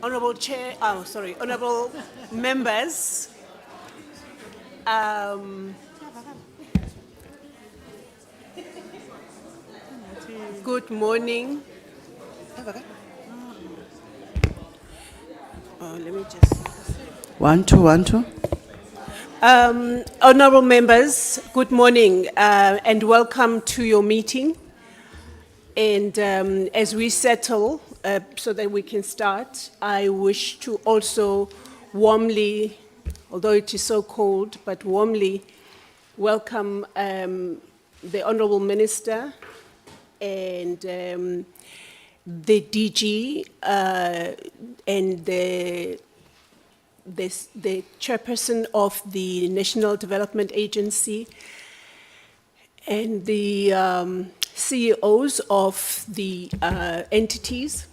Honorable Chair, honorable members, good morning. Let me just. 1 2 1 2. Honorable members, good morning and welcome to your meeting. And as we settle so that we can start, I wish to also warmly, although it is so cold, but warmly welcome the Honorable Minister and the DG and the chairperson of the National Development Agency and the CEOs of the entities,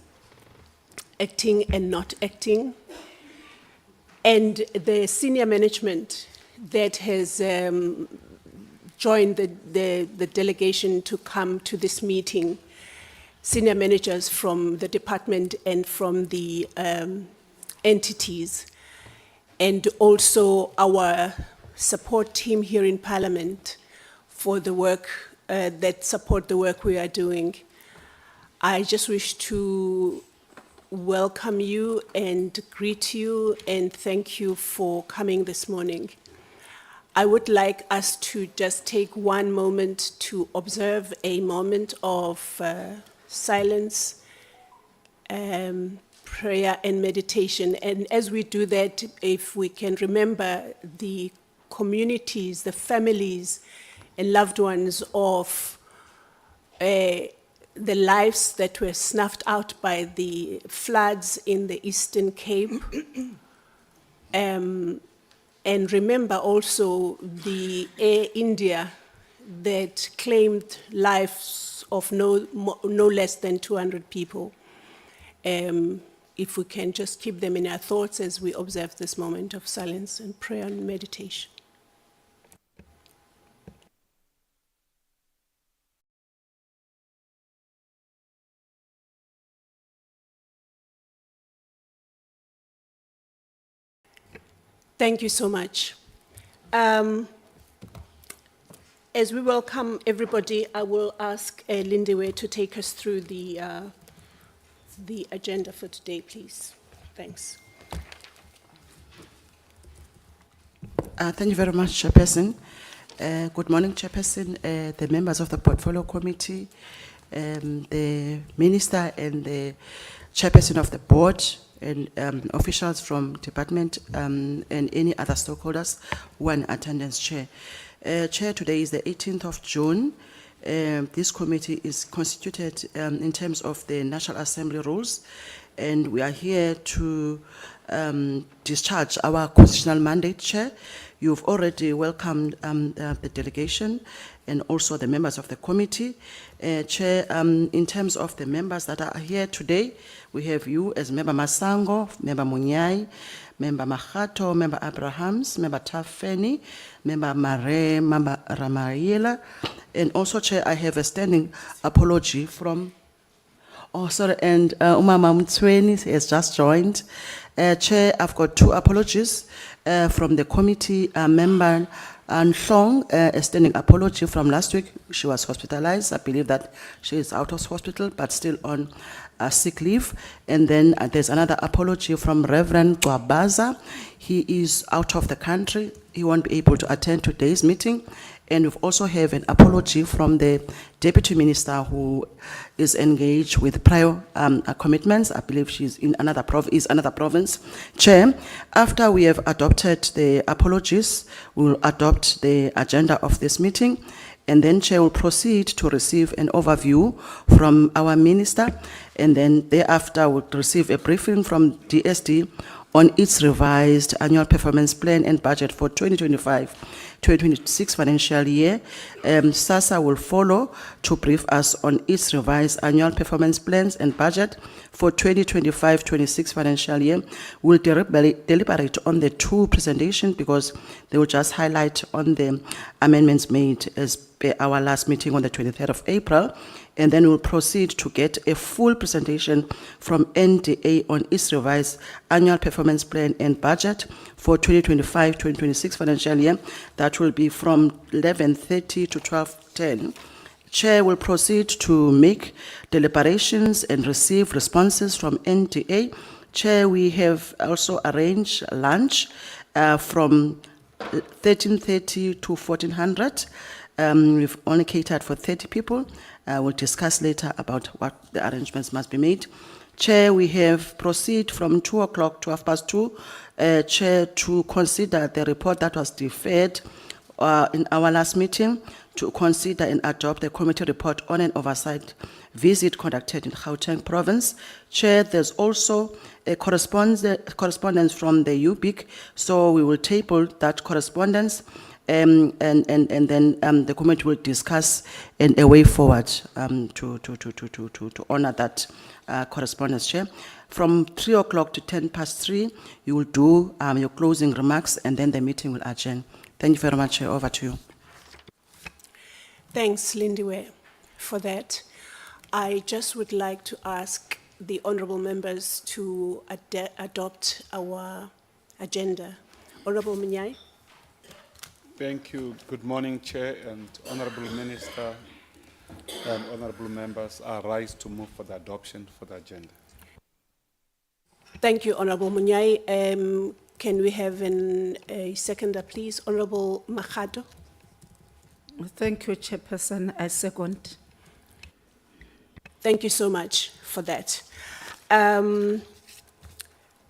acting and not acting, and the senior management that has joined the delegation to come to this meeting, senior managers from the department and from the entities, and also our support team here in Parliament for the work that support the work we are doing. I just wish to welcome you and greet you and thank you for coming this morning. I would like us to just take one moment to observe a moment of silence, prayer and meditation. And as we do that, if we can remember the communities, the families and loved ones of the lives that were snuffed out by the floods in the Eastern Cape. And remember also the Air India that claimed lives of no less than 200 people. If we can just keep them in our thoughts as we observe this moment of silence and prayer and meditation. Thank you so much. As we welcome everybody, I will ask Lindiwe to take us through the agenda for today, please. Thanks. Thank you very much, Chairperson. Good morning, Chairperson, the members of the Portfolio Committee, the Minister and the Chairperson of the Board, and officials from Department and any other stakeholders who are in attendance, Chair. Chair, today is the 18th of June. This committee is constituted in terms of the National Assembly rules, and we are here to discharge our constitutional mandate, Chair. You've already welcomed the delegation and also the members of the committee. Chair, in terms of the members that are here today, we have you as Member Masango, Member Munyai, Member Mahato, Member Abrahams, Member Tafeni, Member Mare, Member Ramayela, and also, Chair, I have a standing apology from, and Umama Mtsweni has just joined. Chair, I've got two apologies from the committee member Nhlong, a standing apology from last week. She was hospitalized. I believe that she is out of hospital, but still on sick leave. And then there's another apology from Reverend Gwabaza. He is out of the country. He won't be able to attend today's meeting. And we've also have an apology from the Deputy Minister who is engaged with prior commitments. I believe she's in another province. Chair, after we have adopted the apologies, we'll adopt the agenda of this meeting. And then Chair will proceed to receive an overview from our Minister. And then thereafter we'll receive a briefing from DSD on its revised annual performance plan and budget for 2025-2026 financial year. SASSA will follow to brief us on its revised annual performance plans and budget for 2025-26 financial year. We'll deliberate on the two presentations because they will just highlight on the amendments made as per our last meeting on the 23rd of April, and then we'll proceed to get a full presentation from NDA on its revised annual performance plan and budget for 2025-2026 financial year. That will be from 11:30 to 12:10. Chair will proceed to make deliberations and receive responses from NDA. Chair, we have also arranged lunch from 13:30 to 1400. We've only catered for 30 people. We'll discuss later about what the arrangements must be made. Chair, we have proceed from 2 o'clock to 2:30, Chair, to consider the report that was deferred in our last meeting, to consider and adopt the committee report on an oversight visit conducted in Gauteng province. Chair, there's also a correspondence from the UBIC, so we will table that correspondence, and then the committee will discuss a way forward to honor that correspondence. Chair, from 3 o'clock to 3:10, you will do your closing remarks, and then the meeting will adjourn. Thank you very much. Chair. Over to you. Thanks, Lindiwe, for that. I just would like to ask the honourable members to adopt our agenda. Honourable Munyai. Thank you. Good morning, Chair and Honourable Minister and honourable members. I rise to move for the adoption for the agenda. Thank you, Honourable Munyai. Can we have a seconder, please? Honourable Machado. Thank you, Chairperson. I second. Thank you so much for that.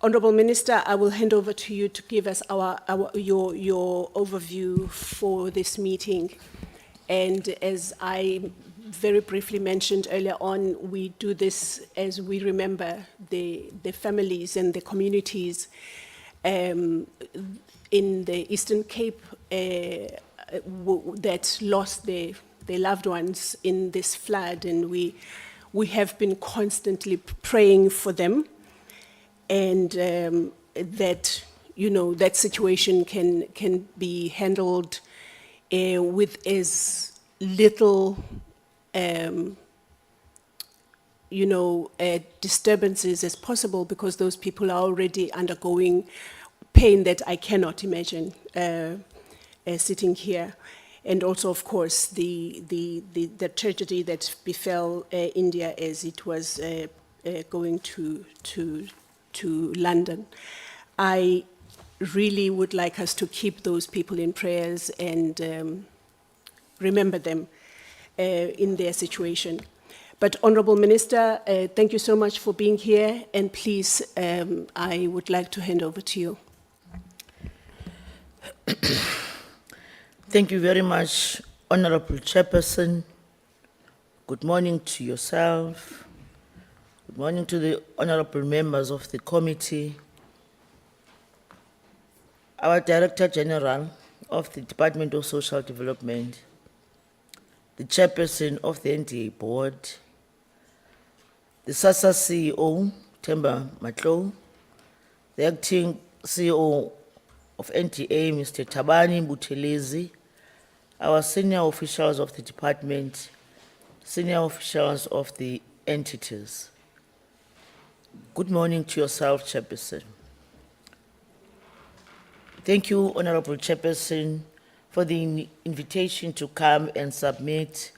Honourable Minister, I will hand over to you to give us your overview for this meeting. And as I very briefly mentioned earlier on, we do this as we remember the families and the communities in the Eastern Cape that lost their loved ones in this flood, and we have been constantly praying for them, and that that situation can be handled with as little disturbances as possible, because those people are already undergoing pain that I cannot imagine sitting here. And also, of course, the tragedy that befell India as it was going to London. I really would like us to keep those people in prayers and remember them in their situation. But Honourable Minister, thank you so much for being here, and please, I would like to hand over to you. Thank you very much, Honourable Chairperson. Good morning to yourself. Good morning to the honourable members of the committee. Our Director General of the Department of Social Development, the Chairperson of the NDA Board, the SASSA CEO, Themba Matlo, the Acting CEO of NDA, Mr. Tabani Buthelezi, our senior officials of the department, senior officials of the entities. Good morning to yourself, Chairperson. Thank you, Honourable Chairperson, for the invitation to come and submit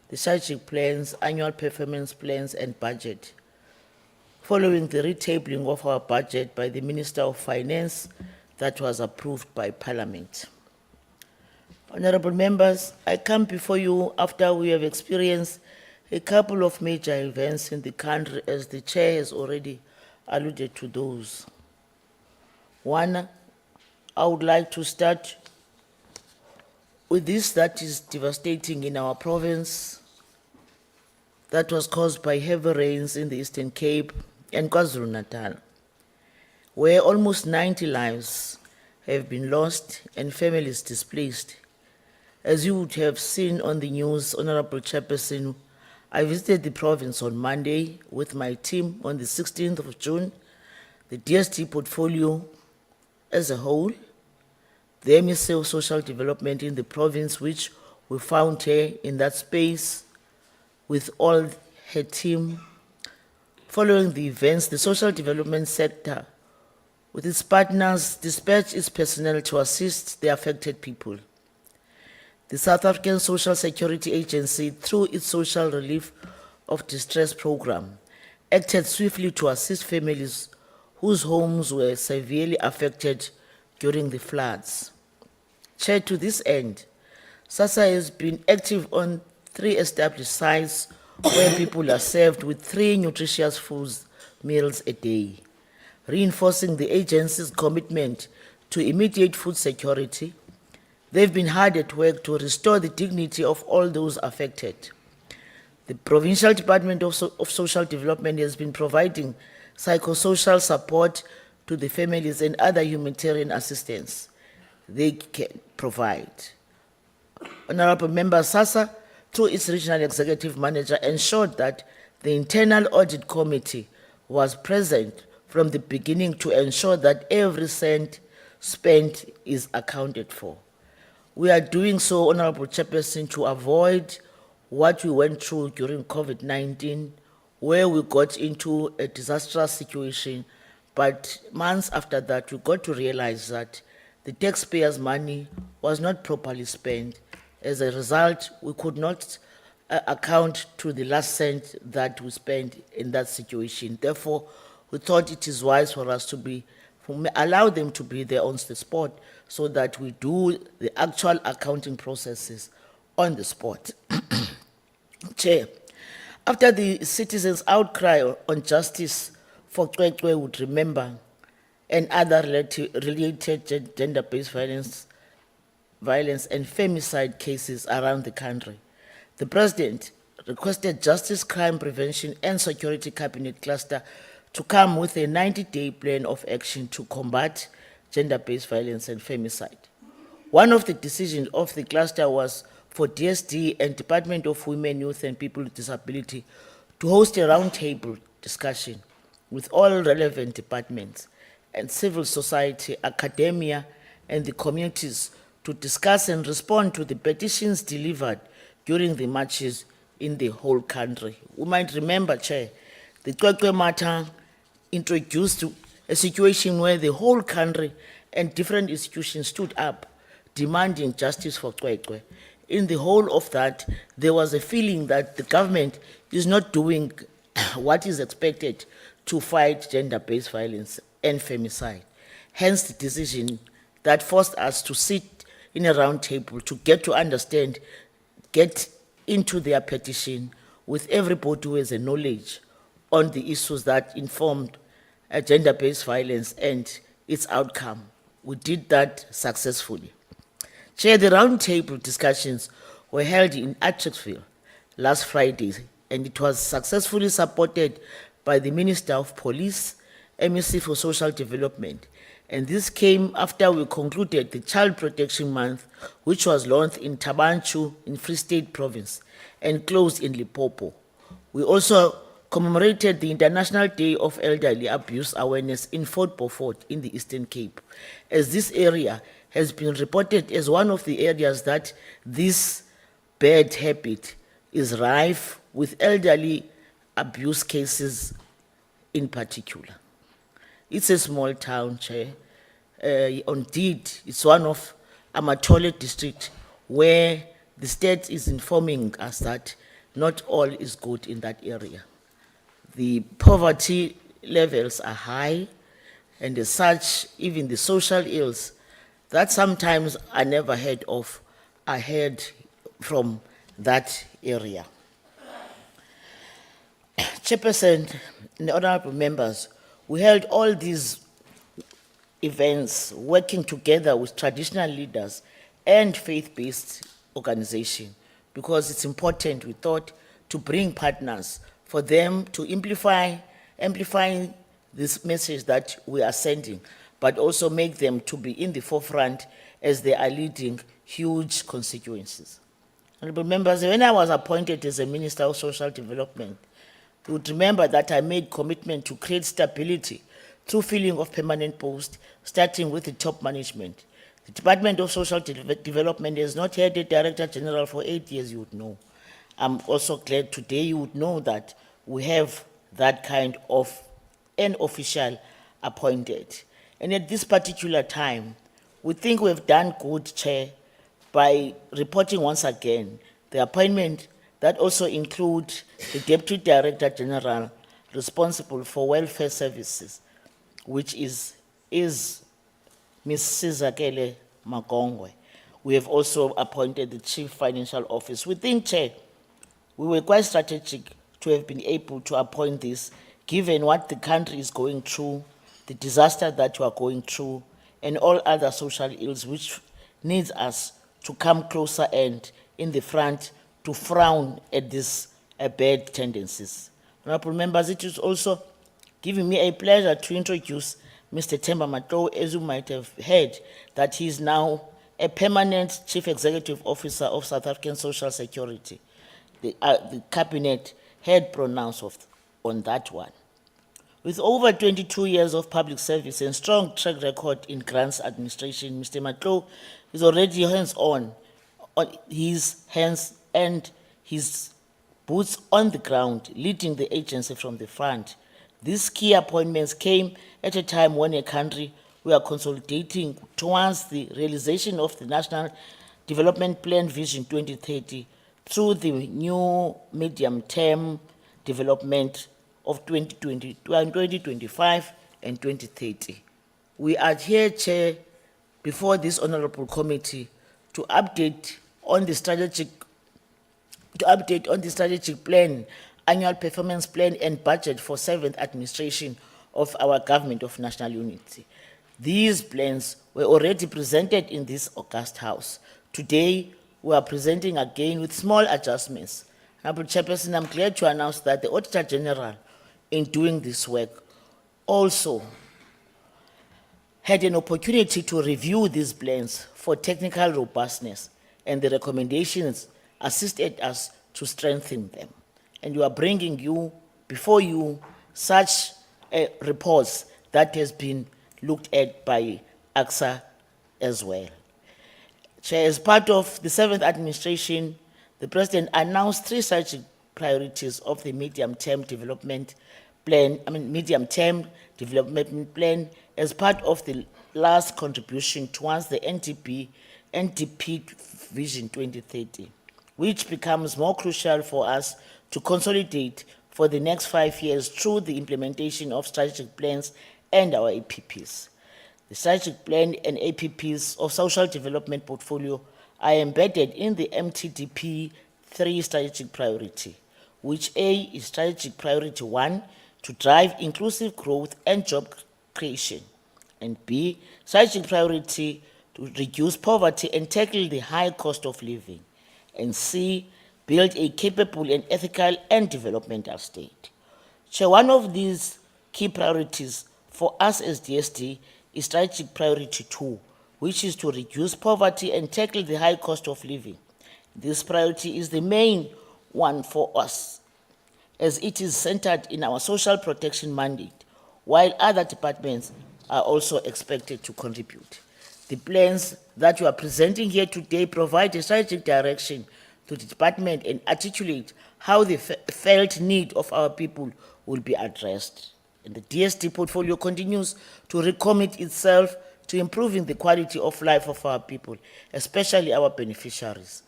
the strategic plans, annual performance plans and budget, following the retabling of our budget by the Minister of Finance that was approved by Parliament. Honourable members, I come before you after we have experienced a couple of major events in the country, as the Chair has already alluded to those. One, I would like to start with this that is devastating in our province, that was caused by heavy rains in the Eastern Cape and KwaZulu-Natal, where almost 90 lives have been lost and families displaced. As you would have seen on the news, Honourable Chairperson, I visited the province on Monday with my team on the 16th of June, the DST portfolio as a whole, the MSA of Social Development in the province, which We found her in that space with all her team. Following the events, the social development sector, with its partners, dispatched its personnel to assist the affected people. The South African Social Security Agency, through its Social Relief of Distress program, acted swiftly to assist families whose homes were severely affected during the floods. Chair, to this end, SASSA has been active on 3 established sites where people are served with 3 nutritious meals a day, reinforcing the agency's commitment to immediate food security. They've been hard at work to restore the dignity of all those affected. The Provincial Department of Social Development has been providing psychosocial support to the families and other humanitarian assistance they can provide. Honorable Member, SASSA, through its regional executive manager, ensured that the internal audit committee was present from the beginning to ensure that every cent spent is accounted for. We are doing so, Honorable Chairperson, to avoid what we went through during COVID-19, where we got into a disastrous situation, but months after that, we got to realize that the taxpayers' money was not properly spent. As a result, we could not account to the last cent that we spent in that situation. Therefore, we thought it is wise for us to allow them to be there on the spot so that we do the actual accounting processes on the spot. Chair, after the citizens' outcry on justice for Kwekwe would remember and other related gender-based violence and femicide cases around the country, the President requested Justice, Crime Prevention and Security Cabinet Cluster to come with a 90-day plan of action to combat gender-based violence and femicide. One of the decisions of the cluster was for DSD and Department of Women, Youth and People with Disability to host a roundtable discussion with all relevant departments and civil society, academia, and the communities to discuss and respond to the petitions delivered during the marches in the whole country. We might remember, Chair, the Kwekwe matter introduced a situation where the whole country and different institutions stood up demanding justice for Kwekwe. In the whole of that, there was a feeling that the government is not doing what is expected to fight gender-based violence and femicide. Hence the decision that forced us to sit in a round table to get to understand, get into their petition with everybody who has a knowledge on the issues that informed gender-based violence and its outcome. We did that successfully. Chair, the roundtable discussions were held in Atchetsville last Friday, and it was successfully supported by the Minister of Police, MEC for Social Development. And this came after we concluded the Child Protection Month, which was launched in Tabanchu in Free State Province and closed in Limpopo. We also commemorated the International Day of Elderly Abuse Awareness in Fort Beaufort in the Eastern Cape, as this area has been reported as one of the areas that this bad habit is rife with elderly abuse cases in particular. It's a small town, Chair. Indeed, it's one of Amatole district where the state is informing us that not all is good in that area. The poverty levels are high, and as such, even the social ills that sometimes are never heard of are heard from that area. Chairperson and honorable members, we held all these events working together with traditional leaders and faith-based organizations because it's important, we thought, to bring partners for them to amplify this message that we are sending, but also make them to be in the forefront as they are leading huge constituencies. Honorable members, when I was appointed as a Minister of Social Development, you would remember that I made commitment to create stability through filling of permanent posts, starting with the top management. The Department of Social Development has not had a Director General for 8 years, you would know. I'm also glad today you would know that we have that kind of an official appointed. And at this particular time, we think we've done good, Chair, by reporting once again the appointment that also include the Deputy Director General responsible for welfare services, which is Ms. Sizakele Magongwe. We have also appointed the Chief Financial Officer. We think, Chair, we were quite strategic to have been able to appoint this, given what the country is going through, the disaster that we are going through, and all other social ills which needs us to come closer and in the front to frown at these bad tendencies. Honorable members, it is also giving me a pleasure to introduce Mr. Themba Matlow, as you might have heard, that he is now a permanent Chief Executive Officer of South African Social Security. The Cabinet had pronounced on that one. With over 22 years of public service and strong track record in grants administration, Mr. Matlow is already hands-on, his hands and his boots on the ground, leading the agency from the front. These key appointments came at a time when a country we are consolidating towards the realization of the National Development Plan Vision 2030 through the new medium-term development of 2025 and 2030. We are here, Chair, before this honorable committee to update on the strategic plan, annual performance plan and budget for 7th administration of our government of national unity. These plans were already presented in this august house. Today, we are presenting again with small adjustments. Honorable Chairperson, I'm glad to announce that the Auditor General, in doing this work, also had an opportunity to review these plans for technical robustness, and the recommendations assisted us to strengthen them. And we are bringing you, before you, such reports that has been looked at by AXA as well. Chair, as part of the 7th administration, the President announced 3 strategic priorities of the medium-term development plan, medium-term development plan as part of the last contribution towards the NDP Vision 2030, which becomes more crucial for us to consolidate for the next 5 years through the implementation of strategic plans and our APPs. The strategic plan and APPs of social development portfolio are embedded in the MTDP 3 strategic priority, which A is strategic priority 1, to drive inclusive growth and job creation, and B, strategic priority to reduce poverty and tackle the high cost of living, and C, build a capable and ethical and developmental state. So one of these key priorities for us as DSD is strategic priority 2, which is to reduce poverty and tackle the high cost of living. This priority is the main one for us, as it is centered in our social protection mandate, while other departments are also expected to contribute. The plans that you are presenting here today provide a strategic direction to the department and articulate how the felt need of our people will be addressed. And the DSD portfolio continues to recommit itself to improving the quality of life of our people, especially our beneficiaries.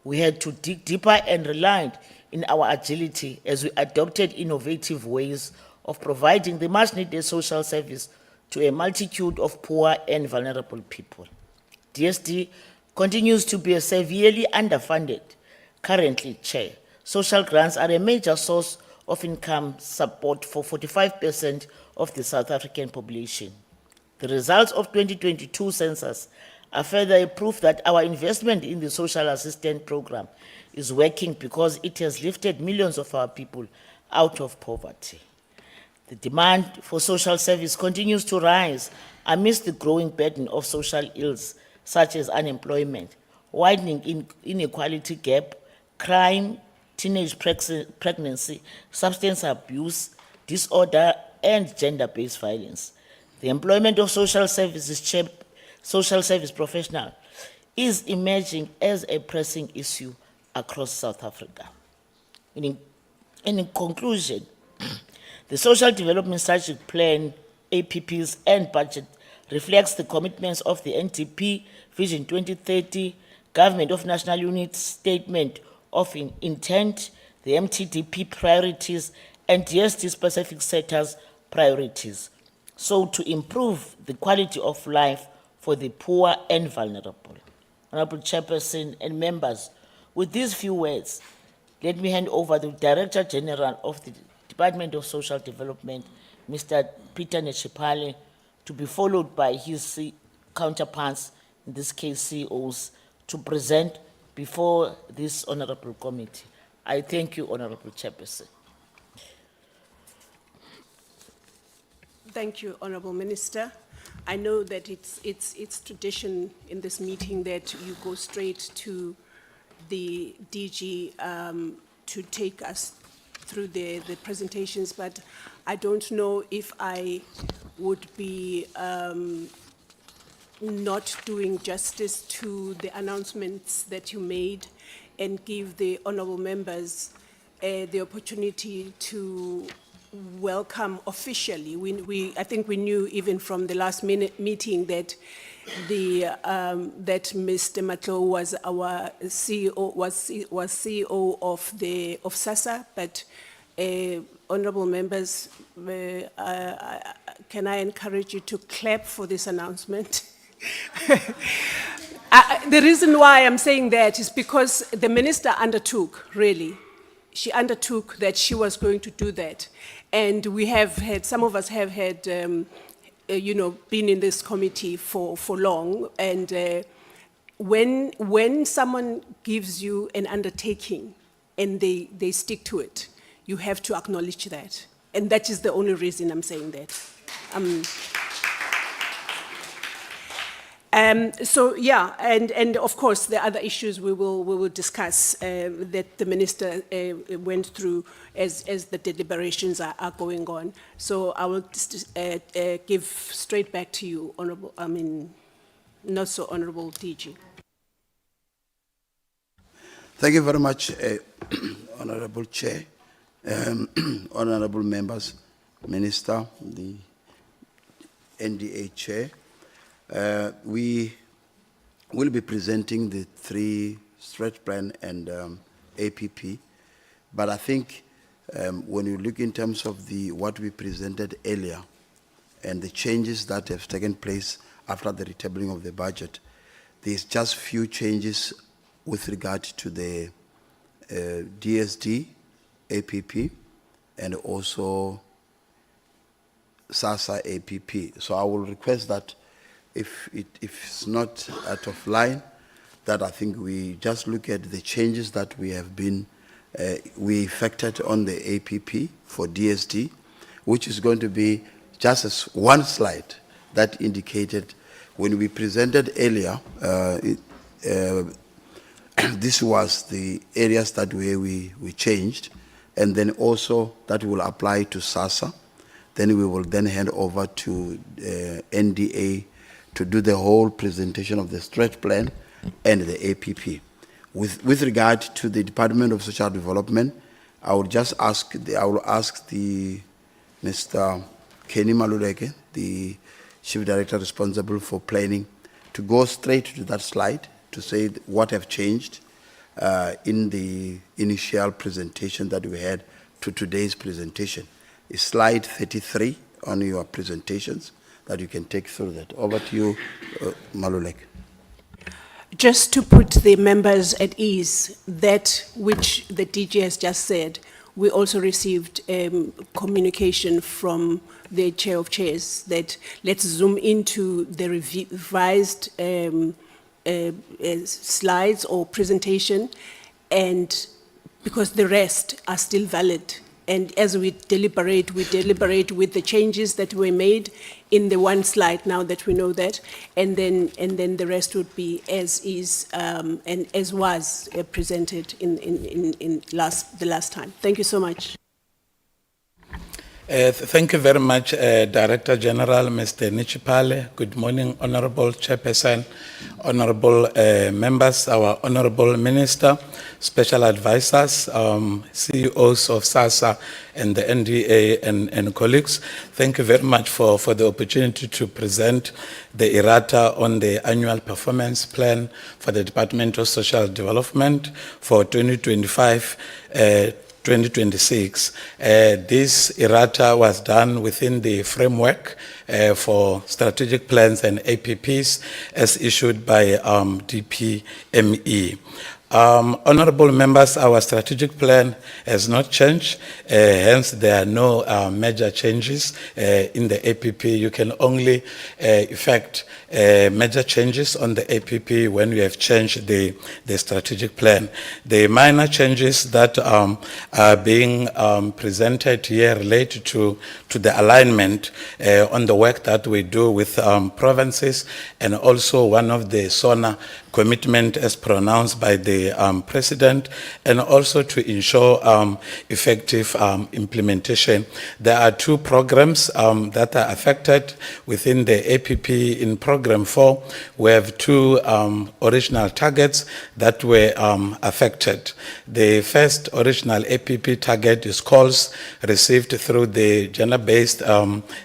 We had to dig deeper and relied in our agility as we adopted innovative ways of providing the much-needed social service to a multitude of poor and vulnerable people. DSD continues to be severely underfunded. Currently, Chair, social grants are a major source of income support for 45% of the South African population. The results of 2022 census are further a proof that our investment in the social assistance program is working because it has lifted millions of our people out of poverty. The demand for social service continues to rise amidst the growing burden of social ills such as unemployment, widening inequality gap, crime, teenage pregnancy, substance abuse, disorder, and gender-based violence. The employment of social services social service professional is emerging as a pressing issue across South Africa. And in conclusion, the Social Development Strategic Plan, APPs, and budget reflects the commitments of the NTP Vision 2030, Government of National Unity Statement of Intent, the MTDP priorities, and DSD-specific sectors priorities, so to improve the quality of life for the poor and vulnerable. Honorable Chairperson and members, with these few words, let me hand over the Director General of the Department of Social Development, Mr. Peter Nechipale, to be followed by his counterparts, in this case CEOs, to present before this honorable committee. I thank you, Honorable Chairperson. Thank you, Honorable Minister. I know that it's tradition in this meeting that you go straight to the DG to take us through the presentations, but I don't know if I would be not doing justice to the announcements that you made and give the honorable members the opportunity to welcome officially. I think we knew even from the last meeting that that Mr. Matlo was our CEO, was CEO of SASSA, but honorable members, can I encourage you to clap for this announcement? The reason why I'm saying that is because the minister undertook, really. She undertook that she was going to do that. And we have had, some of us have had, you know, been in this committee for long. And when someone gives you an undertaking and they stick to it, you have to acknowledge that. And that is the only reason I'm saying that. So yeah, and of course the other issues we will discuss that the minister went through as the deliberations are going on. So I will give straight back to you, honorable. I mean, not so honorable DG. Thank you very much, Honorable Chair, honorable members, Minister, the NDA Chair. We will be presenting the 3 stretch plan and APP, but I think when you look in terms of what we presented earlier and the changes that have taken place after the retabling of the budget, there's just few changes with regard to the DSD, APP, and also SASSA APP. So I will request that if it's not out of line, that I think we just look at the changes that we have been, we effected on the APP for DSD, which is going to be just as one slide that indicated when we presented earlier, this was the areas that we changed, and then also that will apply to SASSA. Then we will then hand over to NDA to do the whole presentation of the stretch plan and the APP. With regard to the Department of Social Development, I will just ask the Mr. Kenny Maluleke, the Chief Director responsible for planning, to go straight to that slide to say what have changed in the initial presentation that we had to today's presentation. It's slide 33 on your presentations that you can take through that. Over to you, Maluleke. Just to put the members at ease, that which the DG has just said, we also received communication from the Chair of Chairs that let's zoom into the revised slides or presentation, and because the rest are still valid. And as we deliberate with the changes that were made in the one slide now that we know that, and then the rest would be as is and as was presented in the last time. Thank you so much. Thank you very much, Director General, Mr. Nichipale. Good morning, Honorable Chairperson, Honorable members, our Honorable Minister, Special Advisors, CEOs of SASSA and the NDA and colleagues. Thank you very much for the opportunity to present the errata on the annual performance plan for the Departmental Social Development for 2025-2026. This errata was done within the framework for strategic plans and APPs as issued by DPME. Honorable members, our strategic plan has not changed, hence there are no major changes in the APP. You can only effect major changes on the APP when we have changed the strategic plan. The minor changes that are being presented here relate to the alignment on the work that we do with provinces, and also one of the SONA commitment as pronounced by the President, and also to ensure effective implementation. There are two programs that are affected within the APP. In Program 4, we have two original targets that were affected. The first original APP target is calls received through the Gender-Based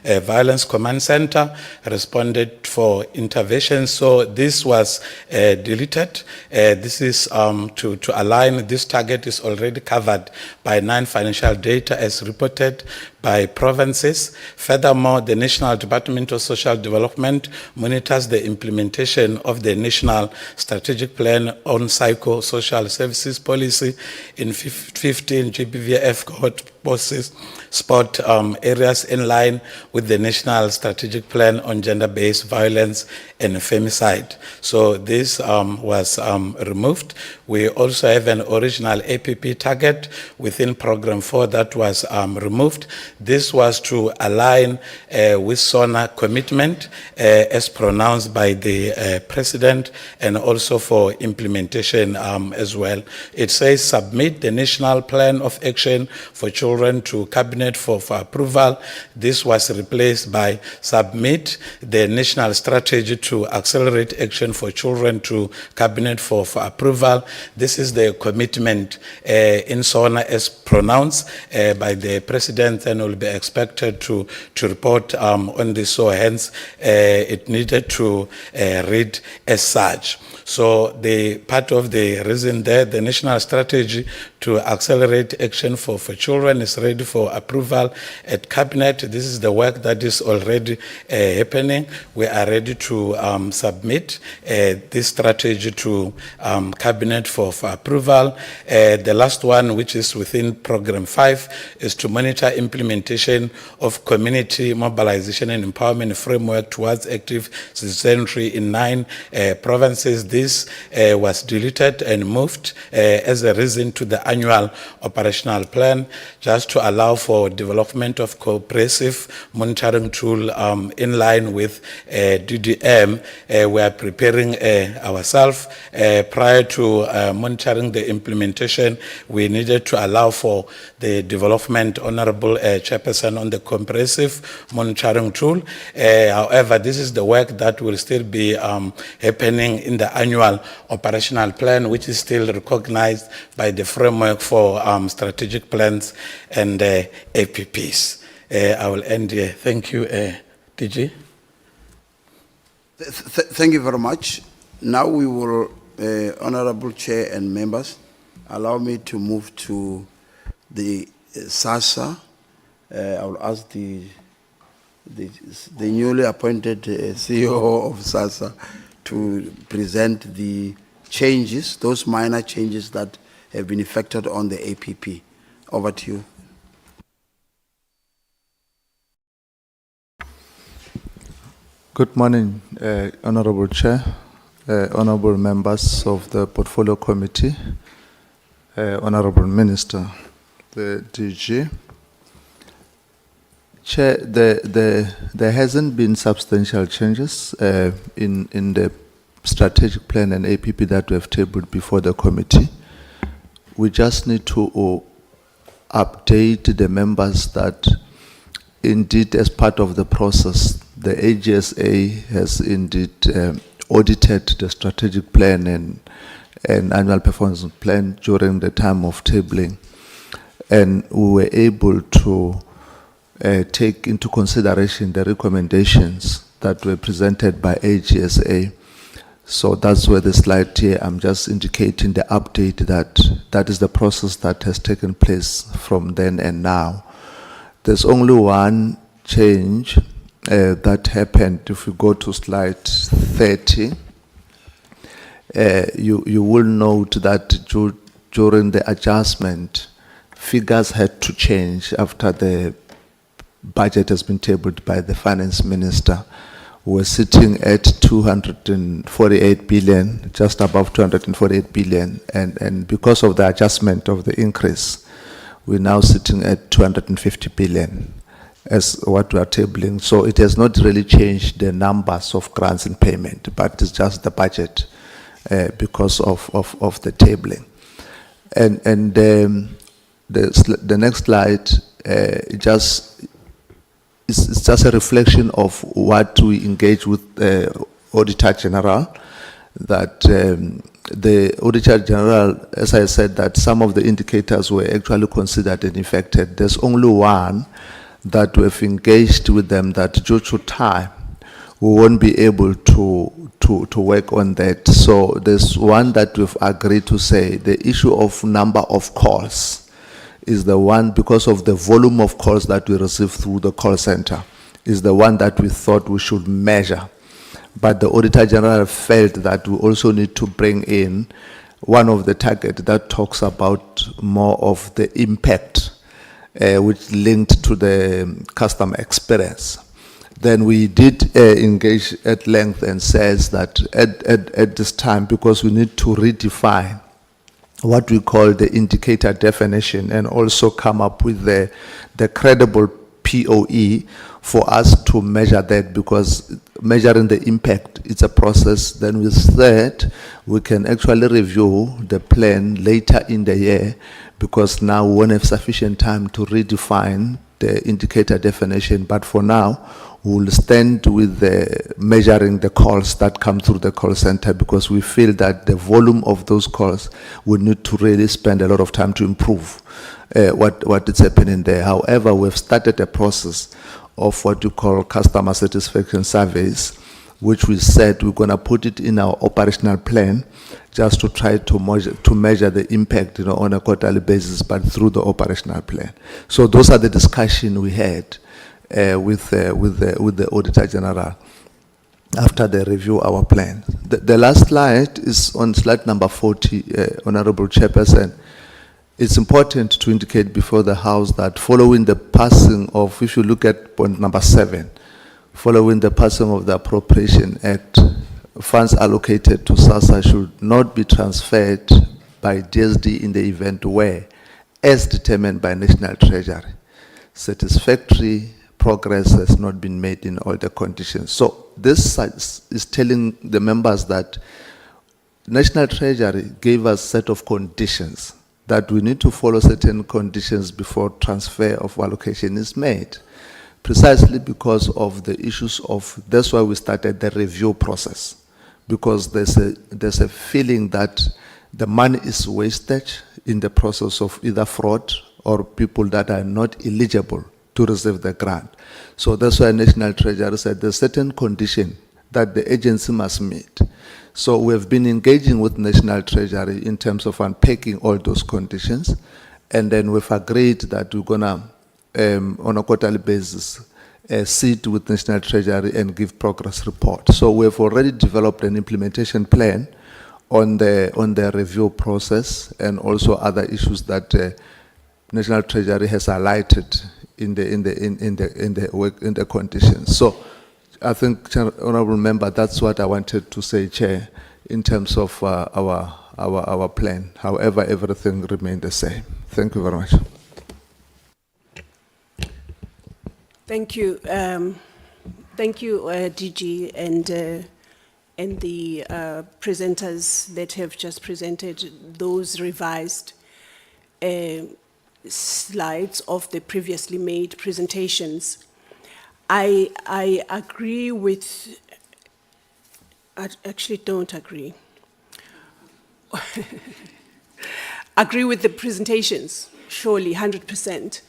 Violence Command Center, responded for intervention. So this was deleted. This is to align. This target is already covered by non-financial data as reported by provinces. Furthermore, the National Departmental Social Development monitors the implementation of the National Strategic Plan on Psycho-Social Services Policy in 15 GBVF cohort posts spot areas in line with the National Strategic Plan on Gender-Based Violence and Femicide. So this was removed. We also have an original APP target within Program 4 that was removed. This was to align with SONA commitment as pronounced by the President, and also for implementation as well. It says submit the National Plan of Action for Children to Cabinet for approval. This was replaced by submit the National Strategy to Accelerate Action for Children to Cabinet for approval. This is the commitment in SONA as pronounced by the President, and will be expected to report on this. So hence it needed to read as such. So the part of the reason there, the National Strategy to Accelerate Action for Children is ready for approval at Cabinet. This is the work that is already happening. We are ready to submit this strategy to Cabinet for approval. The last one, which is within Program 5, is to monitor implementation of community mobilization and empowerment framework towards active citizenry in 9 provinces. This was deleted and moved as a reason to the annual operational plan, just to allow for development of comprehensive monitoring tool in line with DDM. We are preparing ourselves prior to monitoring the implementation. We needed to allow for the development, Honorable Chairperson, on the comprehensive monitoring tool. However, this is the work that will still be happening in the annual operational plan, which is still recognized by the framework for strategic plans and APPs. I will end here. Thank you, DG. Thank you very much. Now we will, Honorable Chair and members, allow me to move to the SASSA. I will ask the newly appointed CEO of SASSA to present the changes, those minor changes that have been effected on the APP. Over to you. Good morning, Honorable Chair, Honorable members of the Portfolio Committee, Honorable Minister, the DG. Chair, there hasn't been substantial changes in the strategic plan and APP that we have tabled before the committee. We just need to update the members that indeed, as part of the process, the AGSA has indeed audited the strategic plan and annual performance plan during the time of tabling. And we were able to take into consideration the recommendations that were presented by AGSA. So that's where the slide here, I'm just indicating the update that is the process that has taken place from then and now. There's only one change that happened. If you go to slide 30, you will note that during the adjustment, figures had to change after the budget has been tabled by the finance minister. We're sitting at 248 billion, just above 248 billion, and because of the adjustment of the increase, we're now sitting at 250 billion as what we are tabling. So it has not really changed the numbers of grants in payment, but it's just the budget because of the tabling. And the next slide it's just a reflection of what we engage with the Auditor General, that the Auditor General, as I said, that some of the indicators were actually considered and affected. There's only one that we've engaged with them that due to time, we won't be able to work on that. So there's one that we've agreed to say the issue of number of calls is the one, because of the volume of calls that we receive through the call center, is the one that we thought we should measure. But the Auditor General felt that we also need to bring in one of the targets that talks about more of the impact, which linked to the customer experience. Then we did engage at length and says that at this time, because we need to redefine what we call the indicator definition and also come up with the credible POE for us to measure that, because measuring the impact, it's a process. Then with that, we can actually review the plan later in the year, because now we won't have sufficient time to redefine the indicator definition. But for now, we'll stand with the measuring the calls that come through the call center, because we feel that the volume of those calls would need to really spend a lot of time to improve what is happening there. However, we've started a process of what you call customer satisfaction surveys, which we said we're going to put it in our operational plan just to try to measure the impact, on a quarterly basis, but through the operational plan. So those are the discussion we had with the Auditor General after they review our plan. The last slide is on slide number 40, Honorable Chairperson. It's important to indicate before the House that following the passing of, if you look at point number 7, following the passing of the Appropriation Act, funds allocated to SASSA should not be transferred by DSD in the event where, as determined by National Treasury, satisfactory progress has not been made in all the conditions. So this is telling the members that National Treasury gave us a set of conditions that we need to follow certain conditions before transfer of allocation is made, precisely because of the issues of, that's why we started the review process, because there's a feeling that the money is wasted in the process of either fraud or people that are not eligible to receive the grant. So that's why National Treasury said there's certain condition that the agency must meet. So we've been engaging with National Treasury in terms of unpacking all those conditions, and then we've agreed that we're gonna, on a quarterly basis, sit with National Treasury and give progress report. So we've already developed an implementation plan on the review process and also other issues that National Treasury has highlighted in the conditions. So I think, Honourable Member, that's what I wanted to say, Chair, in terms of our plan. However, everything remained the same. Thank you very much. Thank you. Thank you, DG, and the presenters that have just presented those revised slides of the previously made presentations. I agree with, I actually don't agree. Agree with the presentations, surely, 100%.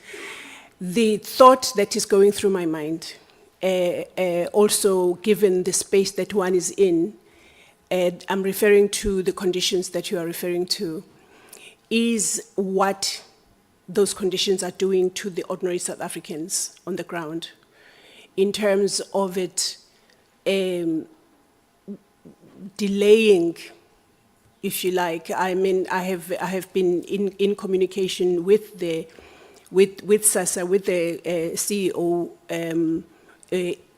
The thought that is going through my mind, also given the space that one is in, I'm referring to the conditions that you are referring to, is what those conditions are doing to the ordinary South Africans on the ground, in terms of it delaying, if you like. I mean, I have been in communication with SASSA, with the CEO,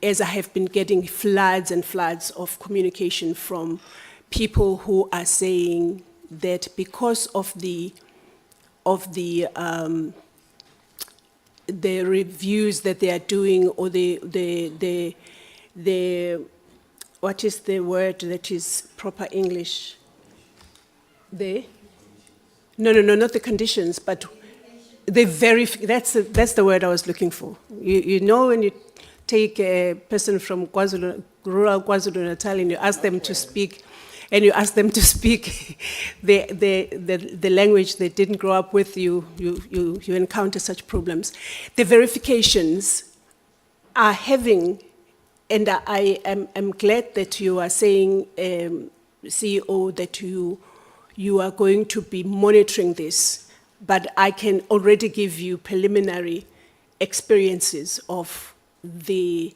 as I have been getting floods and floods of communication from people who are saying that because of the reviews that they are doing, or the what is the word that is proper English? No, not the conditions, but that's the word I was looking for. You know, when you take a person from rural KwaZulu-Natal and you ask them to speak, the language they didn't grow up with, you encounter such problems. The verifications are having, and I am glad that you are saying, CEO, that you are going to be monitoring this, but I can already give you preliminary experiences of the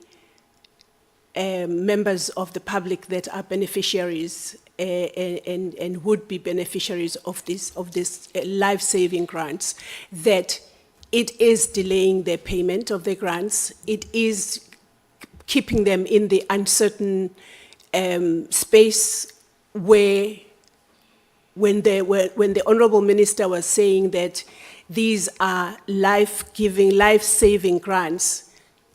members of the public that are beneficiaries and would be beneficiaries of this life-saving grants, that it is delaying their payment of their grants. It is keeping them in the uncertain space where, when the Honorable Minister was saying that these are life-giving, life-saving grants,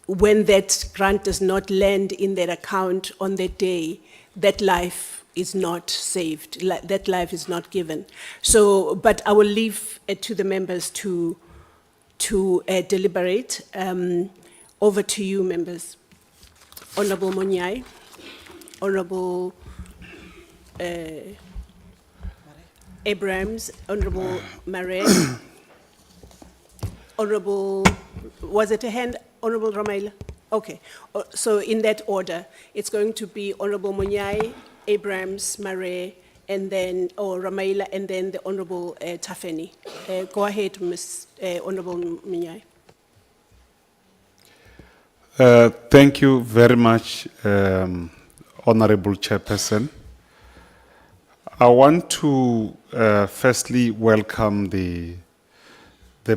when that grant does not land in their account on the day, that life is not saved, that life is not given. So, but I will leave it to the members to deliberate. Over to you, members. Honorable Monyai, Honorable Abrams, Honorable Mare, Honorable, was it a hand? Honorable Ramaila? Okay, so in that order, it's going to be Honorable Monyai, Abrams, Mare, and then, or Ramaila, and then the Honorable Tafeni. Go ahead, Ms. Honorable Monyai. Thank you very much, Honorable Chairperson. I want to firstly welcome the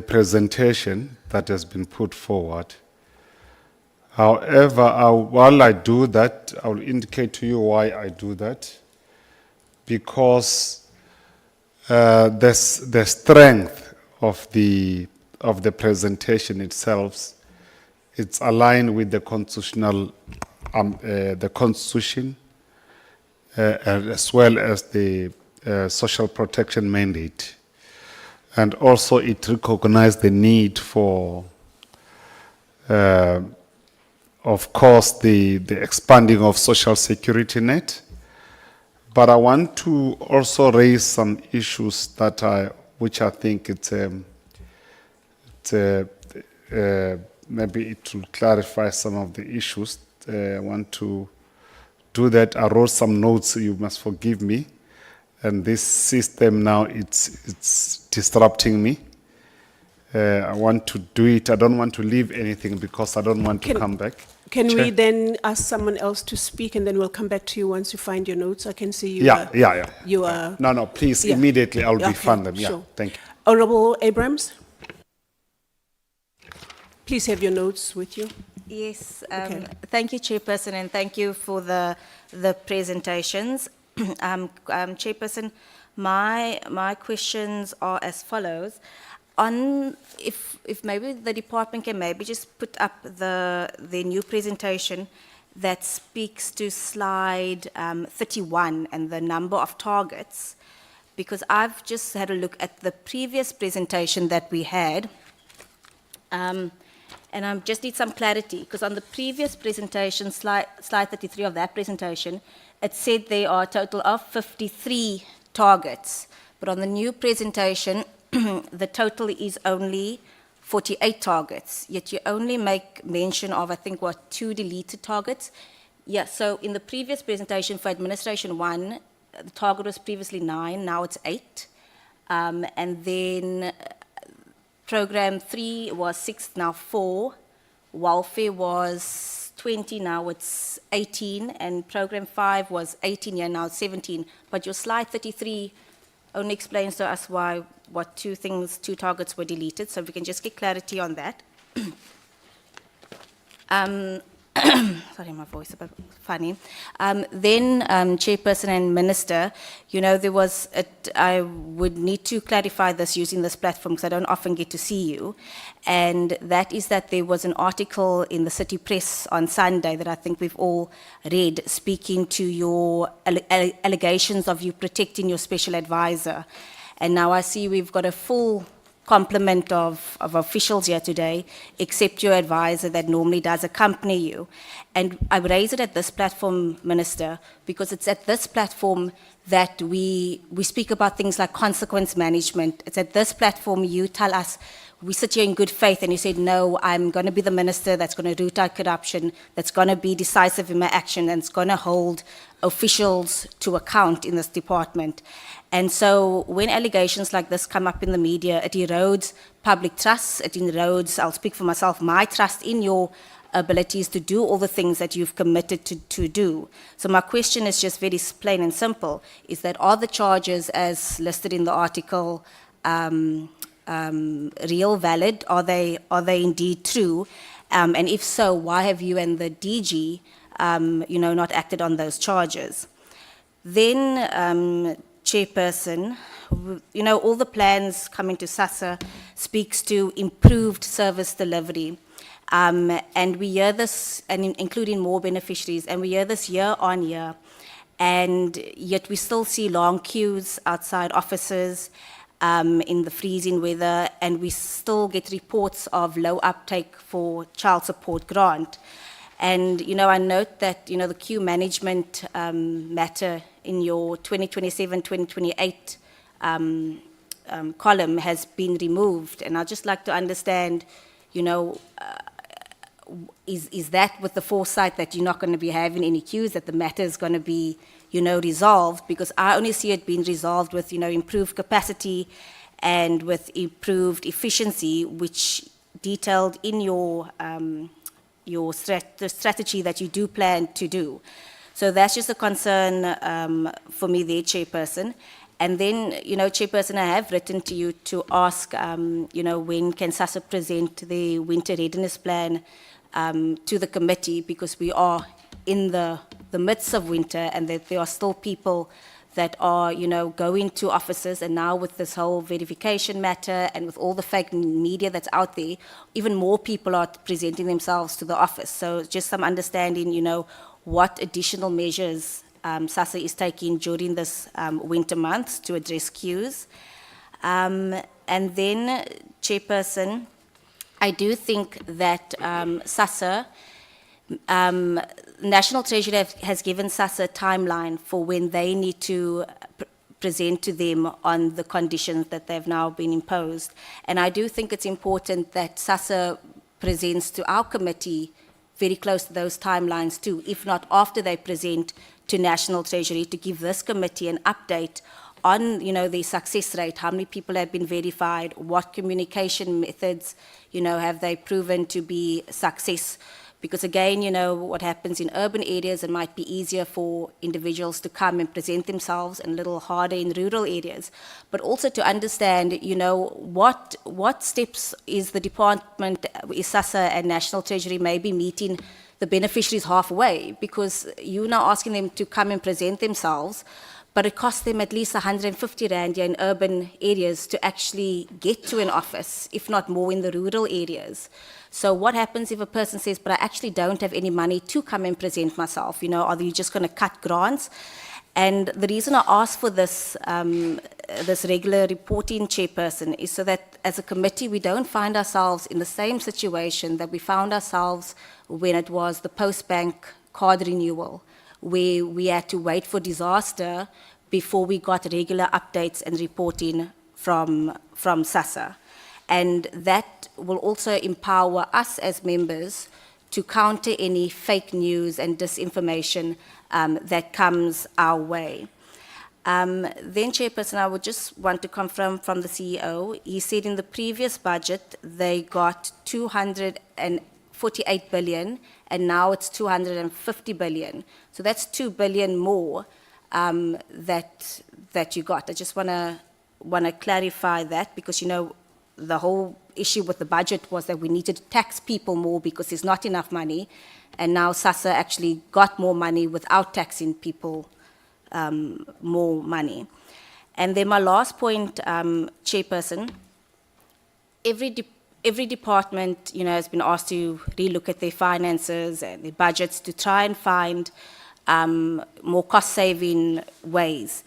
presentation that has been put forward. However, while I do that, I will indicate to you why I do that. Because the strength of the presentation itself, it's aligned with the constitutional, the Constitution, as well as the social protection mandate. And also it recognized the need for, of course, the expanding of social security net. But I want to also raise some issues which I think maybe it will clarify some of the issues. I want to do that. I wrote some notes, you must forgive me. And this system now, it's disrupting me. I want to do it. I don't want to leave anything because I don't want to come back. Can Chair? we then ask someone else to speak, and then we'll come back to you once you find your notes? I can see you. Yeah. You are. No, please, Yeah. immediately I'll Okay, refund them. Yeah, sure. thank you. Honorable Abrams, please have your notes with you. Yes, Okay. thank you, Chairperson, and thank you for the presentations. Chairperson, my questions are as follows. On if maybe the department can maybe just put up the new presentation that speaks to slide 31 and the number of targets. because I've just had a look at the previous presentation that we had. And I just need some clarity, because on the previous presentation, slide 33 of that presentation, it said there are a total of 53 targets. But on the new presentation, the total is only 48 targets, yet you only make mention of, I think, 2 deleted targets. Yeah, so in the previous presentation for Administration 1, the target was previously 9, now it's 8. And then Program 3 was 6, now 4. Welfare was 20, now it's 18. And Program 5 was 18, yeah, now it's 17. But your slide 33 only explains to us why, 2 targets were deleted. So if we can just get clarity on that. Sorry, my voice is a bit funny. Then, Chairperson and Minister, there was, I would need to clarify this using this platform because I don't often get to see you. And that is that there was an article in the City Press on Sunday that I think we've all read, speaking to your allegations of you protecting your special advisor. And now I see we've got a full complement of officials here today, except your advisor that normally does accompany you. And I raise it at this platform, Minister, because it's at this platform that we speak about things like consequence management. It's at this platform you tell us, we sit here in good faith, and you said, no, I'm going to be the minister that's going to root out corruption, that's going to be decisive in my action, and it's going to hold officials to account in this department. And so when allegations like this come up in the media, it erodes public trust, it erodes, I'll speak for myself, my trust in your abilities to do all the things that you've committed to do. So my question is just very plain and simple, is that are the charges as listed in the article real, valid? Are they indeed true? And if so, why have you and the DG, not acted on those charges? Then, Chairperson, all the plans coming to SASSA speaks to improved service delivery. And we hear this, and including more beneficiaries, and we hear this year on year. And yet we still see long queues outside offices in the freezing weather, and we still get reports of low uptake for child support grant. And, I note that, the queue management matter in your 2027-2028 column has been removed. And I'd just like to understand, is that with the foresight that you're not going to be having any queues, that the matter is going to be, resolved? Because I only see it being resolved with, improved capacity and with improved efficiency, which detailed in your the strategy that you do plan to do. So that's just a concern for me there, Chairperson. And then, Chairperson, I have written to you to ask, when can SASSA present the winter readiness plan to the committee, because we are in the midst of winter, and that there are still people that are, going to offices, and now with this whole verification matter and with all the fake media that's out there, even more people are presenting themselves to the office. So just some understanding, what additional measures SASSA is taking during this winter months to address queues. And then, Chairperson, I do think that SASSA, National Treasury has given SASSA a timeline for when they need to present to them on the conditions that they've now been imposed. And I do think it's important that SASSA presents to our committee very close to those timelines too, if not after they present to National Treasury, to give this committee an update on, the success rate, how many people have been verified, what communication methods, have they proven to be success. Because again, what happens in urban areas, it might be easier for individuals to come and present themselves, and a little harder in rural areas. But also to understand, what steps is the department, is SASSA and National Treasury maybe meeting the beneficiaries halfway, because you're now asking them to come and present themselves, but it costs them at least 150 Rand here in urban areas to actually get to an office, if not more in the rural areas. So what happens if a person says, but I actually don't have any money to come and present myself? Are you just going to cut grants? And the reason I asked for this, this regular reporting, Chairperson, is so that as a committee we don't find ourselves in the same situation that we found ourselves when it was the post-bank card renewal, where we had to wait for disaster before we got regular updates and reporting from SASSA. And that will also empower us as members to counter any fake news and disinformation that comes our way. Then, Chairperson, I would just want to confirm from the CEO, he said in the previous budget they got 248 billion, and now it's 250 billion. So that's 2 billion more that you got. I just want to clarify that, because, you know, the whole issue with the budget was that we needed to tax people more because there's not enough money, and now SASSA actually got more money without taxing people more money. And then my last point, Chairperson, every department, you know, has been asked to relook at their finances and their budgets to try and find more cost-saving ways.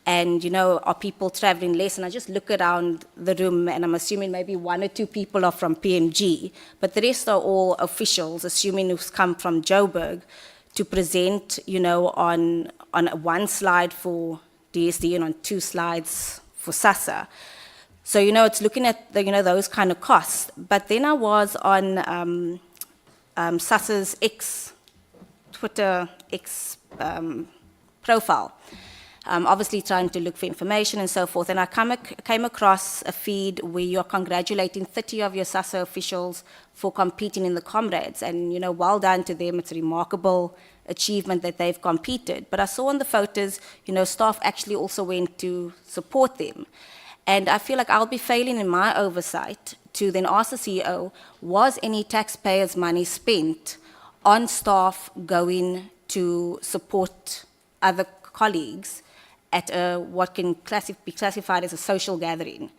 And, you know, are people traveling less? And I just look around the room, and I'm assuming maybe 1 or 2 people are from PMG, but the rest are all officials, assuming who's come from Joburg, to present, you know, on 1 slide for DSD and on 2 slides for SASSA. So, you know, it's looking at, the, you know, those kind of costs. But then I was on SASSA's Twitter profile, obviously trying to look for information and so forth, and I came across a feed where you're congratulating 30 of your SASSA officials for competing in the Comrades, and, you know, well done to them. It's a remarkable achievement that they've competed. But I saw in the photos, you know, staff actually also went to support them. And I feel like I'll be failing in my oversight to then ask the CEO, was any taxpayers' money spent on staff going to support other colleagues at what can be classified as a social gathering,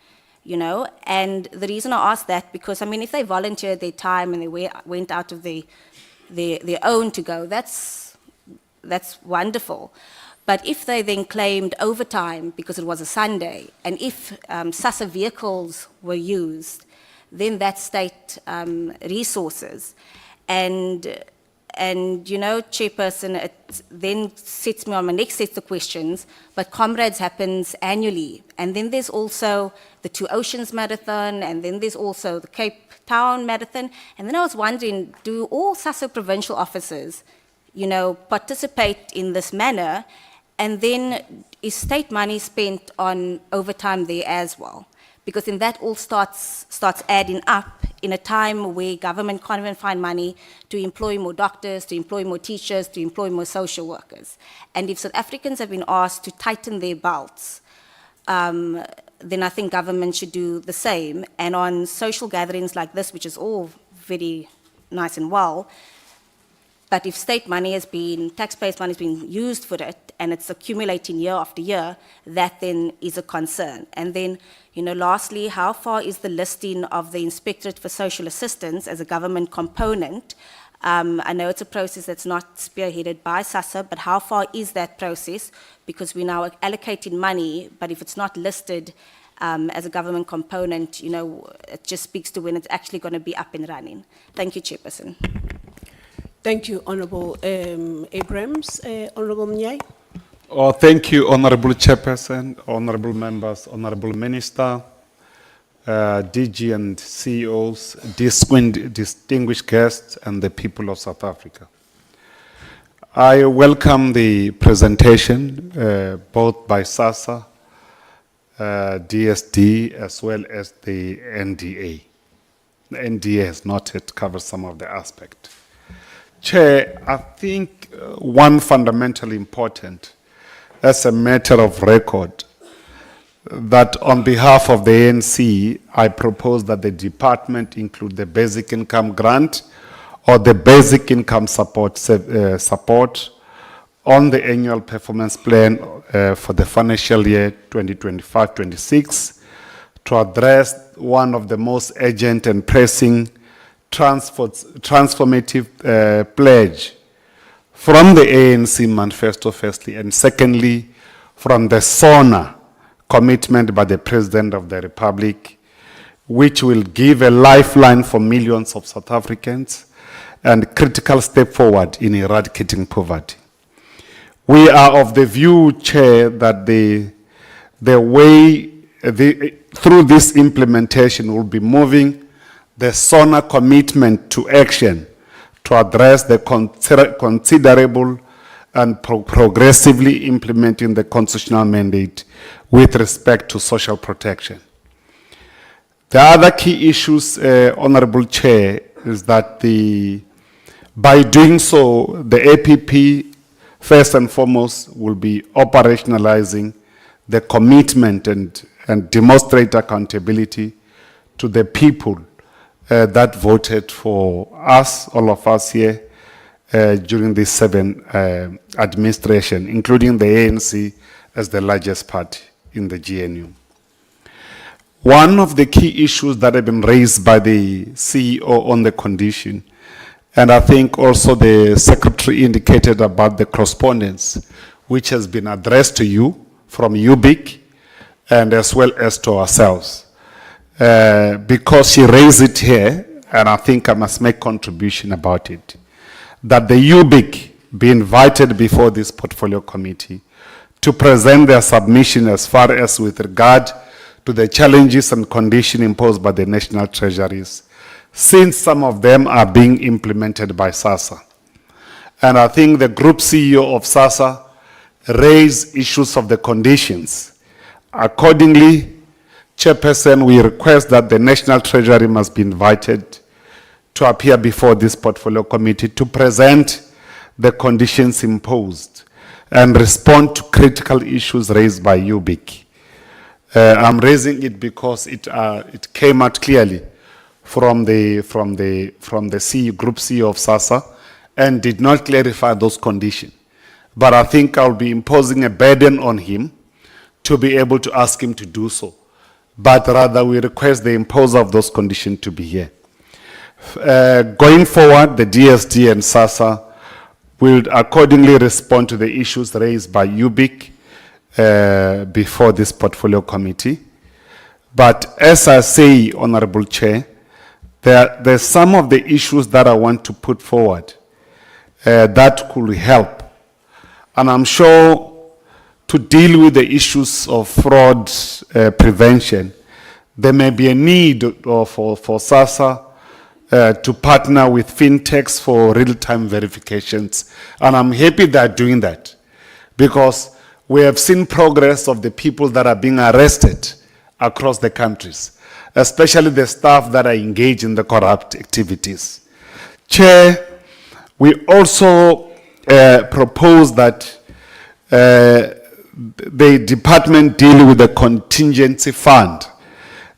you know? And the reason I ask that, because, I mean, if they volunteered their time and they went out of their own to go, that's wonderful. But if they then claimed overtime because it was a Sunday, and if SASSA vehicles were used, then that's state resources. And, you know, Chairperson, it then sets me on my next set of questions, but Comrades happens annually. And then there's also the 2 Oceans Marathon, and then there's also the Cape Town Marathon. And then I was wondering, do all SASSA provincial officers, you know, participate in this manner? And then is state money spent on overtime there as well? Because then that all starts adding up in a time where government can't even find money to employ more doctors, to employ more teachers, to employ more social workers. And if South Africans have been asked to tighten their belts, then I think government should do the same. And on social gatherings like this, which is all very nice and well, but if state money has been, taxpayers' money has been used for it, and it's accumulating year after year, that then is a concern. And then, you know, lastly, how far is the listing of the Inspectorate for Social Assistance as a government component? I know it's a process that's not spearheaded by SASSA, but how far is that process? Because we're now allocating money, but if it's not listed as a government component, you know, it just speaks to when it's actually going to be up and running. Thank you, Chairperson. Thank you, Honourable Abrams. Honourable Mnyai. Oh, thank you, Honourable Chairperson, Honourable Members, Honourable Minister, DG and CEOs, distinguished guests, and the people of South Africa. I welcome the presentation, both by SASSA, DSD, as well as the NDA. The NDA has not yet covered some of the aspects. Chair, I think one fundamentally important, as a matter of record, that on behalf of the ANC, I propose that the department include the basic income grant or the basic income support on the annual performance plan for the financial year 2025-26 to address one of the most urgent and pressing transformative pledge from the ANC manifesto firstly, and secondly, from the SONA commitment by the President of the Republic, which will give a lifeline for millions of South Africans and critical step forward in eradicating poverty. We are of the view, Chair, that the way through this implementation will be moving the SONA commitment to action to address the considerable and progressively implementing the constitutional mandate with respect to social protection. The other key issues, Honorable Chair, is that by doing so, the APP, first and foremost, will be operationalizing the commitment and demonstrate accountability to the people that voted for us, all of us here, during this 7 administration, including the ANC as the largest party in the GNU. One of the key issues that have been raised by the CEO on the condition, and I think also the Secretary indicated about the correspondence, which has been addressed to you from UBIC and as well as to ourselves. Because she raised it here, and I think I must make contribution about it, that the UBIC be invited before this portfolio committee to present their submission as far as with regard to the challenges and conditions imposed by the national treasuries, since some of them are being implemented by SASSA. And I think the group CEO of SASSA raised issues of the conditions. Accordingly, Chairperson, we request that the National Treasury must be invited to appear before this portfolio committee to present the conditions imposed and respond to critical issues raised by UBIC. I'm raising it because it came out clearly from the CEO, group CEO of SASSA, and did not clarify those conditions. But I think I'll be imposing a burden on him to be able to ask him to do so. But rather, we request the imposer of those conditions to be here. Going forward, the DSD and SASSA will accordingly respond to the issues raised by UBIC before this portfolio committee. But as I say, Honorable Chair, there's some of the issues that I want to put forward that could help. And I'm sure to deal with the issues of fraud prevention, there may be a need for SASSA to partner with fintechs for real-time verifications. And I'm happy they're doing that, because we have seen progress of the people that are being arrested across the countries, especially the staff that are engaged in the corrupt activities. Chair, we also propose that the department deal with the contingency fund.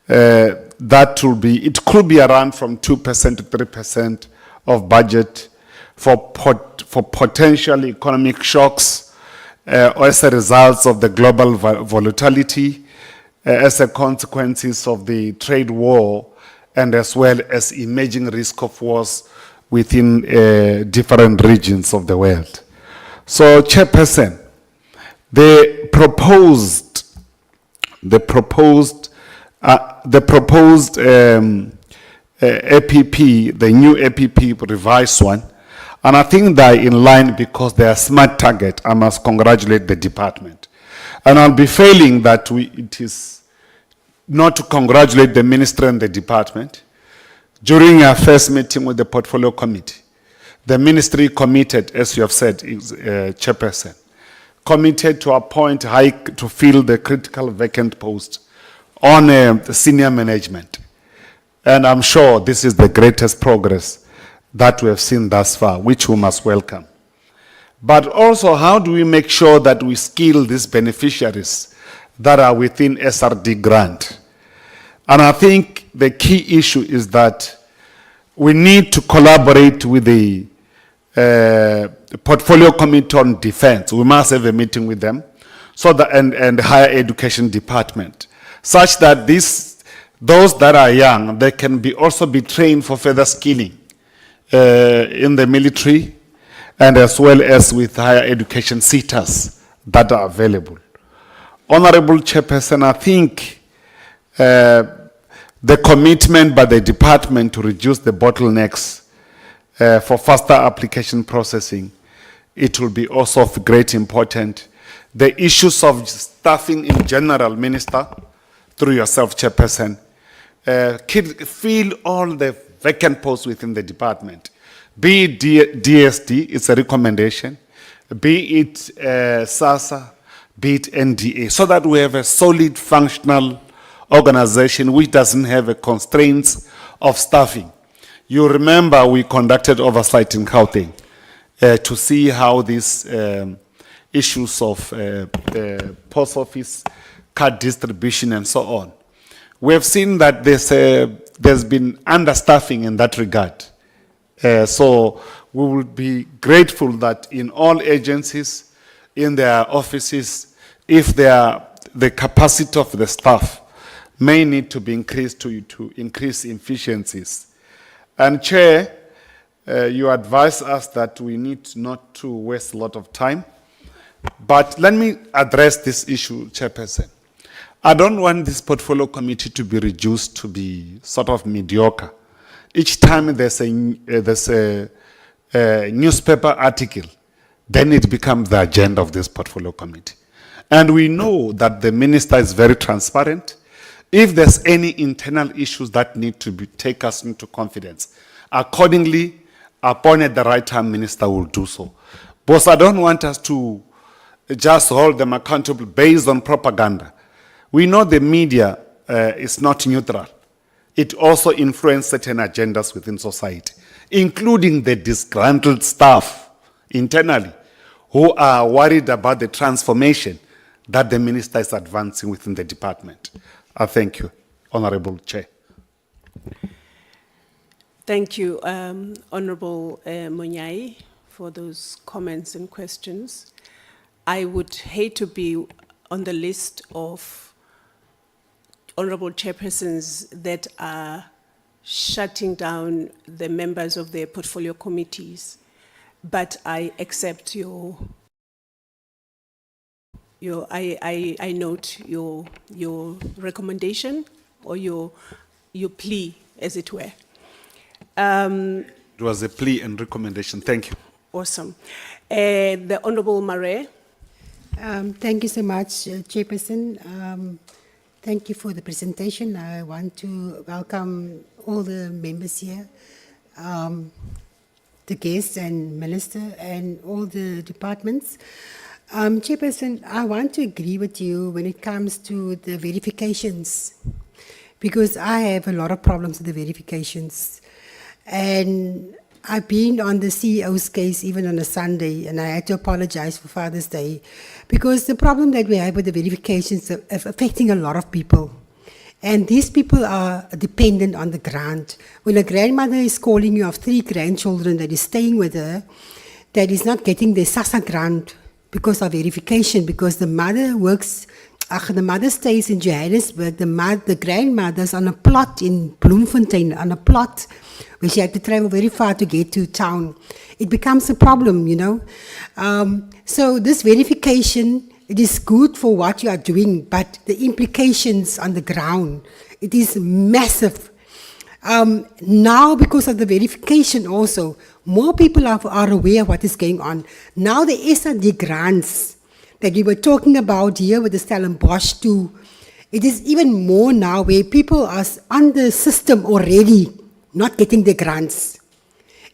That will be, it could be around from 2% to 3% of budget for potential economic shocks as a result of the global volatility, as a consequences of the trade war, and as well as emerging risk of wars within different regions of the world. So, Chairperson, the proposed APP, the new APP revised one, and I think they're in line because they are smart target. I must congratulate the department. And I'll be failing that it is not to congratulate the minister and the department. During our first meeting with the portfolio committee, the ministry committed, as you have said, Chairperson, committed to appoint to fill the critical vacant post on the senior management. And I'm sure this is the greatest progress that we have seen thus far, which we must welcome. But also, how do we make sure that we skill these beneficiaries that are within SRD grant? And I think the key issue is that we need to collaborate with the portfolio committee on defense. We must have a meeting with them, so that and higher education department, such that those that are young, they can also be trained for further skilling in the military, and as well as with higher education seaters that are available. Honorable Chairperson, I think the commitment by the department to reduce the bottlenecks for faster application processing, it will be also of great importance. The issues of staffing in general, Minister, through yourself, Chairperson, fill all the vacant posts within the department. Be it DSD, it's a recommendation, be it SASSA, be it NDA, so that we have a solid functional organization which doesn't have a constraints of staffing. You remember we conducted oversight in Gauteng to see how these issues of post office card distribution and so on. We have seen that there's been understaffing in that regard. So we will be grateful that in all agencies, in their offices, if the capacity of the staff may need to be increased to increase efficiencies. And Chair, you advise us that we need not to waste a lot of time. But let me address this issue, Chairperson. I don't want this portfolio committee to be reduced to be sort of mediocre. Each time there's a newspaper article, then it becomes the agenda of this portfolio committee. And we know that the minister is very transparent. If there's any internal issues that need to take us into confidence, accordingly, upon at the right time, minister will do so. But I don't want us to just hold them accountable based on propaganda. We know the media is not neutral. It also influences certain agendas within society, including the disgruntled staff internally who are worried about the transformation that the minister is advancing within the department. I thank you, Honorable Chair. Thank you, Honorable Munyai, for those comments and questions. I would hate to be on the list of honorable chairpersons that are shutting down the members of their portfolio committees, but I accept I note your recommendation or your plea, as it were. It was a plea and recommendation. Thank you. Awesome. The Honorable Mare. Thank you so much, Chairperson. Thank you for the presentation. I want to welcome all the members here, the guests and minister and all the departments. Chairperson, I want to agree with you when it comes to the verifications, because I have a lot of problems with the verifications. And I've been on the CEO's case even on a Sunday, and I had to apologize for Father's Day, because the problem that we have with the verifications are affecting a lot of people. And these people are dependent on the grant. When a grandmother is calling you of 3 grandchildren that is staying with her, that is not getting the SASSA grant because of verification, because the mother works, the mother stays in Johannesburg, the grandmother's on a plot in Bloemfontein, on a plot where she had to travel very far to get to town. It becomes a problem, you know. So this verification, it is good for what you are doing, but the implications on the ground, it is massive. Now, because of the verification also, more people are aware of what is going on. Now the SAD grants that we were talking about here with the Stellenbosch too, it is even more now where people are on the system already, not getting the grants.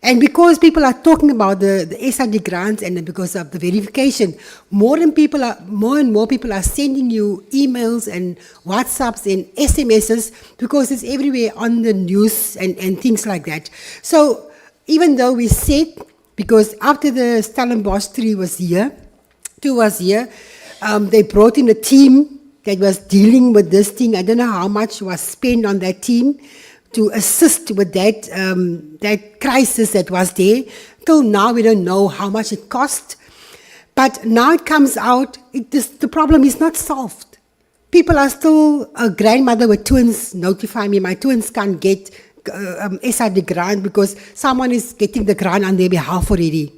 And because people are talking about the SRD grants and because of the verification, more and more people are sending you emails and WhatsApps and SMSs because it's everywhere on the news and things like that. So even though we said, because after the Stellenbosch 2 was here, they brought in a team that was dealing with this thing. I don't know how much was spent on that team to assist with that that crisis that was there. Till now, we don't know how much it cost. But now it comes out, the problem is not solved. People are still, a grandmother with twins notify me, my twins can't get SRD grant because someone is getting the grant on their behalf already.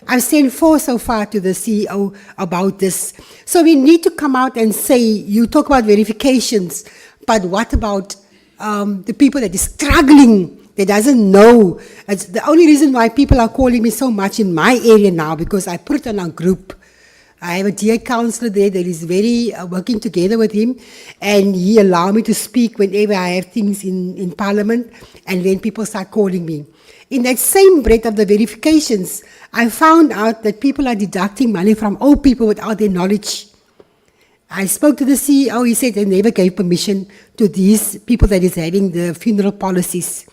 I've sent 4 so far to the CEO about this. So we need to come out and say, you talk about verifications, but what about the people that is struggling, that doesn't know? It's the only reason why people are calling me so much in my area now, because I put it on our group. I have a dear councillor there that is very working together with him, and he allows me to speak whenever I have things in Parliament, and then people start calling me. In that same breath of the verifications, I found out that people are deducting money from old people without their knowledge. I spoke to the CEO, he said they never gave permission to these people that is having the funeral policies.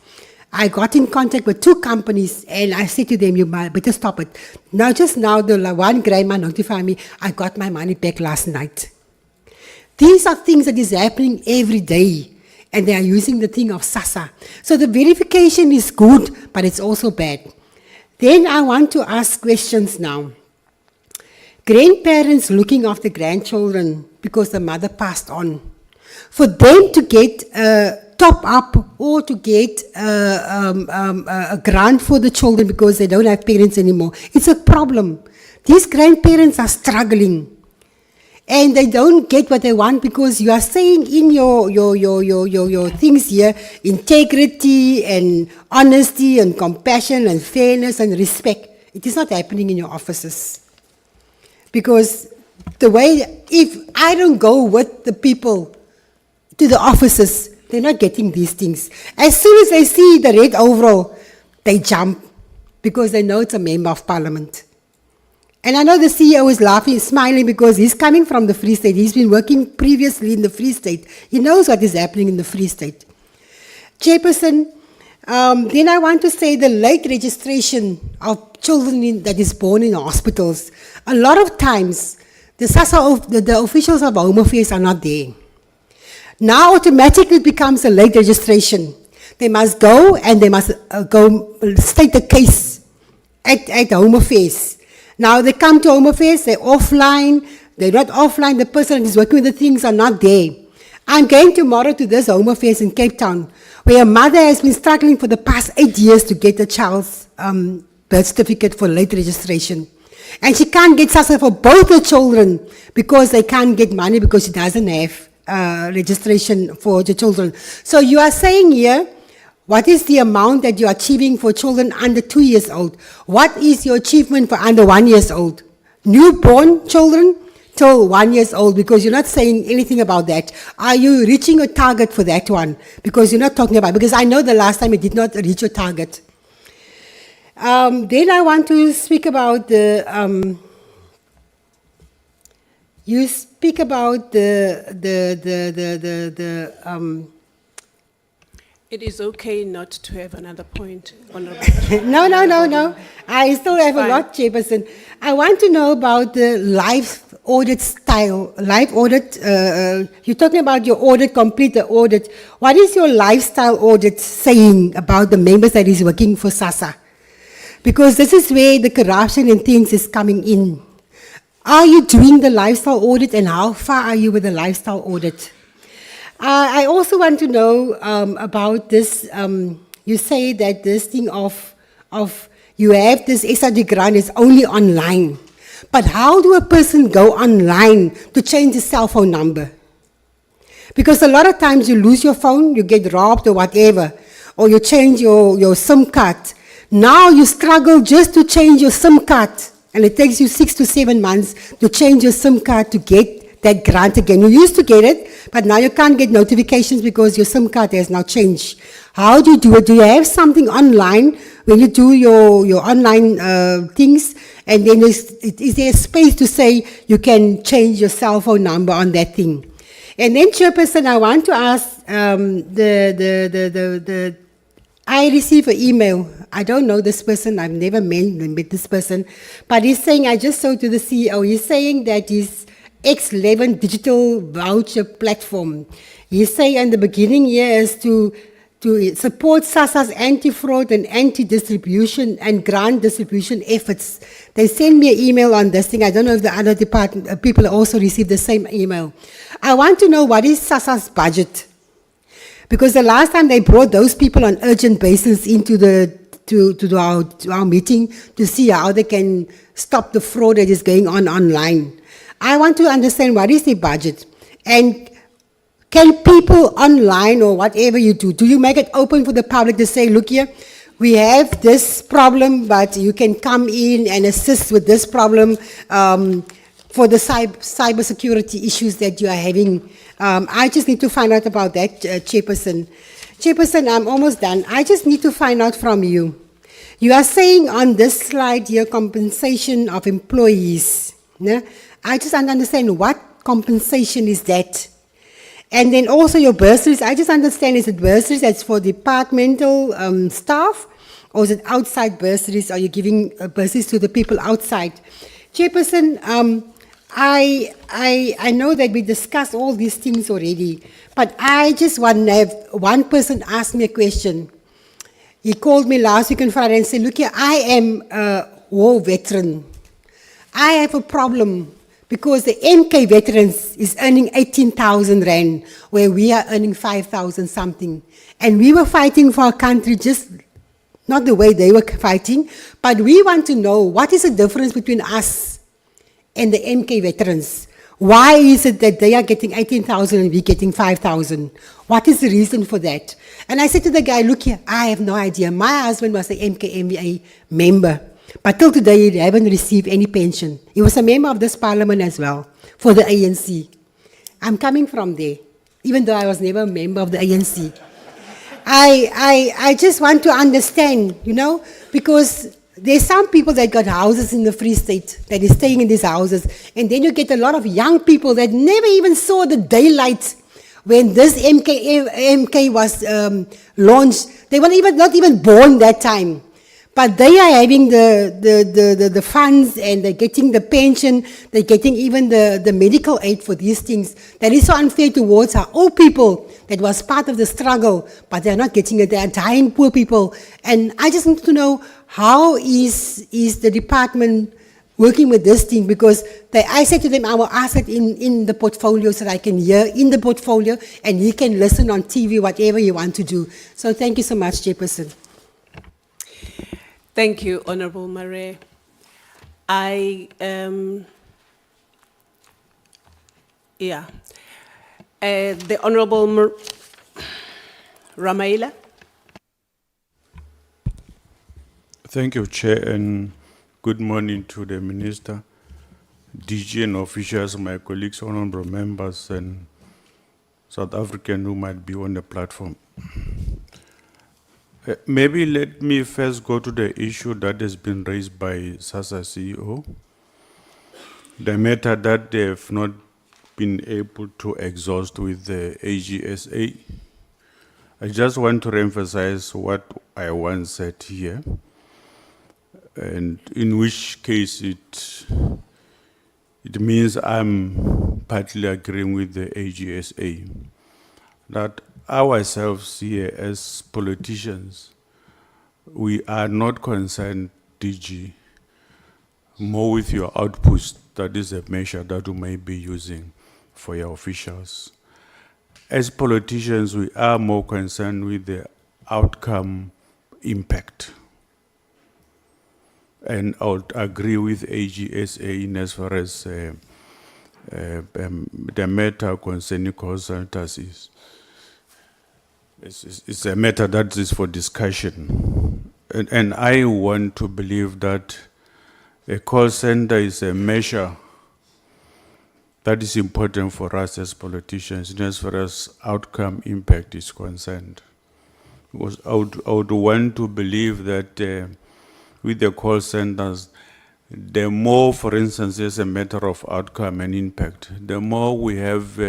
I got in contact with 2 companies and I said to them, you might better stop it. Now, just now, the one grandma notified me, I got my money back last night. These are things that is happening every day, and they are using the thing of SASSA. So the verification is good, but it's also bad. Then I want to ask questions now. Grandparents looking after grandchildren because the mother passed on. For them to get top up or to get a grant for the children because they don't have parents anymore, it's a problem. These grandparents are struggling. And they don't get what they want because you are saying in your things here, integrity and honesty and compassion and fairness and respect. It is not happening in your offices. Because the way, if I don't go with the people to the offices, they're not getting these things. As soon as they see the red overall, they jump because they know it's a member of parliament. And I know the CEO is laughing, smiling because he's coming from the Free State. He's been working previously in the Free State. He knows what is happening in the Free State. Chairperson, then I want to say the late registration of children that is born in hospitals. A lot of times, the SASSA, the officials of Home Affairs are not there. Now automatically it becomes a late registration. They must go and they must go state the case at Home Affairs. Now they come to Home Affairs, they're offline, they're not offline, the person that is working with the things are not there. I'm going tomorrow to this Home Affairs in Cape Town, where a mother has been struggling for the past 8 years to get a child's birth certificate for late registration. And she can't get SASSA for both the children because they can't get money because she doesn't have registration for the children. So you are saying here, what is the amount that you are achieving for children under 2 years old? What is your achievement for under 1 year old? Newborn children till 1 year old, because you're not saying anything about that. Are you reaching a target for that one? Because you're not talking about, because I know the last time you did not reach your target. Then I want to speak about the, you speak about It is okay not to have another point, Honourable. No. I still have a lot, Chairperson. I want to know about the life audit style. Life audit, you're talking about your audit, complete the audit. What is your lifestyle audit saying about the members that is working for SASSA? Because this is where the corruption and things is coming in. Are you doing the lifestyle audit, and how far are you with the lifestyle audit? I also want to know about this, you say that this thing of you have this SRD grant is only online. But how do a person go online to change his cell phone number? Because a lot of times you lose your phone, you get robbed or whatever, or you change your SIM card. Now you struggle just to change your SIM card, and it takes you 6 to 7 months to change your SIM card to get that grant again. You used to get it, but now you can't get notifications because your SIM card has now changed. How do you do it? Do you have something online when you do your online things? And then is there a space to say you can change your cell phone number on that thing? And then, Chairperson, I want to ask I received an email. I don't know this person. I've never met this person. But he's saying, I just saw to the CEO, he's saying that his X11 digital voucher platform. He's saying in the beginning here is to support SASSA's anti-fraud and anti-distribution and grant distribution efforts. They sent me an email on this thing. I don't know if the other department people also received the same email. I want to know what is SASSA's budget. Because the last time they brought those people on urgent basis into the to our meeting to see how they can stop the fraud that is going on online. I want to understand what is the budget, and can people online or whatever you do you make it open for the public to say, look here, we have this problem, but you can come in and assist with this problem for the cyber security issues that you are having. I just need to find out about that, Chairperson. Chairperson, I'm almost done. I just need to find out from you. You are saying on this slide here, compensation of employees. No? I just don't understand what compensation is that. And then also your bursaries, I just understand, is it bursaries that's for departmental staff, or is it outside bursaries? Are you giving bursaries to the people outside? Chairperson, I know that we discussed all these things already, but I just want to have one person ask me a question. He called me last week on Friday and said, look here, I am a war veteran. I have a problem because the MK veterans is earning 18,000 rand, where we are earning 5,000 something. And we were fighting for our country just not the way they were fighting, but we want to know what is the difference between us and the MK veterans. Why is it that they are getting 18,000 and we're getting 5,000? What is the reason for that? And I said to the guy, look here, I have no idea. My husband was an MKMVA member, but till today he haven't received any pension. He was a member of this parliament as well, for the ANC. I'm coming from there, even though I was never a member of the ANC. I just want to understand, you know, because there's some people that got houses in the Free State that is staying in these houses, and then you get a lot of young people that never even saw the daylight when this MK was launched. They were not even born that time. But they are having the funds, and they're getting the pension, they're getting even the medical aid for these things. That is so unfair towards our old people that was part of the struggle, but they're not getting it. They are dying poor people. And I just need to know, how is the department working with this thing? Because I said to them, I will ask it in the portfolio so that I can hear in the portfolio, and you can listen on TV, whatever you want to do. So thank you so much, Chairperson. Thank you, Honorable Mare. The Honorable Ramaila. Thank you, Chair, and good morning to the Minister, DG and officials, my colleagues, honorable members, and South African who might be on the platform. Maybe let me first go to the issue that has been raised by SASSA CEO, the matter that they have not been able to exhaust with the AGSA. I just want to reemphasize what I once said here, and in which case it means I'm partly agreeing with the AGSA, that ourselves here as politicians, we are not concerned, DG, more with your outputs. That is a measure that you may be using for your officials. As politicians, we are more concerned with the outcome impact. And I would agree with AGSA in as far as the matter concerning consultancies. It's a matter that is for discussion. And I want to believe that a call center is a measure that is important for us as politicians, as far as outcome impact is concerned. Because I would want to believe that with the call centers, the more, for instance, as a matter of outcome and impact, the more we have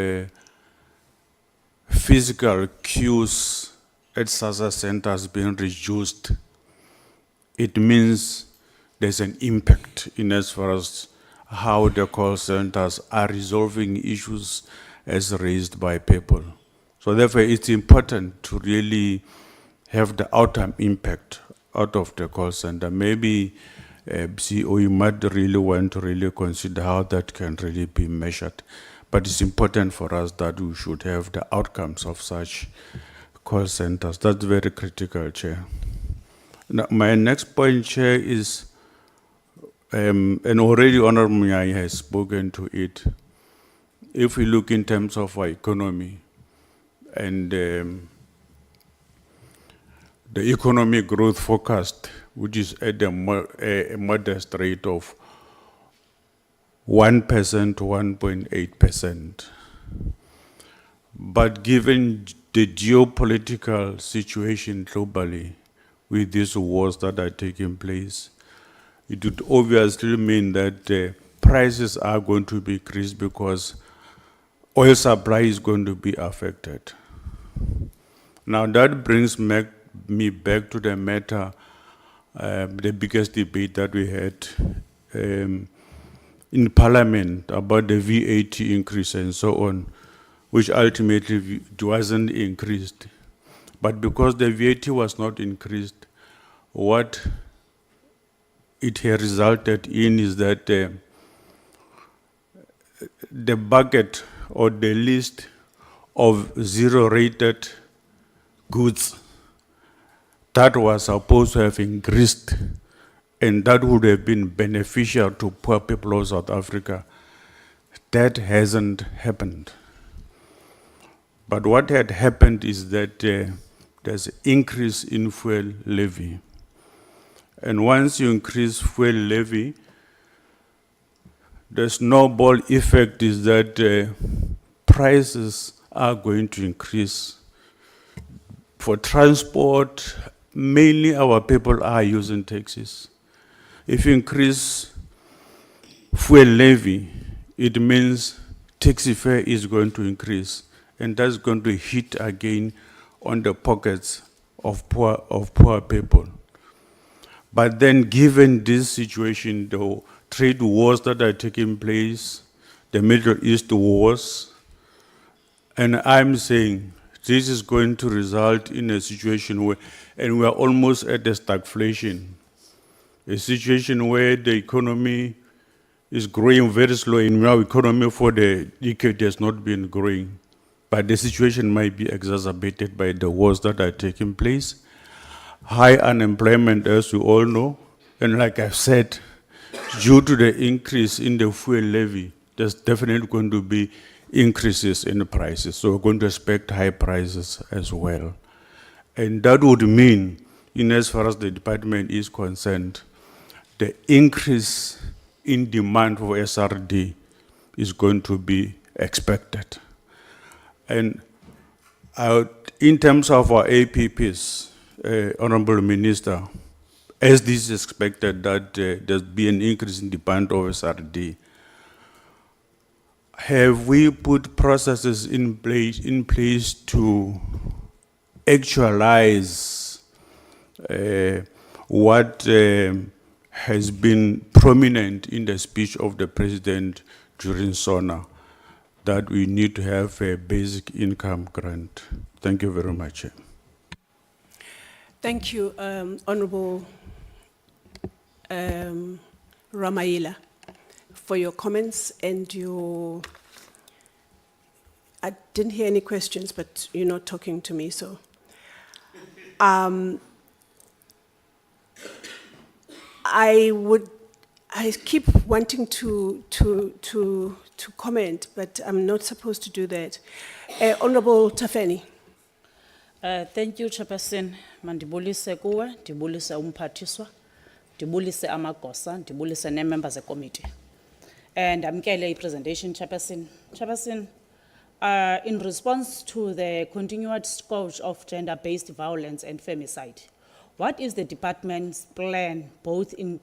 physical queues at SASSA centers being reduced, it means there's an impact in as far as how the call centers are resolving issues as raised by people. So therefore, it's important to really have the outcome impact out of the call center. Maybe CEO, you might really want to really consider how that can really be measured. But it's important for us that we should have the outcomes of such call centers. That's very critical, Chair. Now, my next point, Chair, is, and already Honorable Munyai has spoken to it. If we look in terms of our economy and the economic growth forecast, which is at a modest rate of 1% to 1.8%. But given the geopolitical situation globally, with these wars that are taking place, it would obviously mean that prices are going to be increased because oil supply is going to be affected. Now that brings me back to the matter, the biggest debate that we had in Parliament about the VAT increase and so on, which ultimately wasn't increased. But because the VAT was not increased, what it has resulted in is that the bucket or the list of zero-rated goods that was supposed to have increased and that would have been beneficial to poor people of South Africa, that hasn't happened. But what had happened is that there's an increase in fuel levy. And once you increase fuel levy, the snowball effect is that prices are going to increase. For transport, mainly our people are using taxis. If you increase fuel levy, it means taxi fare is going to increase, and that's going to hit again on the pockets of poor people. But then given this situation, the trade wars that are taking place, the Middle East wars, and I'm saying this is going to result in a situation where, and we are almost at the stagflation, a situation where the economy is growing very slow. In our economy for the decade has not been growing, but the situation might be exacerbated by the wars that are taking place. High unemployment, as you all know, and like I've said, due to the increase in the fuel levy, there's definitely going to be increases in the prices. So we're going to expect high prices as well. And that would mean, in as far as the department is concerned, the increase in demand for SRD is going to be expected. And in terms of our APPs, Honorable Minister, as this is expected that there's be an increase in demand of SRD, have we put processes in place to actualize what has been prominent in the speech of the President during SONA, that we need to have a basic income grant? Thank you very much. Thank you, Honorable Ramaila, for your comments and your... I didn't hear any questions, but you're not talking to me, so... I keep wanting to comment, but I'm not supposed to do that. Honorable Tafeni. Thank you, Chairperson. Mandibulise kuwe, ndibulise umphathiswa, ndibulise amagosa, ndibulise ne-members committee. And amkele i-presentation, Chairperson. Chairperson, in response to the continued scourge of gender-based violence and femicide, what is the department's plan, both in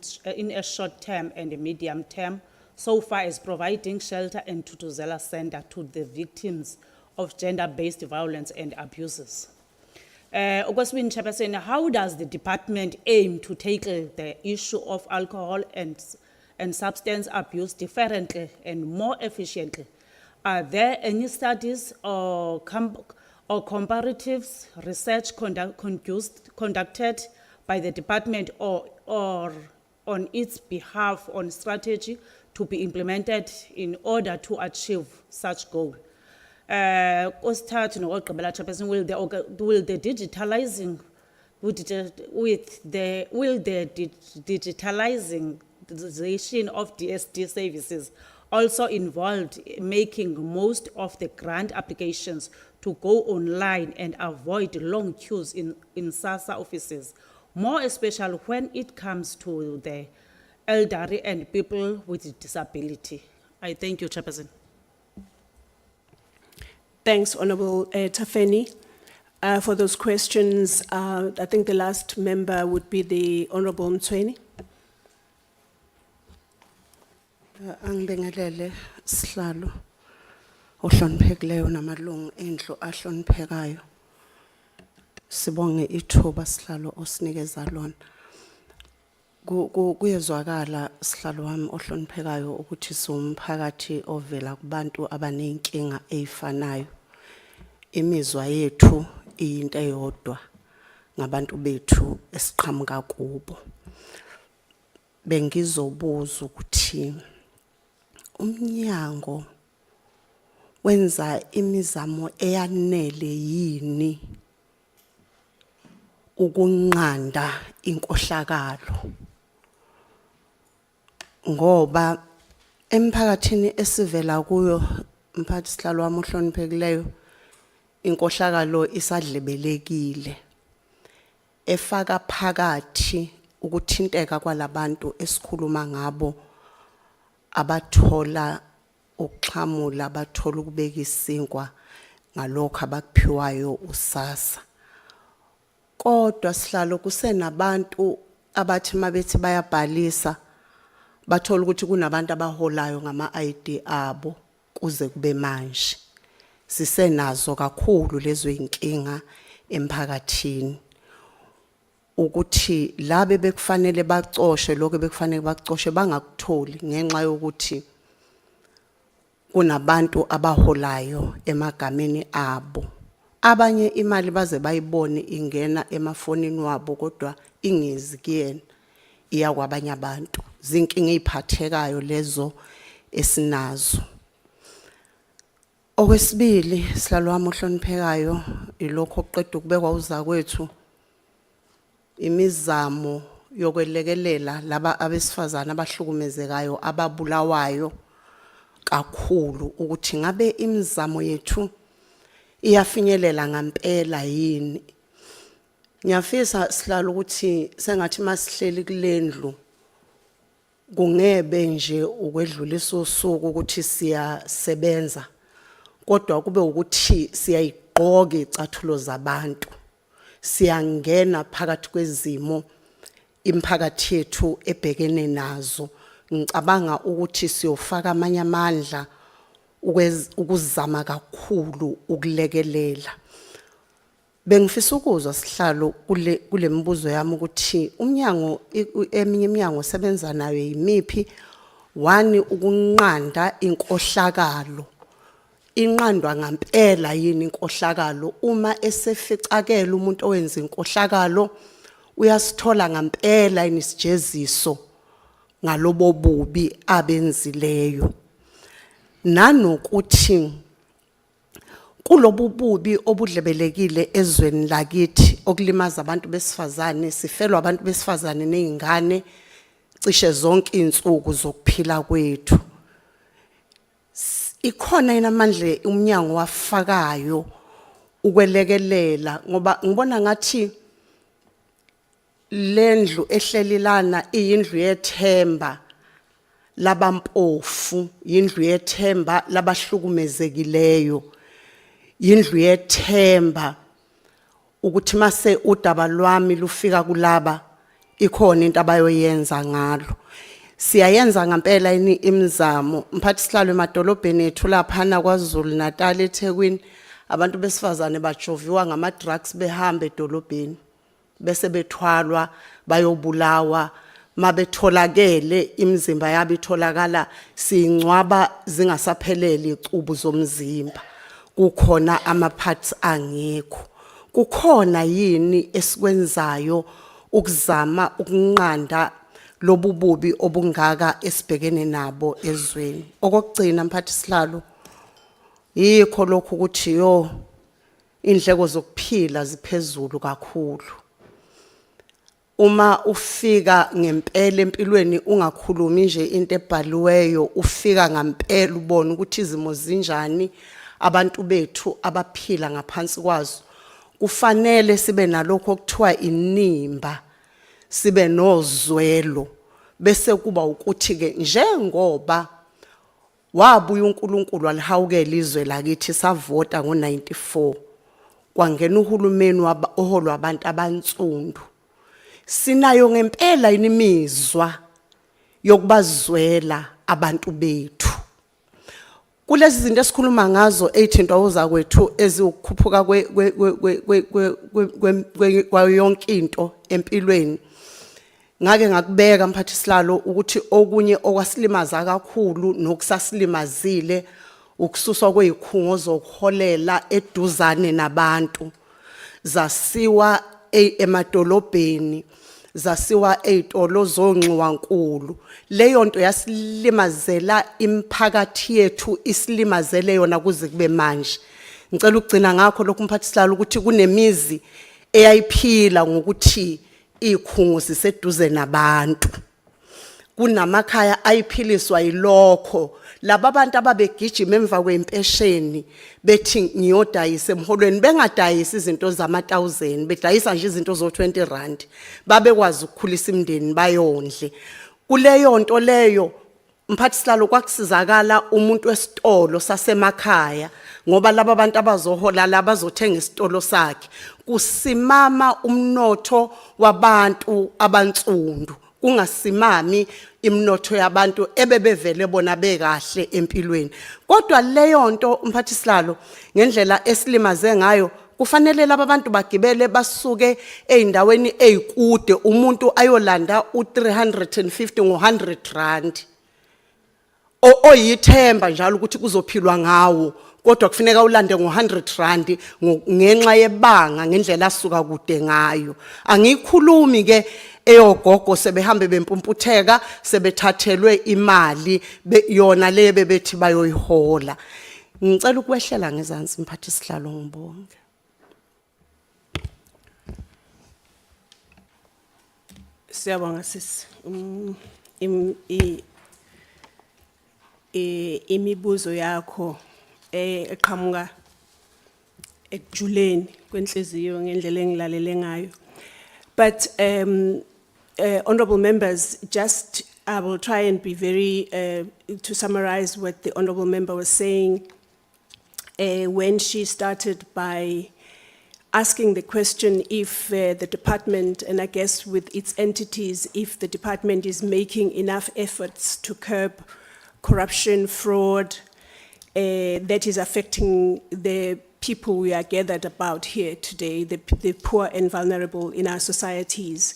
a short term and a medium term, so far as providing shelter and Tutuzela Center to the victims of gender-based violence and abuses? Okwesibini, Chairperson, how does the department aim to tackle the issue of alcohol and substance abuse differently and more efficiently? Are there any studies or comparatives research conducted by the department or on its behalf on strategy to be implemented in order to achieve such goal? Will the digitalizing will the digitalization of DSD services also involve making most of the grant applications to go online and avoid long queues in SASSA offices, more especially when it comes to the elderly and people with disability? I thank you, Chairperson. Thanks, Honourable Tafeni, for those questions. I think the last member would be the Honourable Mtsweni. Angibingelele sihlalo ohloniphekileyo namalungu endlu ahloniphekayo. Sibonge ithuba sihlalo osinikeza lona. Kuyezwakala sihlalo wami ohloniphekayo ukuthi siwumphakathi ovela kubantu abanenkinga ezifanayo. Imizwa yethu iyinto eyodwa ngabantu bethu esiqhamuka kubo. Bengizobuza ukuthi umnyango wenza imizamo eyanele yini ukunqanda inkohlakalo, ngoba emphakathini esivela kuyo mphathi sihlalo wami ohloniphekileyo inkohlakalo isadlebelekile efaka phakathi ukuthinteka kwalabantu esikhuluma ngabo abathola ukuxhamula, abathola ukubeka isinkwa ngalokho abakuphiwayo uSASSA. Kodwa sihlalo kusenabantu abathi mabethi bayabhalisa bathola ukuthi kunabantu abaholayo ngama-ID abo kuze kube manje. Sisenazo kakhulu lezo inkinga emphakathini. Ukuthi labe bekufanele bacoshe lokho bekufanele bacoshe bangakutholi ngenxa yokuthi kunabantu abaholayo emagameni abo. Abanye imali baze bayibone ingena emafonini wabo kodwa ingezi kuyena, iya kwabanye abantu. Zinkinga eziphathekayo lezo esinazo. Okwesibili sihlalo wami ohloniphekayo ilokho oqeda ukubekwa uzakwethu imizamo yokwelekelela laba abesifazana abahlukumezekayo ababulawayo kakhulu ukuthi ngabe imizamo yethu iyafinyelela ngempela yini. Ngiyafisa sihlalo ukuthi sengathi masihleli kulendlu kungebe nje ukwedlulisa usuku ukuthi siyasebenza, kodwa kube ukuthi siyayigqoka izicathulo zabantu, siyangena phakathi kwezimo imphakathi yethu ebhekene nazo. Ngicabanga ukuthi siyofaka amanye amandla ukuzama kakhulu ukulekelela. Bengifisa ukuzwa sihlalo kule mibuzo yami ukuthi umnyango eminye iminyango osebenza nayo yimiphi. One, ukunqanda inkohlakalo. Inqandwa ngempela yini inkohlakalo? Uma eseficakela umuntu owenza inkohlakalo uyasithola ngempela inisijeziso ngalobo bubi abenzileyo. Nanokuthi kulobu bubi obudlebelekile ezweni lakithi okulimaza abantu besifazane, sifelwa abantu besifazane nezingane cishe zonke insuku zokuphila kwethu. Ikhona inamandla umnyango wafakayo ukwelekelela, ngoba ngibona ngathi lendlu ehlelilana iyindlu yethemba labampofu, yindlu yethemba labahlukumezekileyo, yindlu yethemba ukuthi mase udaba lwami lufika kulaba ikhona into abayoyenza ngalo. Siyayenza ngempela imizamo mphathi sihlalo emadolobheni ethu laphana kwaZulu Natal eThekwini abantu besifazane bajoviwa ngama drugs behambe edolobheni bese bethwalwa bayobulawa. Mabetholakele imizimba yabo itholakala singcwaba zingasapheleli icubu zomzimba, kukhona ama parts angekho. Kukhona yini esikwenzayo ukuzama ukunqanda lobu bubi obungaka esibhekene nabo ezweni? Okugcina mphathi sihlalo yikho lokhu ukuthi indleko zokuphila ziphezulu kakhulu. uma ufika ngempela empilweni ungakhulumi nje into ebhaliweyo, ufika ngempela ubone ukuthi izimo zinjani abantu bethu abaphila ngaphansi kwazo, kufanele sibe nalokho okuthiwa inimba, sibe nozwelo, bese kuba ukuthi ke njengoba wabuya uNkulunkulu walihawukela izwe lakithi savota ngo94 kwangena uhulumeni oholwa abantu abantsundu, sinayo ngempela inimizwa yokubazwela abantu bethu. Kulezi zinto esikhuluma ngazo 18 oza kwethu ezikhuphuka yonke into empilweni, ngake ngakubeka mphathisilalo ukuthi okunye okwasilimaza kakhulu nokusasimazile ukususwa kwezikhungo zokuholela eduzane nabantu, zasiwa emadolobheni, zasiwa ezitolo zonxiwankulu. Leyo nto yasilimazela imphakathi yethu, isilimazele yona kuze kube manje. Ngicela ukugcina ngakho lokhu mphathisilalo ukuthi kunemizi eyayiphila ngokuthi izikhungo ziseduze nabantu, kunamakhaya ayiphiliswa yilokho. Laba abantu ababegijima emva kwempesheni bethi ngiyodayisa emholweni, bengadayisa izinto zama-1000, bedayisa nje izinto zo-20 rand, babekwazi ukukhulisa imindeni bayondle. Kuleyo nto leyo mphathisilalo kwakusizakala umuntu wesitolo sasemakhaya, ngoba laba abantu abazohola laba bazothenga isitolo sakhe, kusimama umnotho wabantu abantsundu, kungasimami imnotho yabantu ebebevele bona bekahle empilweni. Kodwa leyo nto mphathisilalo ngendlela esilimaze ngayo, kufanele laba bantu bagibele basuke eindaweni ezikude, umuntu ayolanda u350 ngo100 rand, oyithemba njalo ukuthi kuzophilwa ngawo, kodwa kufuneka ulande ngo100 rand ngenxa yebanga ngendlela asuka kude ngayo. Angikhulumi ke eyogogo sebehambe bempumputheka sebethathelwe imali yona le bebethi bayoyihola. Ngicela ukwehlela ngezansi mphathisihlalo ngibonke. Siyabonga sisi. Imibuzo yakho eqhamuka ekujuleni kwenhliziyo ngendlela engilalele ngayo. But honorable members, just I will try and be very to summarize what the honorable member was saying when she started by asking the question if the department, and I guess with its entities, if the department is making enough efforts to curb corruption, fraud, that is affecting the people we are gathered about here today, the poor and vulnerable in our societies.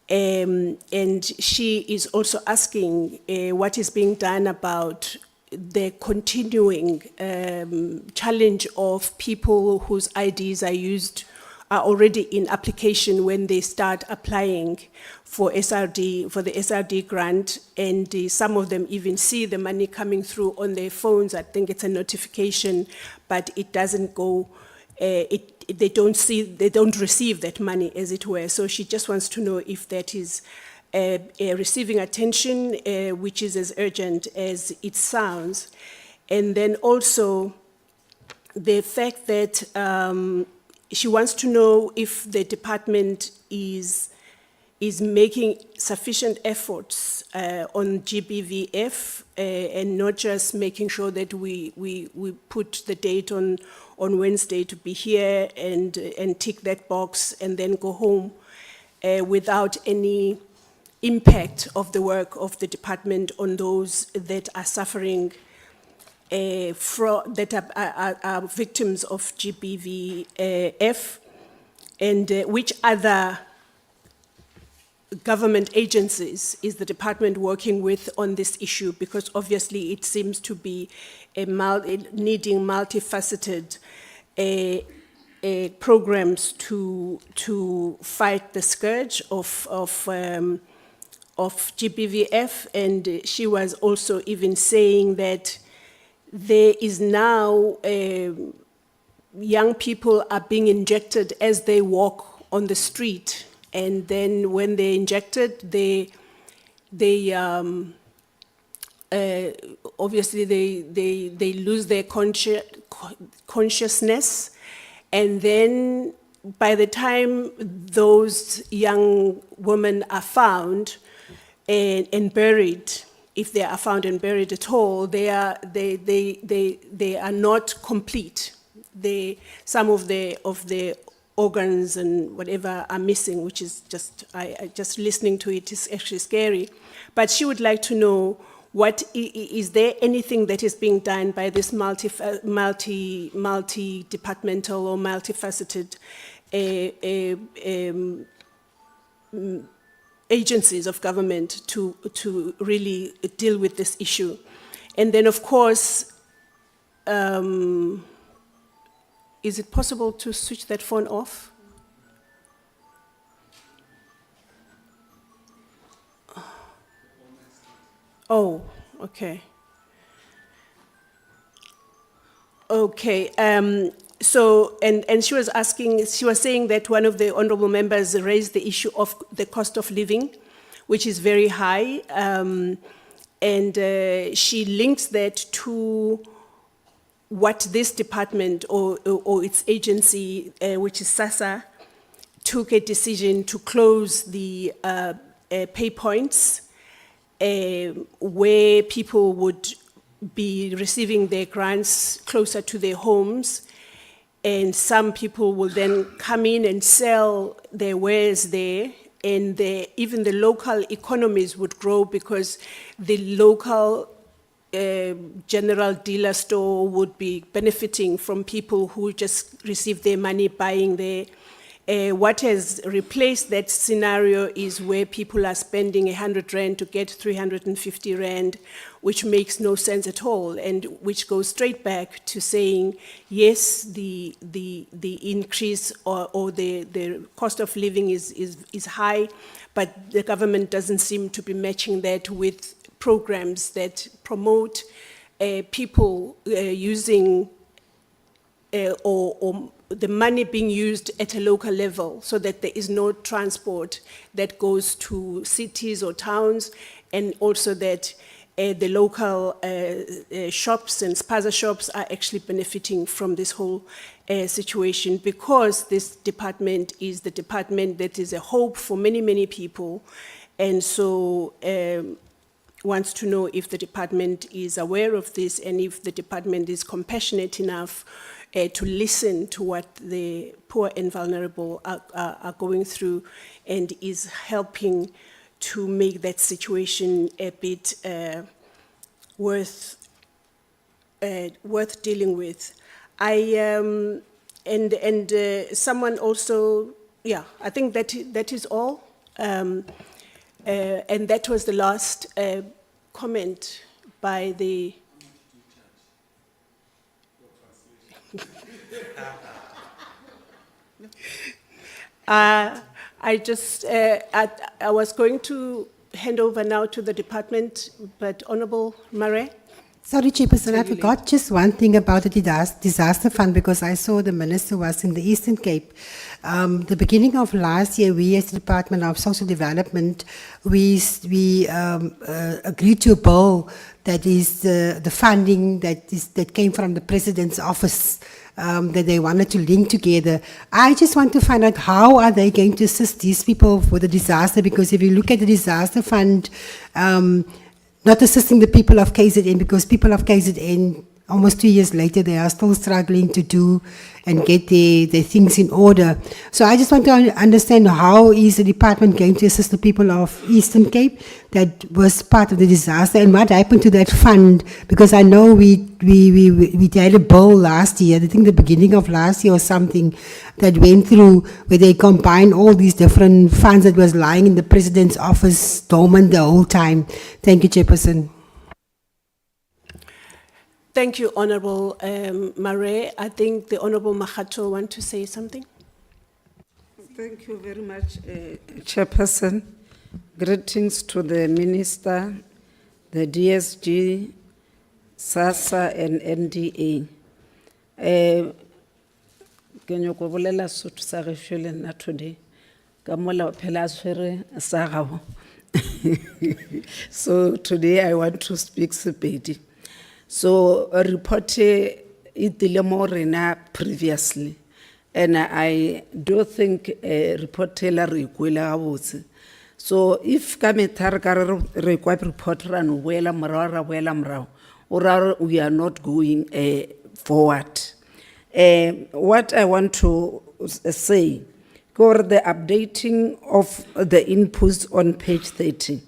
And she is also asking what is being done about the continuing challenge of people whose IDs are already in application when they start applying for SRD, for the SRD grant, and some of them even see the money coming through on their phones. I think it's a notification, but it doesn't go, they don't receive that money, as it were. So she just wants to know if that is receiving attention, which is as urgent as it sounds. And then also the fact that she wants to know if the department is making sufficient efforts on GBVF and not just making sure that we put the date on Wednesday to be here and tick that box and then go home without any impact of the work of the department on those that are suffering that are victims of GBVF, and which other government agencies is the department working with on this issue, because obviously it seems to be needing multifaceted programs to fight the scourge of GBVF. And she was also even saying that there is now young people are being injected as they walk on the street and then when they're injected, obviously they lose their consciousness, and then by the time those young women are found and buried, if they are found and buried at all, they are not complete. Some of the organs and whatever are missing, which is just listening to it is actually scary. But she would like to know, is there anything that is being done by this multi-departmental or multifaceted agencies of government to really deal with this issue? And then, of course, is it possible to switch that phone off? Oh, okay. Okay, so, and she was saying that one of the honorable members raised the issue of the cost of living, which is very high, and she links that to what this department or its agency, which is SASSA, took a decision to close the pay points where people would be receiving their grants closer to their homes, and some people will then come in and sell their wares there, and even the local economies would grow because the local general dealer store would be benefiting from people who just receive their money buying there. What has replaced that scenario is where people are spending 100 rand to get 350 rand, which makes no sense at all, and which goes straight back to saying, yes, the increase or the cost of living is high, but the government doesn't seem to be matching that with programs that promote people using or the money being used at a local level, so that there is no transport that goes to cities or towns, and also that the local shops and spaza shops are actually benefiting from this whole situation, because this department is the department that is a hope for many, many people. And so wants to know if the department is aware of this, and if the department is compassionate enough to listen to what the poor and vulnerable are going through, and is helping to make that situation a bit worth dealing with. Someone also, yeah, I think that is all. And that was the last comment by the... I was going to hand over now to the department, but Honorable Mare. Sorry, Chairperson, I forgot just one thing about the disaster fund, because I saw the minister was in the Eastern Cape. The beginning of last year, we as the Department of Social Development, we agreed to a bill that is the funding that came from the President's office, that they wanted to link together. I just want to find out, how are they going to assist these people for the disaster? Because if you look at the disaster fund, not assisting the people of KZN, because people of KZN, almost 2 years later, they are still struggling to do and get their things in order. So I just want to understand, how is the department going to assist the people of Eastern Cape that was part of the disaster, and what happened to that fund? Because I know we had a bill last year, I think the beginning of last year or something, that went through where they combined all these different funds that was lying in the President's office dormant the whole time. Thank you, Chairperson. Thank you, Honorable Mare. I think the Honorable Mahato want to say something. Thank you very much, Chairperson. Greetings to the Minister, the DSG, SASSA, and NDA. Can you go today? ka mola phela a tshwere sa gago. So today I want to speak Sepedi. So a report itile mo rena previously, and I do think a report teller re kwela gabotse. So if ka methara ka re kwa report ra no boela morao, or we are not going forward. What I want to say, for the updating of the inputs on page 30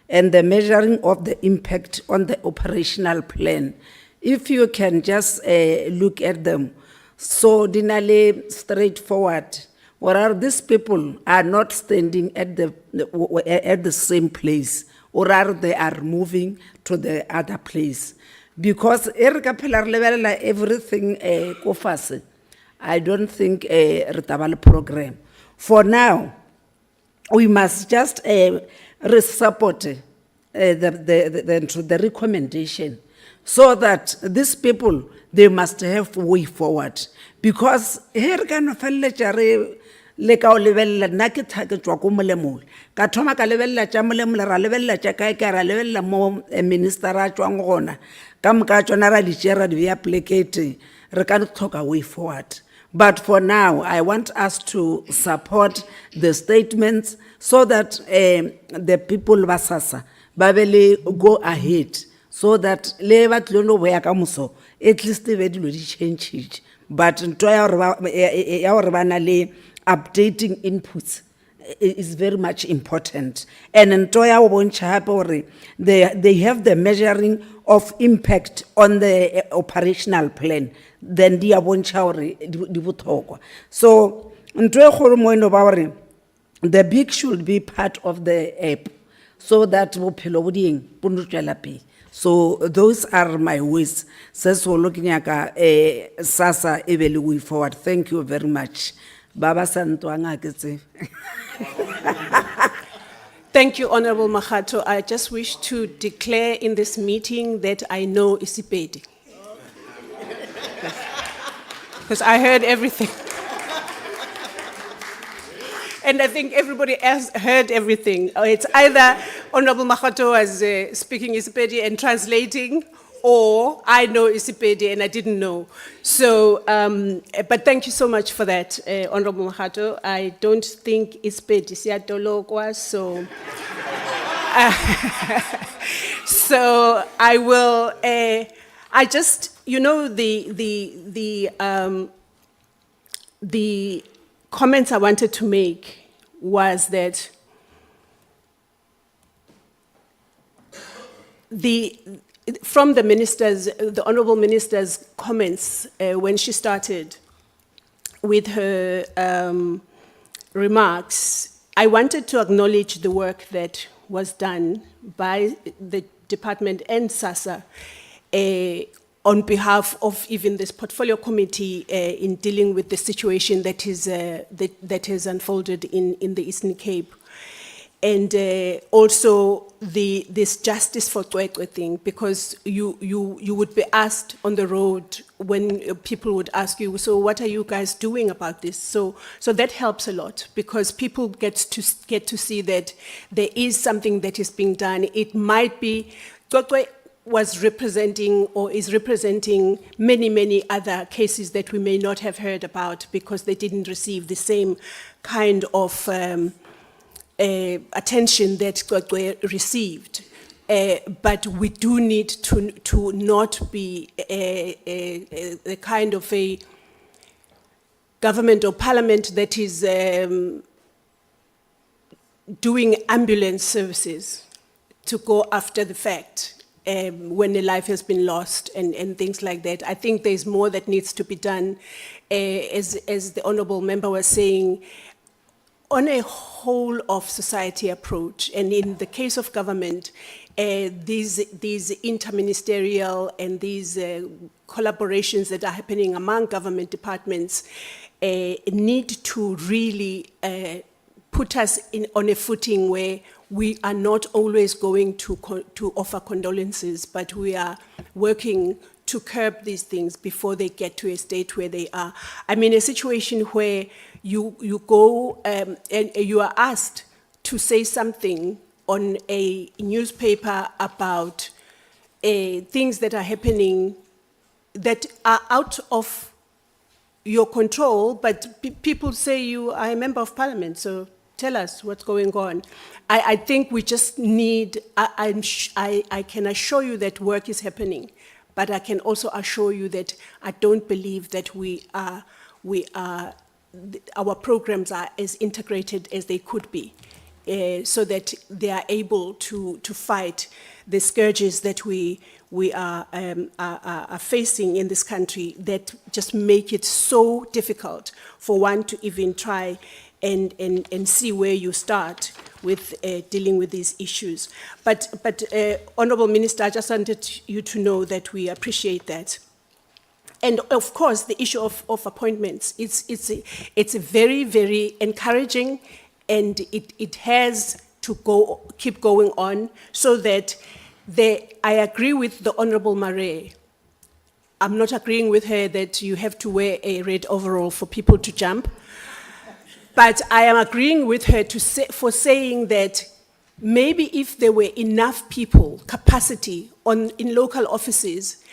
and the measuring of the impact on the operational plan, if you can just look at them, so dinale straightforward, or are these people are not standing at the same place, or are they are moving to the other place? Because everything ko fase, I don't think re taba le program. For now, we must just support the recommendation, so that these people, they must have way forward. Because here can le ka o lebella nna ke tswa ko molemong ka thoma ka lebella tša molemole ra lebella tša kae ka ra lebella mo minister a tswang gona ka moka tsona ra di tšea ra di beya plekete re ka tlhoka way forward. But for now, I want us to support the statements so that the people ba SASSA ba be le go ahead, so that le ba tlilo no boya ka moso at least be dilo di change. But nto ya hore ba na le updating inputs is very much important. And nto ya go bontšha hape hore they have the measuring of impact on the operational plan, then di a bontšha hore di botlhokwa. So nto e kgolo mo eno ba hore the big should be part of the app, so that bophelo bo dieng bo no tswela pele. So those are my words. So looking at SASSA e be le way forward. Thank you very much. Baba Santwanga ke Thank you, Honorable Makhato. I just wish to declare in this meeting that I know Isipedi. Because I heard everything. And I think everybody else heard everything. It's either Honorable Makhato was speaking Isipedi and translating, or I know Isipedi and I didn't know. So, but thank you so much for that, Honorable Makhato. I don't think Isipedi siyatolokwa, so so I will. I just, you know, the comments I wanted to make was that from the ministers, the honorable minister's comments when she started with her remarks, I wanted to acknowledge the work that was done by the department and SASSA on behalf of even this portfolio committee in dealing with the situation that is that has unfolded in the Eastern Cape. And also this justice for Twekwe thing, because you would be asked on the road when people would ask you, so what are you guys doing about this? So that helps a lot, because people get to see that there is something that is being done. It might be Twekwe was representing or is representing many other cases that we may not have heard about because they didn't receive the same kind of attention that Kwekwe received. But we do need to not be a kind of a government or parliament that is doing ambulance services to go after the fact when a life has been lost and things like that. I think there's more that needs to be done, as the honorable member was saying, on a whole of society approach. And in the case of government, these interministerial and these collaborations that are happening among government departments need to really put us on a footing where we are not always going to offer condolences, but we are working to curb these things before they get to a state where they are. I mean, a situation where you go and you are asked to say something on a newspaper about things that are happening that are out of your control, but people say you are a member of parliament, so tell us what's going on. I think we just need, I can assure you that work is happening, but I can also assure you that I don't believe that our programs are as integrated as they could be, so that they are able to fight the scourges that we are facing in this country that just make it so difficult for one to even try and see where you start with dealing with these issues. But Honourable Minister, I just wanted you to know that we appreciate that. And of course, the issue of appointments, it's a very, very encouraging, and it has to keep going on, so that I agree with the Honourable Mare. I'm not agreeing with her that you have to wear a red overall for people to jump. But I am agreeing with her for saying that maybe if there were enough people, capacity in local offices,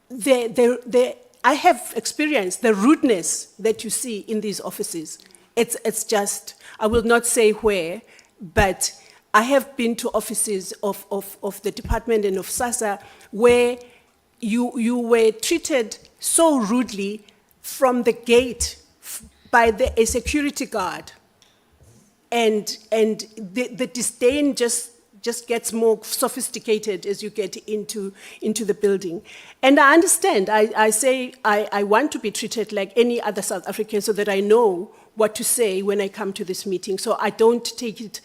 I have experienced the rudeness that you see in these offices. It's just, I will not say where, but I have been to offices of the department and of SASSA where you were treated so rudely from the gate by a security guard, and the disdain just gets more sophisticated as you get into the building. And I understand. I say I want to be treated like any other South African, so that I know what to say when I come to this meeting. So I don't take it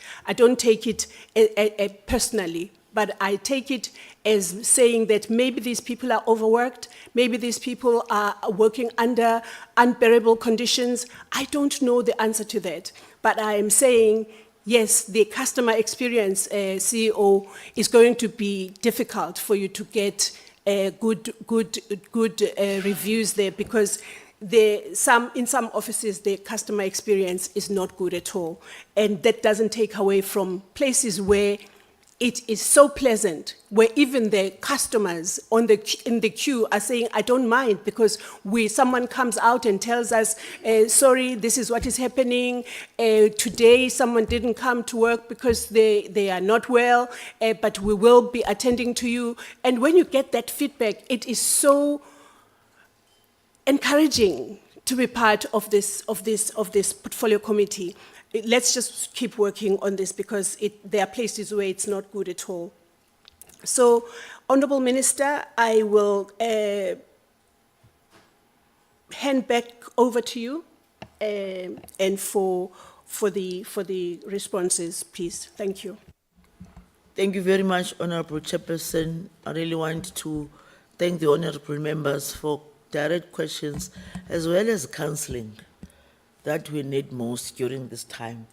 personally, but I take it as saying that maybe these people are overworked, maybe these people are working under unbearable conditions. I don't know the answer to that, but I am saying, yes, the customer experience CEO is going to be difficult for you to get good reviews there, because in some offices the customer experience is not good at all, and that doesn't take away from places where it is so pleasant, where even the customers in the queue are saying, I don't mind, because someone comes out and tells us, sorry, this is what is happening. Today, someone didn't come to work because they are not well, but we will be attending to you. And when you get that feedback, it is so encouraging to be part of this portfolio committee. Let's just keep working on this, because there are places where it's not good at all. So, Honourable Minister, I will hand back over to you and for the responses, please. Thank you. Thank you very much, Honourable Chairperson. I really want to thank the honourable members for direct questions as well as counselling that we need most during this time.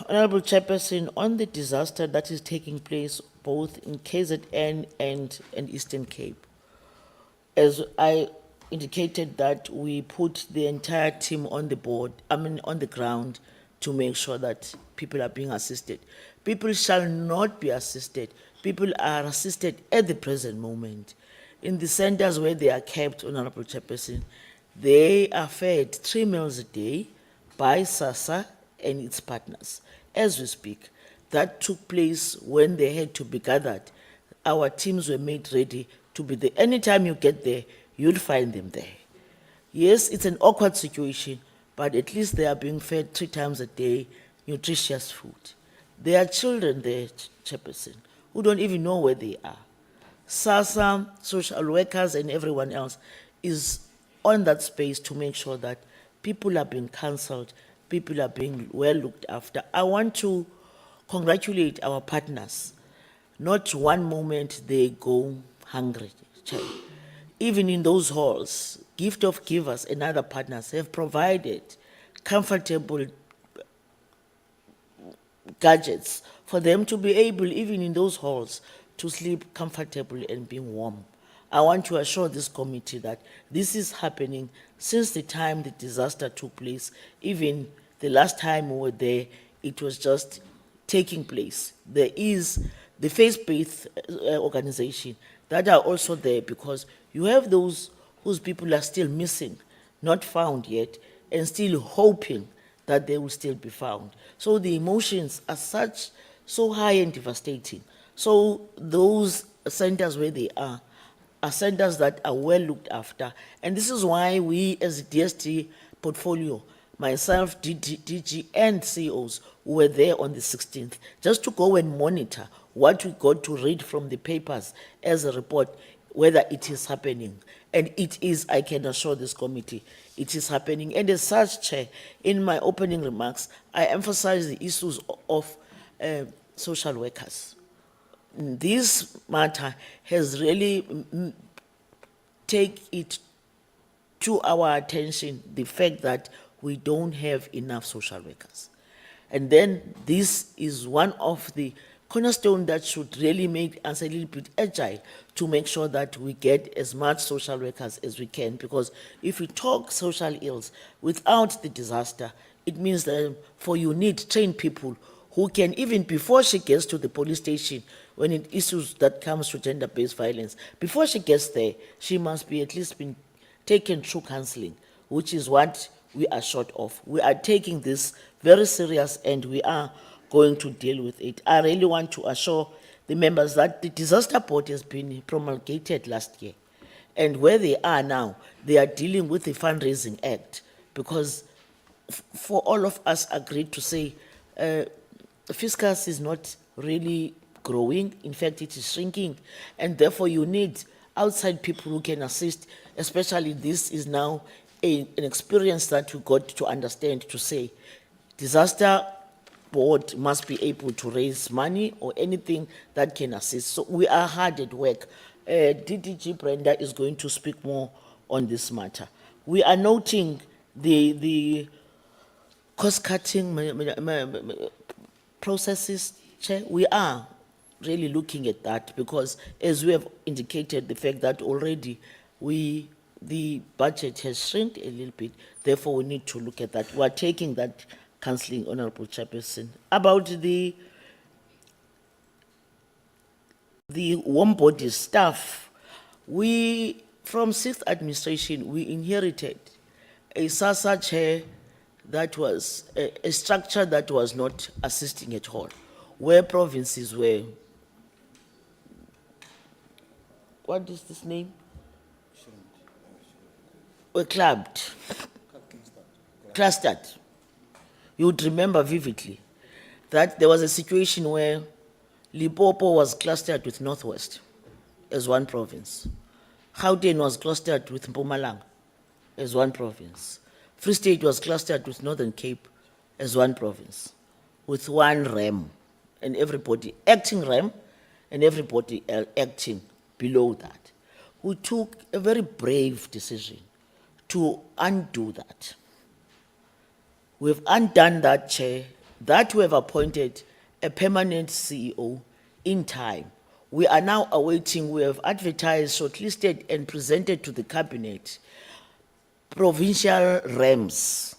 Honourable Chairperson, on the disaster that is taking place both in KZN and Eastern Cape, as I indicated that we put the entire team on the ground to make sure that people are being assisted. People shall not be assisted. People are assisted at the present moment. In the centers where they are kept, Honourable Chairperson, they are fed 3 meals a day by SASSA and its partners. As we speak, that took place when they had to be gathered. Our teams were made ready to be there. Anytime you get there, you'll find them there. Yes, it's an awkward situation, but at least they are being fed 3 times a day, nutritious food. There are children there, Chairperson, who don't even know where they are. SASSA, social workers, and everyone else is on that space to make sure that people are being counselled, people are being well looked after. I want to congratulate our partners. Not one moment they go hungry. Even in those halls, Gift of Givers and other partners have provided comfortable gadgets for them to be able, even in those halls, to sleep comfortably and being warm. I want to assure this committee that this is happening since the time the disaster took place. Even the last time we were there, it was just taking place. There is the faith-based organization that are also there, because you have those whose people are still missing, not found yet, and still hoping that they will still be found. So the emotions are so high and devastating. So those centers where they are centers that are well looked after. And this is why we as a DST portfolio, myself, DG, and CEOs were there on the 16th, just to go and monitor what we got to read from the papers as a report, whether it is happening. And it is, I can assure this committee, it is happening. And as such, Chair, in my opening remarks, I emphasize the issues of social workers. This matter has really take it to our attention, the fact that we don't have enough social workers. And then this is one of the cornerstones that should really make us a little bit agile to make sure that we get as much social workers as we can, because if we talk social ills without the disaster, it means that for you need trained people who can, even before she gets to the police station, when it issues that comes to gender-based violence, before she gets there, she must be at least been taken through counseling, which is what we are short of. We are taking this very serious and we are going to deal with it. I really want to assure the members that the disaster board has been promulgated last year. And where they are now, they are dealing with the fundraising act, because for all of us agreed to say, fiscus is not really growing. In fact, it is shrinking. And therefore, you need outside people who can assist, especially this is now an experience that we got to understand, to say, disaster board must be able to raise money or anything that can assist. So we are hard at work. DDG Brenda is going to speak more on this matter. We are noting the cost-cutting processes, Chair. We are really looking at that, because as we have indicated, the fact that already the budget has shrunk a little bit, therefore we need to look at that. We are taking that counseling, Honorable Chairperson. About the warm body staff, we, from 6th administration, we inherited a SASSA chair that was a structure that was not assisting at all, where provinces were, what is this name? Were clubbed, clustered. You would remember vividly that there was a situation where Limpopo was clustered with Northwest as one province. Gauteng was clustered with Mpumalanga as one province. Free State was clustered with Northern Cape as one province, with one REM, and everybody acting REM, and everybody acting below that. We took a very brave decision to undo that. We've undone that, Chair, that we have appointed a permanent CEO in time. We are now awaiting, we have advertised, shortlisted, and presented to the cabinet provincial REMs,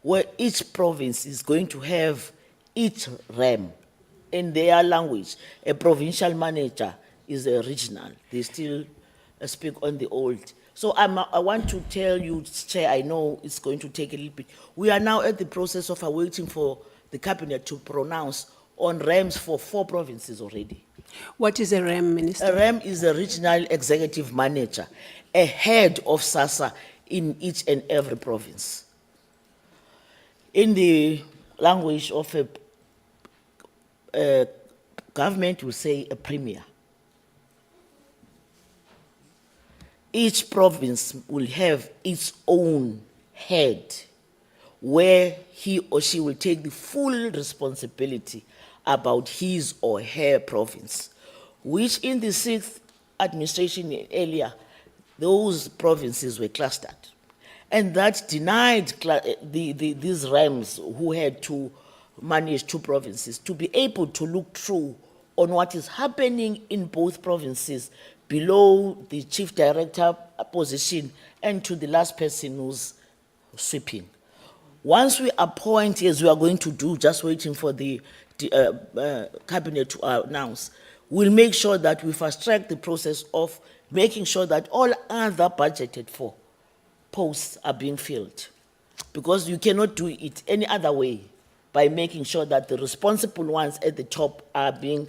where each province is going to have each REM in their language. A provincial manager is a regional. They still speak on the old. So I want to tell you, Chair, I know it's going to take a little bit. We are now at the process of awaiting for the cabinet to pronounce on REMs for 4 provinces already. What is a REM, Minister? A REM is a regional executive manager, a head of SASSA in each and every province. In the language of a government, we say a premier. Each province will have its own head, where he or she will take the full responsibility about his or her province, which in the 6th administration earlier, those provinces were clustered. And that denied these REMs who had to manage 2 provinces to be able to look through on what is happening in both provinces below the chief director position and to the last person who's sweeping. Once we appoint, as we are going to do, just waiting for the cabinet to announce, we'll make sure that we fast track the process of making sure that all other budgeted for posts are being filled. Because you cannot do it any other way by making sure that the responsible ones at the top are being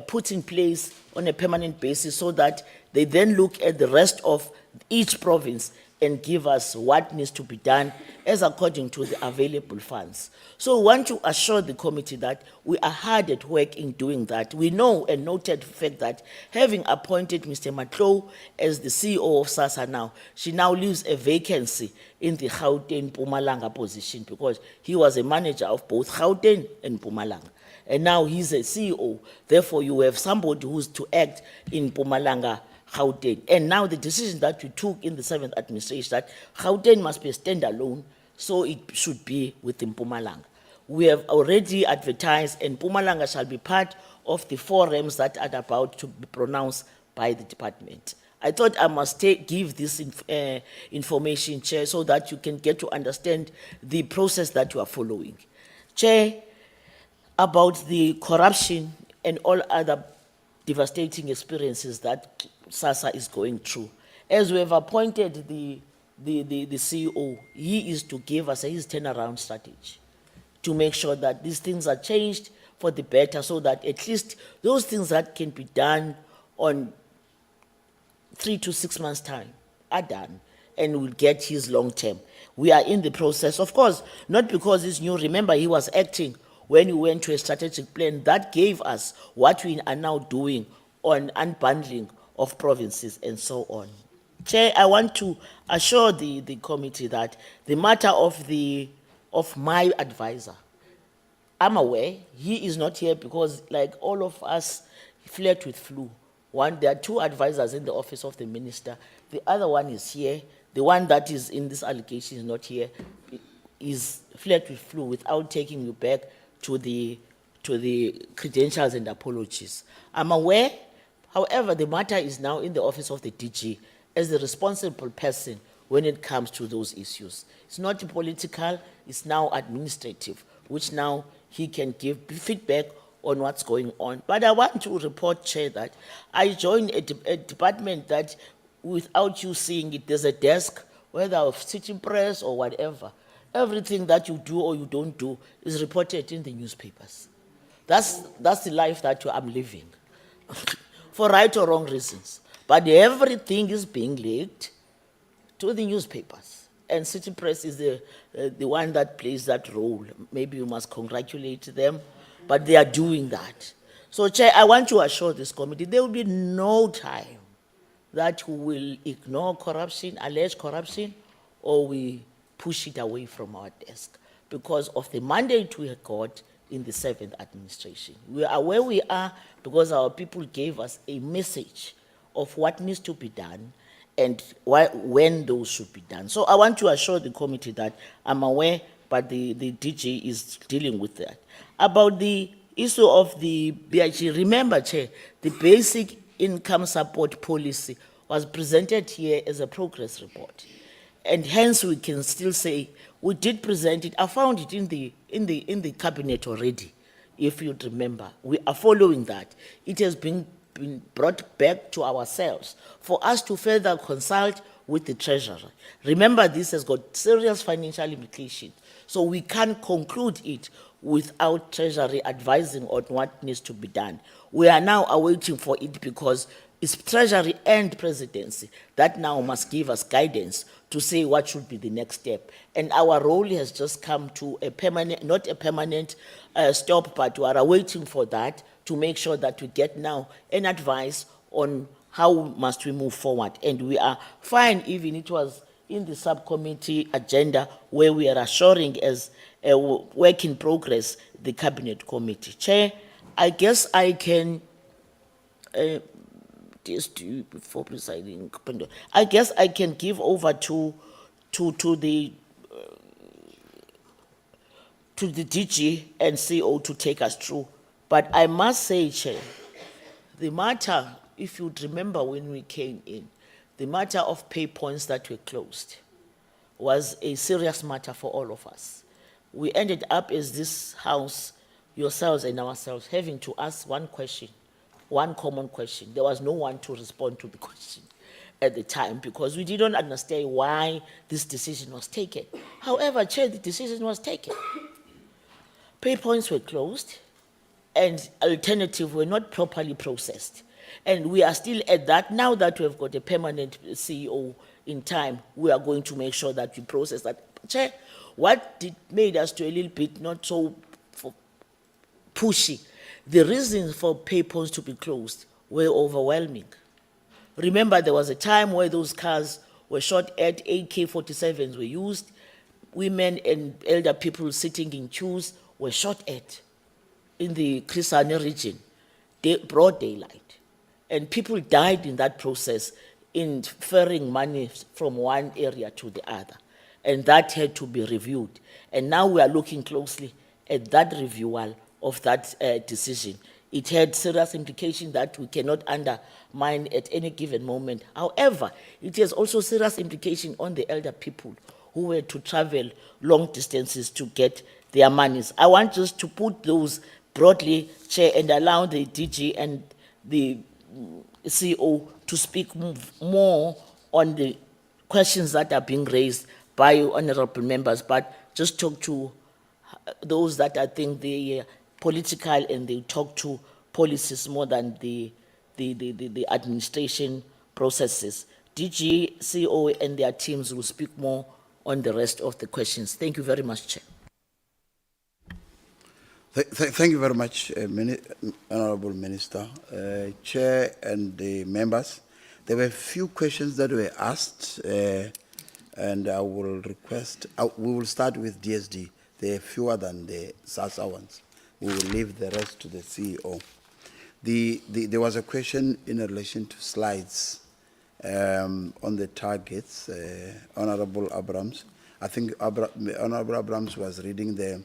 put in place on a permanent basis so that they then look at the rest of each province and give us what needs to be done as according to the available funds. So we want to assure the committee that we are hard at work in doing that. We know and noted the fact that having appointed Mr. Matlo as the CEO of SASSA now, she now leaves a vacancy in the Gauteng Mpumalanga position because he was a manager of both Gauteng and Mpumalanga. And now he's a CEO. Therefore, you have somebody who's to act in Mpumalanga, Gauteng. And now the decision that we took in the 7th administration that Gauteng must be a standalone, so it should be within Mpumalanga. We have already advertised, and Mpumalanga shall be part of the forums that are about to be pronounced by the department. I thought I must give this information, Chair, so that you can get to understand the process that you are following. Chair, about the corruption and all other devastating experiences that SASSA is going through. As we have appointed the CEO, he is to give us his turnaround strategy to make sure that these things are changed for the better so that at least those things that can be done on 3 to 6 months' time are done and will get his long term. We are in the process, of course, not because it's new. Remember, he was acting when we went to a strategic plan that gave us what we are now doing on unbundling of provinces and so on. Chair, I want to assure the committee that the matter of my advisor, I'm aware he is not here because, like all of us, he fled with flu. There are 2 advisors in the office of the minister. The other one is here. The one that is in this allegation is not here. Is fled with flu without taking you back to the credentials and apologies. I'm aware, however, the matter is now in the office of the DG as the responsible person when it comes to those issues. It's not political, it's now administrative, which now he can give feedback on what's going on. But I want to report, Chair, that I joined a department that without you seeing it, there's a desk, whether of sitting press or whatever. Everything that you do or you don't do is reported in the newspapers. That's the life that I'm living, for right or wrong reasons. But everything is being leaked to the newspapers. And City Press is the one that plays that role. Maybe you must congratulate them, but they are doing that. So, Chair, I want to assure this committee there will be no time that we will ignore corruption, alleged corruption, or we push it away from our desk because of the mandate we have got in the 7th administration. We are where we are because our people gave us a message of what needs to be done and when those should be done. So I want to assure the committee that I'm aware, but the DG is dealing with that. About the issue of the BIG, remember, Chair, the basic income support policy was presented here as a progress report. And hence we can still say we did present it. I found it in the cabinet already, if you'd remember. We are following that. It has been brought back to ourselves for us to further consult with the treasurer. Remember, this has got serious financial implications, so we can't conclude it without treasury advising on what needs to be done. We are now awaiting for it because it's treasury and presidency that now must give us guidance to say what should be the next step. And our role has just come to a permanent, not a permanent stop, but we are waiting for that to make sure that we get now an advice on how must we move forward. And we are fine, even it was in the subcommittee agenda where we are assuring as a work in progress the cabinet committee. Chair, I guess I can before presiding, I guess I can give over to the DG and CO to take us through. But I must say, Chair, the matter if you'd remember when we came in, the matter of pay points that were closed was a serious matter for all of us. We ended up as this house, yourselves and ourselves, having to ask one question, one common question. There was no one to respond to the question at the time because we didn't understand why this decision was taken. However, Chair, the decision was taken. Pay points were closed and alternatives were not properly processed. And we are still at that. Now that we have got a permanent CEO in time, we are going to make sure that we process that. Chair, what made us to a little bit not so pushy, the reasons for pay points to be closed were overwhelming. Remember, there was a time where those cars were shot at, AK-47s were used, women and elder people sitting in queues were shot at in the Krisane region, broad daylight. And people died in that process in ferrying money from one area to the other. And that had to be reviewed. And now we are looking closely at that reviewal of that decision. It had serious implications that we cannot undermine at any given moment. However, it has also serious implications on the elder people who were to travel long distances to get their monies. I want just to put those broadly, Chair, and allow the DG and the CEO to speak more on the questions that are being raised by honorable members, but just talk to those that I think they are political and they talk to policies more than the administration processes. DG, CEO, and their teams will speak more on the rest of the questions. Thank you very much, Chair. Thank you very much, Honorable Minister, Chair, and the members. There were a few questions that were asked, and I will request, we will start with DSD. There are fewer than the SASSA ones. We will leave the rest to the CEO. There was a question in relation to slides on the targets, Honorable Abrams. I think Honorable Abrams was reading the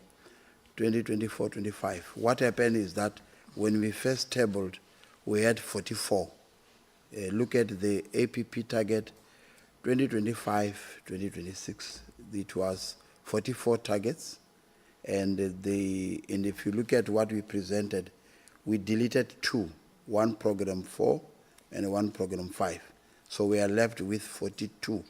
2024-25. What happened is that when we first tabled, we had 44. Look at the APP target 2025-2026. It was 44 targets, and if you look at what we presented, we deleted 2, one program 4 and one program 5. So we are left with 42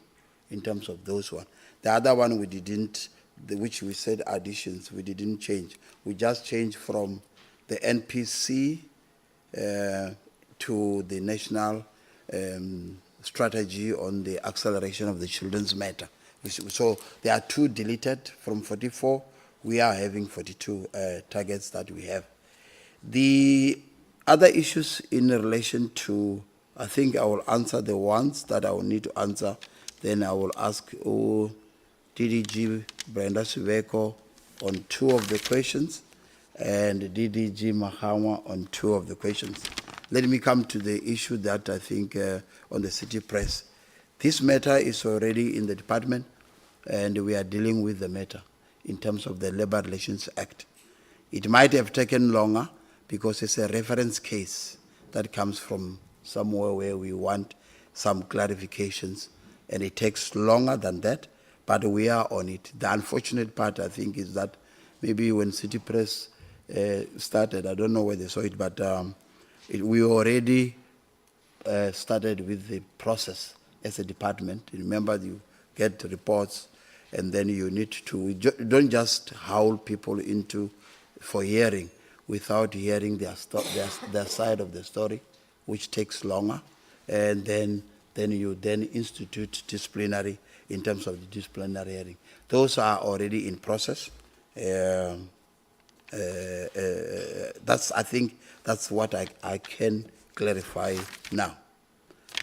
in terms of those one. The other one we didn't, which we said additions, we didn't change. We just changed from the NPC to the national strategy on the acceleration of the children's matter. So there are 2 deleted from 44. We are having 42 targets that we have. The other issues in relation to, I think I will answer the ones that I will need to answer. Then I will ask DDG Brenda Siveko on 2 of the questions and DDG Mahama on 2 of the questions. Let me come to the issue that I think on the city press. This matter is already in the department and we are dealing with the matter in terms of the Labor Relations Act. It might have taken longer because it's a reference case that comes from somewhere where we want some clarifications, and it takes longer than that, but we are on it. The unfortunate part, I think, is that maybe when City Press started, I don't know where they saw it, but we already started with the process as a department. Remember, you get reports, and then you need to, don't just howl people into for hearing without hearing their side of the story, which takes longer, and then you institute disciplinary in terms of the disciplinary hearing. Those are already in process. I think that's what I can clarify now.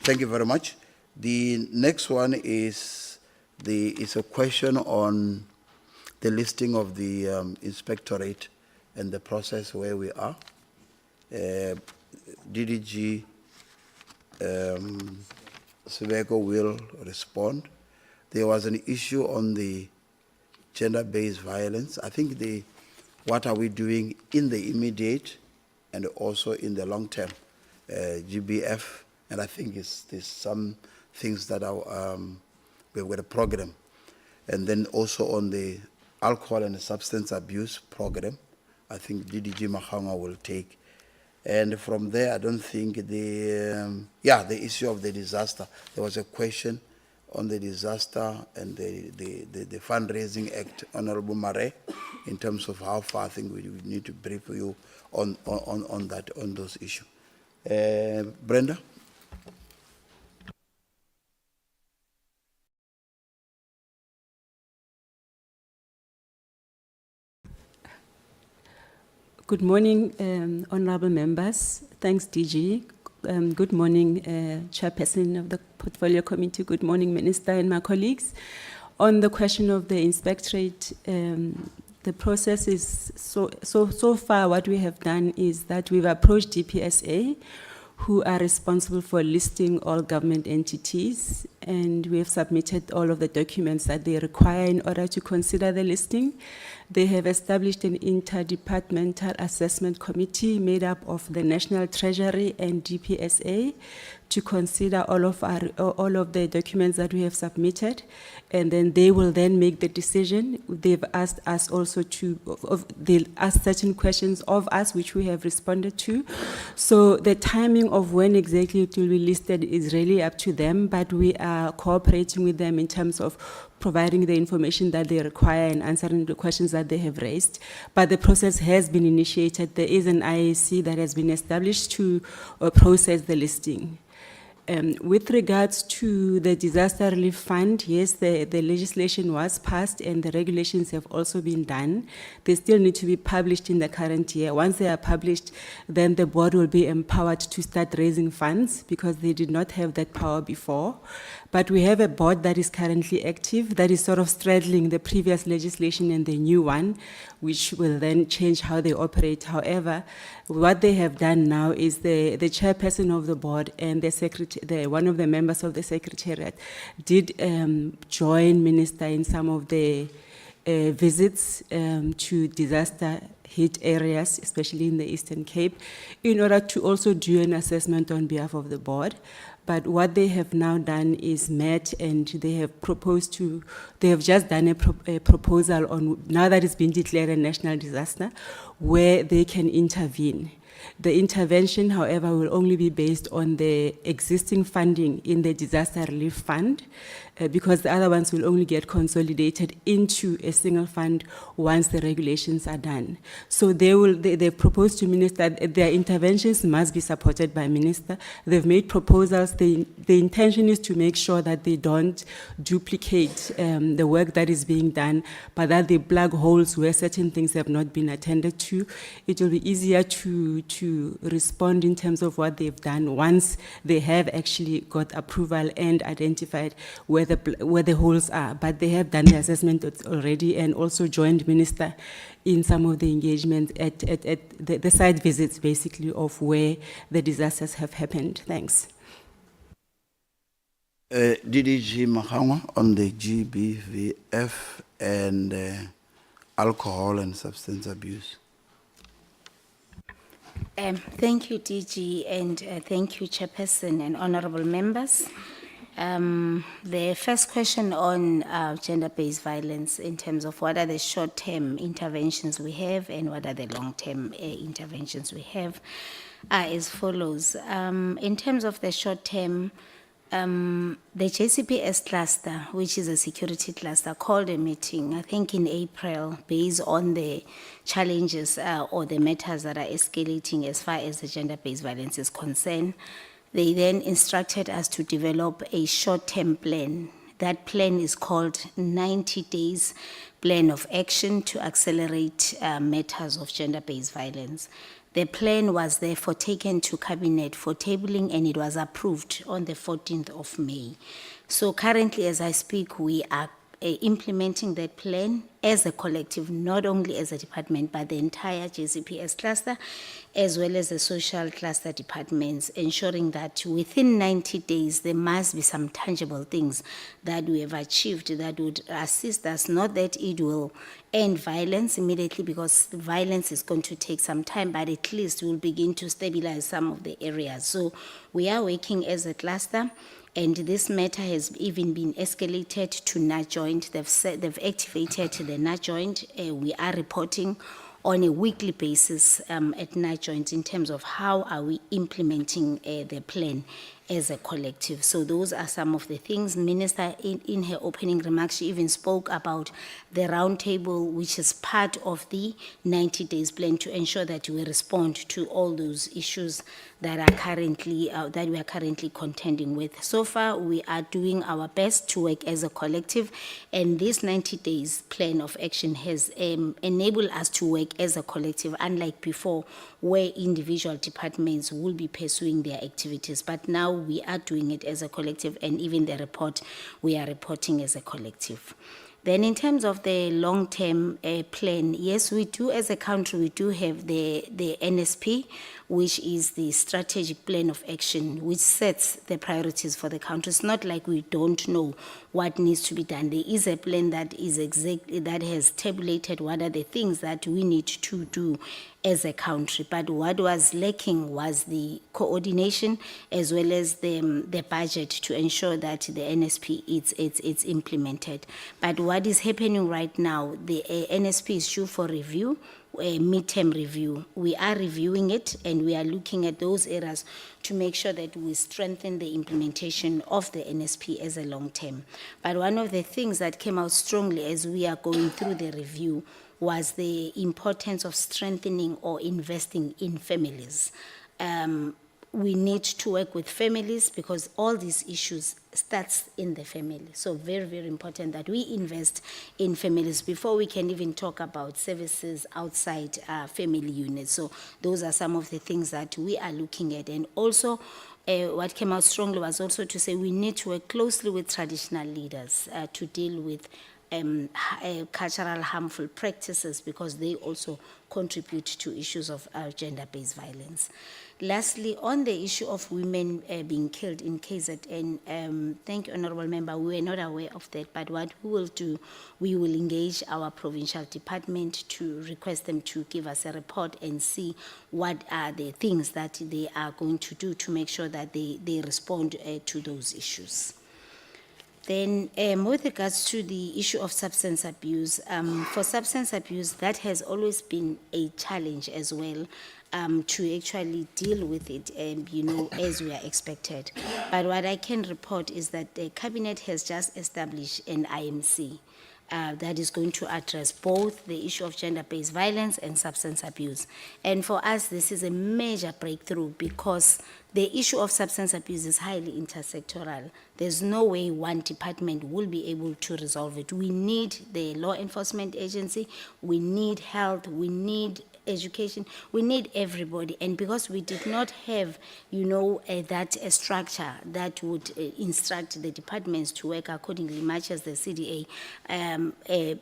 Thank you very much. The next one is a question on the listing of the inspectorate and the process where we are. DDG Siveko will respond. There was an issue on the gender-based violence. I think what are we doing in the immediate and also in the long term GBF, and I think there's some things that are, we've got a program. And then also on the alcohol and substance abuse program, I think DDG Mahanga will take. And from there, I don't think the issue of the disaster. There was a question on the disaster and the fundraising act, Honorable Mare, in terms of how far. I think we need to brief you on those issues. Brenda? Good morning, honorable members. Thanks, DG. Good morning, Chairperson of the Portfolio Committee. Good morning, Minister and my colleagues. On the question of the inspectorate, the process is so far what we have done is that we've approached DPSA, who are responsible for listing all government entities, and we have submitted all of the documents that they require in order to consider the listing. They have established an interdepartmental assessment committee made up of the National Treasury and DPSA to consider all of the documents that we have submitted, and then they will then make the decision. They've asked us also they'll ask certain questions of us, which we have responded to. So the timing of when exactly it will be listed is really up to them, but we are cooperating with them in terms of providing the information that they require and answering the questions that they have raised. But the process has been initiated. There is an IAC that has been established to process the listing. With regards to the disaster relief fund, yes, the legislation was passed and the regulations have also been done. They still need to be published in the current year. Once they are published, then the board will be empowered to start raising funds because they did not have that power before. But we have a board that is currently active, that is sort of straddling the previous legislation and the new one, which will then change how they operate. However, what they have done now is the chairperson of the board and the secretary, one of the members of the secretariat did join Minister in some of the visits to disaster hit areas, especially in the Eastern Cape, in order to also do an assessment on behalf of the board. But what they have now done is met, and they have just done a proposal on, now that it's been declared a national disaster, where they can intervene. The intervention, however, will only be based on the existing funding in the disaster relief fund, because the other ones will only get consolidated into a single fund once the regulations are done. So they've proposed to Minister that their interventions must be supported by Minister. They've made proposals. The intention is to make sure that they don't duplicate the work that is being done, but that they plug holes where certain things have not been attended to. It will be easier to respond in terms of what they've done once they have actually got approval and identified where the holes are. But they have done the assessment already and also joined Minister in some of the engagements at the site visits, basically, of where the disasters have happened. Thanks. DDG Mahanga on the GBVF and alcohol and substance abuse. Thank you, DG, and thank you, Chairperson and honorable members. The first question on gender-based violence in terms of what are the short-term interventions we have and what are the long-term interventions we have are as follows. In terms of the short-term, the JCPS cluster, which is a security cluster, called a meeting, I think in April, based on the challenges or the matters that are escalating as far as the gender-based violence is concerned. They then instructed us to develop a short-term plan. That plan is called 90 Days Plan of Action to Accelerate Matters of Gender-Based Violence. The plan was therefore taken to Cabinet for tabling, and it was approved on the 14th of May. So currently, as I speak, we are implementing that plan as a collective, not only as a department, but the entire JCPS cluster, as well as the social cluster departments, ensuring that within 90 days, there must be some tangible things that we have achieved that would assist us, not that it will end violence immediately, because violence is going to take some time, but at least we'll begin to stabilize some of the areas. So we are working as a cluster, and this matter has even been escalated to NAJoint. They've activated the NAJoint. We are reporting on a weekly basis at NAJoint in terms of how are we implementing the plan as a collective. So those are some of the things. Minister, in her opening remarks, she even spoke about the roundtable, which is part of the 90 days plan to ensure that we respond to all those issues that are currently that we are currently contending with. So far, we are doing our best to work as a collective, and this 90 days plan of action has enabled us to work as a collective, unlike before, where individual departments will be pursuing their activities. But now we are doing it as a collective, and even the report, we are reporting as a collective. Then in terms of the long-term plan, yes, we do as a country, we do have the NSP, which is the strategic plan of action, which sets the priorities for the country. It's not like we don't know what needs to be done. There is a plan that is that has tabulated what are the things that we need to do as a country. But what was lacking was the coordination as well as the budget to ensure that the NSP it's implemented. But what is happening right now, the NSP is due for review, a midterm review. We are reviewing it, and we are looking at those areas to make sure that we strengthen the implementation of the NSP as a long term. But one of the things that came out strongly as we are going through the review was the importance of strengthening or investing in families. We need to work with families because all these issues starts in the family. So very, very important that we invest in families before we can even talk about services outside family units. So those are some of the things that we are looking at. And also, what came out strongly was also to say we need to work closely with traditional leaders to deal with cultural harmful practices, because they also contribute to issues of gender-based violence. Lastly, on the issue of women being killed in KZN, thank you, Honorable Member, we were not aware of that, but what we will do, we will engage our provincial department to request them to give us a report and see what are the things that they are going to do to make sure that they respond to those issues. Then with regards to the issue of substance abuse, for substance abuse, that has always been a challenge as well, to actually deal with it, as we are expected. But what I can report is that the Cabinet has just established an IMC that is going to address both the issue of gender-based violence and substance abuse. And for us, this is a major breakthrough because the issue of substance abuse is highly intersectoral. There's no way one department will be able to resolve it. We need the law enforcement agency, we need health, we need education, we need everybody. And because we did not have, that structure that would instruct the departments to work accordingly, much as the CDA,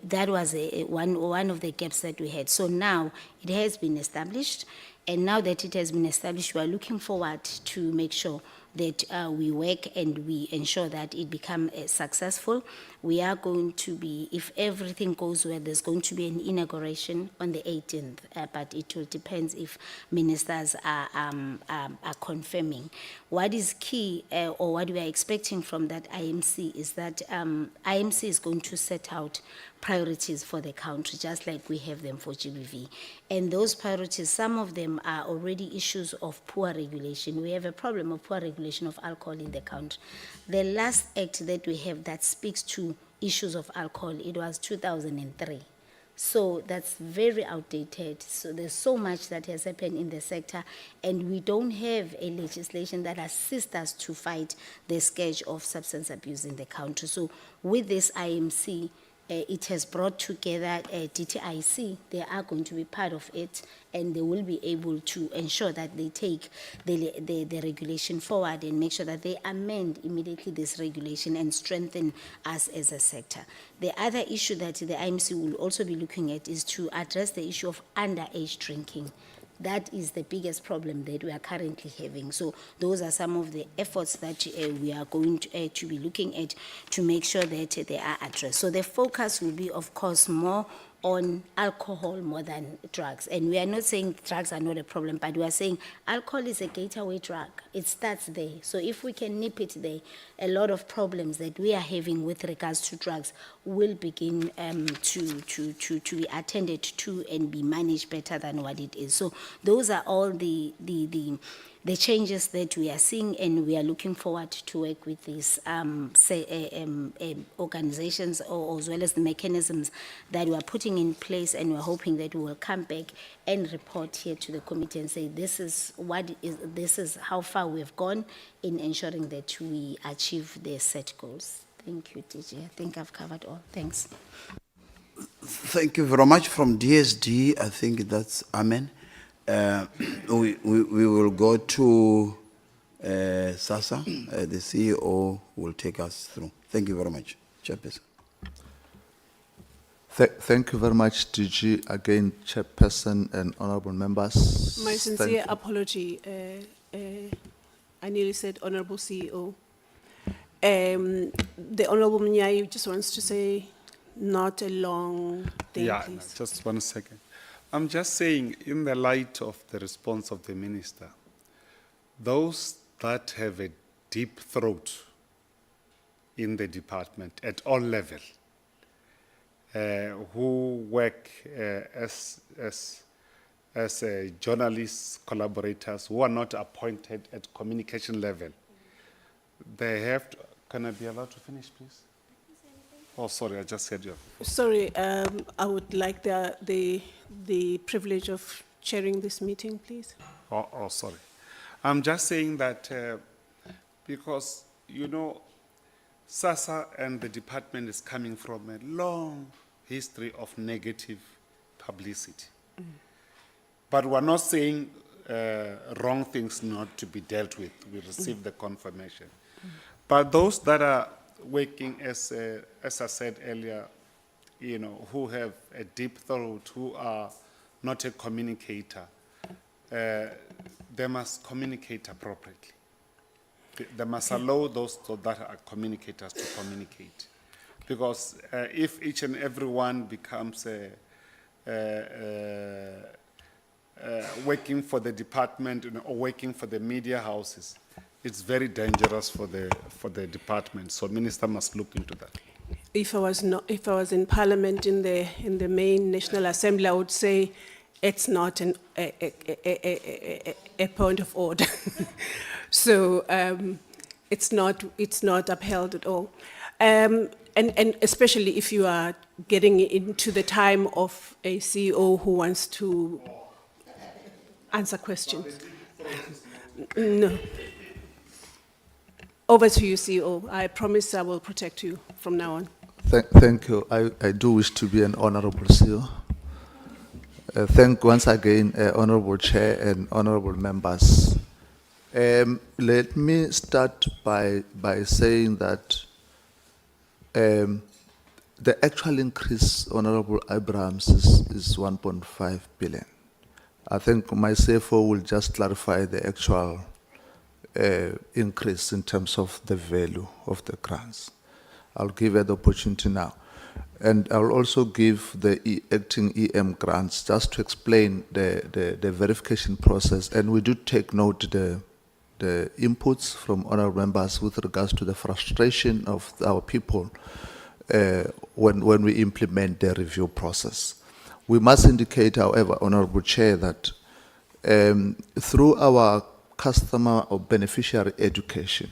that was one of the gaps that we had. So now it has been established, and now that it has been established, we are looking forward to make sure that we work and we ensure that it becomes successful. We are going to be, if everything goes well, there's going to be an inauguration on the 18th, but it will depend if ministers are confirming. What is key, or what we are expecting from that IMC, is that IMC is going to set out priorities for the country, just like we have them for GBV. And those priorities, some of them are already issues of poor regulation. We have a problem of poor regulation of alcohol in the country. The last act that we have that speaks to issues of alcohol, it was 2003. So that's very outdated. So there's so much that has happened in the sector, and we don't have a legislation that assists us to fight the scourge of substance abuse in the country. So with this IMC, It has brought together DTIC. They are going to be part of it, and they will be able to ensure that they take the regulation forward and make sure that they amend immediately this regulation and strengthen us as a sector. The other issue that the IMC will also be looking at is to address the issue of underage drinking. That is the biggest problem that we are currently having. So those are some of the efforts that we are going to be looking at to make sure that they are addressed. So the focus will be, of course, more on alcohol more than drugs. And we are not saying drugs are not a problem, but we are saying alcohol is a gateway drug. It starts there. So if we can nip it there, a lot of problems that we are having with regards to drugs will begin to be attended to and be managed better than what it is. So those are all the changes that we are seeing, and we are looking forward to work with these organizations, or as well as the mechanisms that we are putting in place, and we're hoping that we will come back and report here to the committee and say this is how far we've gone in ensuring that we achieve the set goals. Thank you, DG. I think I've covered all. Thanks. Thank you very much. From DSD, I think that's Amen. We will go to SASSA. The CEO will take us through. Thank you very much, Chairperson. Thank you very much, DG, again, Chairperson and honorable members. My Thank sincere you. apology. I nearly said honorable CEO. The honorable Mnyai just wants to say not a long thing, Yeah, please. just 1 second. I'm just saying, in the light of the response of the minister, those that have a deep throat in the department at all levels, who work as journalists, collaborators, who are not appointed at communication level, they have to, can I be allowed to finish, please? Oh, sorry, I just said you. Sorry, I would like the privilege of chairing this meeting, please. Oh, sorry. I'm just saying that because, you know, SASSA and the department is coming from a long history of negative publicity. But we're not saying wrong things not to be dealt with. We received the confirmation. But those that are working, as I said earlier, you know, who have a deep throat, who are not a communicator, they must communicate appropriately. They must allow those that are communicators to communicate. Because if each and every one becomes working for the department, you know, or working for the media houses, it's very dangerous for the department. So minister must look into that. If I was in Parliament in the main National Assembly, I would say it's not a point of order. So it's not upheld at all. And especially if you are getting into the time of a CEO who wants to answer questions. No. Over to you, CEO. I promise I will protect you from now on. Thank you. I do wish to be an honorable CEO. Thank once again, honorable chair and honorable members. Let me start by saying that the actual increase, Honorable Abrahams, is 1.5 billion. I think my CFO will just clarify the actual increase in terms of the value of the grants. I'll give her the opportunity now. And I'll also give the acting EM grants just to explain the verification process. And we do take note the inputs from honorable members with regards to the frustration of our people when we implement the review process. We must indicate, however, Honorable Chair, that through our customer or beneficiary education,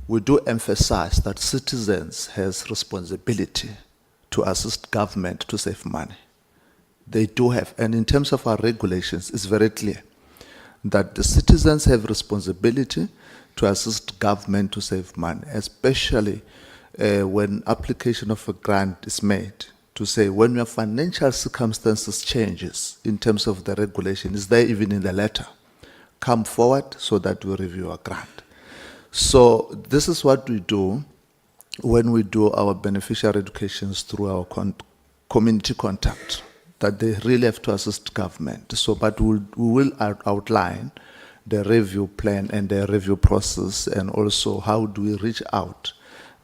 we do emphasize that citizens has responsibility to assist government to save money. They do have, and in terms of our regulations, it's very clear that the citizens have responsibility to assist government to save money, especially when application of a grant is made, to say when your financial circumstances changes in terms of the regulation, is there even in the letter? Come forward so that we review a grant. So this is what we do when we do our beneficiary educations through our community contact, that they really have to assist government. So, but we will outline the review plan and the review process, and also how do we reach out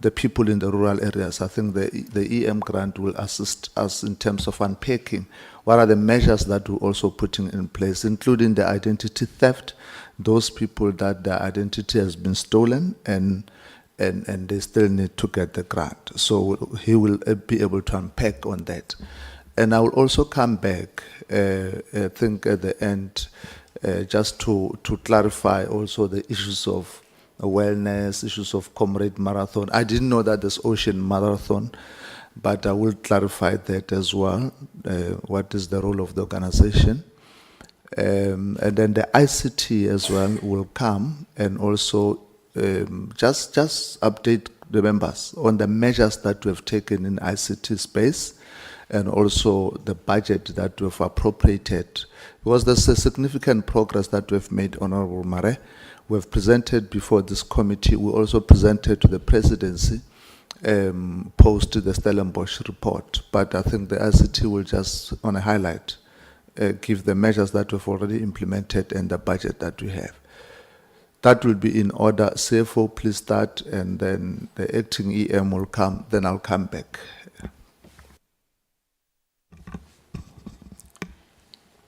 the people in the rural areas. I think the EM grant will assist us in terms of unpacking what are the measures that we're also putting in place, including the identity theft, those people that their identity has been stolen and they still need to get the grant. So he will be able to unpack on that. And I will also come back, I think at the end, just to clarify also the issues of wellness, issues of Comrade Marathon. I didn't know that there's Ocean Marathon, but I will clarify that as well. What is the role of the organization? And then the ICT as well will come, and also just update the members on the measures that we have taken in ICT space, and also the budget that we've appropriated. Because there's a significant progress that we've made, Honorable Mare. We've presented before this committee. We also presented to the presidency post the Stellenbosch report. But I think the ICT will just, on a highlight, give the measures that we've already implemented and the budget that we have. That will be in order. CFO, please start, and then the acting EM will come, then I'll come back.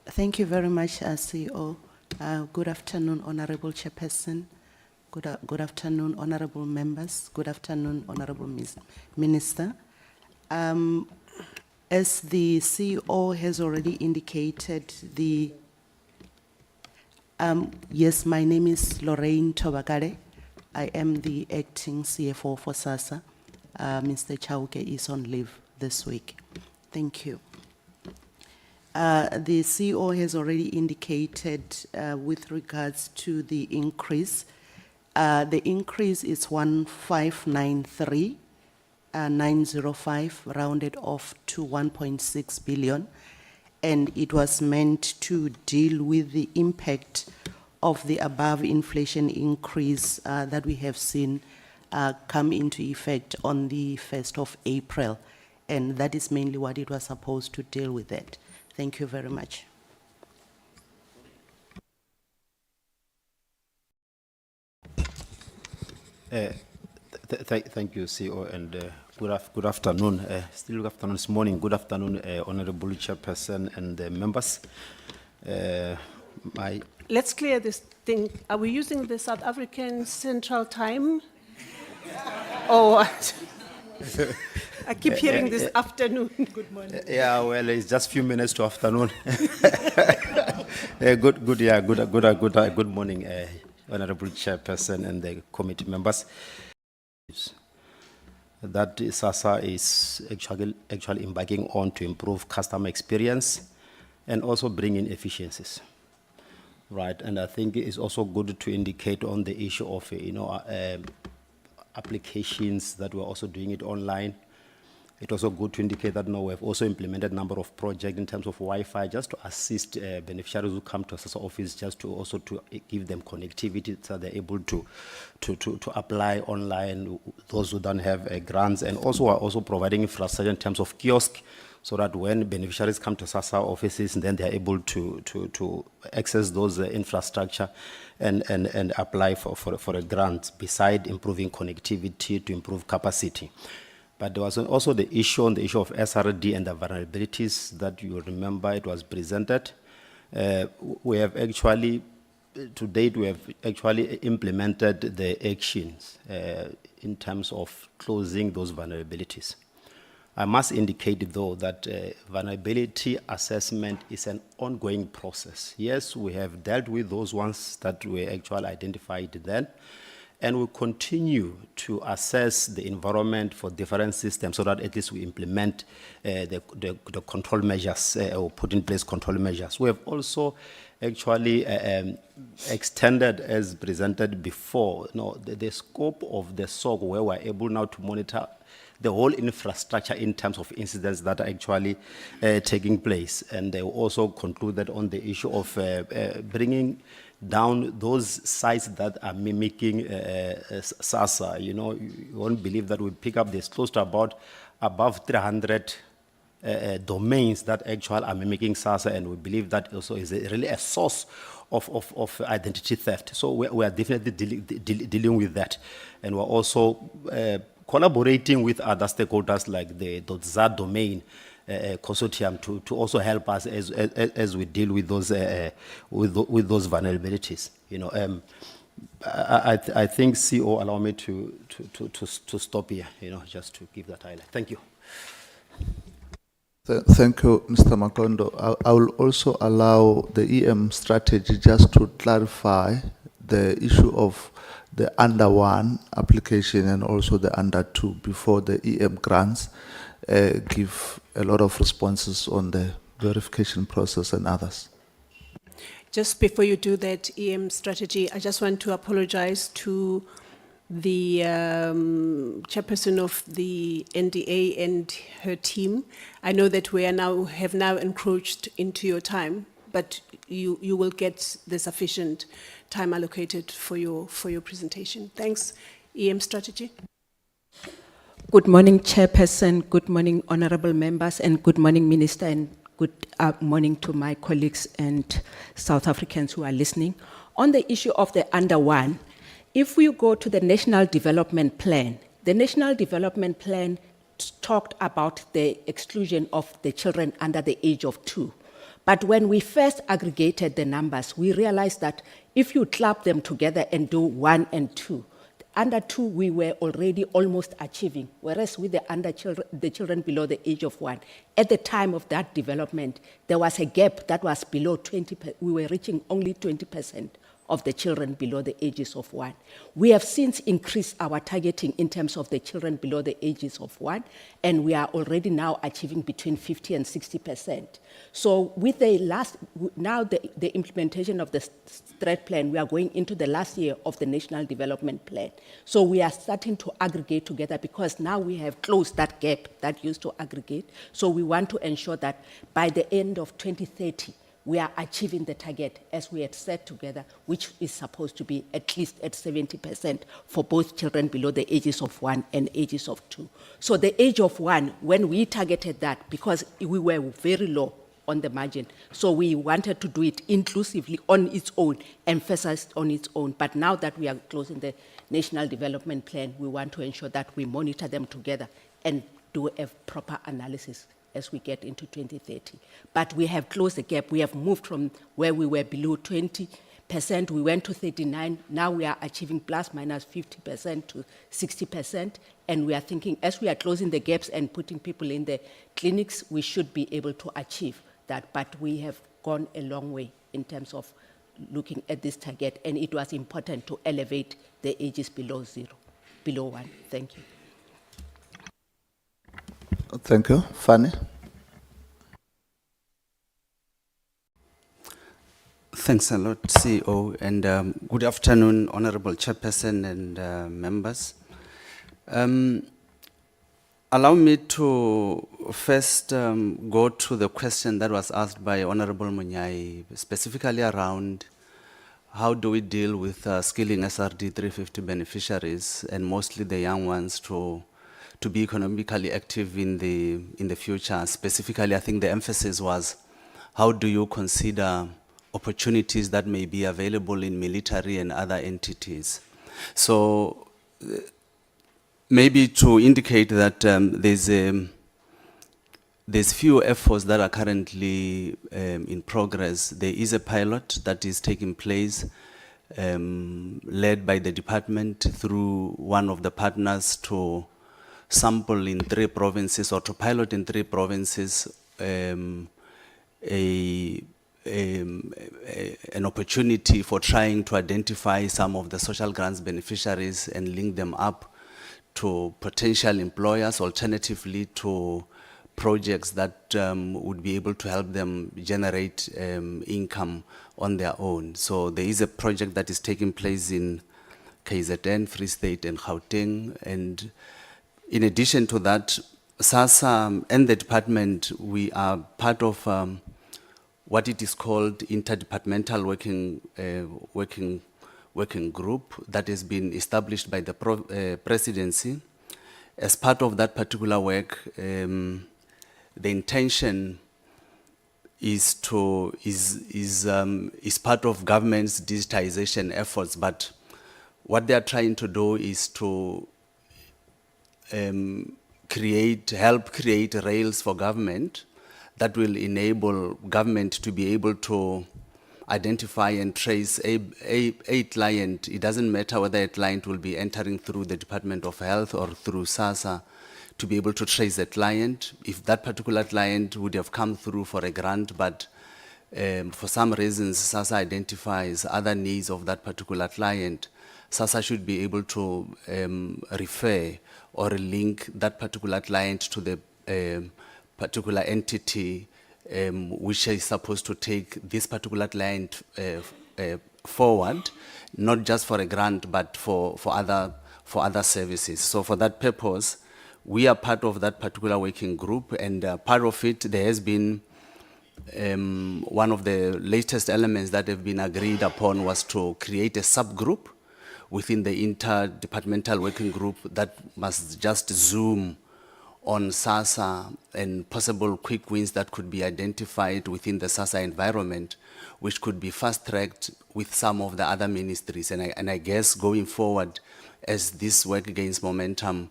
Thank you very much, CEO. Good afternoon, Honorable Chairperson. Good afternoon, Honorable Members. Good afternoon, Honorable Minister. As the CEO has already indicated, yes, my name is Lorraine Tobakare. I am the acting CFO for SASSA. Mr. Chauke is on leave this week. Thank you. The CEO has already indicated with regards to the increase. The increase is 1,593,905, rounded off to 1.6 billion. And it was meant to deal with the impact of the above inflation increase that we have seen come into effect on the 1st of April. And that is mainly what it was supposed to deal with that. Thank you very much. Thank you, CEO, and good afternoon. Still good afternoon this morning. Good afternoon, Honorable Chairperson and members. Let's clear this thing. Are we using the South African Central Time? Or what? I keep hearing this afternoon. Good morning. Yeah, well, it's just a few minutes to afternoon. Good morning, Honorable Chairperson and the committee members. That SASSA is actually embarking on to improve customer experience and also bring in efficiencies. Right, and I think it's also good to indicate on the issue of, applications that we're also doing it online. It's also good to indicate that now we have also implemented a number of projects in terms of Wi-Fi, just to assist beneficiaries who come to SASSA office, just to also to give them connectivity so they're able to apply online, those who don't have grants. And also we're also providing infrastructure in terms of kiosk, so that when beneficiaries come to SASSA offices, then they're able to access those infrastructure and apply for a grant, beside improving connectivity to improve capacity. But there was also the issue on the issue of SRD and the vulnerabilities that you remember it was presented. We have actually, to date, we have actually implemented the actions in terms of closing those vulnerabilities. I must indicate, though, that vulnerability assessment is an ongoing process. Yes, we have dealt with those ones that were actually identified then, and we continue to assess the environment for different systems so that at least we implement the control measures or put in place control measures. We have also actually extended, as presented before, the scope of the SOG, where we're able now to monitor the whole infrastructure in terms of incidents that are actually taking place. And they also concluded on the issue of bringing down those sites that are mimicking SASSA. You know, you won't believe that we pick up this close to above 300 domains that actually are mimicking SASSA, and we believe that also is really a source of identity theft. So we are definitely dealing with that. And we're also collaborating with other stakeholders like the .za domain consortium to also help us as we deal with those vulnerabilities. You know, I think CO allow me to stop here. You know, just to give that highlight. Thank you. Thank you, Mr. Makondo. I will also allow the EM strategy just to clarify the issue of the under one application and also the under two before the EM grants give a lot of responses on the verification process and others. Just before you do that EM strategy, I just want to apologize to the chairperson of the NDA and her team. I know that we have now encroached into your time, but you will get the sufficient time allocated for your presentation. Thanks. EM strategy. Good morning, Chairperson. Good morning, honorable members, and good morning, Minister, and good morning to my colleagues and South Africans who are listening. On the issue of the under one, if we go to the National Development Plan, the National Development Plan talked about the exclusion of the children under the age of 2. But when we first aggregated the numbers, we realized that if you club them together and do 1 and 2, under 2 we were already almost achieving, whereas with the children below the age of 1, at the time of that development, there was a gap that was below 20%. We were reaching only 20% of the children below the ages of 1. We have since increased our targeting in terms of the children below the ages of 1, and we are already now achieving between 50 and 60%. So with the implementation of the strat plan, we are going into the last year of the National Development Plan. So we are starting to aggregate together because now we have closed that gap that used to aggregate. So we want to ensure that by the end of 2030, we are achieving the target as we had set together, which is supposed to be at least at 70% for both children below the ages of 1 and ages of 2. So the age of 1, when we targeted that, because we were very low on the margin, so we wanted to do it inclusively on its own, emphasized on its own. But now that we are closing the National Development Plan, we want to ensure that we monitor them together and do a proper analysis as we get into 2030. But we have closed the gap. We have moved from where we were below 20%, we went to 39%. Now we are achieving plus minus 50% to 60%. And we are thinking as we are closing the gaps and putting people in the clinics, we should be able to achieve that. But we have gone a long way in terms of looking at this target. And it was important to elevate the ages below 1. Thank you. Thank you. Fanny? Thanks a lot, CEO, and good afternoon, Honorable Chairperson and members. Allow me to first go to the question that was asked by Honorable Munyai, specifically around how do we deal with skilling SRD 350 beneficiaries, and mostly the young ones, to be economically active in the future. Specifically, I think the emphasis was, how do you consider opportunities that may be available in military and other entities? So maybe to indicate that there's few efforts that are currently in progress. There is a pilot that is taking place led by the department through one of the partners to sample in 3 provinces, or to pilot in 3 provinces, a an opportunity for trying to identify some of the social grants beneficiaries and link them up to potential employers, alternatively to projects that would be able to help them generate income on their own. So there is a project that is taking place in KZN, Free State and Gauteng. And in addition to that, SASSA and the department, we are part of what it is called interdepartmental working group that has been established by the presidency. As part of that particular work, the intention is part of government's digitization efforts, but what they are trying to do is to help create rails for government that will enable government to be able to identify and trace a client. It doesn't matter whether a client will be entering through the Department of Health or through SASSA, to be able to trace a client. If that particular client would have come through for a grant, but for some reasons SASSA identifies other needs of that particular client, SASSA should be able to refer or link that particular client to the particular entity which is supposed to take this particular client forward, not just for a grant, but for other services. So for that purpose, we are part of that particular working group, and part of it, there has been one of the latest elements that have been agreed upon was to create a subgroup within the interdepartmental working group that must just zoom on SASSA and possible quick wins that could be identified within the SASSA environment, which could be fast-tracked with some of the other ministries. And I guess going forward, as this work gains momentum,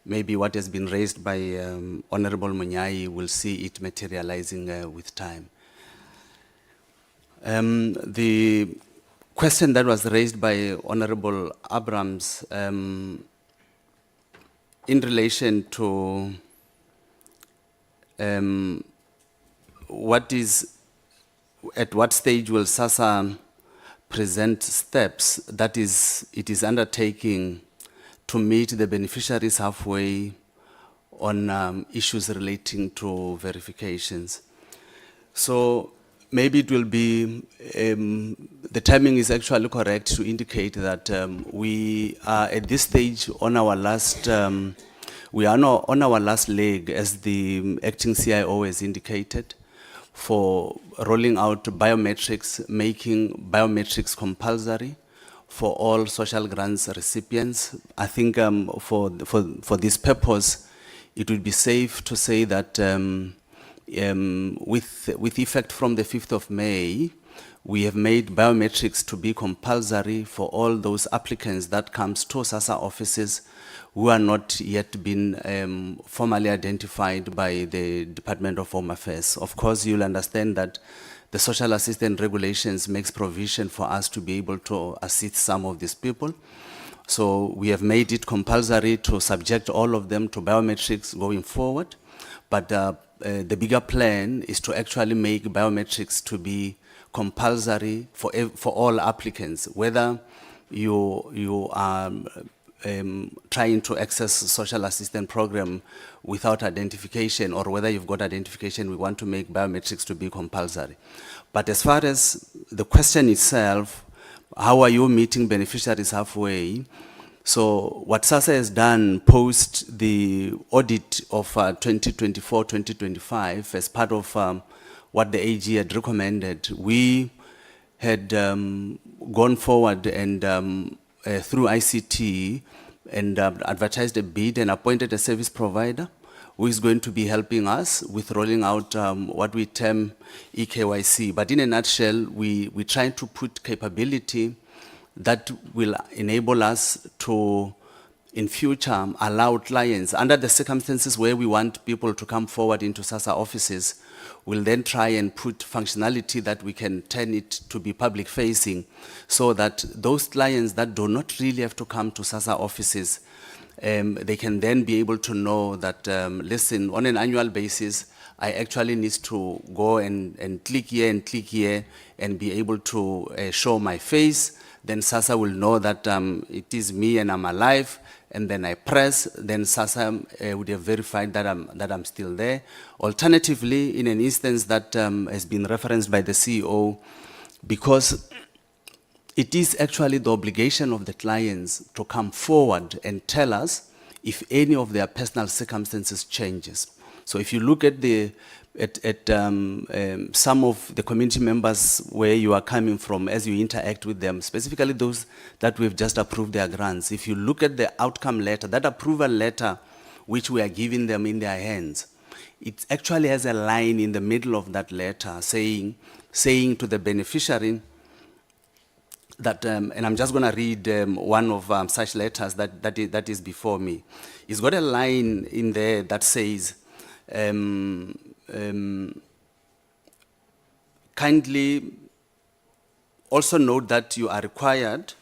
maybe what has been raised by Honorable Munyai will see it materializing with time. The question that was raised by Honorable Abrams in relation to at what stage will SASSA present steps that it is undertaking to meet the beneficiaries halfway on issues relating to verifications. So maybe it will be, the timing is actually correct to indicate that we are at this stage on our last, we are now on our last leg, as the acting CIO has indicated, for rolling out biometrics, making biometrics compulsory for all social grants recipients. I think for this purpose, it would be safe to say that with effect from the 5th of May, we have made biometrics to be compulsory for all those applicants that comes to SASSA offices who are not yet been formally identified by the Department of Home Affairs. Of course, you'll understand that the social assistance regulations makes provision for us to be able to assist some of these people. So we have made it compulsory to subject all of them to biometrics going forward. But the bigger plan is to actually make biometrics to be compulsory for all applicants, whether you are trying to access social assistance program without identification, or whether you've got identification, we want to make biometrics to be compulsory. But as far as the question itself, how are you meeting beneficiaries halfway? So what SASSA has done post the audit of 2024-2025 as part of what the AG had recommended, we had gone forward and through ICT and advertised a bid and appointed a service provider who is going to be helping us with rolling out what we term EKYC. But in a nutshell, we try to put capability that will enable us to, in future, allow clients, under the circumstances where we want people to come forward into SASSA offices, we'll then try and put functionality that we can turn it to be public-facing, so that those clients that do not really have to come to SASSA offices, they can then be able to know that, listen, on an annual basis, I actually need to go and click here and be able to show my face. Then SASSA will know that it is me and I'm alive. And then I press, then SASSA would have verified that I'm still there. Alternatively, in an instance that has been referenced by the CEO, because it is actually the obligation of the clients to come forward and tell us if any of their personal circumstances changes. So if you look at some of the community members where you are coming from as you interact with them, specifically those that we've just approved their grants, if you look at the outcome letter, that approval letter which we are giving them in their hands, it actually has a line in the middle of that letter saying to the beneficiary that, and I'm just going to read one of such letters that is before me. It's got a line in there that says, kindly also note that you are required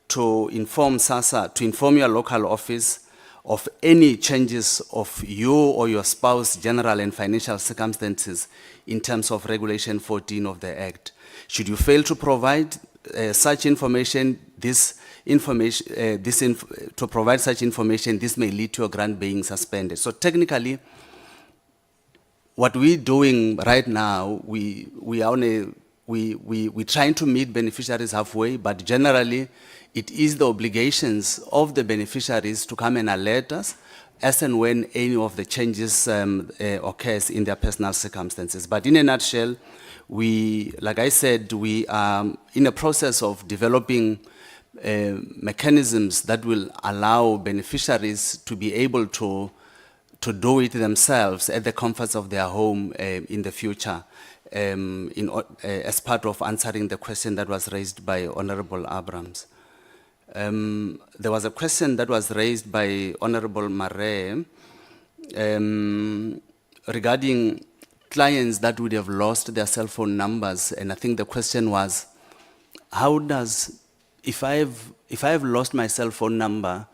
to inform SASSA, to inform your local office of any changes of you or your spouse general and financial circumstances in terms of Regulation 14 of the Act. Should you fail to provide such information, this may lead to a grant being suspended. So technically, what we're doing right now, we trying to meet beneficiaries halfway, but generally, it is the obligations of the beneficiaries to come and alert us as and when any of the changes occurs in their personal circumstances. But in a nutshell, like I said, we are in a process of developing mechanisms that will allow beneficiaries to be able to do it themselves at the comforts of their home in the future, as part of answering the question that was raised by Honorable Abrams. There was a question that was raised by Honorable Mare regarding clients that would have lost their cell phone numbers, and I think the question was, how does, if I've lost my cell phone number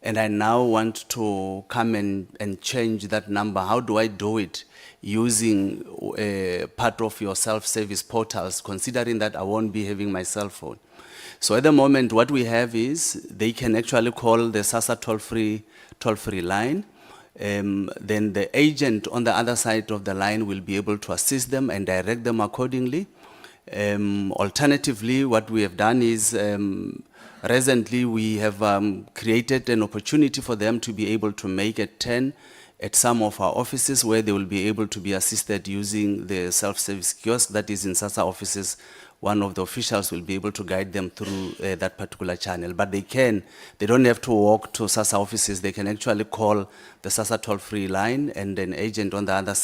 and I now want to come and change that number, how do I do it using part of your self-service portals, considering that I won't be having my cell phone? So at the moment, what we have is they can actually call the SASSA toll-free line. Then the agent on the other side of the line will be able to assist them and direct them accordingly. Alternatively, what we have done is recently we have created an opportunity for them to be able to make a turn at some of our offices where they will be able to be assisted using the self-service kiosk that is in SASSA offices. One of the officials will be able to guide them through that particular channel. But they don't have to walk to SASSA offices. They can actually call the SASSA toll-free line, and an agent on the other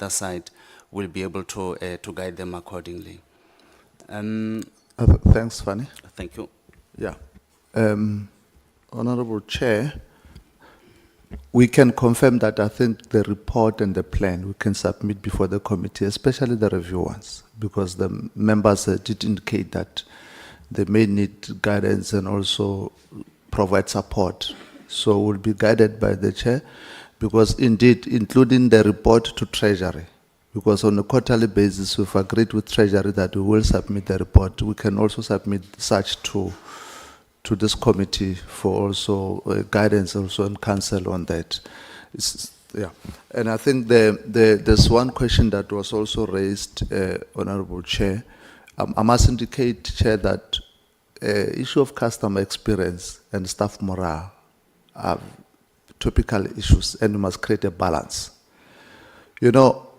side will be able to guide them accordingly. Thanks, Fanny. Thank you. Yeah. Honorable Chair, we can confirm that I think the report and the plan we can submit before the committee, especially the review ones, because the members did indicate that they may need guidance and also provide support. So we'll be guided by the chair, because indeed, including the report to Treasury, because on a quarterly basis, we've agreed with Treasury that we will submit the report. We can also submit such to this committee for also guidance also and counsel on that. Yeah, and I think there's one question that was also raised, Honorable Chair. I must indicate, Chair, that issue of customer experience and staff morale are topical issues, and we must create a balance. You know,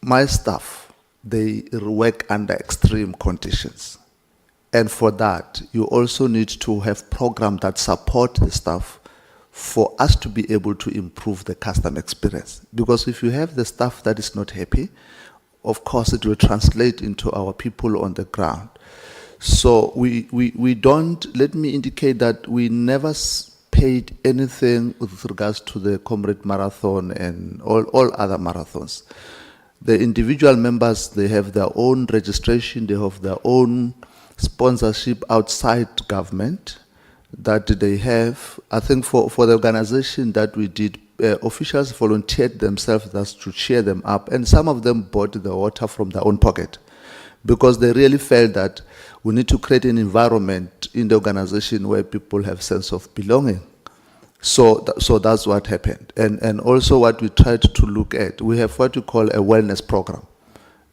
my staff, they work under extreme conditions. And for that, you also need to have programs that support the staff for us to be able to improve the customer experience. Because if you have the staff that is not happy, of course it will translate into our people on the ground. So we don't, let me indicate that we never paid anything with regards to the Comrade Marathon and all other marathons. The individual members, they have their own registration, they have their own sponsorship outside government that they have. I think for the organization that we did officials volunteered themselves thus to cheer them up, and some of them bought the water from their own pocket because they really felt that we need to create an environment in the organization where people have sense of belonging. So that's what happened. And also what we tried to look at, we have what we call a wellness program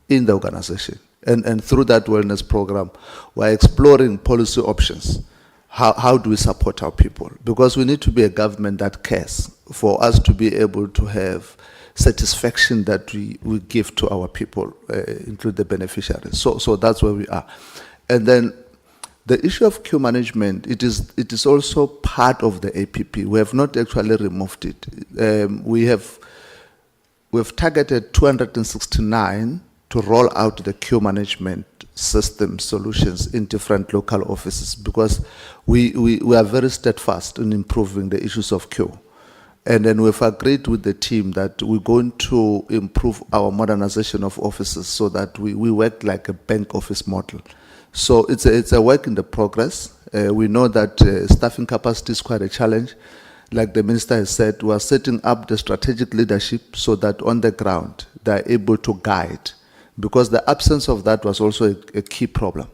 in the organization. And through that wellness program, we're exploring policy options. How do we support our people? Because we need to be a government that cares for us to be able to have satisfaction that we give to our people, include the beneficiaries. So that's where we are. And then the issue of queue management, it is also part of the APP. We have not actually removed it. We've targeted 269 to roll out the queue management system solutions in different local offices because we are very steadfast in improving the issues of queue. And then we've agreed with the team that we're going to improve our modernization of offices so that we work like a bank office model. So it's a work in the progress. We know that staffing capacity is quite a challenge. Like the minister has said, we are setting up the strategic leadership so that on the ground they are able to guide, because the absence of that was also a key problem,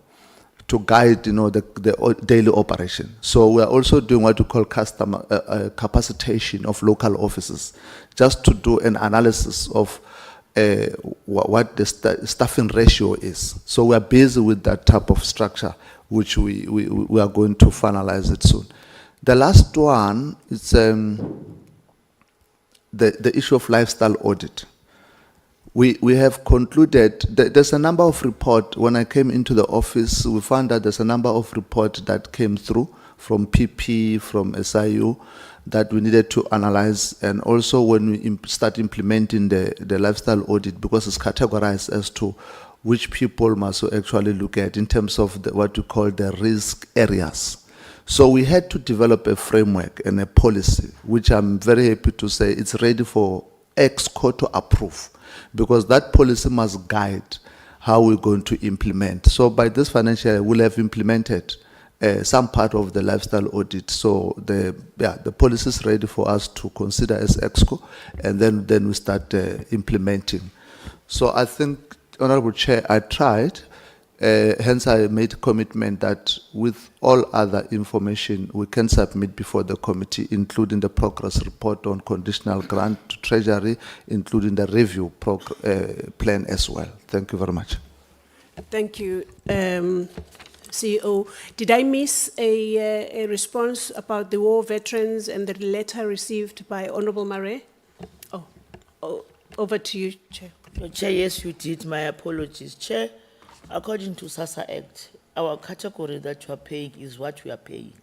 to guide, the daily operation. So we are also doing what we call capacitation of local offices, just to do an analysis of what the staffing ratio is. So we are busy with that type of structure, which we are going to finalize it soon. The last one is the issue of lifestyle audit. We have concluded that there's a number of reports. When I came into the office, we found that there's a number of reports that came through from PP, from SIU, that we needed to analyze. And also when we start implementing the lifestyle audit, because it's categorized as to which people must actually look at in terms of what we call the risk areas. So we had to develop a framework and a policy, which I'm very happy to say it's ready for EXCO to approve, because that policy must guide how we're going to implement. So by this financial year, we'll have implemented some part of the lifestyle audit. So the policy is ready for us to consider as EXCO, and then we start implementing. So I think, Honorable Chair, I tried, hence I made a commitment that with all other information we can submit before the committee, including the progress report on conditional grant to Treasury, including the review plan as well. Thank you very much. Thank you, CEO. Did I miss a response about the war veterans and the letter received by Honorable Mare? Oh, over to you, Chair. Chair, yes, you did. My apologies. Chair, according to SASSA Act, our category that you are paying is what we are paying.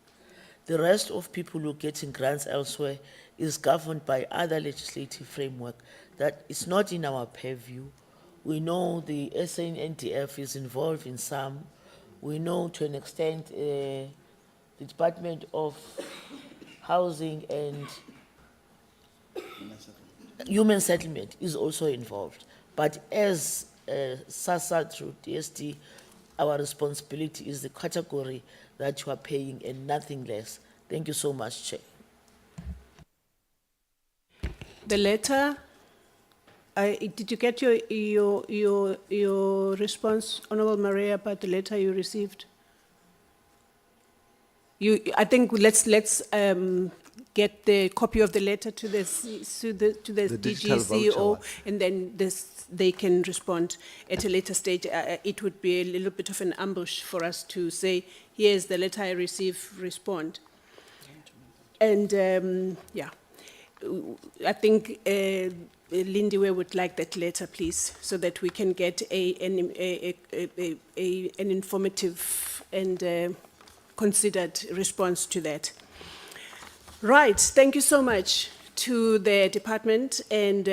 The rest of people who are getting grants elsewhere is governed by other legislative framework that is not in our purview. We know the SANDF is involved in some. We know to an extent the Department of Housing and Human Settlement is also involved. But as SASSA through DST, our responsibility is the category that you are paying and nothing less. Thank you so much, Chair. The letter, did you get your response, Honorable Maria, about the letter you received? I think let's get the copy of the letter to the DG CEO, and then they can respond at a later stage. It would be a little bit of an ambush for us to say, here's the letter I received, respond. And I think Lindiwe would like that letter, please, so that we can get an informative and considered response to that. Right, thank you so much to the department and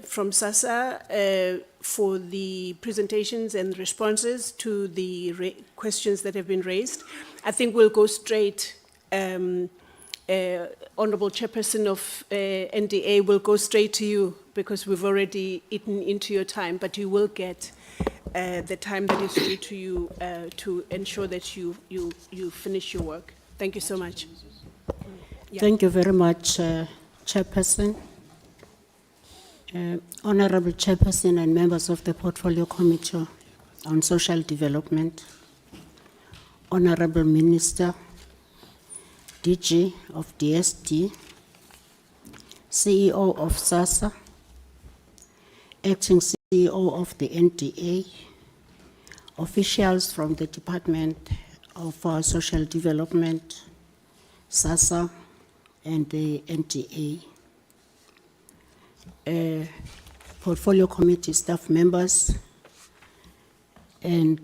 from SASSA for the presentations and responses to the questions that have been raised. I think we'll go straight, Honorable Chairperson of NDA, will go straight to you because we've already eaten into your time, but you will get the time that is due to you to ensure that you finish your work. Thank you so much. Yeah. Thank you very much, Chairperson. Honorable Chairperson and members of the Portfolio Committee on Social Development, Honorable Minister, DG of DSD, CEO of SASSA, Acting CEO of the NDA, officials from the Department of Social Development, SASSA, and the NDA, Portfolio Committee staff members, and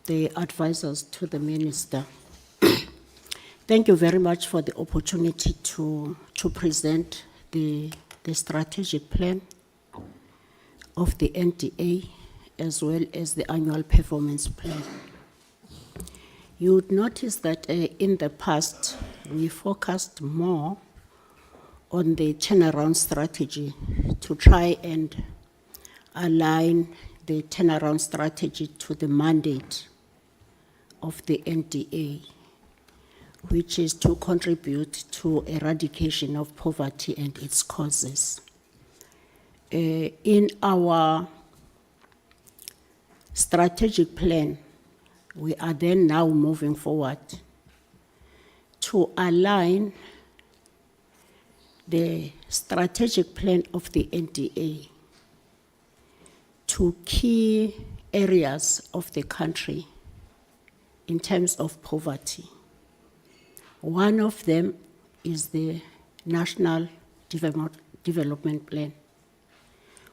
the advisors to the Minister. Thank you very much for the opportunity to present the strategic plan of the NDA as well as the annual performance plan. You would notice that in the past, we focused more on the turnaround strategy to try and align the turnaround strategy to the mandate of the NDA, which is to contribute to eradication of poverty and its causes. In our strategic plan, we are then now moving forward to align the strategic plan of the NDA to key areas of the country in terms of poverty. One of them is the National Development Plan,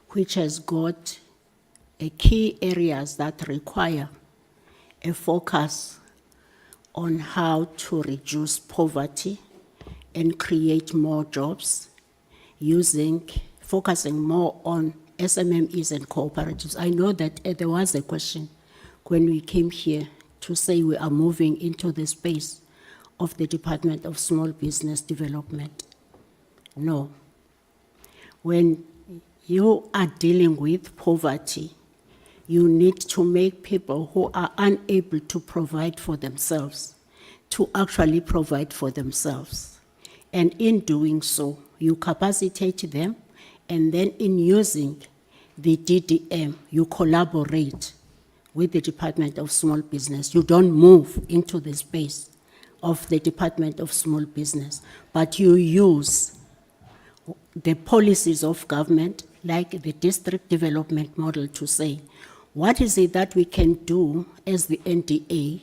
which has got key areas that require a focus on how to reduce poverty and create more jobs, focusing more on SMMEs and cooperatives. I know that there was a question when we came here to say we are moving into the space of the Department of Small Business Development. No. When you are dealing with poverty, you need to make people who are unable to provide for themselves to actually provide for themselves. And in doing so, you capacitate them, and then in using the DDM, you collaborate with the Department of Small Business. You don't move into the space of the Department of Small Business, but you use the policies of government, like the district development model, to say, what is it that we can do as the NDA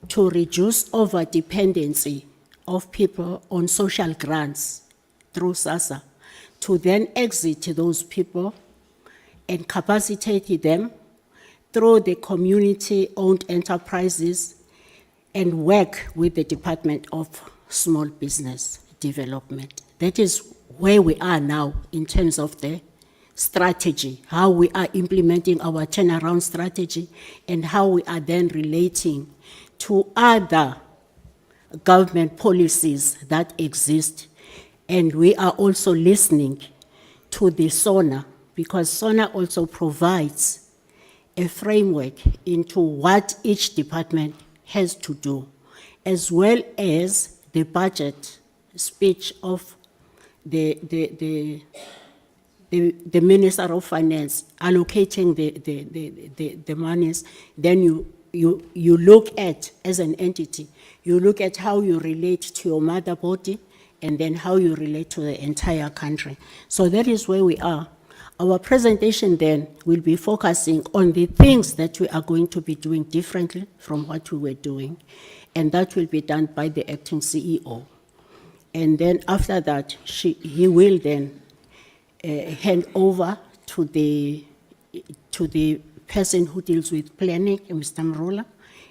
to reduce over-dependency of people on social grants through SASSA, to then exit those people and capacitate them through the community-owned enterprises and work with the Department of Small Business Development. That is where we are now in terms of the strategy, how we are implementing our turnaround strategy, and how we are then relating to other government policies that exist. And we are also listening to the SONA, because SONA also provides a framework into what each department has to do, as well as the budget speech of the Minister of Finance allocating the monies. Then you look at, as an entity, you look at how you relate to your mother body, and then how you relate to the entire country. So that is where we are. Our presentation then will be focusing on the things that we are going to be doing differently from what we were doing, and that will be done by the acting CEO. And then after that, he will then hand over to the person who deals with planning, Mr. Mrola,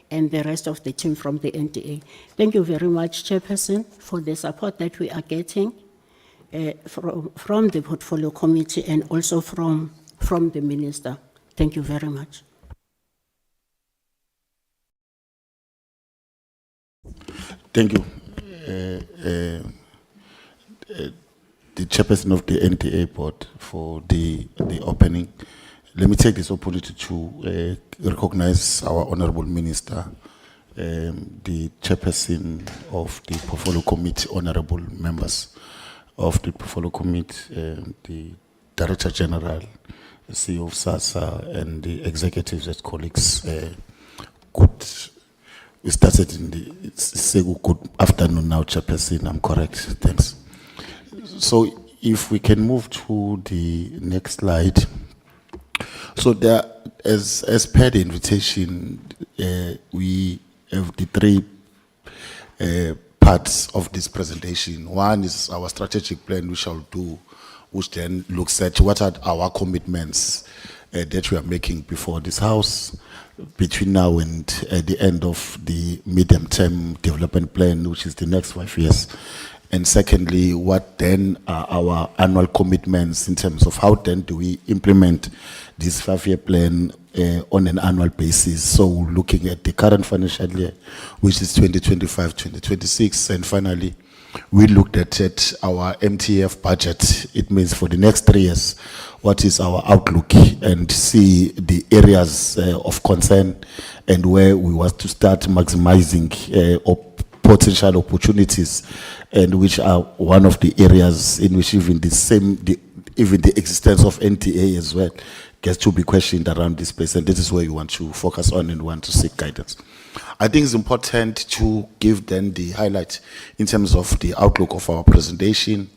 and the rest of the team from the NDA. Thank you very much, Chairperson, for the support that we are getting from the Portfolio Committee and also from the Minister. Thank you very much. Thank you. The Chairperson of the NDA Board for the opening. Let me take this opportunity to recognize our Honorable Minister, the Chairperson of the Portfolio Committee, honorable members of the Portfolio Committee, the Director General, CEO of SASSA, and the executives as colleagues, we started in good afternoon now, Chairperson, I'm correct, thanks. So if we can move to the next slide. So there, as per the invitation, we have the three parts of this presentation. One is our strategic plan we shall do, which then looks at what are our commitments that we are making before this House between now and the end of the medium-term development plan, which is the next 5 years. And secondly, what then are our annual commitments in terms of how then do we implement this 5-year plan on an annual basis. So looking at the current financial year, which is 2025-2026, and finally, we looked at our MTF budget. It means for the next 3 years, what is our outlook, and see the areas of concern and where we want to start maximizing potential opportunities, and which are one of the areas in which even the existence of NTA as well gets to be questioned around this space, and this is where you want to focus on and want to seek guidance. I think it's important to give then the highlight in terms of the outlook of our presentation,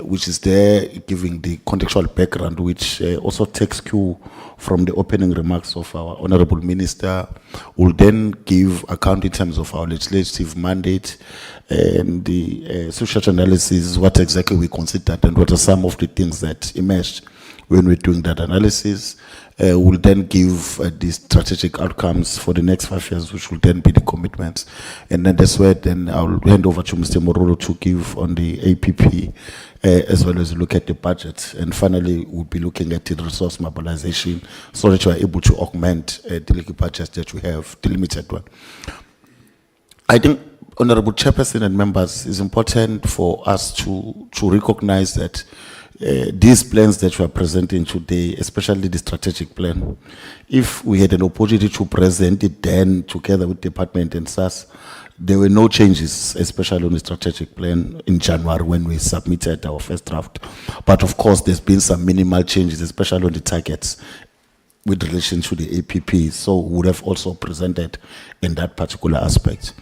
which is there giving the contextual background, which also takes cue from the opening remarks of our Honorable Minister. Will then give account in terms of our legislative mandate and the social analysis, what exactly we considered and what are some of the things that emerged when we're doing that analysis. Will then give the strategic outcomes for the next 5 years, which will then be the commitments. And then that's where then I'll hand over to Mr. Morolo to give on the APP, as well as look at the budget. And finally, we'll be looking at the resource mobilization so that we are able to augment the legal budgets that we have, the limited one. I think, Honorable Chairperson and members, it's important for us to recognize that these plans that we are presenting today, especially the strategic plan, if we had an opportunity to present it then together with Department and SASSA, there were no changes, especially on the strategic plan in January when we submitted our first draft. But of course, there's been some minimal changes, especially on the targets with relation to the APP. So we would have also presented in that particular aspect.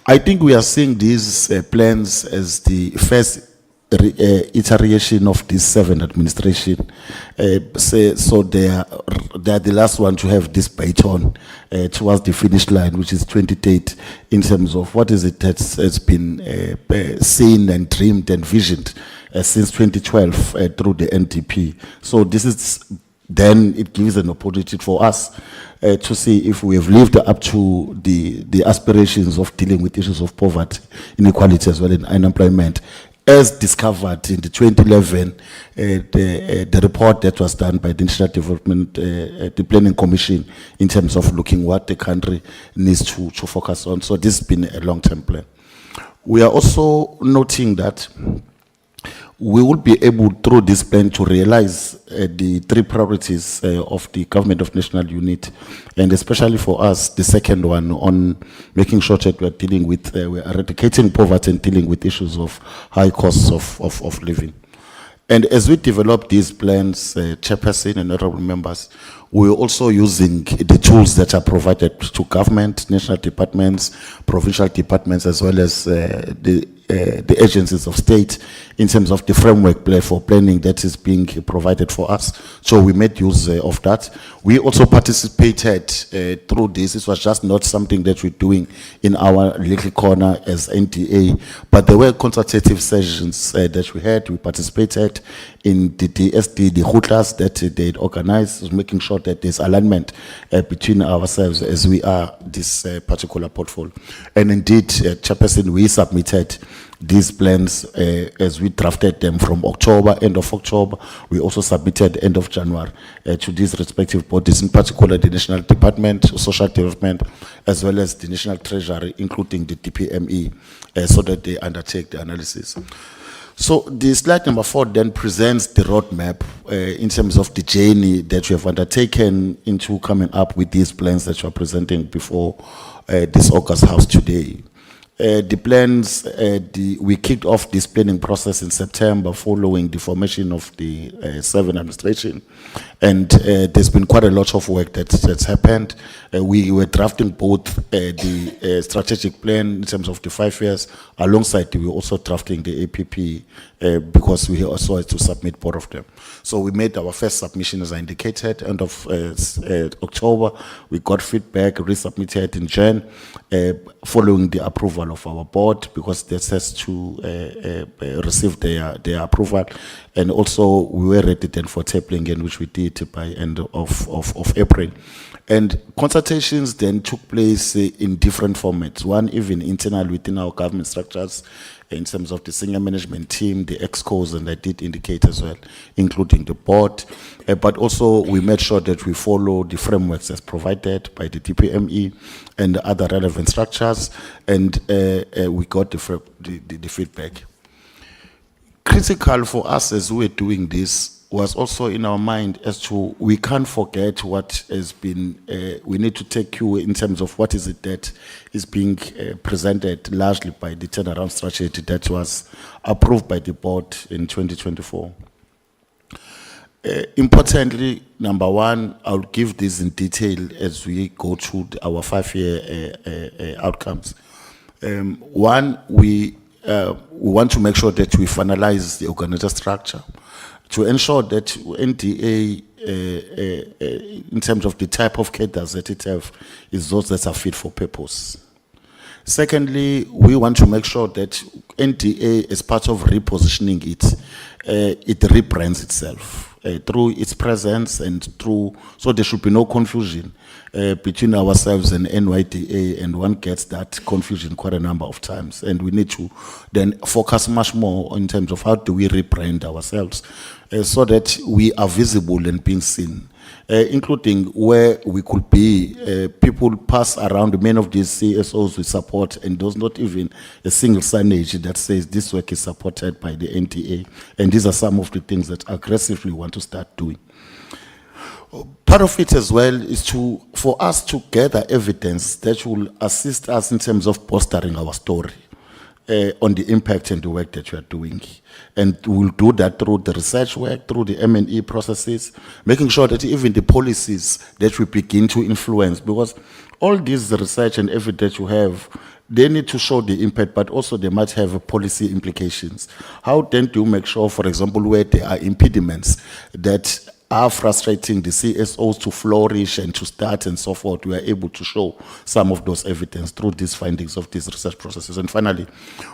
I think we are seeing these plans as the first iteration of this 7 administration. So they are the last one to have this baton towards the finish line, which is 2030, in terms of what is it that's been seen and dreamed and visioned since 2012 through the NDP. So this is then it gives an opportunity for us to see if we have lived up to the aspirations of dealing with issues of poverty, inequality, as well as unemployment, as discovered in the 2011, the report that was done by the National Development, the Planning Commission, in terms of looking what the country needs to focus on. So this has been a long-term plan. We are also noting that we will be able, through this plan, to realize the 3 priorities of the Government of National Unity, and especially for us, the second one on making sure that we are dealing with, we're eradicating poverty and dealing with issues of high costs of living. And as we develop these plans, Chairperson and honorable members, we're also using the tools that are provided to government, national departments, provincial departments, as well as the agencies of state in terms of the framework for planning that is being provided for us. So we made use of that. We also participated through this. This was just not something that we're doing in our little corner as NTA, but there were consultative sessions that we had. We participated in the DSD, the hutlas that they had organized, making sure that there's alignment between ourselves as we are this particular portfolio. And indeed, Chairperson, we submitted these plans as we drafted them from October, end of October. We also submitted end of January to these respective bodies, in particular the National Department of Social Development, as well as the National Treasury, including the DPME, so that they undertake the analysis. So the slide number 4 then presents the roadmap in terms of the journey that we have undertaken into coming up with these plans that you are presenting before this August House today. The plans, we kicked off this planning process in September following the formation of the 7 administration. And there's been quite a lot of work that's happened. We were drafting both the strategic plan in terms of the 5 years, alongside we were also drafting the APP because we also had to submit both of them. So we made our first submission, as I indicated, end of October. We got feedback, resubmitted in Jan, following the approval of our board, because this has to receive their approval. And also we were ready then for tabling, in which we did by end of April. And consultations then took place in different formats. One, even internal within our government structures, in terms of the senior management team, the ExCos, and I did indicate as well, including the board. But also we made sure that we follow the frameworks as provided by the DPME and the other relevant structures, and we got the feedback. Critical for us as we were doing this was also in our mind as to, we can't forget what has been, we need to take cue in terms of what is it that is being presented largely by the turnaround strategy that was approved by the board in 2024. Importantly, number one, I'll give this in detail as we go through our 5-year outcomes. One, we want to make sure that we finalize the organizational structure to ensure that NDA, in terms of the type of cadres that it have, is those that are fit for purpose. Secondly, we want to make sure that NDA, as part of repositioning it rebrands itself through its presence and through, so there should be no confusion between ourselves and NYDA, and one gets that confusion quite a number of times. And we need to then focus much more in terms of how do we rebrand ourselves so that we are visible and being seen. Including where we could be, people pass around many of these CSOs we support, and there's not even a single signage that says this work is supported by the NTA. And these are some of the things that aggressively we want to start doing. Part of it as well is for us to gather evidence that will assist us in terms of bolstering our story on the impact and the work that we are doing. And we'll do that through the research work, through the M&E processes, making sure that even the policies that we begin to influence, because all this research and evidence you have, they need to show the impact, but also they might have policy implications. How then do you make sure, for example, where there are impediments that are frustrating the CSOs to flourish and to start and so forth, we are able to show some of those evidence through these findings of these research processes. And finally,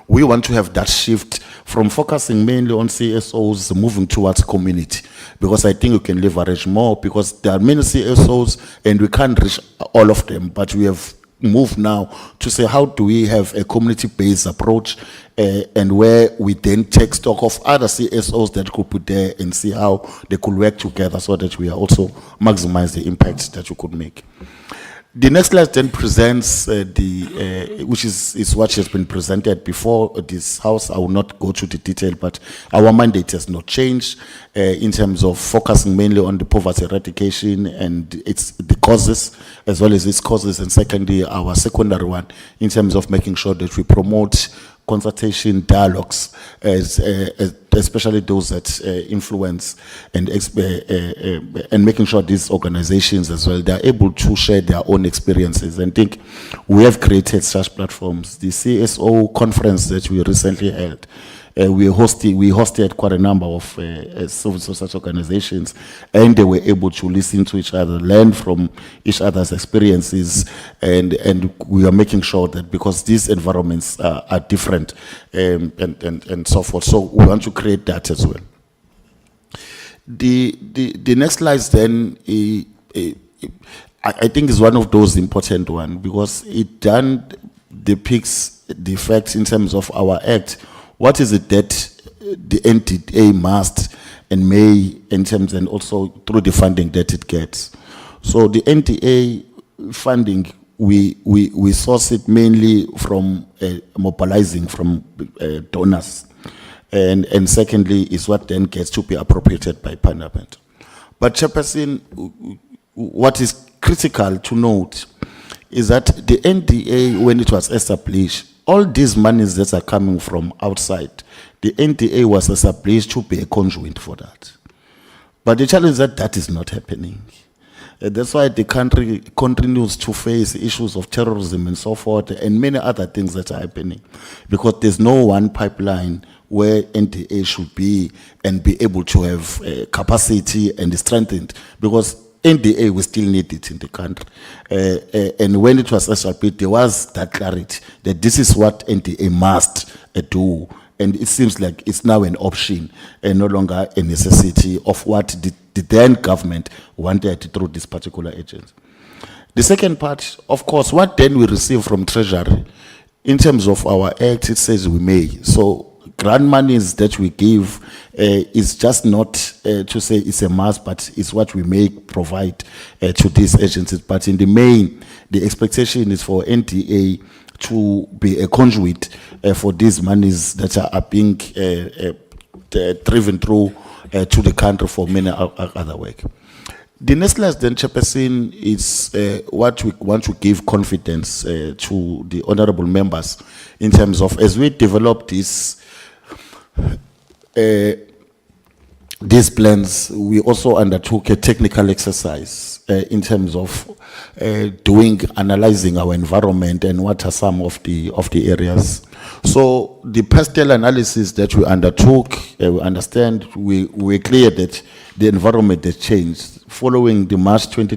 we want to have that shift from focusing mainly on CSOs, moving towards community, because I think you can leverage more, because there are many CSOs and we can't reach all of them, but we have moved now to say, how do we have a community-based approach, and where we then take stock of other CSOs that could be there and see how they could work together so that we are also maximize the impact that we could make. The next slide then presents which is what has been presented before this house. I will not go through the detail, but our mandate has not changed in terms of focusing mainly on the poverty eradication and the causes, as well as its causes, and secondly, our secondary one, in terms of making sure that we promote consultation dialogues, especially those that influence and making sure these organizations as well, they're able to share their own experiences. And I think we have created such platforms. The CSO conference that we recently held, we hosted quite a number of civil society organizations, and they were able to listen to each other, learn from each other's experiences, and we are making sure that, because these environments are different and so forth, so we want to create that as well. The next slide then, I think is one of those important ones, because it then depicts the facts in terms of our act. What is it that the NTA must and may, in terms, and also through the funding that it gets? So the NTA funding, we source it mainly from mobilizing from donors. And secondly, is what then gets to be appropriated by Parliament. But Chairperson, what is critical to note is that the NDA, when it was established, all these monies that are coming from outside, the NTA was established to be a conduit for that. But the challenge is that that is not happening. That's why the country continues to face issues of terrorism and so forth, and many other things that are happening, because there's no one pipeline where NTA should be and be able to have capacity and strengthened, because NDA, we still need it in the country. And when it was established, there was that clarity that this is what NDA must do. And it seems like it's now an option and no longer a necessity of what the then government wanted through this particular agency. The second part, of course, what then we receive from Treasury, in terms of our act, it says we may. So grant monies that we give is just not to say it's a must, but it's what we may provide to these agencies. But in the main, the expectation is for NTA to be a conduit for these monies that are being driven through to the country for many other work. The next slide then, Chairperson, is what we want to give confidence to the honorable members in terms of, as we develop these plans, we also undertook a technical exercise in terms of analyzing our environment and what are some of the areas. So the pastel analysis that we undertook, we understand, we're clear that the environment has changed following the March 20.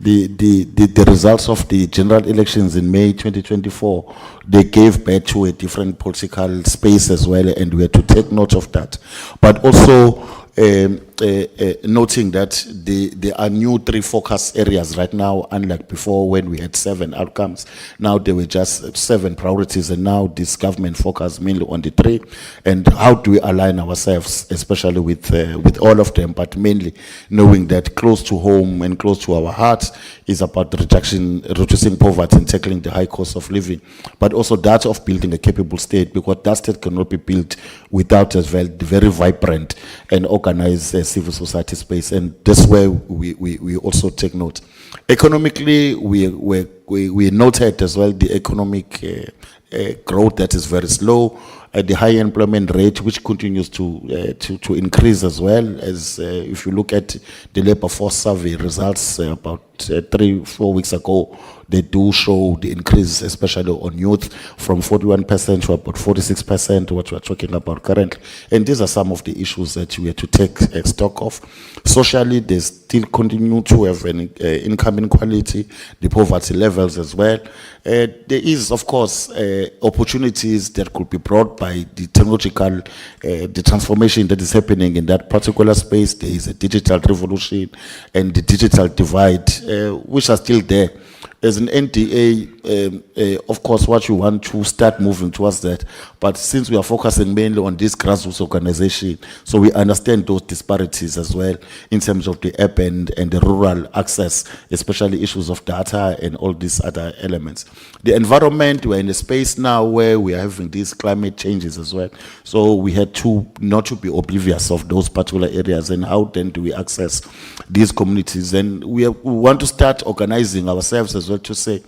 The results of the general elections in May 2024, they gave birth to a different political space as well, and we had to take note of that. But also noting that there are new 3 focus areas right now, unlike before when we had 7 outcomes. Now there were just 7 priorities, and now this government focus mainly on the 3. And how do we align ourselves, especially with all of them, but mainly knowing that close to home and close to our hearts is about reducing poverty and tackling the high cost of living, but also that of building a capable state, because that state cannot be built without as well the very vibrant and organized civil society space. And that's where we also take note. Economically, we noted as well the economic growth that is very slow, the high employment rate, which continues to increase as well. As if you look at the labor force survey results about 3-4 weeks ago, they do show the increase, especially on youth, from 41% to about 46%, what we're talking about currently. And these are some of the issues that we have to take stock of. Socially, they still continue to have an income inequality, the poverty levels as well. There is, of course, opportunities that could be brought by the technological, the transformation that is happening in that particular space. There is a digital revolution and the digital divide, which are still there. As an NTA, of course, what you want to start moving towards that. But since we are focusing mainly on this grassroots organization, so we understand those disparities as well in terms of the urban and the rural access, especially issues of data and all these other elements. The environment, we're in a space now where we are having these climate changes as well. So we had to not to be oblivious of those particular areas, and how then do we access these communities. And we want to start organizing ourselves as well to say,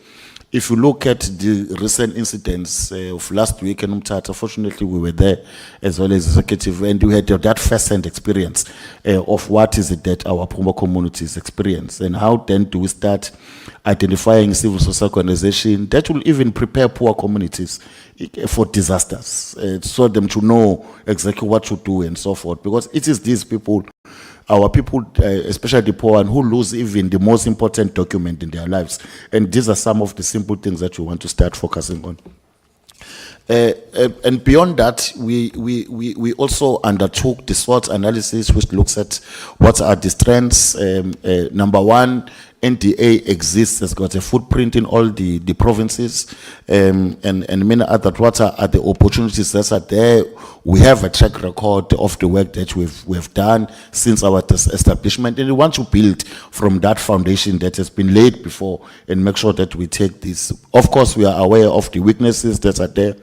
if you look at the recent incidents of last week in Umtata, fortunately we were there as well as executive, and we had that first-hand experience of what is it that our Puma communities experience, and how then do we start identifying civil society organization that will even prepare poor communities for disasters, so them to know exactly what to do and so forth, because it is these people, our people, especially the poor, and who lose even the most important document in their lives. And these are some of the simple things that we want to start focusing on. And beyond that, we also undertook the SWOT analysis, which looks at what are the strengths. Number one, NDA exists, has got a footprint in all the provinces, and many other. What are the opportunities that are there? We have a track record of the work that we've done since our establishment, and we want to build from that foundation that has been laid before and make sure that we take this. Of course, we are aware of the weaknesses that are there,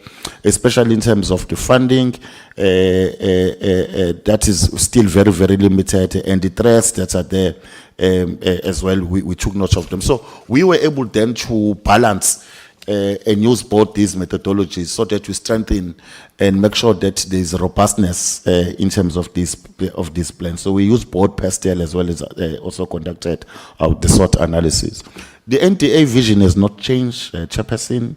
especially in terms of the funding. That is still very, very limited, and the threats that are there as well, we took note of them. So we were able then to balance and use both these methodologies so that we strengthen and make sure that there is robustness in terms of this plan. So we use both PESTEL as well as also conducted the SWOT analysis. The NTA vision has not changed, Chairperson.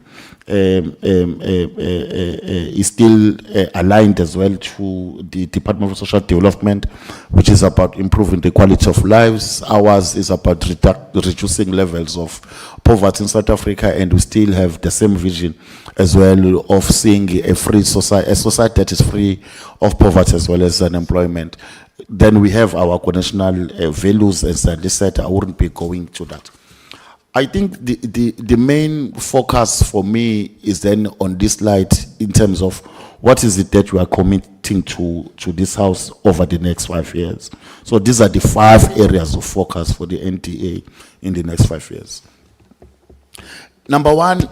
Is still aligned as well to the Department of Social Development, which is about improving the quality of lives. Ours is about reducing levels of poverty in South Africa, and we still have the same vision as well of seeing a society that is free of poverty as well as unemployment. Then we have our national values, as I said. I wouldn't be going to that. I think the main focus for me is then on this slide in terms of what is it that we are committing to this house over the next 5 years. So these are the 5 areas of focus for the NTA in the next 5 years. Number 1,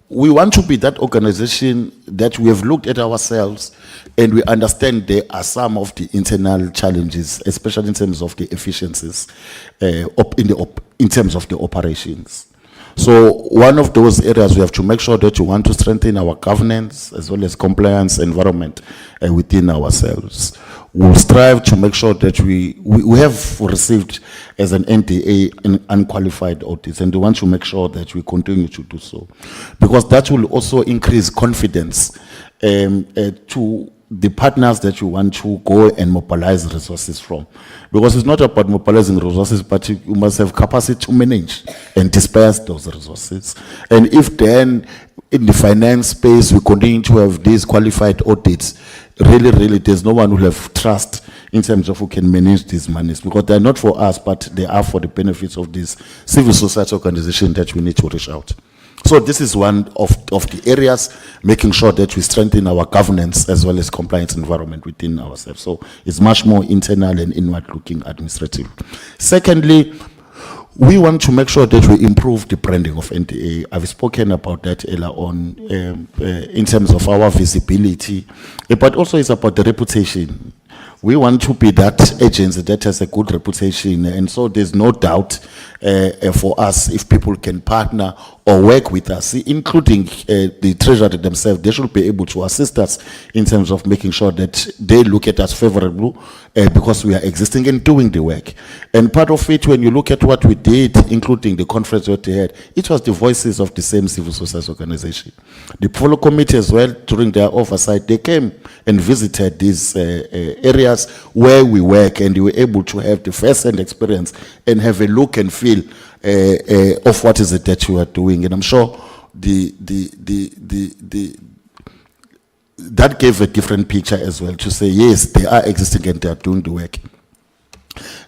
we want to be that organization that we have looked at ourselves and we understand there are some of the internal challenges, especially in terms of the efficiencies in terms of the operations. So one of those areas we have to make sure that we want to strengthen our governance as well as compliance environment within ourselves. We'll strive to make sure that we have received as an NTA an unqualified audits, and we want to make sure that we continue to do so, because that will also increase confidence to the partners that you want to go and mobilize resources from. Because it's not about mobilizing resources, but you must have capacity to manage and disperse those resources. And if then in the finance space we continue to have these qualified audits, really there's no one who have trust in terms of who can manage these monies, because they're not for us, but they are for the benefits of this civil society organization that we need to reach out. So this is one of the areas, making sure that we strengthen our governance as well as compliance environment within ourselves. So it's much more internal and inward-looking administrative. Secondly, we want to make sure that we improve the branding of NTA. I've spoken about that earlier on in terms of our visibility, but also it's about the reputation. We want to be that agency that has a good reputation, and so there's no doubt for us if people can partner or work with us, including the treasury themselves. They should be able to assist us in terms of making sure that they look at us favorably because we are existing and doing the work. And part of it, when you look at what we did, including the conference that we had, it was the voices of the same civil society organization. The Portfolio Committee as well, during their oversight, they came and visited these areas where we work, and you were able to have the first-hand experience and have a look and feel of what is it that you are doing. And I'm sure that gave a different picture as well, to say, yes, they are existing and they are doing the work.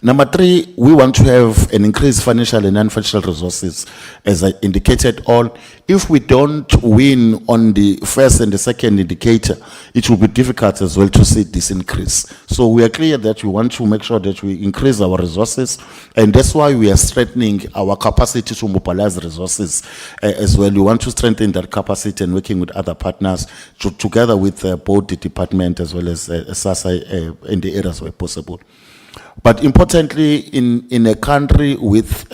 Number 3, we want to have an increased financial and non-financial resources, as I indicated all. If we don't win on the first and the second indicator, it will be difficult as well to see this increase. So we are clear that we want to make sure that we increase our resources, and that's why we are strengthening our capacity to mobilize resources as well. We want to strengthen that capacity and working with other partners together with both the department as well as SASSA in the areas where possible. But importantly, in a country with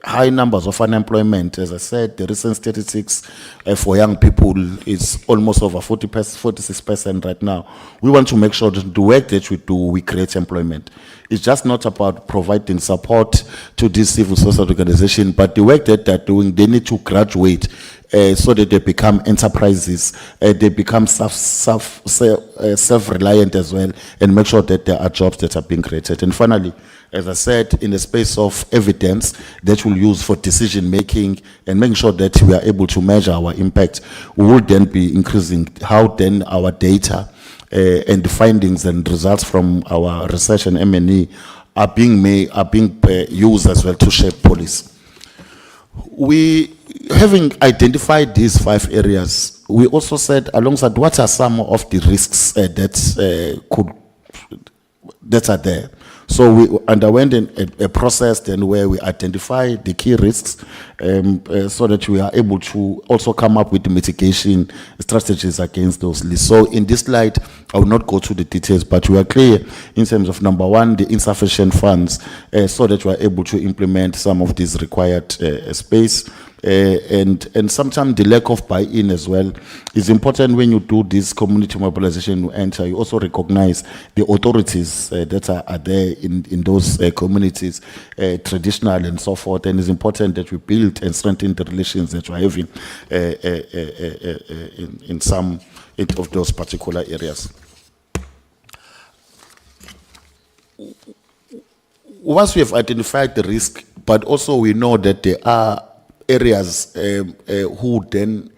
high numbers of unemployment, as I said, the recent statistics for young people is almost over 46% right now. We want to make sure that the work that we do, we create employment. It's just not about providing support to this civil society organization, but the work that they're doing, they need to graduate so that they become enterprises, they become self-reliant as well, and make sure that there are jobs that are being created. And finally, as I said, in the space of evidence that we'll use for decision making and making sure that we are able to measure our impact, we will then be increasing how then our data and the findings and results from our research and M&E are being used as well to shape policy. We, having identified these 5 areas, we also said alongside what are some of the risks that are there. So we underwent a process then where we identified the key risks so that we are able to also come up with the mitigation strategies against those risks. So in this slide, I will not go through the details, but we are clear in terms of number 1, the insufficient funds, so that we are able to implement some of these required space. And sometimes the lack of buy-in as well is important. When you do this community mobilization, you enter, you also recognize the authorities that are there in those communities, traditional and so forth, and it's important that we build and strengthen the relations that we're having in some of those particular areas. Once we have identified the risk, but also we know that there are areas who then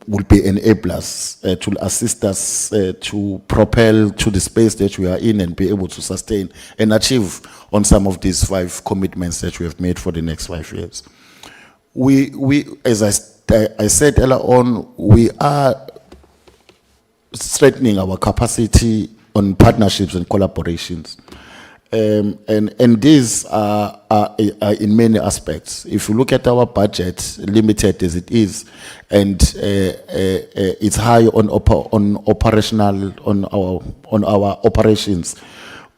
will be enablers to assist us to propel to the space that we are in and be able to sustain and achieve on some of these 5 commitments that we have made for the next 5 years. We as I said earlier on, we are strengthening our capacity on partnerships and collaborations. And these are in many aspects. If you look at our budget, limited as it is, and it's high on our operations,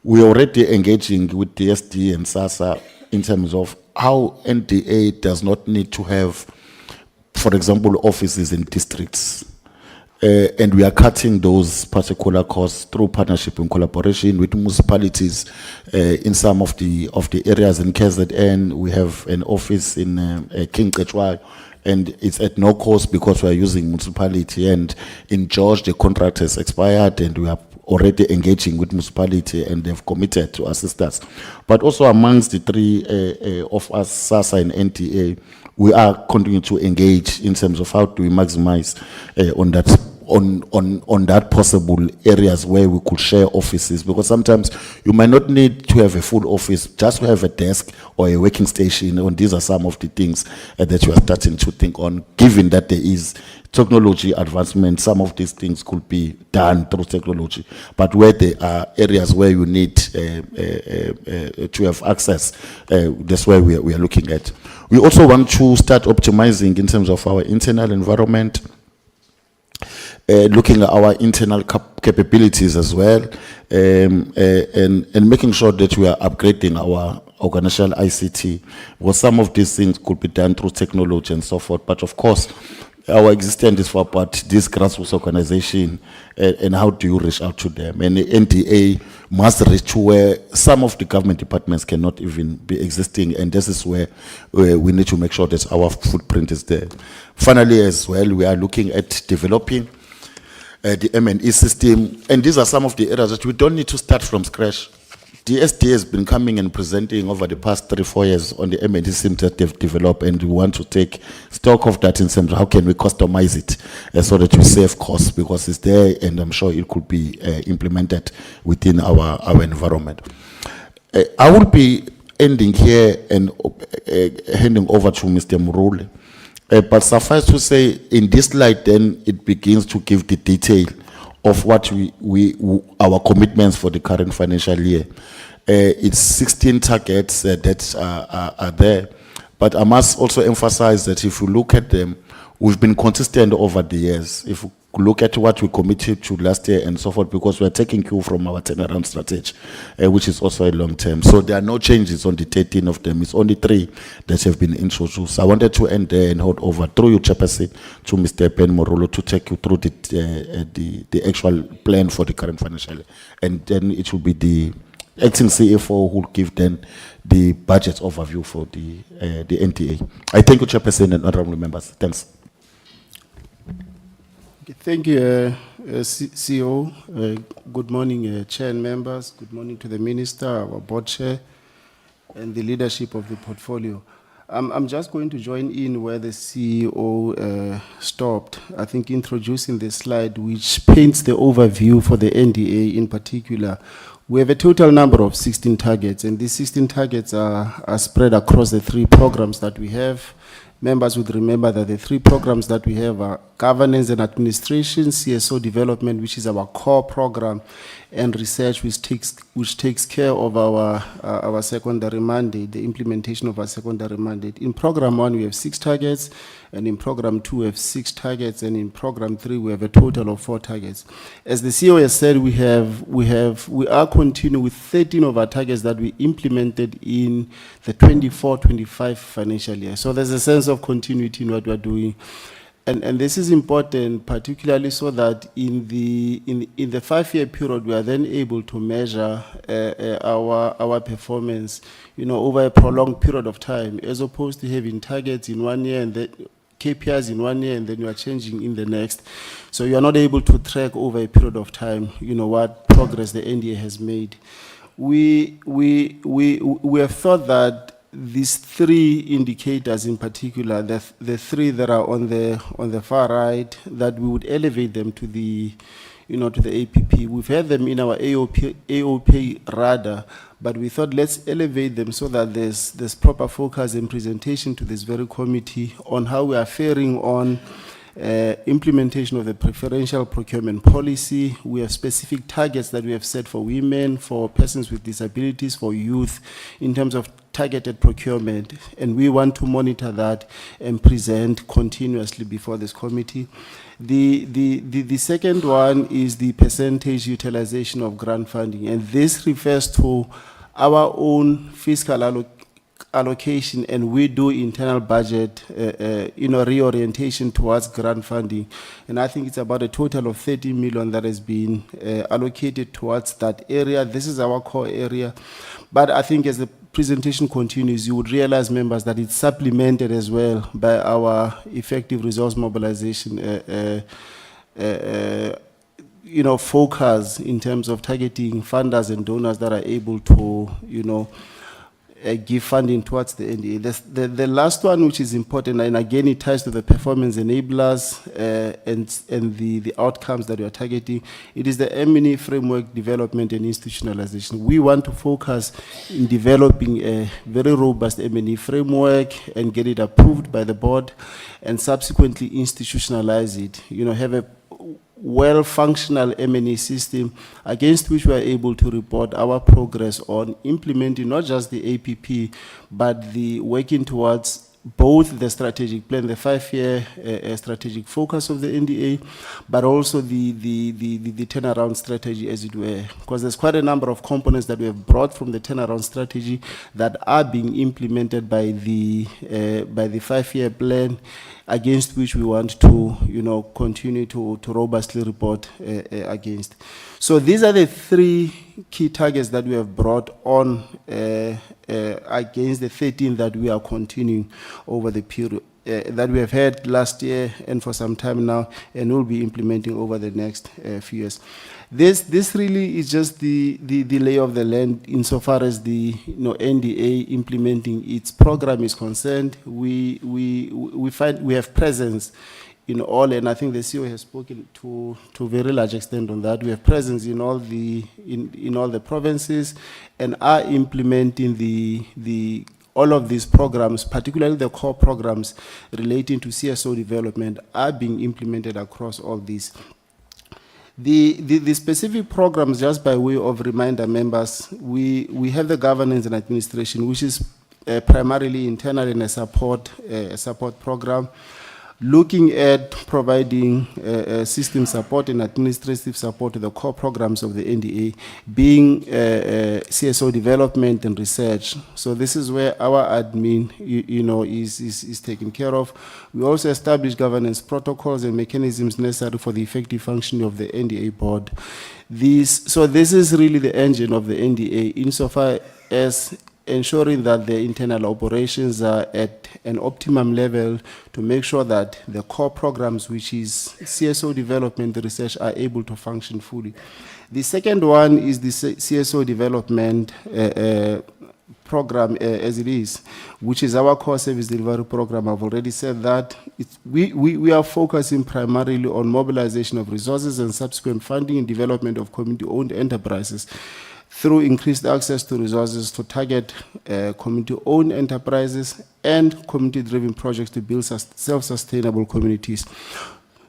we're already engaging with DSD and SASSA in terms of how NDA does not need to have, for example, offices in districts. And we are cutting those particular costs through partnership and collaboration with municipalities. In some of the areas in KZN, we have an office in King Kechwa, and it's at no cost because we are using municipality. And in George, the contract has expired, and we are already engaging with municipality, and they've committed to assist us. But also amongst the 3 of us, SASSA and NTA, we are continuing to engage in terms of how do we maximize on that possible areas where we could share offices, because sometimes you might not need to have a full office, just to have a desk or a working station. And these are some of the things that you are starting to think on, given that there is technology advancement. Some of these things could be done through technology, but where there are areas where you need to have access, that's where we are looking at. We also want to start optimizing in terms of our internal environment, looking at our internal capabilities as well, and making sure that we are upgrading our organizational ICT. Well, some of these things could be done through technology and so forth, but of course, our existence is for about this grassroots organization, and how do you reach out to them? And the NDA must reach to where some of the government departments cannot even be existing, and this is where we need to make sure that our footprint is there. Finally, as well, we are looking at developing the M&E system, and these are some of the areas that we don't need to start from scratch. The SD has been coming and presenting over the past 3-4 years on the M&E system that they've developed, and we want to take stock of that in terms of how can we customize it so that we save costs, because it's there, and I'm sure it could be implemented within our environment. I will be ending here and handing over to Mr. Murule. But suffice to say, in this slide, then it begins to give the detail of what our commitments for the current financial year. It's 16 targets that are there, but I must also emphasize that if you look at them, we've been consistent over the years. If you look at what we committed to last year and so forth, because we're taking cue from our turnaround strategy, which is also a long term. So there are no changes on the 13 of them. It's only 3 that have been introduced. I wanted to end there and hold over through you, Chairperson, to Mr. Ben Morolo to take you through the actual plan for the current financial year. And then it will be the acting CFO who will give then the budget overview for the NTA. I thank you, Chairperson, and honorable members. Thanks. Thank you, CEO. Good morning, Chair and members. Good morning to the Minister, our Board Chair, and the leadership of the portfolio. I'm just going to join in where the CEO stopped, I think introducing the slide which paints the overview for the NDA in particular. We have a total number of 16 targets, and these 16 targets are spread across the 3 programs that we have. Members would remember that the 3 programs that we have are governance and administration, CSO development, which is our core program, and research, which takes care of our secondary mandate, the implementation of our secondary mandate. In program 1, we have 6 targets, and in program 2 we have 6 targets, and in program 3 we have a total of 4 targets. As the CEO has said, we are continuing with 13 of our targets that we implemented in the 24-25 financial year. So there's a sense of continuity in what we're doing. And this is important, particularly so that in the 5-year period, we are then able to measure our performance, over a prolonged period of time, as opposed to having targets in 1 year and then KPIs in 1 year and then you are changing in the next. So you are not able to track over a period of time, what progress the NDA has made. We have thought that these 3 indicators in particular, the 3 that are on the far right, that we would elevate them to the to the APP. We've had them in our AOP radar, but we thought let's elevate them so that there's proper focus and presentation to this very committee on how we are faring on implementation of the preferential procurement policy. We have specific targets that we have set for women, for persons with disabilities, for youth, in terms of targeted procurement, and we want to monitor that and present continuously before this committee. The second one is the percentage utilization of grant funding, and this refers to our own fiscal allocation, and we do internal budget, reorientation towards grant funding. And I think it's about a total of 30 million that has been allocated towards that area. This is our core area. But I think as the presentation continues, you would realize, members, that it's supplemented as well by our effective resource mobilization focus in terms of targeting funders and donors that are able to, give funding towards the NDA. The last one, which is important, and again it ties to the performance enablers and the outcomes that we are targeting, it is the M&E framework development and institutionalization. We want to focus in developing a very robust M&E framework and get it approved by the board, and subsequently institutionalize it, have a well-functional M&E system against which we are able to report our progress on implementing not just the APP, but the working towards both the strategic plan, the 5-year strategic focus of the NDA, but also the turnaround strategy, as it were. Because there's quite a number of components that we have brought from the turnaround strategy that are being implemented by the 5-year plan, against which we want to, continue to robustly report against. So these are the 3 key targets that we have brought on against the 13 that we are continuing over the period that we have had last year and for some time now, and will be implementing over the next few years. This really is just the lay of the land insofar as the NDA implementing its program is concerned. We find we have presence in all, and I think the CEO has spoken to a very large extent on that. We have presence in all the provinces, and are implementing all of these programs, particularly the core programs relating to CSO development, are being implemented across all these. The specific programs, just by way of reminder, members, we have the governance and administration, which is primarily internal and a support program, looking at providing system support and administrative support to the core programs of the NDA, being CSO development and research. So this is where our admin, is taken care of. We also establish governance protocols and mechanisms necessary for the effective functioning of the NDA board. So this is really the engine of the NDA, insofar as ensuring that the internal operations are at an optimum level to make sure that the core programs, which is CSO development and research, are able to function fully. The second one is the CSO development program as it is, which is our core service delivery program. I've already said that. We are focusing primarily on mobilization of resources and subsequent funding and development of community-owned enterprises through increased access to resources to target community-owned enterprises and community-driven projects to build self-sustainable communities.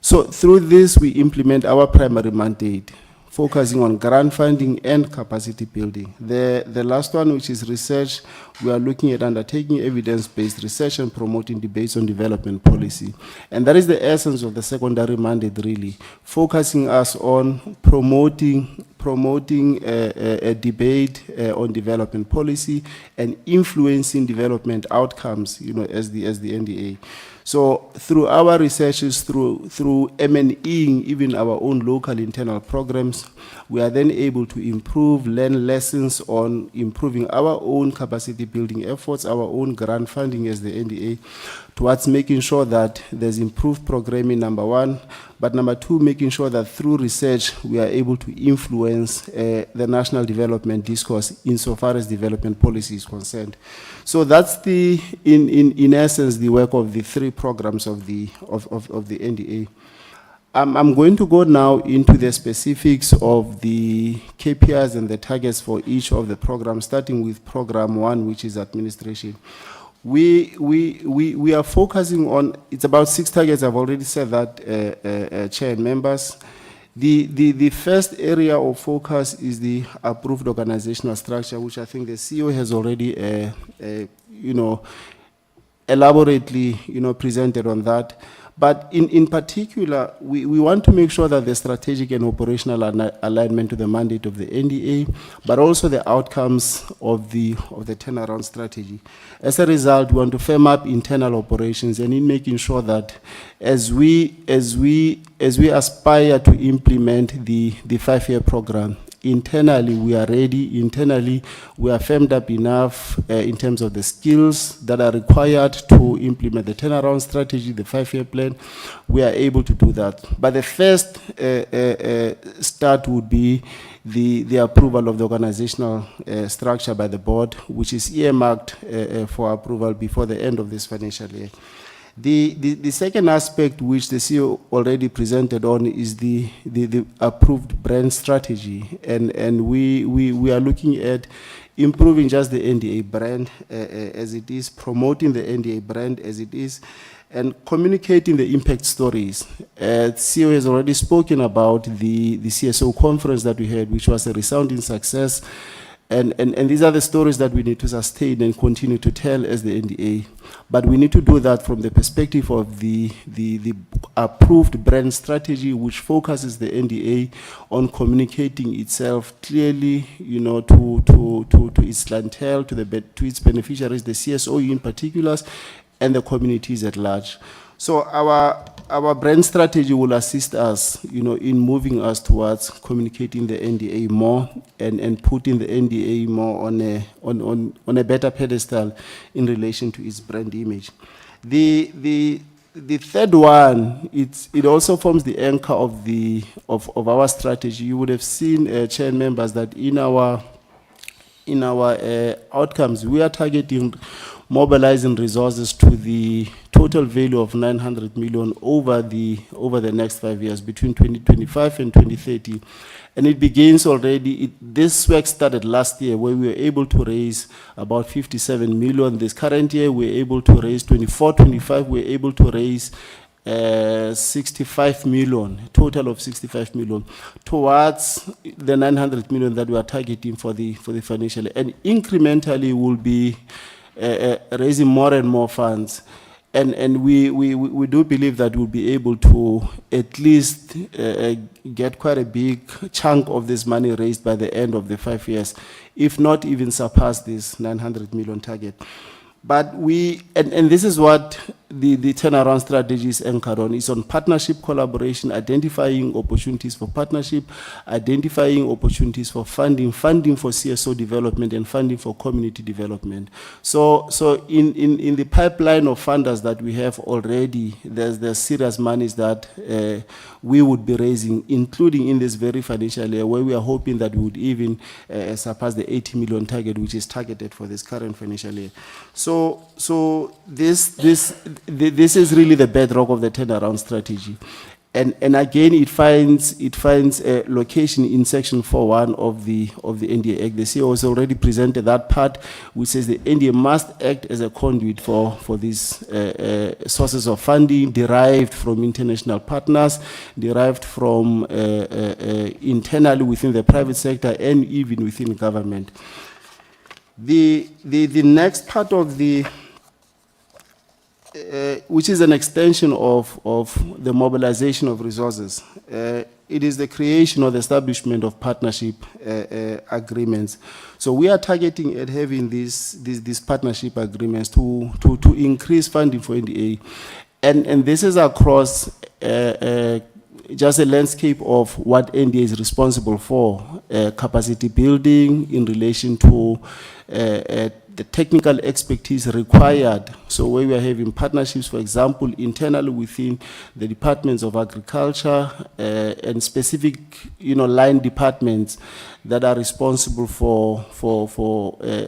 So through this, we implement our primary mandate, focusing on grant funding and capacity building. The last one, which is research, we are looking at undertaking evidence-based research and promoting debates on development policy. And that is the essence of the secondary mandate, really, focusing us on promoting a debate on development policy and influencing development outcomes, as the NDA. So through our researches, through M&Eing even our own local internal programs, we are then able to improve, learn lessons on improving our own capacity building efforts, our own grant funding as the NDA, towards making sure that there's improved programming, number one, but number two, making sure that through research we are able to influence the national development discourse insofar as development policy is concerned. So that's in essence the work of the three programs of the NDA. I'm going to go now into the specifics of the KPIs and the targets for each of the programs, starting with program 1, which is administration. We are focusing on, it's about 6 targets. I've already said that, Chair and members. The first area of focus is the approved organizational structure, which I think the CEO has already, elaborately, presented on that. But in particular, we want to make sure that the strategic and operational alignment to the mandate of the NDA, but also the outcomes of the turnaround strategy. As a result, we want to firm up internal operations and in making sure that as we aspire to implement the 5-year program, internally we are ready, internally we are firmed up enough in terms of the skills that are required to implement the turnaround strategy, the 5-year plan. We are able to do that. But the first start would be the approval of the organizational structure by the board, which is earmarked for approval before the end of this financial year. The second aspect which the CEO already presented on is the approved brand strategy, and we are looking at improving just the NDA brand as it is, promoting the NDA brand as it is, and communicating the impact stories. CEO has already spoken about the CSO conference that we had, which was a resounding success. And these are the stories that we need to sustain and continue to tell as the NDA. But we need to do that from the perspective of the approved brand strategy, which focuses the NDA on communicating itself clearly, to its clientele, to its beneficiaries, the CSO in particular, and the communities at large. So our brand strategy will assist us, in moving us towards communicating the NDA more and putting the NDA more on a better pedestal in relation to its brand image. The third one, it also forms the anchor of our strategy. You would have seen, Chair and members, that in our outcomes, we are targeting mobilizing resources to the total value of 900 million over the next 5 years, between 2025 and 2030. And it begins already, this work started last year, where we were able to raise about 57 million. This current year, we're able to raise 24-25, we're able to raise 65 million, total of 65 million, towards the 900 million that we are targeting for the financial year. And incrementally will be raising more and more funds, and we do believe that we'll be able to at least get quite a big chunk of this money raised by the end of the 5 years, if not even surpass this 900 million target. But and this is what the turnaround strategy is anchored on. It's on partnership, collaboration, identifying opportunities for partnership, identifying opportunities for funding for CSO development, and funding for community development. So in the pipeline of funders that we have already, there's serious monies that we would be raising, including in this very financial year, where we are hoping that we would even surpass the 80 million target, which is targeted for this current financial year. So this is really the bedrock of the turnaround strategy. And again, it finds a location in section 4.1 of the NDA Act. The CEO has already presented that part, which says the NDA must act as a conduit for these sources of funding derived from international partners, derived from internally within the private sector and even within government. The next part of the which is an extension of the mobilization of resources. It is the creation or the establishment of partnership agreements. So we are targeting at having these partnership agreements to increase funding for NDA. And this is across just a landscape of what NDA is responsible for, capacity building in relation to the technical expertise required. So where we are having partnerships, for example, internally within the departments of agriculture and specific, line departments that are responsible for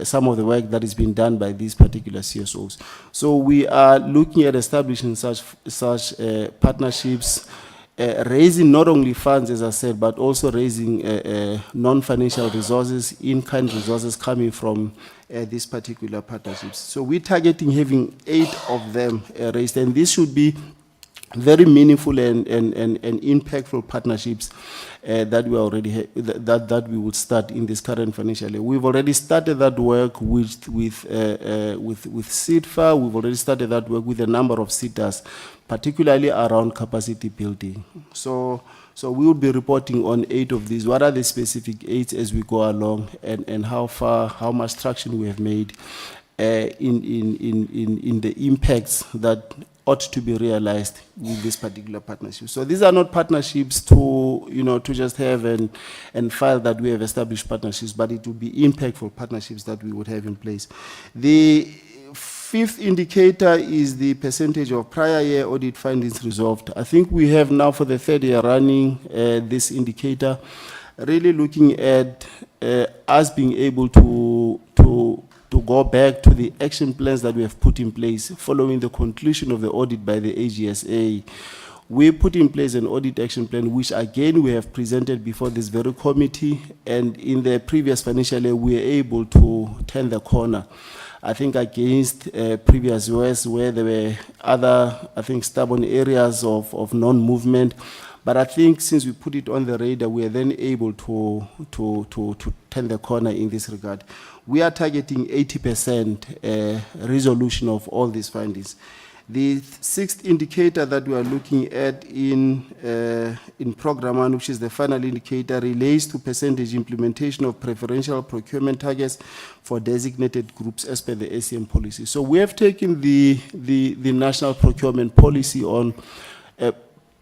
some of the work that is being done by these particular CSOs. So we are looking at establishing such partnerships, raising not only funds, as I said, but also raising non-financial resources, in-kind resources coming from these particular partnerships. So we're targeting having 8 of them raised, and this should be very meaningful and impactful partnerships that we already that we would start in this current financial year. We've already started that work with SIDFA. We've already started that work with a number of SITAs, particularly around capacity building. So we will be reporting on 8 of these. What are the specific 8 as we go along, and how much traction we have made in the impacts that ought to be realized with this particular partnership. So these are not partnerships to just have and file that we have established partnerships, but it will be impactful partnerships that we would have in place. The 5th indicator is the percentage of prior year audit findings resolved. I think we have now for the 3rd year running this indicator, really looking at us being able to go back to the action plans that we have put in place following the conclusion of the audit by the AGSA. We put in place an audit action plan, which again we have presented before this very committee, and in the previous financial year we were able to turn the corner. I think against previous years where there were other, stubborn areas of non-movement. But I think since we put it on the radar, we are then able to turn the corner in this regard. We are targeting 80% resolution of all these findings. The 6th indicator that we are looking at in program 1, which is the final indicator, relates to percentage implementation of preferential procurement targets for designated groups as per the ACM policy. So we have taken the national procurement policy on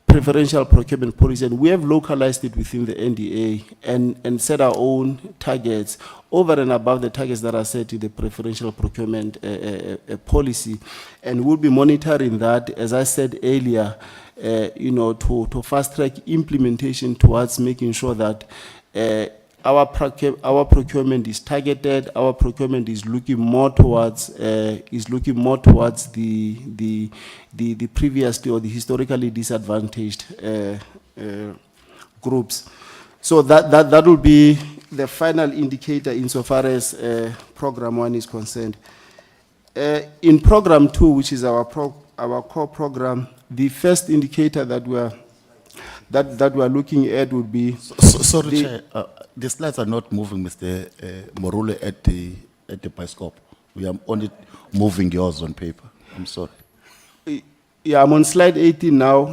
preferential procurement policy, and we have localized it within the NDA and set our own targets over and above the targets that are set in the preferential procurement policy. And we'll be monitoring that, as I said earlier, to fast-track implementation towards making sure that our procurement is targeted, our procurement is looking more towards the previously or the historically disadvantaged groups. So that will be the final indicator insofar as program 1 is concerned. In program 2, which is our core program, the first indicator that we are looking at would be. Sorry, Chair. The slides are not moving, Mr. Morule, at the Biscope. We are only moving yours on paper. I'm sorry. Yeah, I'm on slide 18 now.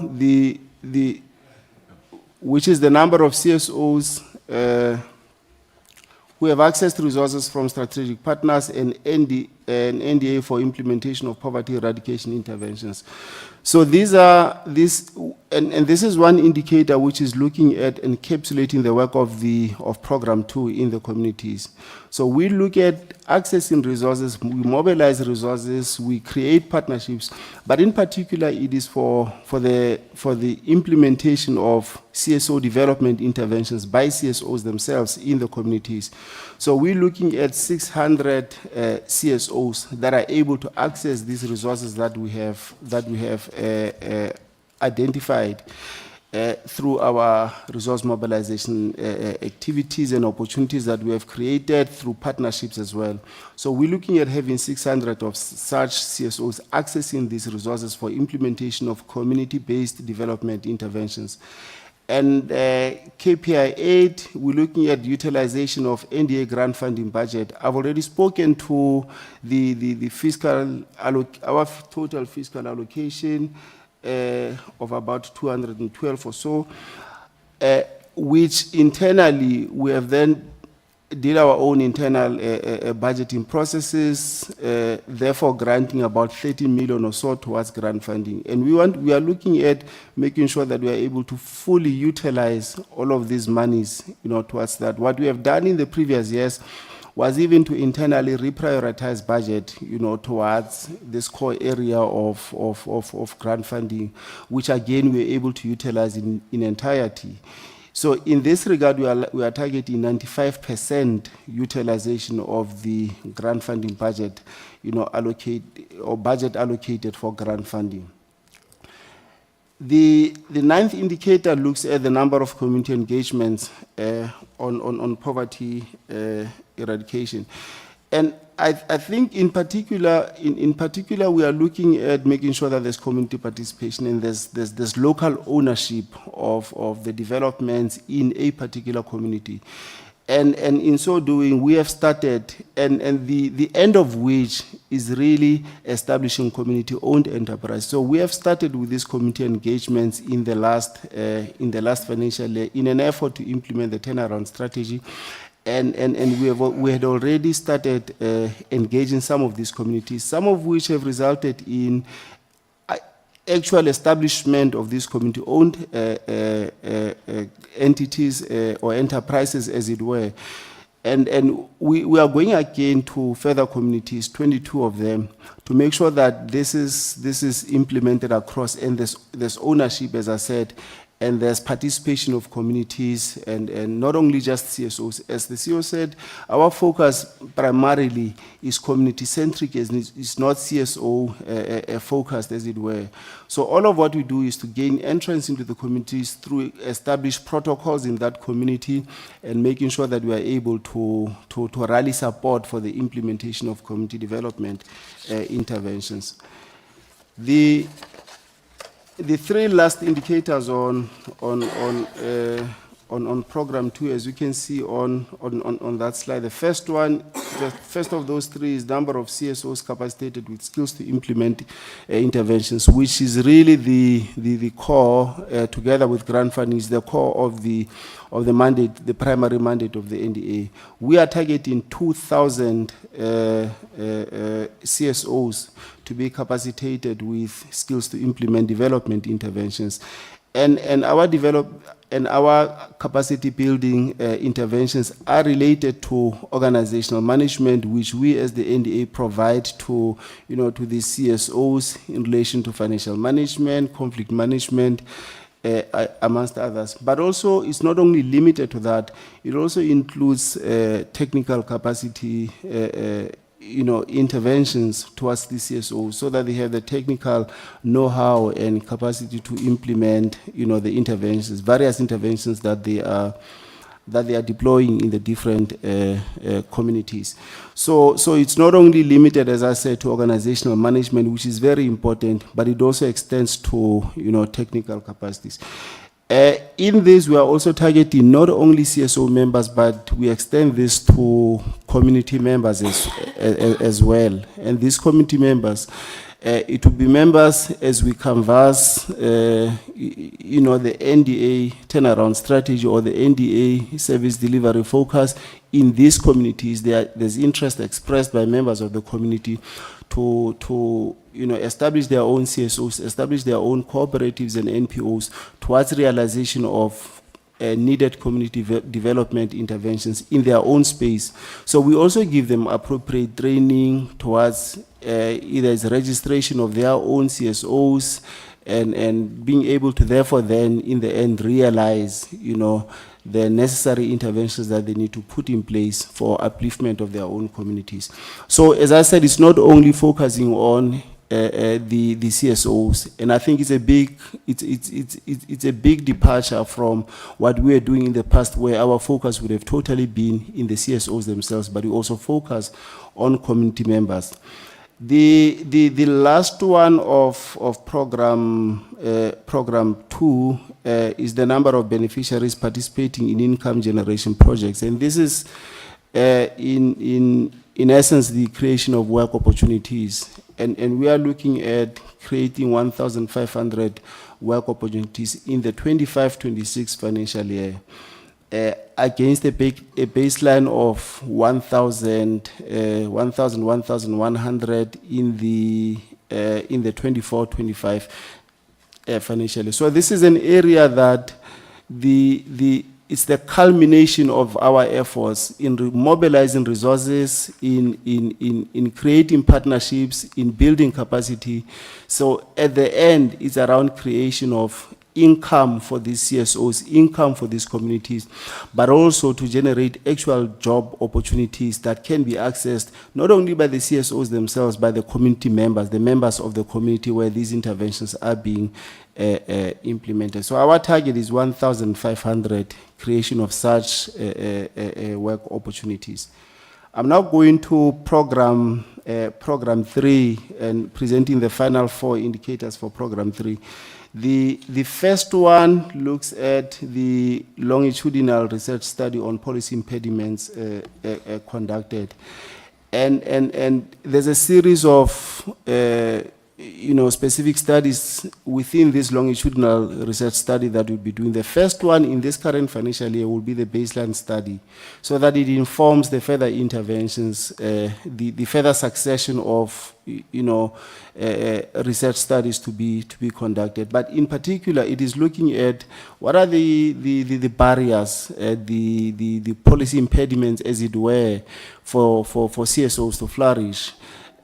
Which is the number of CSOs who have access to resources from strategic partners and NDA for implementation of poverty eradication interventions. So this is one indicator which is looking at encapsulating the work of program 2 in the communities. So we look at accessing resources, we mobilize resources, we create partnerships, but in particular it is for the implementation of CSO development interventions by CSOs themselves in the communities. So we're looking at 600 CSOs that are able to access these resources that we have identified through our resource mobilization activities and opportunities that we have created through partnerships as well. So we're looking at having 600 of such CSOs accessing these resources for implementation of community-based development interventions. And KPI 8, we're looking at utilization of NDA grant funding budget. I've already spoken to the fiscal, our total fiscal allocation of about 212 or so, which internally we have then did our own internal budgeting processes, therefore granting about 30 million or so towards grant funding. And we are looking at making sure that we are able to fully utilize all of these monies, towards that. What we have done in the previous years was even to internally reprioritize budget, towards this core area of grant funding, which again we're able to utilize in entirety. So in this regard, we are targeting 95% utilization of the grant funding budget, budget allocated for grant funding. The ninth indicator looks at the number of community engagements on poverty eradication. And I think in particular, we are looking at making sure that there's community participation and there's local ownership of the developments in a particular community. And in so doing, we have started, and the end of which is really establishing community-owned enterprise. So we have started with these community engagements in the last financial year in an effort to implement the turnaround strategy. And we had already started engaging some of these communities, some of which have resulted in actual establishment of these community-owned entities or enterprises, as it were. And we are going again to further communities, 22 of them, to make sure that this is implemented across, and there's ownership, as I said, and there's participation of communities, and not only just CSOs. As the CEO said, our focus primarily is community-centric, and it's not CSO focused, as it were. So all of what we do is to gain entrance into the communities through established protocols in that community, and making sure that we are able to rally support for the implementation of community development interventions. The three last indicators on program 2, as you can see on that slide. The first of those three is number of CSOs capacitated with skills to implement interventions, which is really the core, together with grant funding, is the core of the mandate, the primary mandate of the NDA. We are targeting 2,000 CSOs to be capacitated with skills to implement development interventions. And our capacity building interventions are related to organizational management, which we as the NDA provide to the CSOs in relation to financial management, conflict management, amongst others. But also, it's not only limited to that, it also includes technical capacity interventions towards the CSO, so that they have the technical know-how and capacity to implement, the interventions, various interventions that they are deploying in the different communities. So it's not only limited, as I said, to organizational management, which is very important, but it also extends to, technical capacities. In this, we are also targeting not only CSO members, but we extend this to community members as well. And these community members, it will be members as we canvass, the NDA turnaround strategy or the NDA service delivery focus in these communities. There's interest expressed by members of the community to establish their own CSOs, establish their own cooperatives and NPOs towards realization of needed community development interventions in their own space. So we also give them appropriate training towards either as registration of their own CSOs and being able to therefore then in the end realize, the necessary interventions that they need to put in place for upliftment of their own communities. So as I said, it's not only focusing on the CSOs, and I think it's a big departure from what we were doing in the past, where our focus would have totally been in the CSOs themselves, but we also focus on community members. The last one of program 2 is the number of beneficiaries participating in income generation projects, and this is in essence the creation of work opportunities, and we are looking at creating 1,500 work opportunities in the 25-26 financial year. Against a baseline of 1,100 in the 24-25 financial year. So this is an area that it's the culmination of our efforts in mobilizing resources, in creating partnerships, in building capacity. So at the end, it's around creation of income for these CSOs, income for these communities, but also to generate actual job opportunities that can be accessed not only by the CSOs themselves, but the community members, the members of the community where these interventions are being implemented. So our target is 1,500 creation of such work opportunities. I'm now going to program 3 and presenting the final 4 indicators for program 3. The first one looks at the longitudinal research study on policy impediments conducted. And there's a series of specific studies within this longitudinal research study that we'll be doing. The first one in this current financial year will be the baseline study, so that it informs the further interventions, the further succession of research studies to be conducted. But in particular, it is looking at what are the barriers, the policy impediments, as it were, for CSOs to flourish,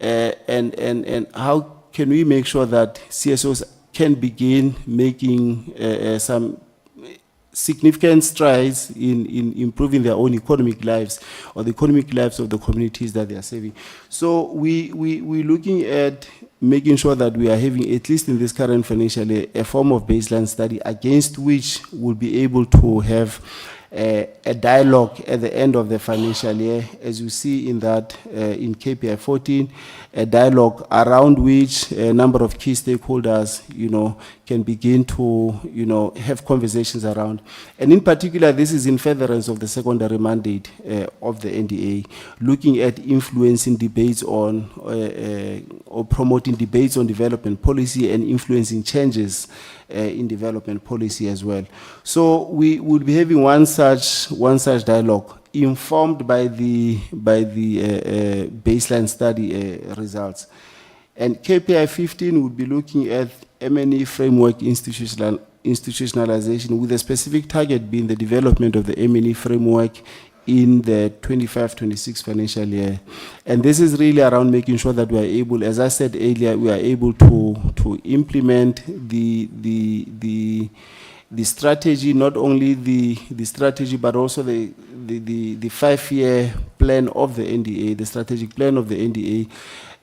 and how can we make sure that CSOs can begin making some significant strides in improving their own economic lives or the economic lives of the communities that they are serving. So we're looking at making sure that we are having, at least in this current financial year, a form of baseline study against which we'll be able to have a dialogue at the end of the financial year, as you see in that in KPI 14, a dialogue around which a number of key stakeholders, can begin to, have conversations around. And in particular, this is in furtherance of the secondary mandate of the NDA, looking at influencing debates on, or promoting debates on development policy and influencing changes in development policy as well. So we would be having one such dialogue informed by the baseline study results. And KPI 15 would be looking at M&E framework institutionalization, with a specific target being the development of the M&E framework in the 25-26 financial year. And this is really around making sure that we are able, as I said earlier, we are able to implement the strategy, not only the strategy, but also the 5-year plan of the NDA, the strategic plan of the NDA.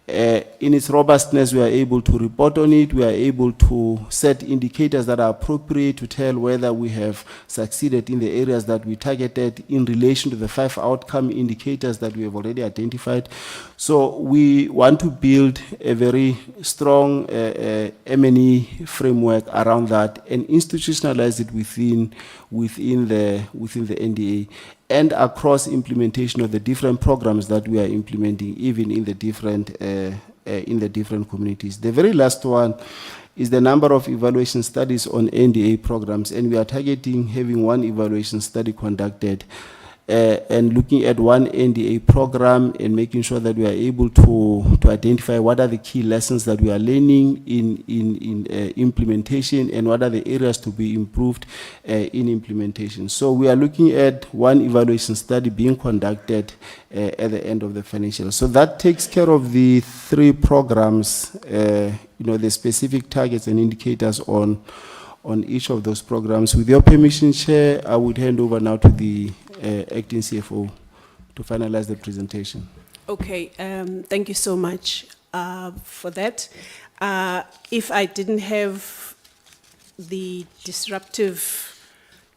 In its robustness, we are able to report on it. We are able to set indicators that are appropriate to tell whether we have succeeded in the areas that we targeted in relation to the 5 outcome indicators that we have already identified. So we want to build a very strong M&E framework around that and institutionalize it within the NDA, and across implementation of the different programs that we are implementing, even in the different communities. The very last one is the number of evaluation studies on NDA programs, and we are targeting having 1 evaluation study conducted and looking at 1 NDA program and making sure that we are able to identify what are the key lessons that we are learning in implementation and what are the areas to be improved in implementation. So we are looking at 1 evaluation study being conducted at the end of the financial. So that takes care of the 3 programs, the specific targets and indicators on each of those programs. With your permission, Chair, I would hand over now to the acting CFO to finalize the presentation. Okay, thank you so much for that. If I didn't have the disruptive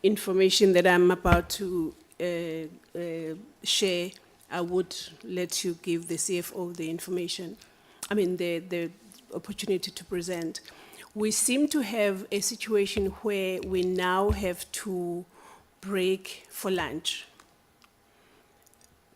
information that I'm about to share, I would let you give the CFO the information. the opportunity to present. We seem to have a situation where we now have to break for lunch.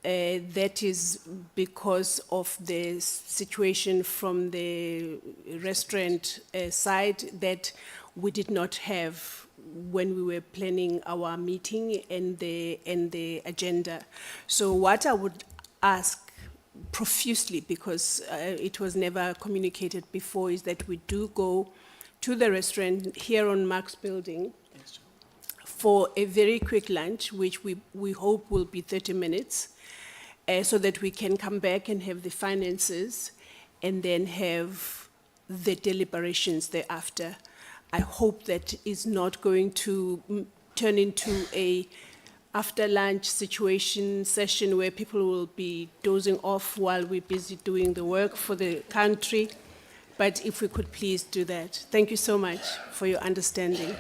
That is because of the situation from the restaurant side that we did not have when we were planning our meeting and the agenda. So what I would ask profusely, because it was never communicated before, is that we do go to the restaurant here on Mark's Building for a very quick lunch, which we hope will be 30 minutes, so that we can come back and have the finances and then have the deliberations thereafter. I hope that is not going to turn into a after lunch situation session where people will be dozing off while we're busy doing the work for the country. But if we could please do that. Thank you so much for your understanding.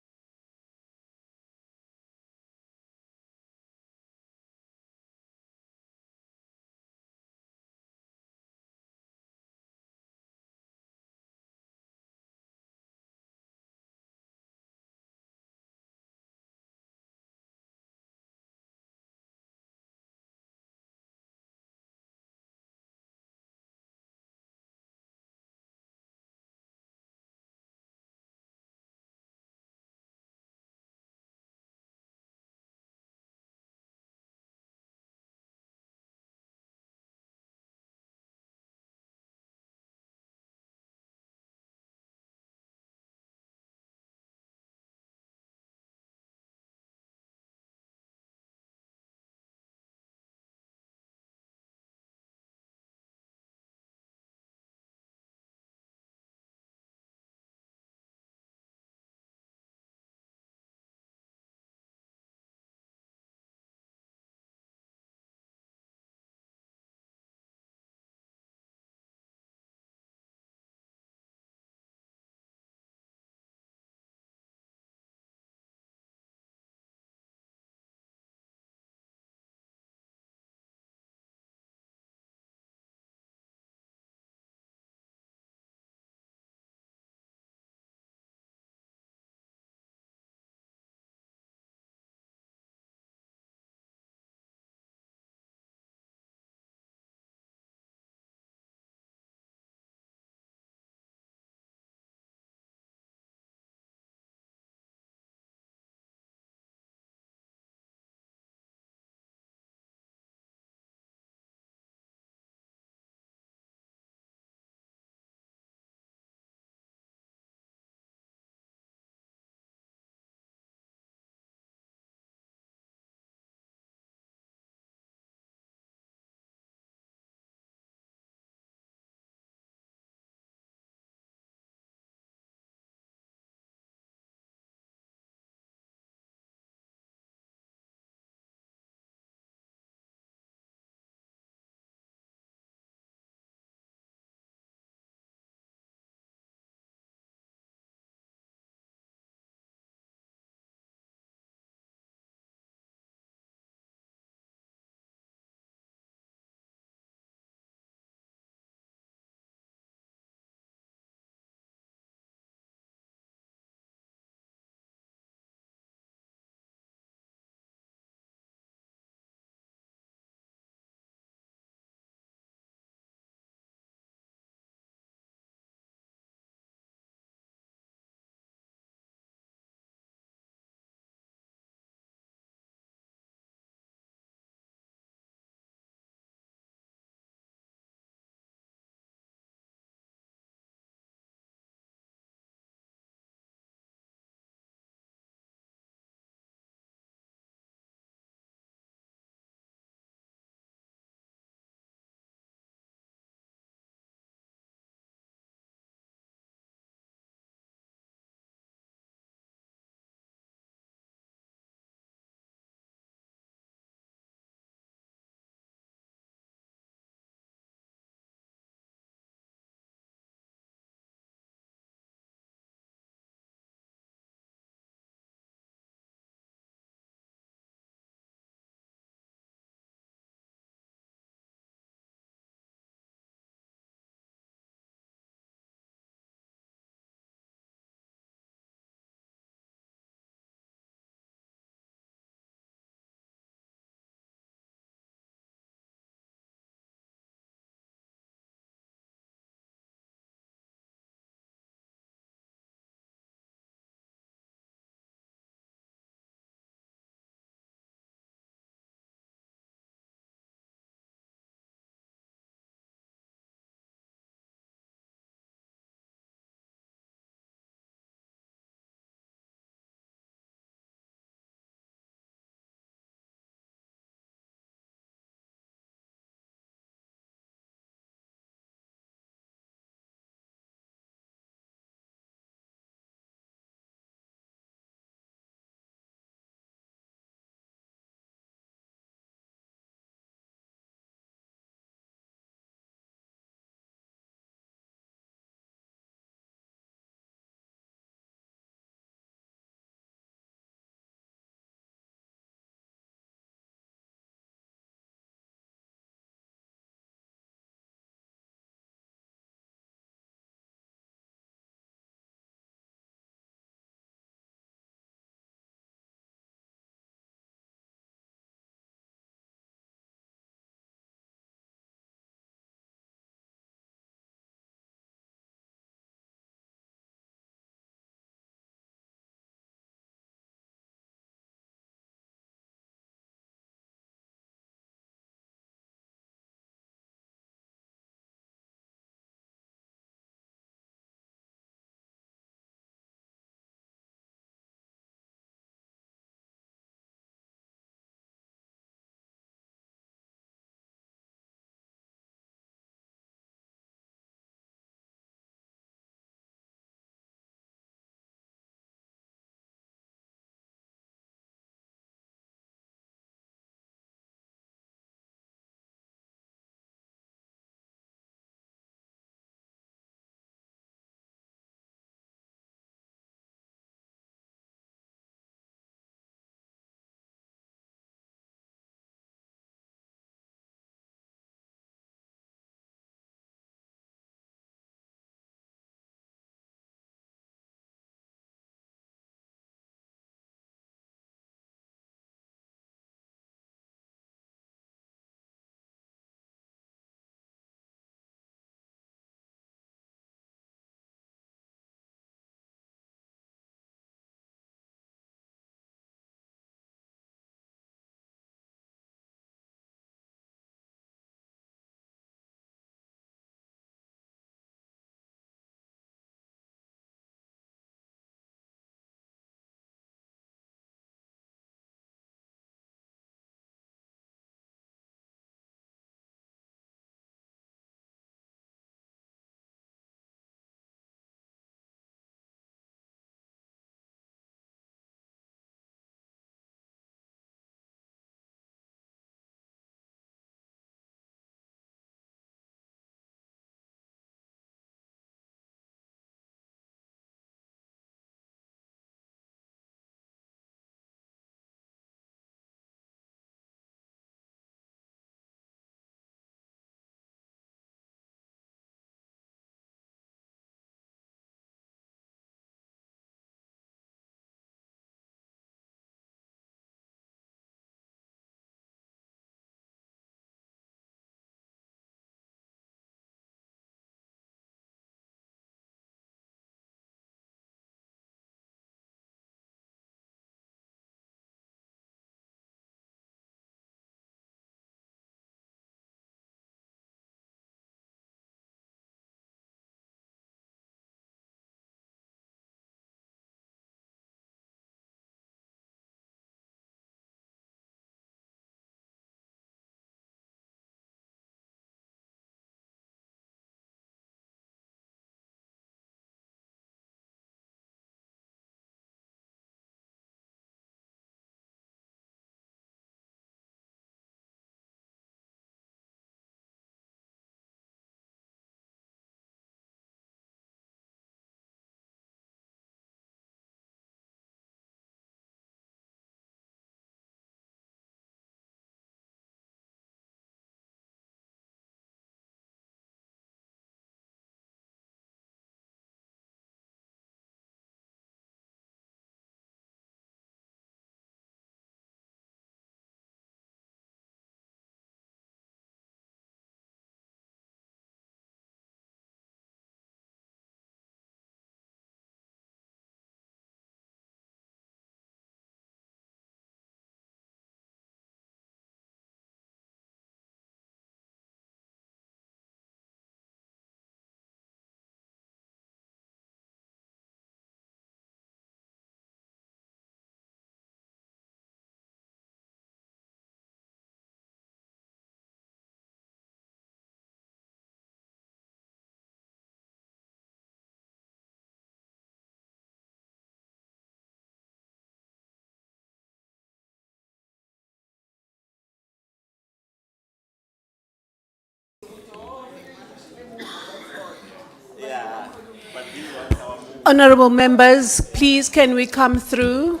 Honorable members, please can we come through?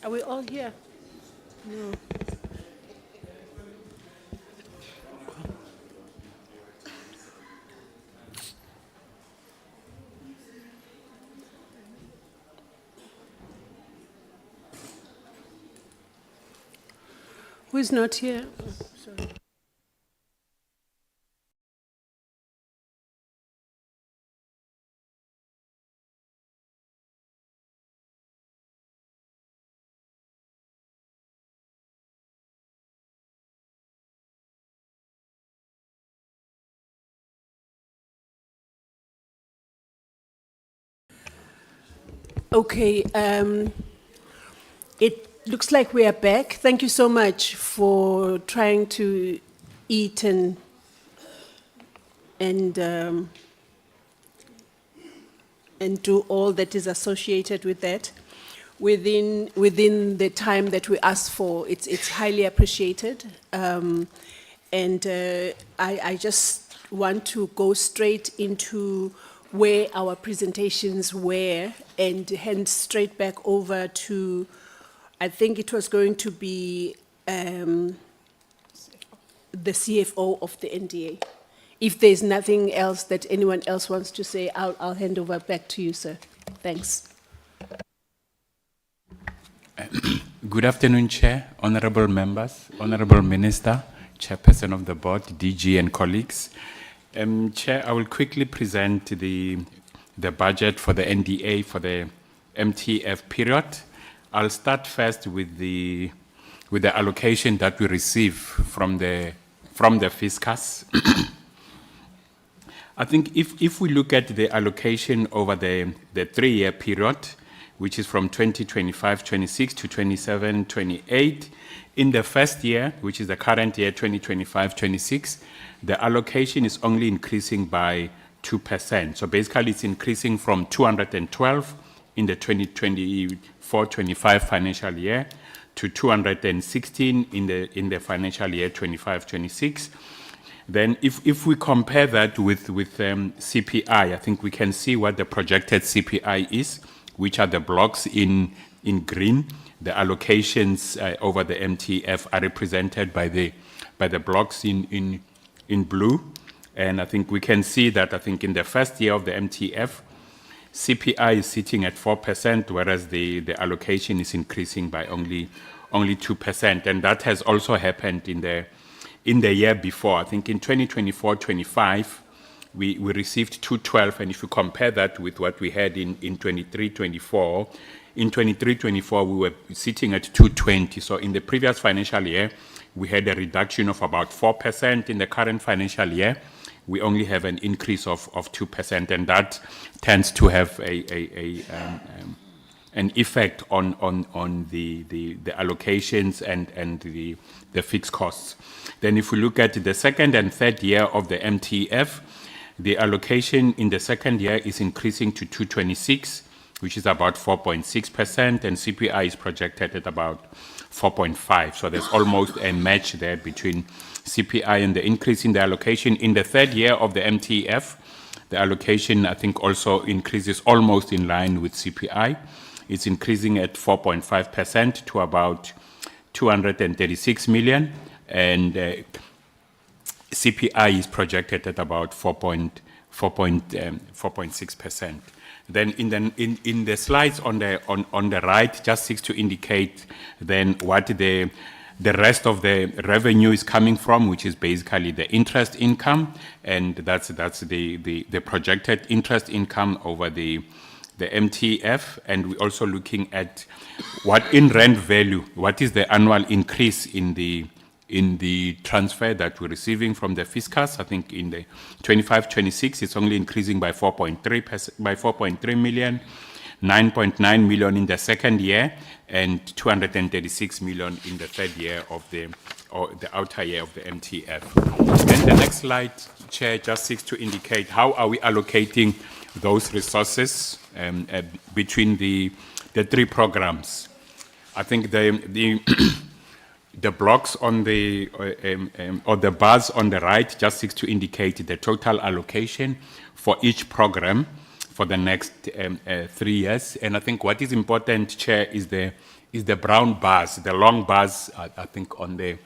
Are we all here? No. Who's not here? Oh, sorry. Okay, it looks like we are back. Thank you so much for trying to eat and do all that is associated with that within the time that we asked for. It's highly appreciated, I just want to go straight into where our presentations were and hand straight back over to, I think it was going to be the CFO of the NDA. If there's nothing else that anyone else wants to say, I'll hand over back to you, sir. Thanks. Good afternoon, Chair, honorable members, honorable Minister, Chairperson of the Board, DG and colleagues. Chair, I will quickly present the budget for the NDA for the MTF period. I'll start first with the allocation that we receive from the fiscus. I think if we look at the allocation over the 3-year period, which is from 2025-26 to 27-28, in the first year, which is the current year, 2025-26, the allocation is only increasing by 2%. So basically it's increasing from 212 in the 2024-25 financial year to 216 in the financial year 25-26. Then if we compare that with CPI, I think we can see what the projected CPI is, which are the blocks in green. The allocations over the MTF are represented by the blocks in blue. And I think we can see that I think in the first year of the MTF, CPI is sitting at 4%, whereas the allocation is increasing by only 2%. And that has also happened in the year before. I think in 2024-25, we received 212, and if you compare that with what we had in 23-24, in 23-24 we were sitting at 220. So in the previous financial year, we had a reduction of about 4%. In the current financial year, we only have an increase of 2%, and that tends to have an effect on the allocations and the fixed costs. Then if we look at the second and third year of the MTF, the allocation in the second year is increasing to 226, which is about 4.6%, and CPI is projected at about 4.5. So there's almost a match there between CPI and the increase in the allocation. In the third year of the MTF, the allocation, I think, also increases almost in line with CPI. It's increasing at 4.5% to about 236 million, and CPI is projected at about 4.6%. Then in the slides on the right, just seeks to indicate then what the rest of the revenue is coming from, which is basically the interest income, and that's the projected interest income over the MTF. And we're also looking at what in rand value, what is the annual increase in the transfer that we're receiving from the fiscus. I think in the 25-26, it's only increasing by 4.3 million, 9.9 million in the second year, and 236 million in the third year of the outer year of the MTF. Then the next slide, Chair, just seeks to indicate how are we allocating those resources between the three programs. I think The blocks on the, or the bars on the right just seeks to indicate the total allocation for each program for the next 3 years. And I think what is important, Chair, is the brown bars, the long bars, I think on the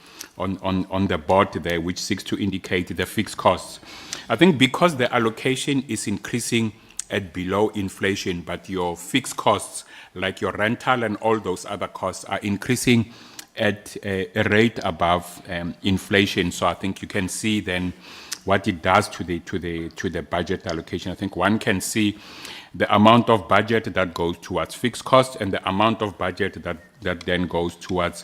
board there, which seeks to indicate the fixed costs. I think because the allocation is increasing at below inflation, but your fixed costs, like your rental and all those other costs, are increasing at a rate above inflation. So I think you can see then what it does to the budget allocation. I think one can see the amount of budget that goes towards fixed costs and the amount of budget that then goes towards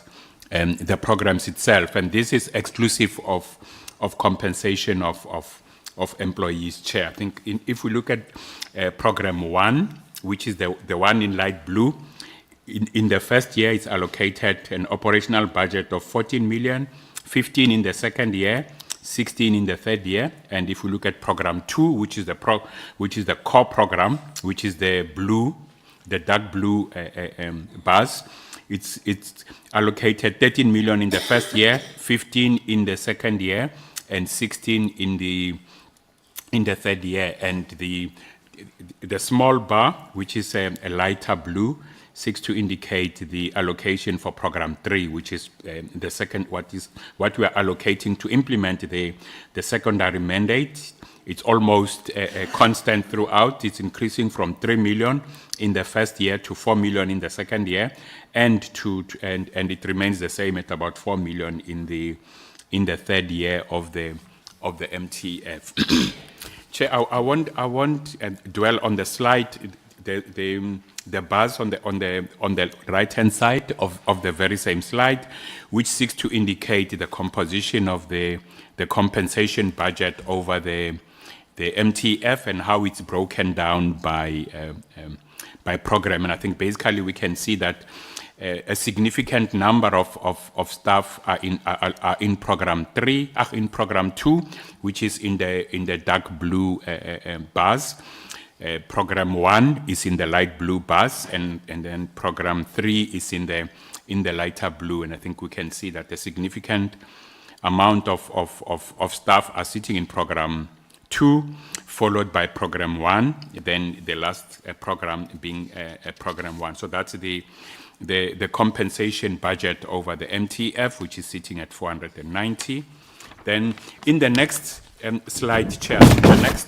the programs itself. And this is exclusive of compensation of employees, Chair. I think if we look at program 1, which is the one in light blue, in the first year, it's allocated an operational budget of 14 million, 15 in the second year, 16 in the third year. And if we look at program 2, which is the core program, which is the dark blue bars, it's allocated 13 million in the first year, 15 in the second year, and 16 in the third year. And the small bar, which is a lighter blue, seeks to indicate the allocation for program 3, which is the second, what we are allocating to implement the secondary mandate. It's almost constant throughout. It's increasing from 3 million in the first year to 4 million in the second year, and it remains the same at about 4 million in the third year of the MTF. Chair, I won't dwell on the slide. The bars on the right-hand side of the very same slide, which seeks to indicate the composition of the compensation budget over the MTF and how it's broken down by program. And I think basically we can see that a significant number of staff are in program 3, in program 2, which is in the dark blue bars. Program 1 is in the light blue bars, and then program 3 is in the lighter blue. And I think we can see that a significant amount of staff are sitting in program 2, followed by program 1, then the last program being program 1. So that's the compensation budget over the MTF, which is sitting at 490. Then in the next slide, Chair, the next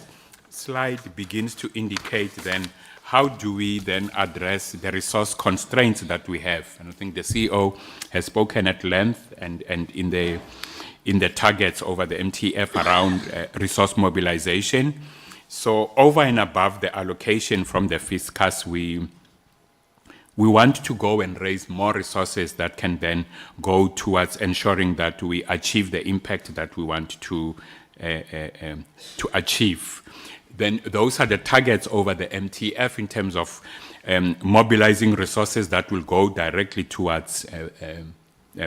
slide begins to indicate then how do we then address the resource constraints that we have. And I think the CEO has spoken at length and in the targets over the MTF around resource mobilization. So over and above the allocation from the fiscus, we want to go and raise more resources that can then go towards ensuring that we achieve the impact that we want to achieve. Then those are the targets over the MTF in terms of mobilizing resources that will go directly towards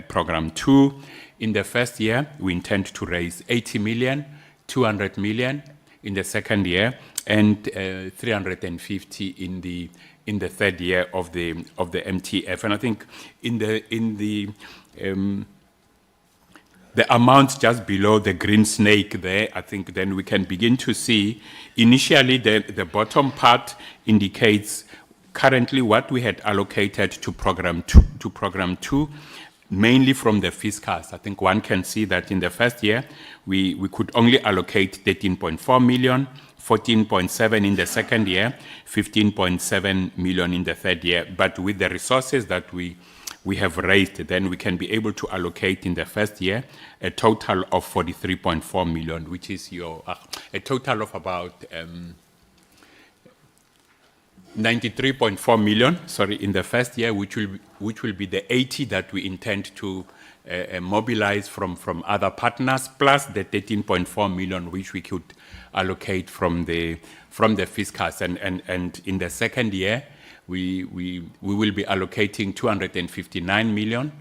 program 2. In the first year, we intend to raise 80 million, 200 million in the second year, and 350 in the third year of the MTF. And I think in the amount just below the green snake there, I think then we can begin to see initially the bottom part indicates currently what we had allocated to program 2, mainly from the fiscus. I think one can see that in the first year, we could only allocate 13.4 million, 14.7 in the second year, 15.7 million in the third year. But with the resources that we have raised, then we can be able to allocate in the first year a total of 43.4 million, which is a total of about 93.4 million, in the first year, which will be the 80 that we intend to mobilize from other partners, plus the 13.4 million which we could allocate from the fiscus. And in the second year, we will be allocating 259 million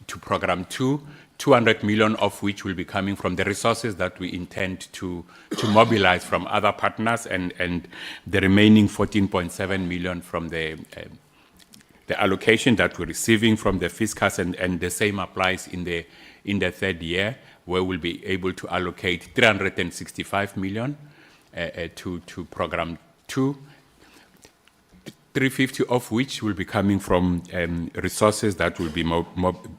to program 2, 200 million of which will be coming from the resources that we intend to mobilize from other partners, and the remaining 14.7 million from the allocation that we're receiving from the fiscus, and the same applies in the third year, where we'll be able to allocate 365 million to program 2, 350 of which will be coming from resources that will be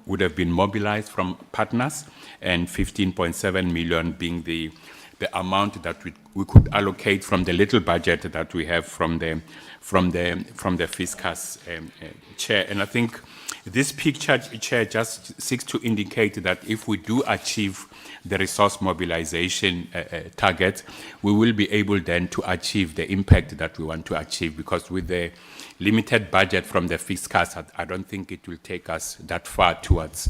would have been mobilized from partners, and 15.7 million being the amount that we could allocate from the little budget that we have from the fiscus chair. And I think this picture, Chair, just seeks to indicate that if we do achieve the resource mobilization target, we will be able then to achieve the impact that we want to achieve, because with the limited budget from the fiscus, I don't think it will take us that far towards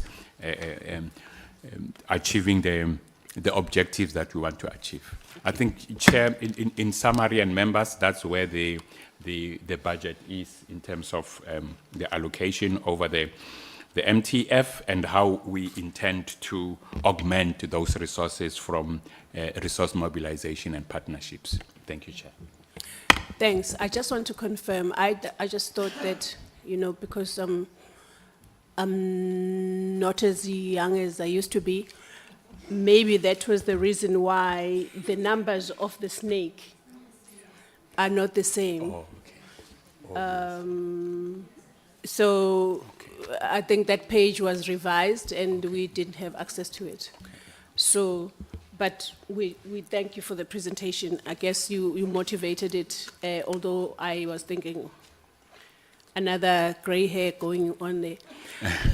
achieving the objectives that we want to achieve. I think, Chair, in summary, and members, that's where the budget is in terms of the allocation over the MTF, and how we intend to augment those resources from resource mobilization and partnerships. Thank you, Chair. Thanks. I just want to confirm, I just thought that, you know, because I'm not as young as I used to be, maybe that was the reason why the numbers of the snake are not the same. Oh, okay. So I think that page was revised and we didn't have access to it. Okay. So, but we thank you for the presentation. I guess you motivated it, although I was thinking another gray hair going on there.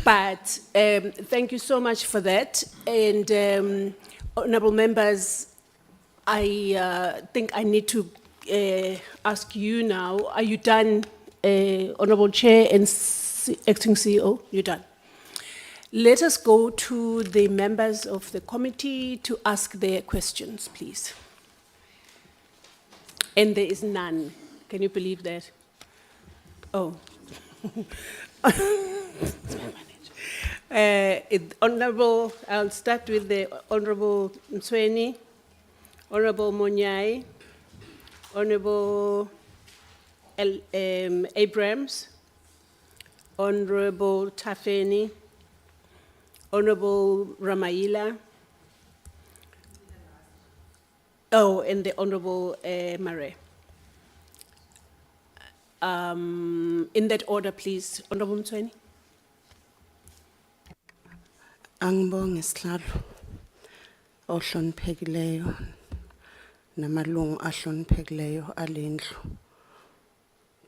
But thank you so much for that. And honorable members, I think I need to ask you now, are you done, Honorable Chair and Acting CEO? You're done. Let us go to the members of the committee to ask their questions, please. And there is none. Can you believe that? Oh. Honorable, I'll start with the Honorable Msweni, Honorable Monyai, Honorable Abrams, Honorable Tafeni, Honorable Ramaila, and the Honorable Mare. In that order, please. Honorable Msweni. Angibonge sihlalo ohloniphekileyo namalungu ahloniphekileyo alendlu.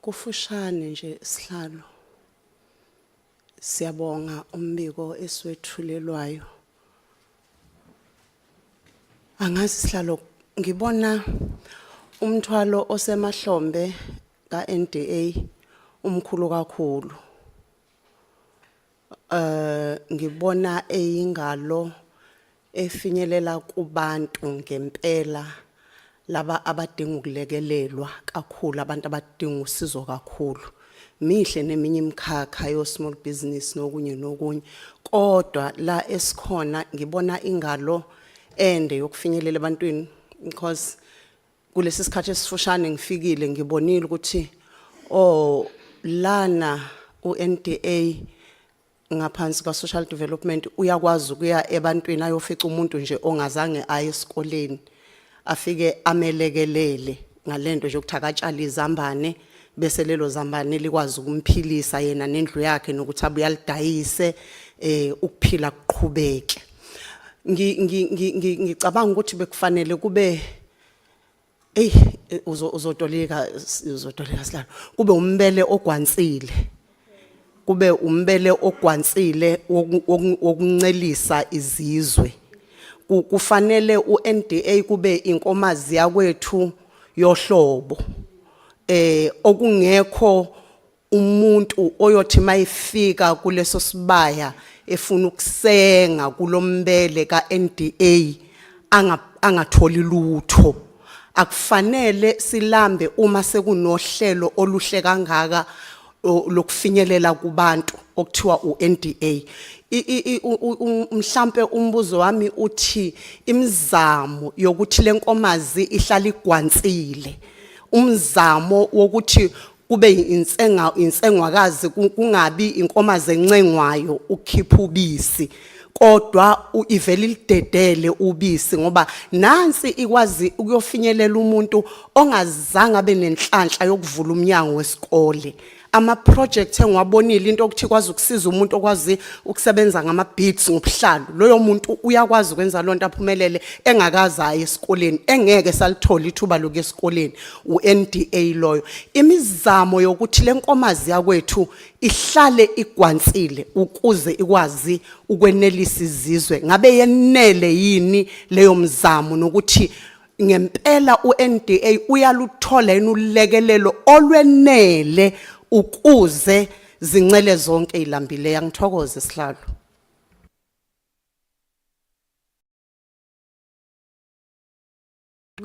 Kufushane nje sihlalo. Siyabonga umbiko eswethulelwayo. Angazi sihlalo ngibona umthwalo osemahlombe ka-NDA umkhulu kakhulu. Ngibona eyingalo efinyelela kubantu ngempela laba abadinga ukulekelelwa kakhulu, abantu abadinga usizo kakhulu. Mihle neminye imkhakha yo small business nokunye nokunye, kodwa la esikhona ngibona ingalo ende yokufinyelela ebantwini, because kulesi sikhathi esifushane ngifikile ngibonile ukuthi lana uNDA ngaphansi kwa social development uyakwazi ukuya ebantwini ayofica umuntu nje ongazange aye esikoleni afike amelekelele ngalento nje ukuthi akatshala izambane bese lelo zambane likwazi ukumphilisa yena nendlu yakhe nokuthi abuye alidayise ukuphila kuqhubeke. Ngicabanga ukuthi bekufanele kube uzotolika silalo kube umbele ogwansile, kube umbele ogwansile wokuncelisa izizwe. Kufanele uNDA kube inkomazi yakwethu yohlobo, okungekho umuntu oyothi mayifika kuleso sibaya efuna ukusenga kulombele kaNDA angatholi lutho. Akufanele silambe uma sekunohlelo oluhle kangaka lokufinyelela kubantu okuthiwa uNDA. Mhlambe umbuzo wami uthi imizamo yokuthi lenkomazi ihlala igwansile, umzamo wokuthi kube insengwakazi kungabi inkomazi encengwayo ukhipha ubisi kodwa ivele lidedele ubisi ngoba nansi ikwazi ukuyofinyelela umuntu ongazange abe nenhlanhla yokuvula umnyango wesikole ama project engiwabonile into okuthi kwazi ukusiza umuntu okwazi ukusebenza ngama beats ngobuhlalo loyo muntu uyakwazi ukwenza lonto aphumelele engakazi aye esikoleni engeke salithola ithuba lokuya esikoleni uNDA loyo imizamo yokuthi lenkomazi yakwethu ihlale igwansile ukuze ikwazi ukwenelisa izizwe ngabe yenele yini leyo mzamo nokuthi ngempela uNDA uyaluthola inulekelelo olwenele ukuze zincele zonke ilambileyo ngithokoze sihlalo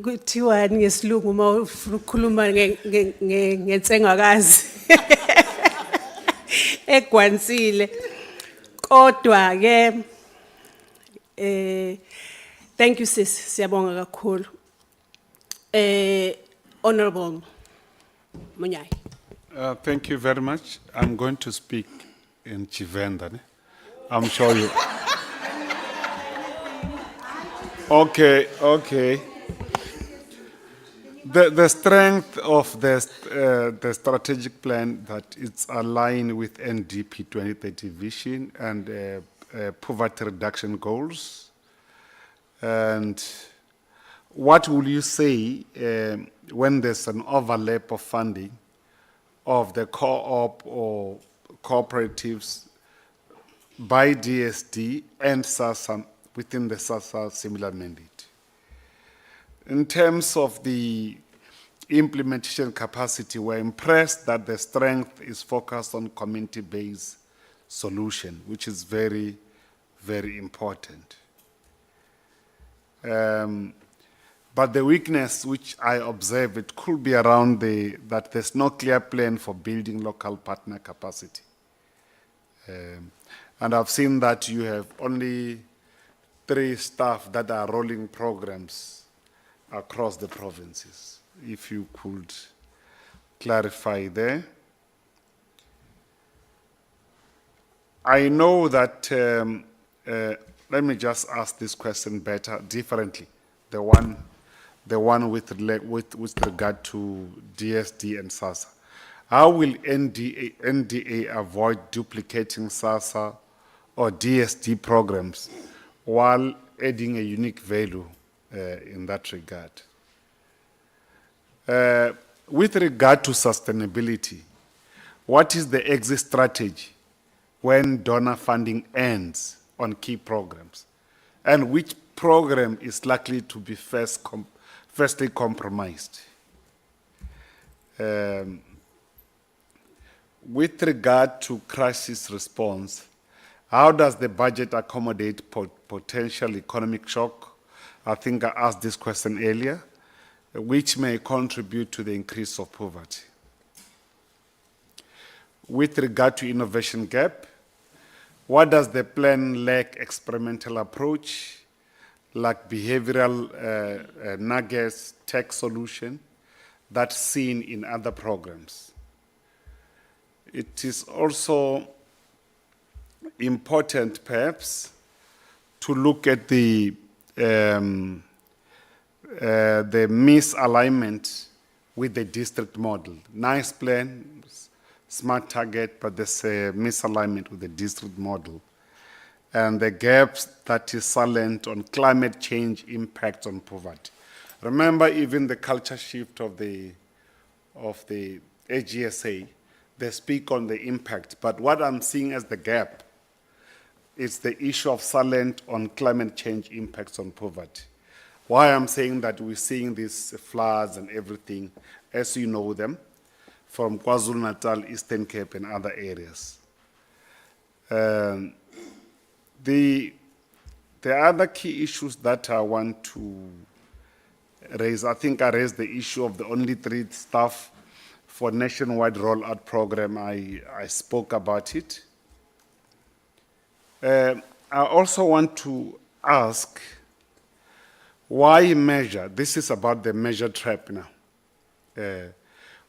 kuthiwa ngesilungu uma ufuna ukukhuluma ngensengwakazi egwansile kodwa ke thank you sis siyabonga kakhulu honorable Munyai. Thank you very much. I'm going to speak in Chivenda. I'm sure you. Okay. The strength of the strategic plan that it's aligned with NDP 2030 vision and poverty reduction goals. And what will you say when there's an overlap of funding of the co-op or cooperatives by DSD and SASSA within the SASSA similar mandate? In terms of the implementation capacity, we're impressed that the strength is focused on community-based solution, which is very, very important. But the weakness which I observe, it could be around that there's no clear plan for building local partner capacity. And I've seen that you have only 3 staff that are rolling programs across the provinces. If you could clarify there. I know that, let me just ask this question better, differently. The one with regard to DSD and SASSA. How will NDA avoid duplicating SASSA or DSD programs while adding a unique value in that regard? With regard to sustainability, what is the exit strategy when donor funding ends on key programs? And which program is likely to be firstly compromised? With regard to crisis response, how does the budget accommodate potential economic shock? I think I asked this question earlier, which may contribute to the increase of poverty. With regard to innovation gap, what does the plan lack experimental approach, like behavioral nuggets, tech solution, that's seen in other programs? It is also important, perhaps, to look at the misalignment with the district model. Nice plan, smart target, but there's a misalignment with the district model. And the gaps that is silent on climate change impact on poverty. Remember, even the culture shift of the AGSA, they speak on the impact, but what I'm seeing as the gap is the issue of silent on climate change impacts on poverty. Why I'm saying that we're seeing these floods and everything, as you know them, from KwaZulu-Natal, Eastern Cape, and other areas. The other key issues that I want to raise, I think I raised the issue of the only 3 staff for nationwide rollout program. I spoke about it. I also want to ask, why measure? This is about the measure trap now.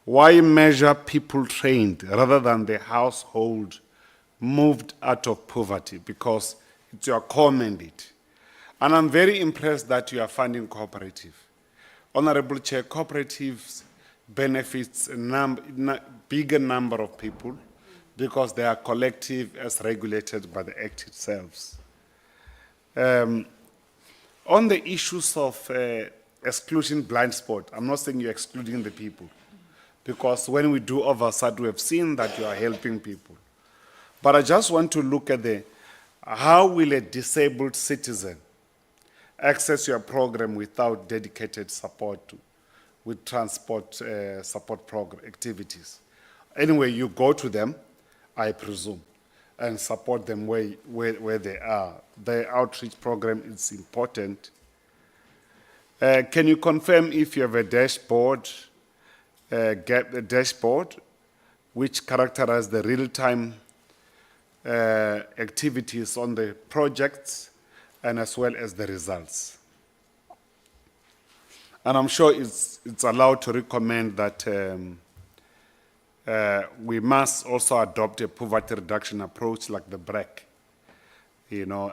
Why measure people trained rather than the household moved out of poverty? Because it's your core mandate. And I'm very impressed that you are funding cooperative. Honorable Chair, cooperatives benefits a bigger number of people because they are collective as regulated by the Act itself. On the issues of exclusion blind spot, I'm not saying you're excluding the people, because when we do oversight, we have seen that you are helping people. But I just want to look at how will a disabled citizen access your program without dedicated support with transport support program activities? Anyway, you go to them, I presume, and support them where they are. The outreach program is important. Can you confirm if you have a dashboard, which characterize the real-time activities on the projects and as well as the results? And I'm sure it's allowed to recommend that we must also adopt a poverty reduction approach like the BREC. You know,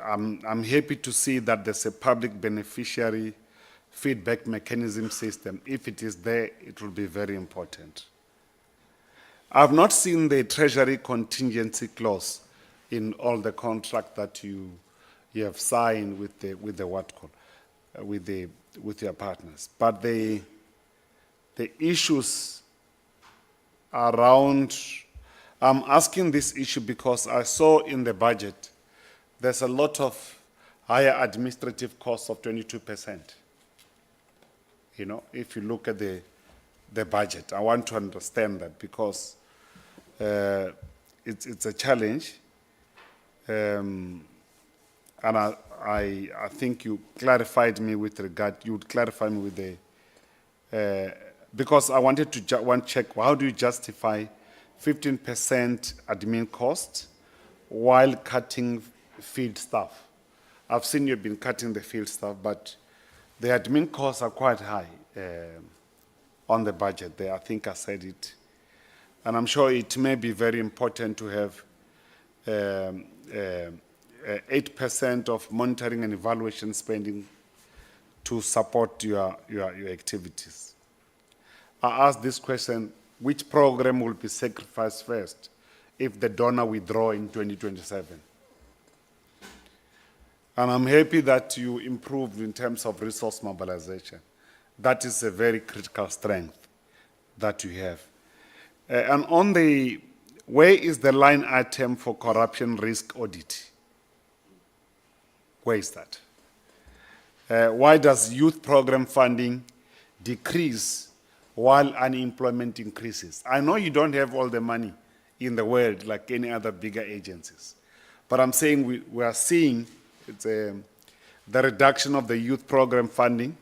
I'm happy to see that there's a public beneficiary feedback mechanism system. If it is there, it will be very important. I've not seen the Treasury contingency clause in all the contract that you have signed with your partners, but the issues around, I'm asking this issue because I saw in the budget there's a lot of higher administrative costs of 22%. You know, if you look at the budget, I want to understand that because it's a challenge. And I think you clarified me with regard, you would clarify me with the, because I wanted to check, how do you justify 15% admin cost while cutting field staff? I've seen you've been cutting the field staff, but the admin costs are quite high on the budget there. I think I said it. And I'm sure it may be very important to have 8% of monitoring and evaluation spending to support your activities. I asked this question, which program will be sacrificed first if the donor withdraw in 2027? And I'm happy that you improved in terms of resource mobilization. That is a very critical strength that you have. And on the, where is the line item for corruption risk audit? Where is that? Why does youth program funding decrease while unemployment increases? I know you don't have all the money in the world like any other bigger agencies, but I'm saying we are seeing it's the reduction of the youth program funding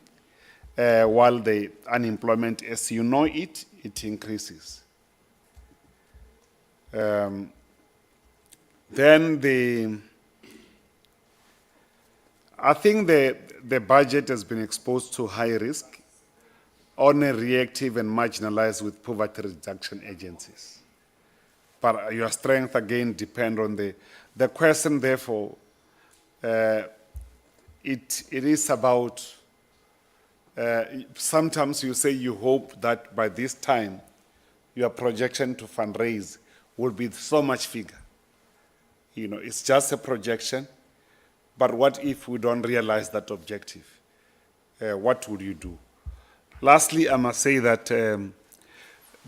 while the unemployment, as you know it increases. Then I think the budget has been exposed to high risk, only reactive and marginalized with poverty reduction agencies. But your strength again depend on the question. Therefore, it is about. Sometimes you say you hope that by this time, your projection to fundraise will be so much figure. You know, it's just a projection. But what if we don't realize that objective? What would you do? Lastly, I must say that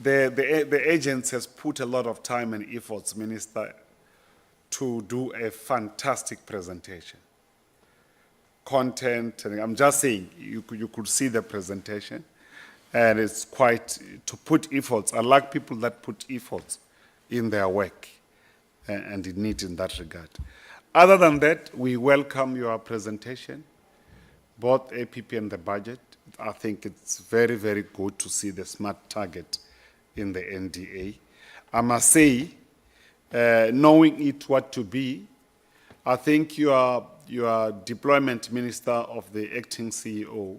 the agency has put a lot of time and efforts, Minister, to do a fantastic presentation. Content, and I'm just saying, you could see the presentation, and it's quite, to put efforts. I like people that put efforts in their work, and in it in that regard. Other than that, we welcome your presentation, both APP and the budget. I think it's very, very good to see the smart target in the NDA. I must say, knowing it what to be, I think your deployment minister of the acting CEO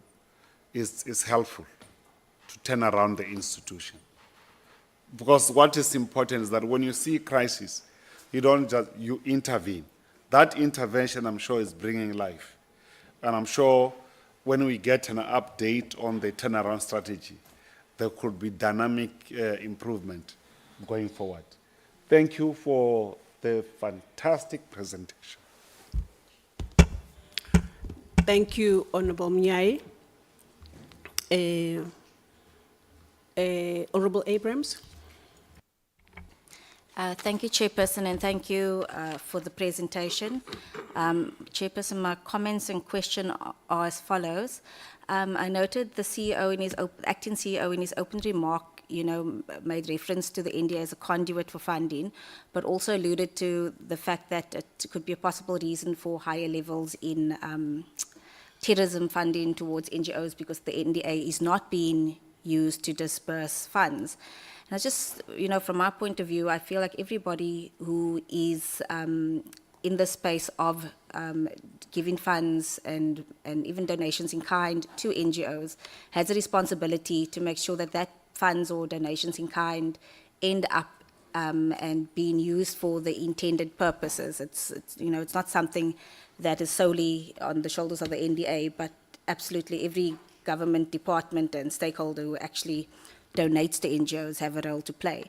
is helpful. to turn around the institution. Because what is important is that when you see crisis, you don't just, you intervene. That intervention, I'm sure, is bringing life. And I'm sure when we get an update on the turnaround strategy, there could be dynamic improvement going forward. Thank you for the fantastic presentation. Thank you, Honorable Mnyai. Honorable Abrams. Thank you, Chairperson, and thank you for the presentation. Chairperson, my comments and question are as follows. I noted the CEO in his acting CEO in his open remark, made reference to the NDA as a conduit for funding, but also alluded to the fact that it could be a possible reason for higher levels in terrorism funding towards NGOs because the NDA is not being used to disperse funds. And I just, from my point of view, I feel like everybody who is in the space of giving funds and even donations in kind to NGOs has a responsibility to make sure that that funds or donations in kind end up and being used for the intended purposes. It's not something that is solely on the shoulders of the NDA, but absolutely every government department and stakeholder who actually donates to NGOs have a role to play.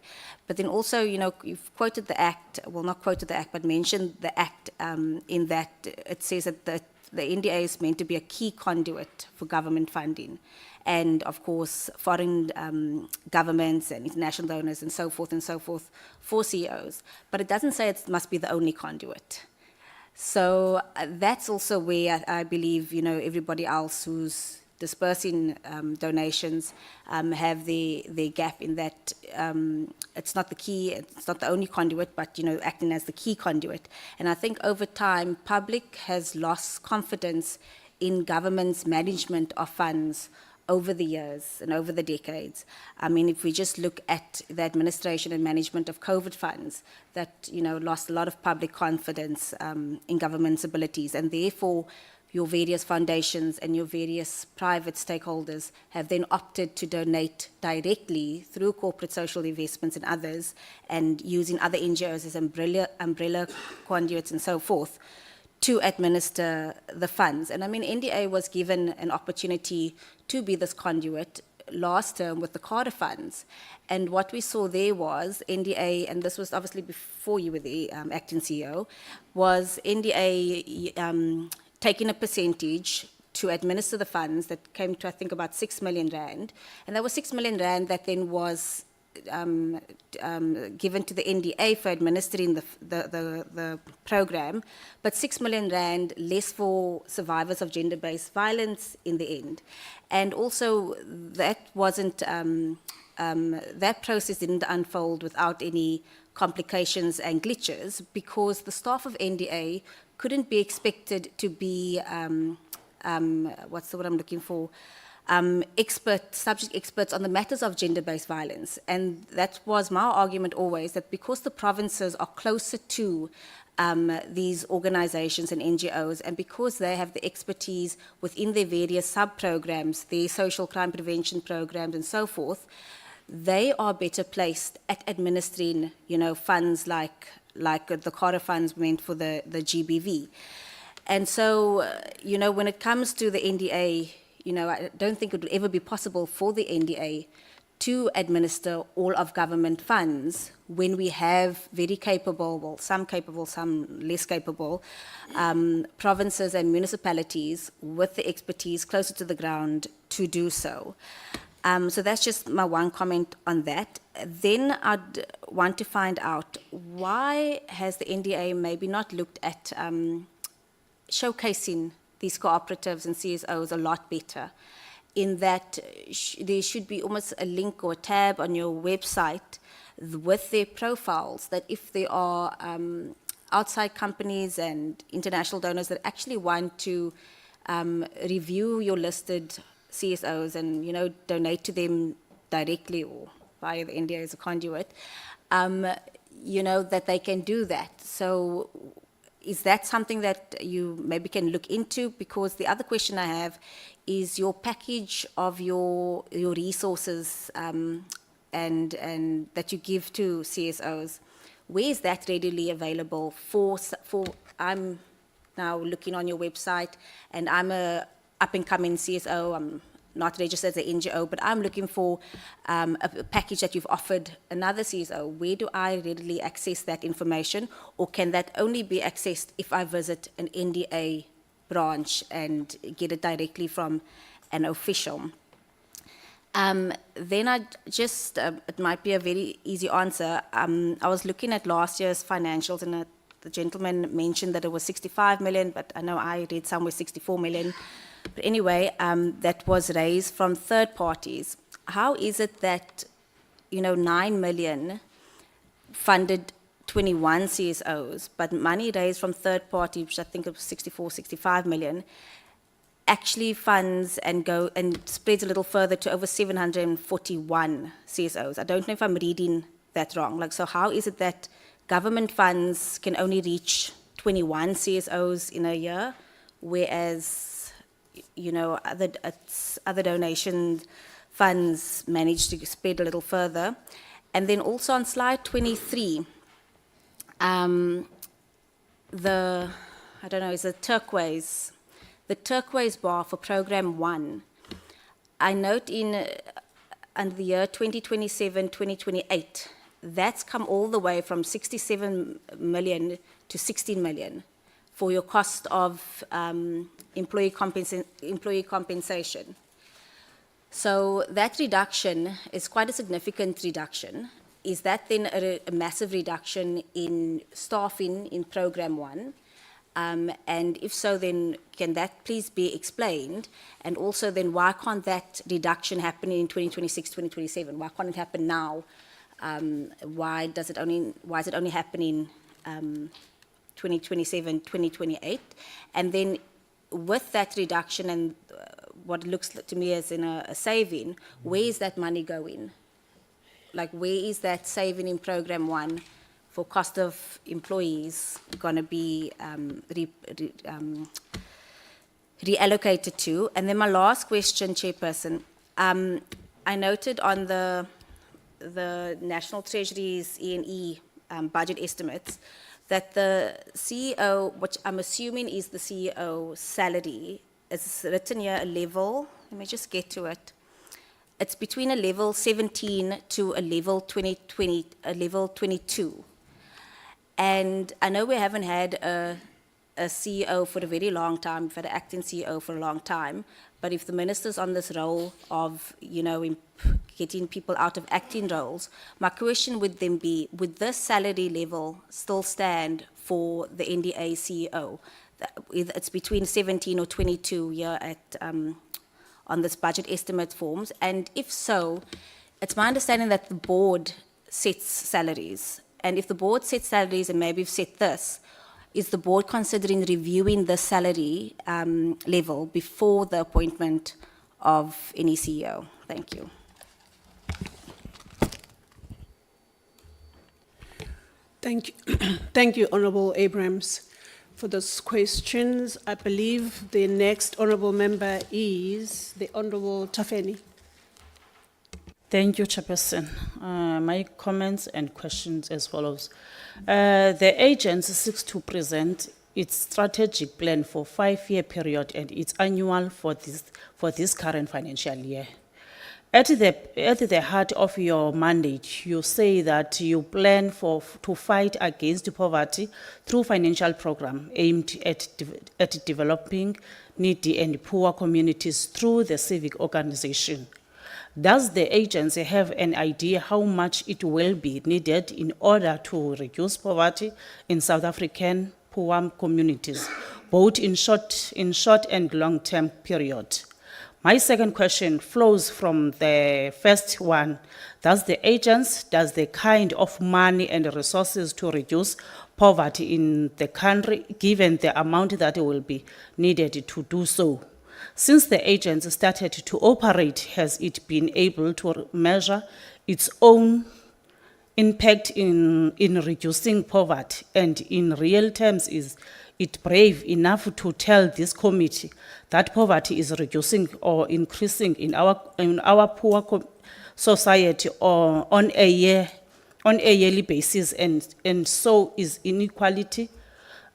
But then also, you've quoted the Act, well, not quoted the Act, but mentioned the Act in that it says that the NDA is meant to be a key conduit for government funding. And of course, foreign governments and international donors and so forth for CEOs. But it doesn't say it must be the only conduit. So that's also where I believe, everybody else who's dispersing donations have the gap in that it's not the key, it's not the only conduit, but acting as the key conduit. And I think over time, public has lost confidence in government's management of funds over the years and over the decades. I mean, if we just look at the administration and management of COVID funds, that lost a lot of public confidence in government's abilities, and therefore your various foundations and your various private stakeholders have then opted to donate directly through corporate social investments and others, and using other NGOs as umbrella conduits and so forth to administer the funds. And I mean, NDA was given an opportunity to be this conduit last term with the Carter funds. And what we saw there was NDA, and this was obviously before you were the acting CEO, was NDA taking a percentage to administer the funds that came to, I think, about 6 million rand. And that was 6 million rand that then was given to the NDA for administering the program, but 6 million rand less for survivors of gender-based violence in the end. And also that wasn't, that process didn't unfold without any complications and glitches, because the staff of NDA couldn't be expected to be, what's the word I'm looking for, subject experts on the matters of gender-based violence. And that was my argument always, that because the provinces are closer to these organizations and NGOs, and because they have the expertise within their various sub-programs, their social crime prevention programs and so forth, they are better placed at administering, funds like the Carter funds meant for the GBV. And so, when it comes to the NDA, I don't think it would ever be possible for the NDA to administer all of government funds when we have very capable, well, some capable, some less capable, provinces and municipalities with the expertise closer to the ground to do so. So that's just my one comment on that. Then I'd want to find out, why has the NDA maybe not looked at showcasing these cooperatives and CSOs a lot better, in that there should be almost a link or a tab on your website with their profiles, that if there are outside companies and international donors that actually want to review your listed CSOs and, donate to them directly or via the NDA as a conduit, that they can do that. So is that something that you maybe can look into? Because the other question I have is your package of your resources and that you give to CSOs. Where is that readily available for? I'm now looking on your website, and I'm a up-and-coming CSO. I'm not registered as an NGO, but I'm looking for a package that you've offered another CSO. Where do I readily access that information, or can that only be accessed if I visit an NDA branch and get it directly from an official? Then I just, it might be a very easy answer. I was looking at last year's financials, and the gentleman mentioned that it was 65 million, but I know I read somewhere 64 million. But anyway, that was raised from third parties. How is it that, 9 million funded 21 CSOs, but money raised from third party, which I think it was 64, 65 million, actually funds and spreads a little further to over 741 CSOs? I don't know if I'm reading that wrong. So how is it that government funds can only reach 21 CSOs in a year, whereas, other donation funds manage to spread a little further? And then also on slide 23, is the turquoise bar for program 1. I note under the year 2027, 2028, that's come all the way from 67 million to 16 million for your cost of employee compensation. So that reduction is quite a significant reduction. Is that then a massive reduction in staffing in program 1? And if so, then can that please be explained? And also then why can't that reduction happen in 2026, 2027? Why can't it happen now? Why is it only happening 2027, 2028? And then with that reduction and what looks to me as in a saving, where is that money going? Where is that saving in program 1 for cost of employees going to be reallocated to? And then my last question, Chairperson, I noted on the National Treasury's E&E budget estimates that the CEO, which I'm assuming is the CEO salary, is written here a level, let me just get to it. It's between a level 17 to a level 22. And I know we haven't had a CEO for a very long time, we've had an acting CEO for a long time, but if the minister's on this role of, getting people out of acting roles, my question would then be, would this salary level still stand for the NDA CEO? It's between 17 or 22 here at on this budget estimate forms, and if so, it's my understanding that the board sets salaries, and if the board sets salaries and maybe you've set this, is the board considering reviewing the salary level before the appointment of any CEO? Thank you. Thank you. Thank you, Honourable Abrams, for those questions. I believe the next honourable member is the Honourable Tafeni. Thank you, Chairperson. My comments and questions as follows. The agency seeks to present its strategic plan for 5-year period and its annual for this current financial year. At the heart of your mandate, you say that you plan to fight against poverty through financial program aimed at developing needy and poor communities through the civic organization. Does the agency have an idea how much it will be needed in order to reduce poverty in South African poor communities, both in short and long-term period? My second question flows from the first one. Does the kind of money and resources to reduce poverty in the country, given the amount that will be needed to do so? Since the agency started to operate, has it been able to measure its own impact in reducing poverty? And in real terms, is it brave enough to tell this committee that poverty is reducing or increasing in our poor society or on a yearly basis, and so is inequality.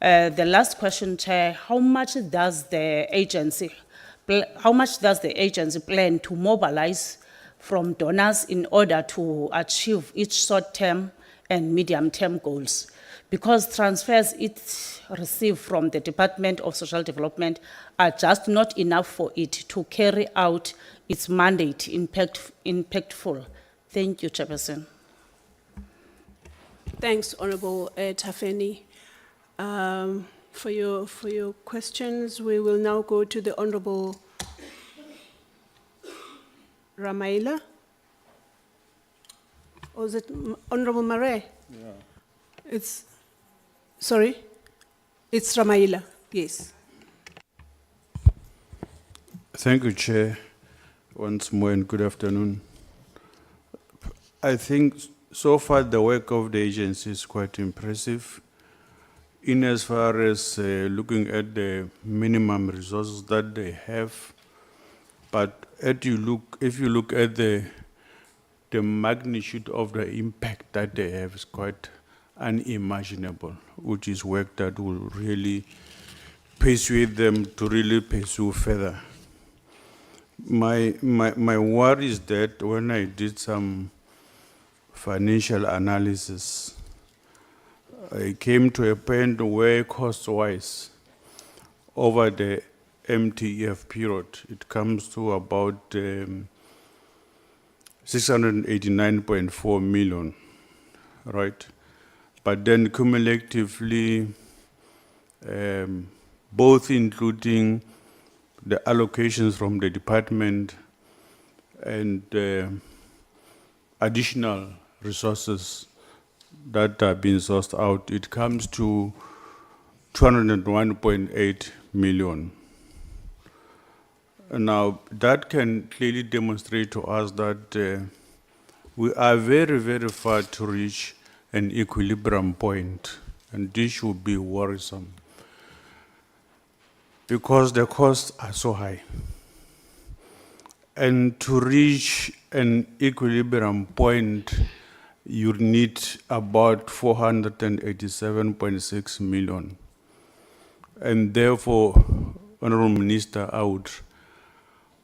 The last question, Chair, how much does the agency plan to mobilize from donors in order to achieve its short-term and medium-term goals? Because transfers it receives from the Department of Social Development are just not enough for it to carry out its mandate impactful. Thank you, Chairperson. Thanks, Honorable Tafeni, for your questions. We will now go to the Honorable Ramaila. Or is it Honorable Mare? Yeah. Sorry? It's Ramaila, yes. Thank you, Chair, once more, and good afternoon. I think so far the work of the agency is quite impressive in as far as looking at the minimum resources that they have. But if you look at the magnitude of the impact that they have is quite unimaginable, which is work that will really persuade them to really pursue further. My worry is that when I did some financial analysis, I came to a point where cost-wise, over the MTEF period, it comes to about 689.4 million, right? But then cumulatively, both including the allocations from the department and additional resources that are being sourced out, it comes to 201.8 million. Now, that can clearly demonstrate to us that we are very, very far to reach an equilibrium point, and this should be worrisome because the costs are so high. And to reach an equilibrium point, you need about 487.6 million. And therefore, Honorable Minister, I would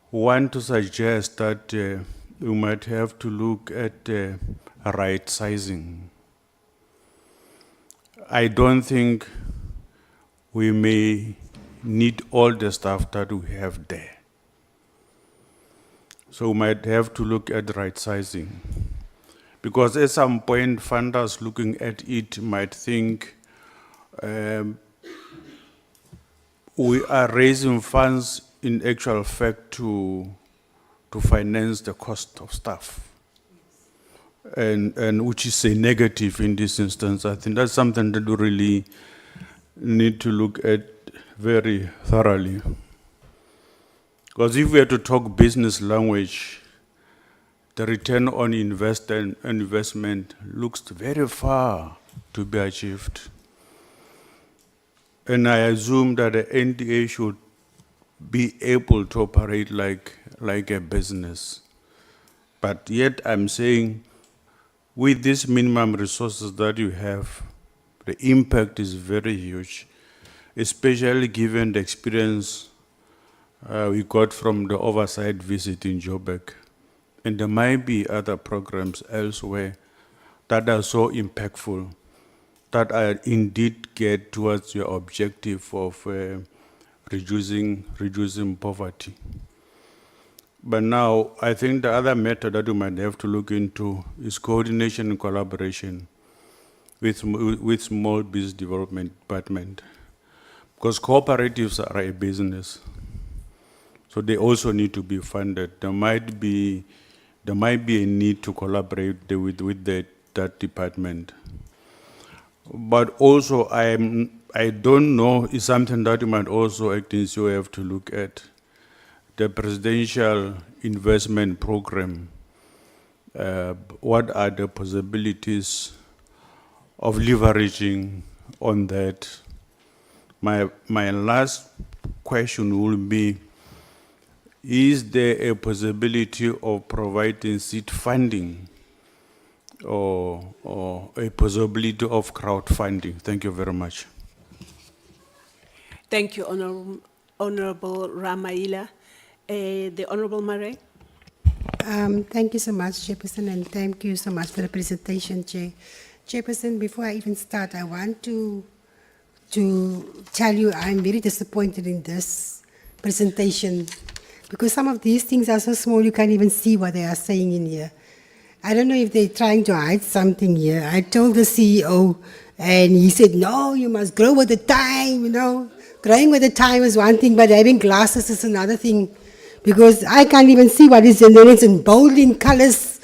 want to suggest that we might have to look at right sizing. I don't think we may need all the stuff that we have there. So we might have to look at right sizing. Because at some point, funders looking at it might think we are raising funds in actual fact to finance the cost of staff. And which is a negative in this instance. I think that's something that we really need to look at very thoroughly. Because if we are to talk business language, the return on investment looks very far to be achieved. And I assume that the NDA should be able to operate like a business. But yet I'm saying, with these minimum resources that you have, the impact is very huge, especially given the experience we got from the oversight visit in Joburg. And there might be other programs elsewhere that are so impactful, that are indeed get towards your objective of reducing poverty. But now, I think the other matter that we might have to look into is coordination and collaboration with small business development department. Because cooperatives are a business, so they also need to be funded. There might be a need to collaborate with that department. But also, I don't know, is something that you might also, I think you have to look at. The Presidential Investment Program, what are the possibilities of leveraging on that? My last question will be, is there a possibility of providing seed funding or a possibility of crowdfunding? Thank you very much. Thank you, Honorable Ramaila. The Honorable Murray. Thank you so much, Chairperson, and thank you so much for the presentation, Chair. Chairperson, before I even start, I want to tell you I'm very disappointed in this presentation because some of these things are so small you can't even see what they are saying in here. I don't know if they're trying to hide something here. I told the CEO and he said, no, you must grow with the time, you know. Growing with the time is one thing, but having glasses is another thing because I can't even see what is in there. It's in bold in colors.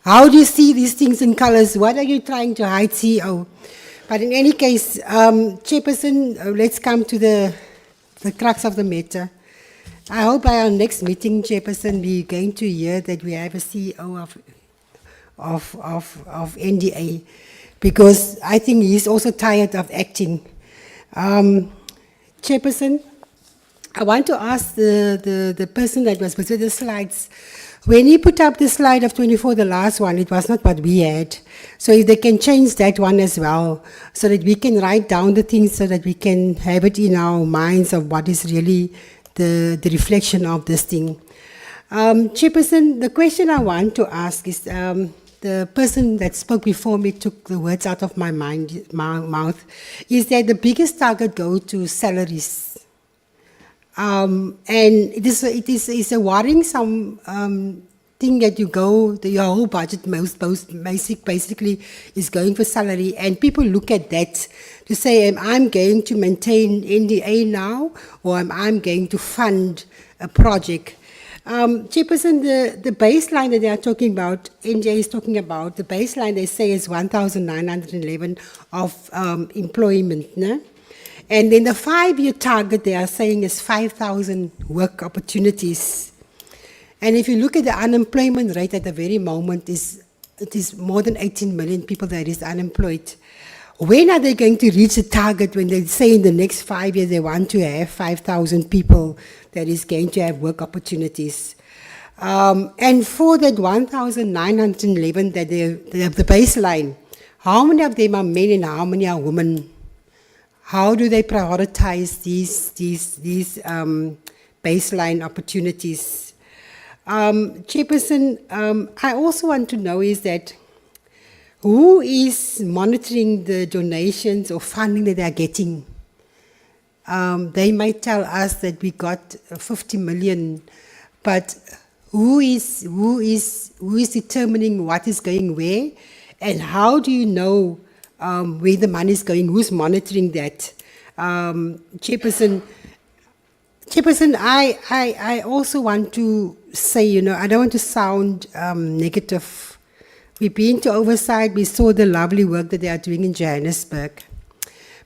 How do you see these things in colors? What are you trying to hide, CEO? But in any case, Chairperson, let's come to the crux of the matter. I hope by our next meeting, Chairperson, we're going to hear that we have a CEO of NDA, because I think he's also tired of acting. Chairperson, I want to ask the person that was with the slides, when he put up the slide of 24, the last one, it was not what we had. So if they can change that one as well, so that we can write down the things so that we can have it in our minds of what is really the reflection of this thing. Chairperson, the question I want to ask is, the person that spoke before me took the words out of my mouth, is that the biggest target goes to salaries. And it is a worrying thing that your whole budget basically is going for salary, and people look at that to say, am I going to maintain NDA now, or am I going to fund a project? Chairperson, the baseline that they are talking about, NDA is talking about, the baseline they say is 1,911 of employment, no? And then the 5-year target they are saying is 5,000 work opportunities. And if you look at the unemployment rate at the very moment, it is more than 18 million people that is unemployed. When are they going to reach the target when they say in the next 5 years they want to have 5,000 people that is going to have work opportunities? And for that 1,911 that they have the baseline, how many of them are men and how many are women? How do they prioritize these baseline opportunities? Chairperson, I also want to know is that who is monitoring the donations or funding that they are getting? They might tell us that we got 50 million, but who is determining what is going where, and how do you know where the money is going? Who's monitoring that? Chairperson, I also want to say, you know, I don't want to sound negative. We've been to oversight. We saw the lovely work that they are doing in Johannesburg.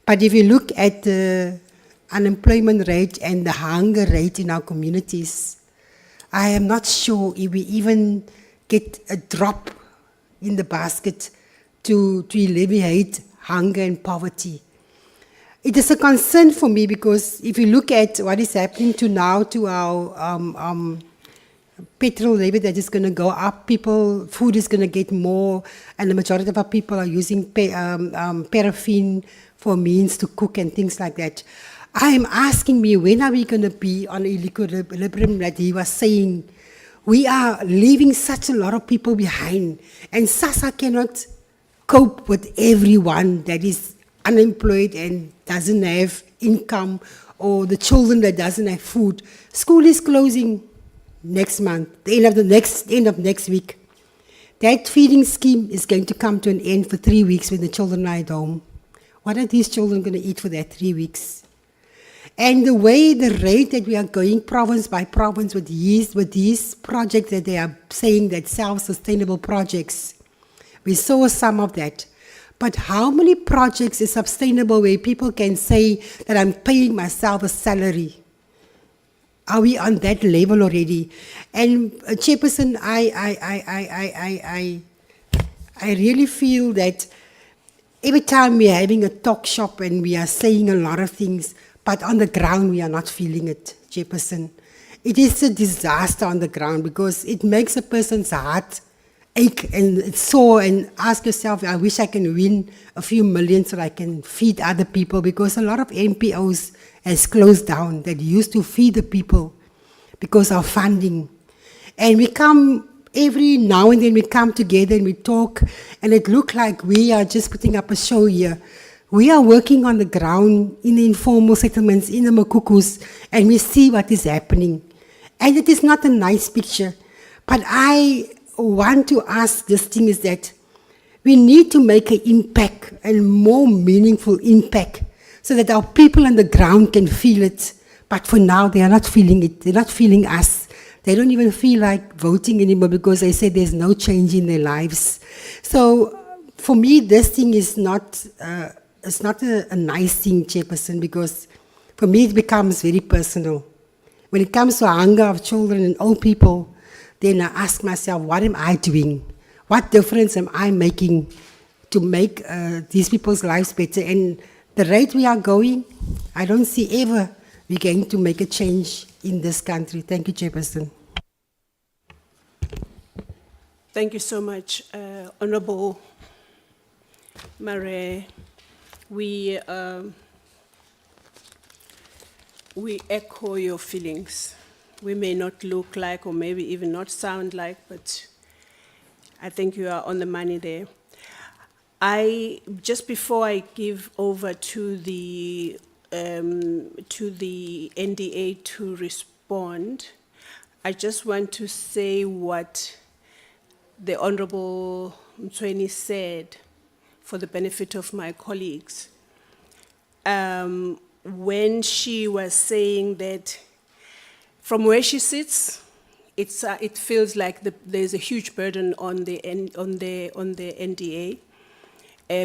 But if you look at the unemployment rate and the hunger rate in our communities, I am not sure if we even get a drop in the basket to alleviate hunger and poverty. It is a concern for me because if you look at what is happening to our petrol levy that is going to go up, food is going to get more, and the majority of our people are using paraffin for means to cook and things like that. I am asking me, when are we going to be on equilibrium that he was saying? We are leaving such a lot of people behind, and SASSA cannot cope with everyone that is unemployed and doesn't have income, or the children that doesn't have food. School is closing next month, the end of next week. That feeding scheme is going to come to an end for 3 weeks when the children are at home. What are these children going to eat for that 3 weeks? And the rate that we are going province by province with these projects that they are saying that self-sustainable projects, we saw some of that. But how many projects is sustainable where people can say that I'm paying myself a salary? Are we on that level already? And Chairperson, I really feel that every time we are having a talk shop and we are saying a lot of things, but on the ground we are not feeling it, Chairperson. It is a disaster on the ground because it makes a person's heart ache and it's sore and ask yourself, I wish I can win a few million so I can feed other people, because a lot of NPOs has closed down that used to feed the people because of funding. And we come, every now and then we come together and we talk, and it looks like we are just putting up a show here. We are working on the ground in the informal settlements, in the Makukus, and we see what is happening. And it is not a nice picture. But I want to ask this thing is that we need to make an impact, and more meaningful impact, so that our people on the ground can feel it. But for now, they are not feeling it. They're not feeling us. They don't even feel like voting anymore because they say there's no change in their lives. So for me, this thing is not, it's not a nice thing, Chairperson, because for me it becomes very personal. When it comes to hunger of children and old people, then I ask myself, what am I doing? What difference am I making to make these people's lives better? And the rate we are going, I don't see ever we're going to make a change in this country. Thank you, Chairperson. Thank you so much, Honorable Mare. We echo your feelings. We may not look like, or maybe even not sound like, but I think you are on the money there. Just before I give over to the NDA to respond, I just want to say what the Honorable Mtsweni said for the benefit of my colleagues. When she was saying that from where she sits, it feels like there's a huge burden on the NDA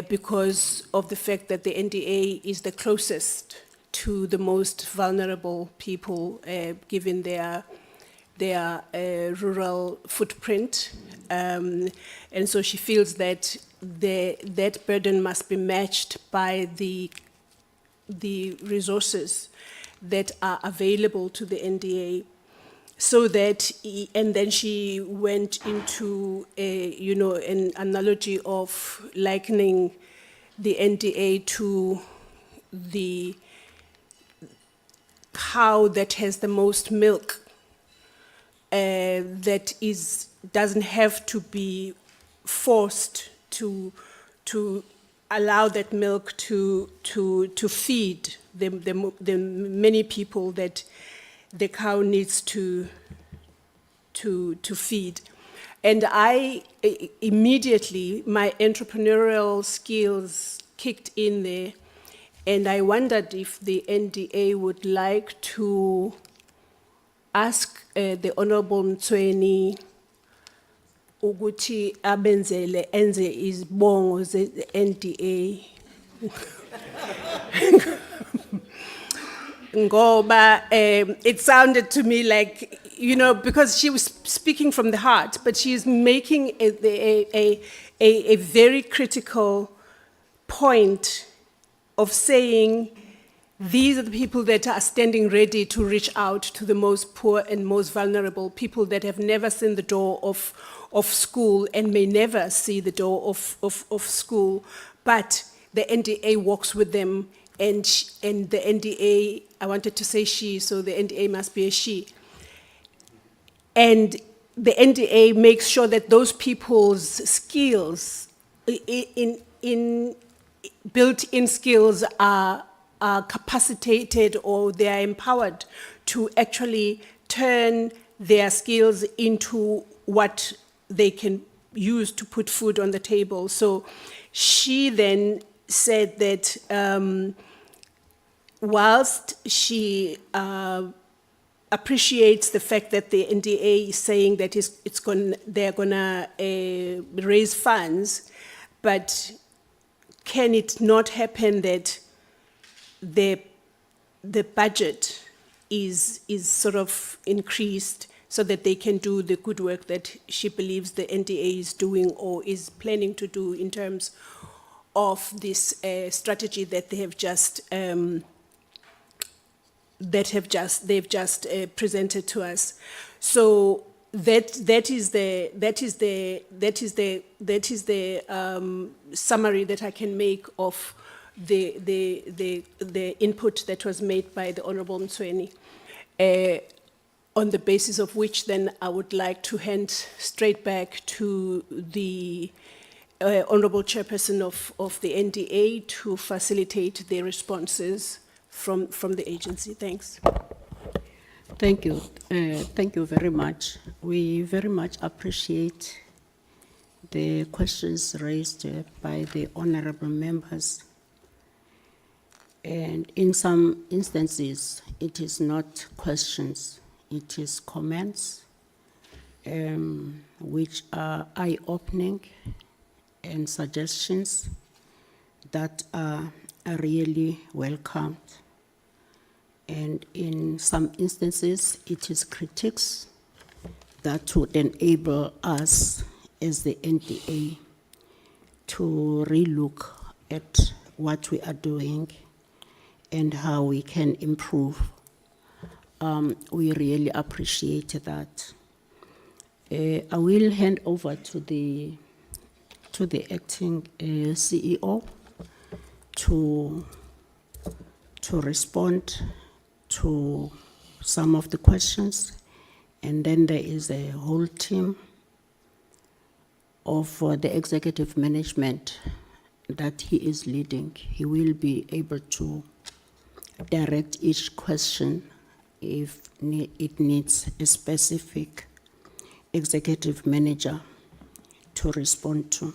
because of the fact that the NDA is the closest to the most vulnerable people, given their rural footprint, and so she feels that that burden must be matched by the resources that are available to the NDA, so that, and then she went into an analogy of likening the NDA to the cow that has the most milk, that doesn't have to be forced to allow that milk to feed the many people that the cow needs to feed. And I immediately, my entrepreneurial skills kicked in there, and I wondered if the NDA would like to ask the Honorable Mtsweni ukuthi enze izibongo ze-NDA ngoba it sounded to me like, because she was speaking from the heart, but she's making a very critical point of saying these are the people that are standing ready to reach out to the most poor and most vulnerable, people that have never seen the door of school and may never see the door of school, but the NDA walks with them, and the NDA, I wanted to say she, so the NDA must be a she. And the NDA makes sure that those people's skills, built-in skills are capacitated, or they are empowered to actually turn their skills into what they can use to put food on the table. So she then said that whilst she appreciates the fact that the NDA is saying that they're gonna raise funds, but can it not happen that the budget is sort of increased so that they can do the good work that she believes the NDA is doing or is planning to do in terms of this strategy that they have just they've just presented to us. So that is the summary that I can make of the input that was made by the Honourable Mtsweni, on the basis of which then I would like to hand straight back to the Honourable Chairperson of the NDA to facilitate the responses from the agency. Thanks. Thank you. Thank you very much. We very much appreciate the questions raised by the honorable members. And in some instances, it is not questions, it is comments, which are eye-opening and suggestions that are really welcomed. And in some instances, it is critiques that would enable us as the NDA to relook at what we are doing and how we can improve. We really appreciate that. I will hand over to the acting CEO to respond to some of the questions, and then there is a whole team of the executive management that he is leading. He will be able to direct each question if it needs a specific executive manager to respond to.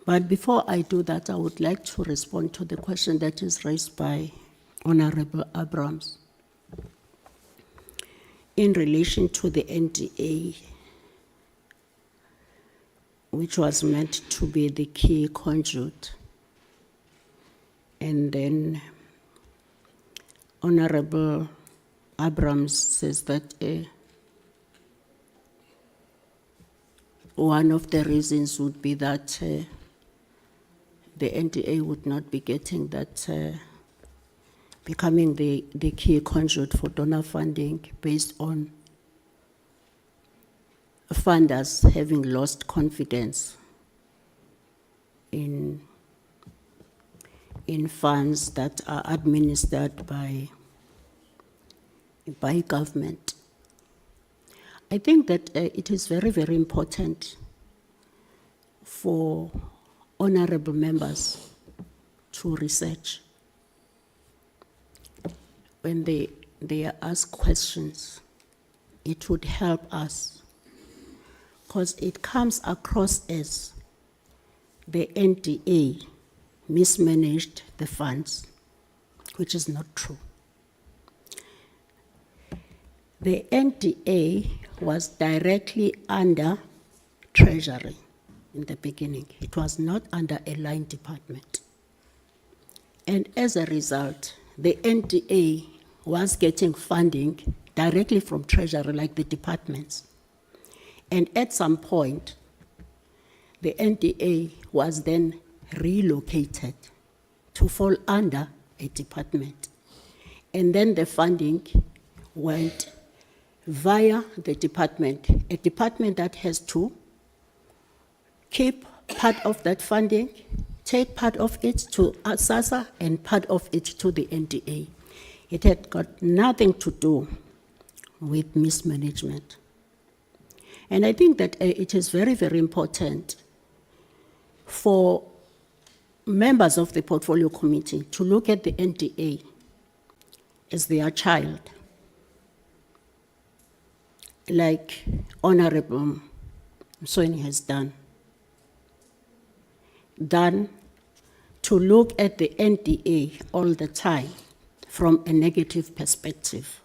But before I do that, I would like to respond to the question that is raised by Honorable Abrams in relation to the NDA, which was meant to be the key conduit. And then Honorable Abrams says that one of the reasons would be that the NDA would not be getting that, becoming the key conduit for donor funding based on funders having lost confidence in funds that are administered by government. I think that it is very, very important for honorable members to research when they ask questions. It would help us, because it comes across as the NDA mismanaged the funds, which is not true. The NDA was directly under Treasury in the beginning. It was not under a line department. And as a result, the NDA was getting funding directly from Treasury, like the departments. And at some point, the NDA was then relocated to fall under a department. And then the funding went via the department, a department that has to keep part of that funding, take part of it to SASSA and part of it to the NDA. It had got nothing to do with mismanagement. And I think that it is very, very important for members of the Portfolio Committee to look at the NDA as their child, like Honorable Mtsweni has done, to look at the NDA all the time from a negative perspective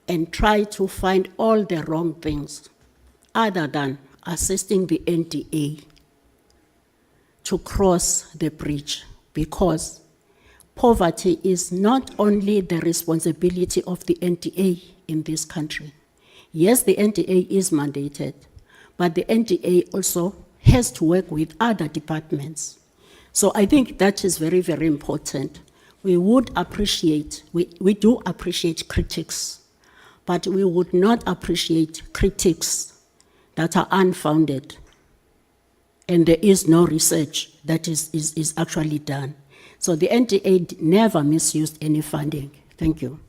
and try to find all the wrong things other than assisting the NDA to cross the bridge, because poverty is not only the responsibility of the NDA in this country. Yes, the NDA is mandated, but the NDA also has to work with other departments. So I think that is very, very important. we would appreciate, we do appreciate critics, but we would not appreciate critics that are unfounded. And there is no research that is actually done. So the NTA never misused any funding. Thank you.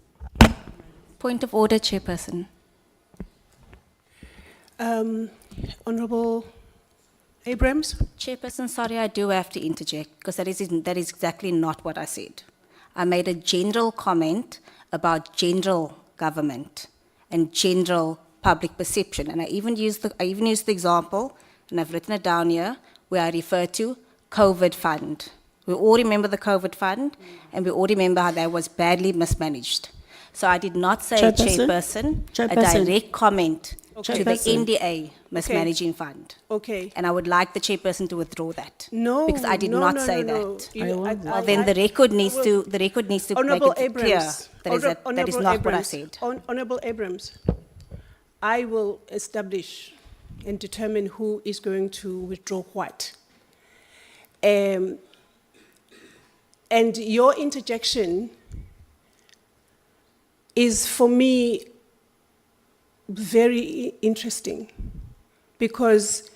Point of order, Chairperson. Honorable Abrams? Chairperson, sorry, I do have to interject because that is exactly not what I said. I made a general comment about general government and general public perception, and I even used the example, and I've written it down here, where I refer to COVID fund. We all remember the COVID fund, and we all remember how that was badly mismanaged. So I did not say, Chairperson, a direct comment to the NDA mismanaging fund. Okay. And I would like the Chairperson to withdraw that. No, because I did no, not no, say no, that. no. Well, then the record needs to Honorable make it clear Abrams, that is not what I Abrams, said. Honorable Abrams, I will establish and determine who is going to withdraw what. And your interjection is, for me, very interesting, because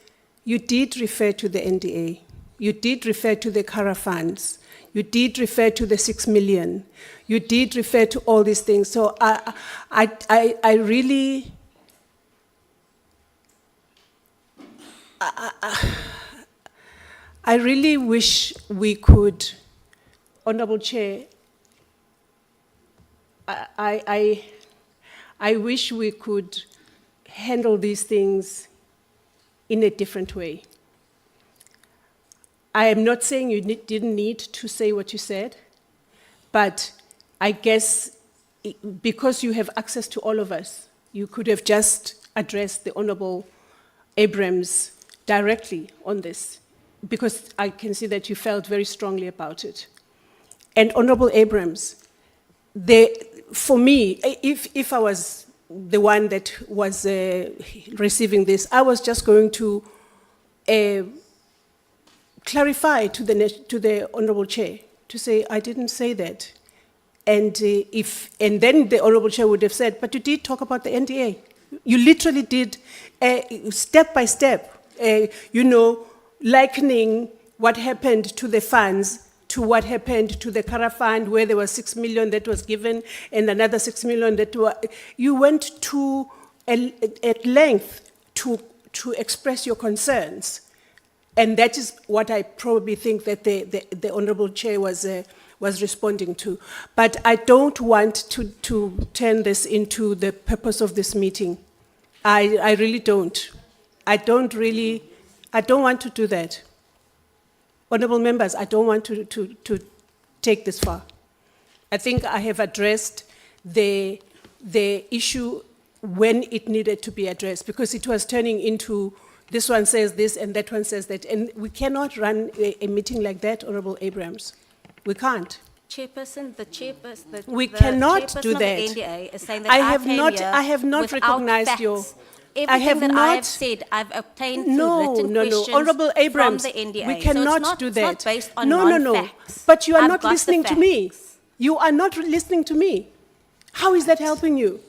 you did refer to the NDA, you did refer to the CARA funds, you did refer to the 6 million, you did refer to all these things. So I really, I really wish we could, Honorable Chair, I wish we could handle these things in a different way. I am not saying you didn't need to say what you said, but I guess because you have access to all of us, you could have just addressed the Honorable Abrams directly on this, because I can see that you felt very strongly about it. And Honorable Abrams, for me, if I was the one that was receiving this, I was just going to clarify to the Honorable Chair, to say, I didn't say that. And then the Honorable Chair would have said, but you did talk about the NDA. You literally did, step by step, likening what happened to the funds to what happened to the CARA fund, where there was 6 million that was given and another 6 million that you went to at length to express your concerns. And that is what I probably think that the Honorable Chair was responding to. But I don't want to turn this into the purpose of this meeting. I really don't. I don't want to do that. Honorable members, I don't want to take this far. I think I have addressed the issue when it needed to be addressed, because it was turning into this one says this and that one says that. And we cannot run a meeting like that, Honorable Abrams. We can't. Chairperson, we cannot do that. Of the NDA is saying that I have not recognized facts. your. Everything I have said, I've obtained through written questions Honorable Abrams, from the NDA. we cannot do that. It's not based on non-facts. But you are I've not got listening the to me. facts. You are not listening to me. How is that helping you?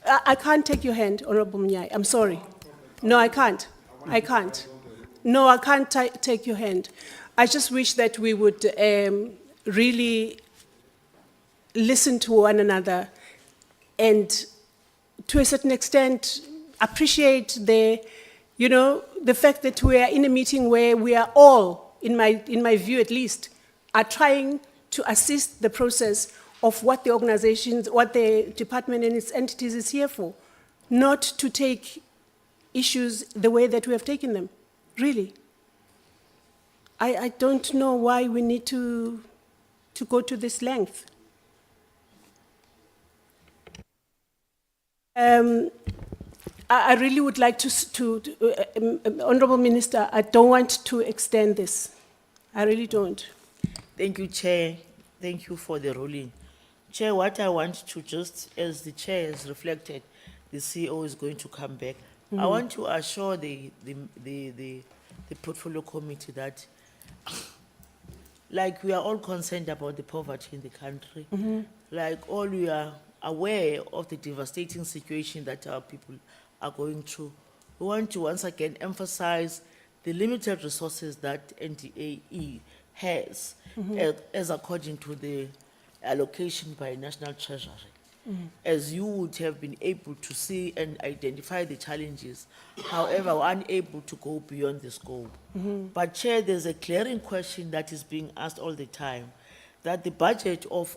I can't take your hand, Honorable Mnyai. I'm sorry. No, I can't. I can't. No, I can't take your hand. I just wish that we would really listen to one another and, to a certain extent, appreciate the fact that we are in a meeting where we are all, in my view at least, are trying to assist the process of what the organizations, what the department and its entities is here for, not to take issues the way that we have taken them, really. I don't know why we need to go to this length. I really would like Honorable Minister, I don't want to extend this. I really don't. Thank you, Chair. Thank you for the ruling. Chair, what I want to just, as the Chair has reflected, the CEO is going to come back. I want to assure the Portfolio Committee that like we are all concerned about the poverty in the country. Like all we are aware of the devastating situation that our people are going through. We want to once again emphasize the limited resources that NDAE has as according to the allocation by National Treasury. As you would have been able to see and identify the challenges, however, we're unable to go beyond the scope. But Chair, there's a glaring question that is being asked all the time, that the budget of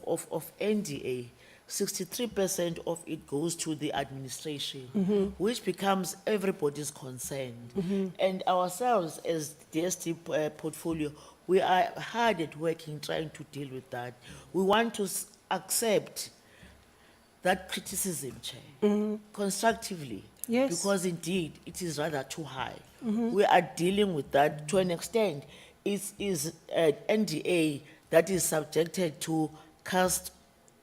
NDA, 63% of it goes to the administration, which becomes everybody's concern. And ourselves as DST portfolio, we are hard at work in trying to deal with that. We want to accept that criticism, Chair, constructively. Yes. Because indeed, it is rather too high. We are dealing with that to an extent. It is NDA that is subjected to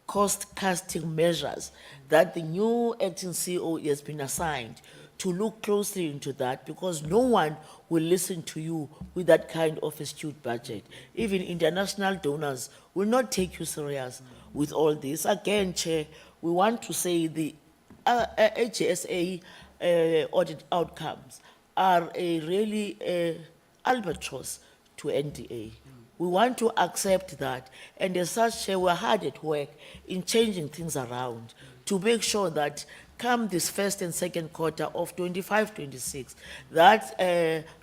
cost-casting measures that the new acting CEO has been assigned to look closely into that, because no one will listen to you with that kind of a skewed budget. Even international donors will not take you serious with all this. Again, Chair, we want to say the HSA audit outcomes are a really albatross to NDA. We want to accept that, and as such, Chair, we're hard at work in changing things around to make sure that come this first and second quarter of 25-26, that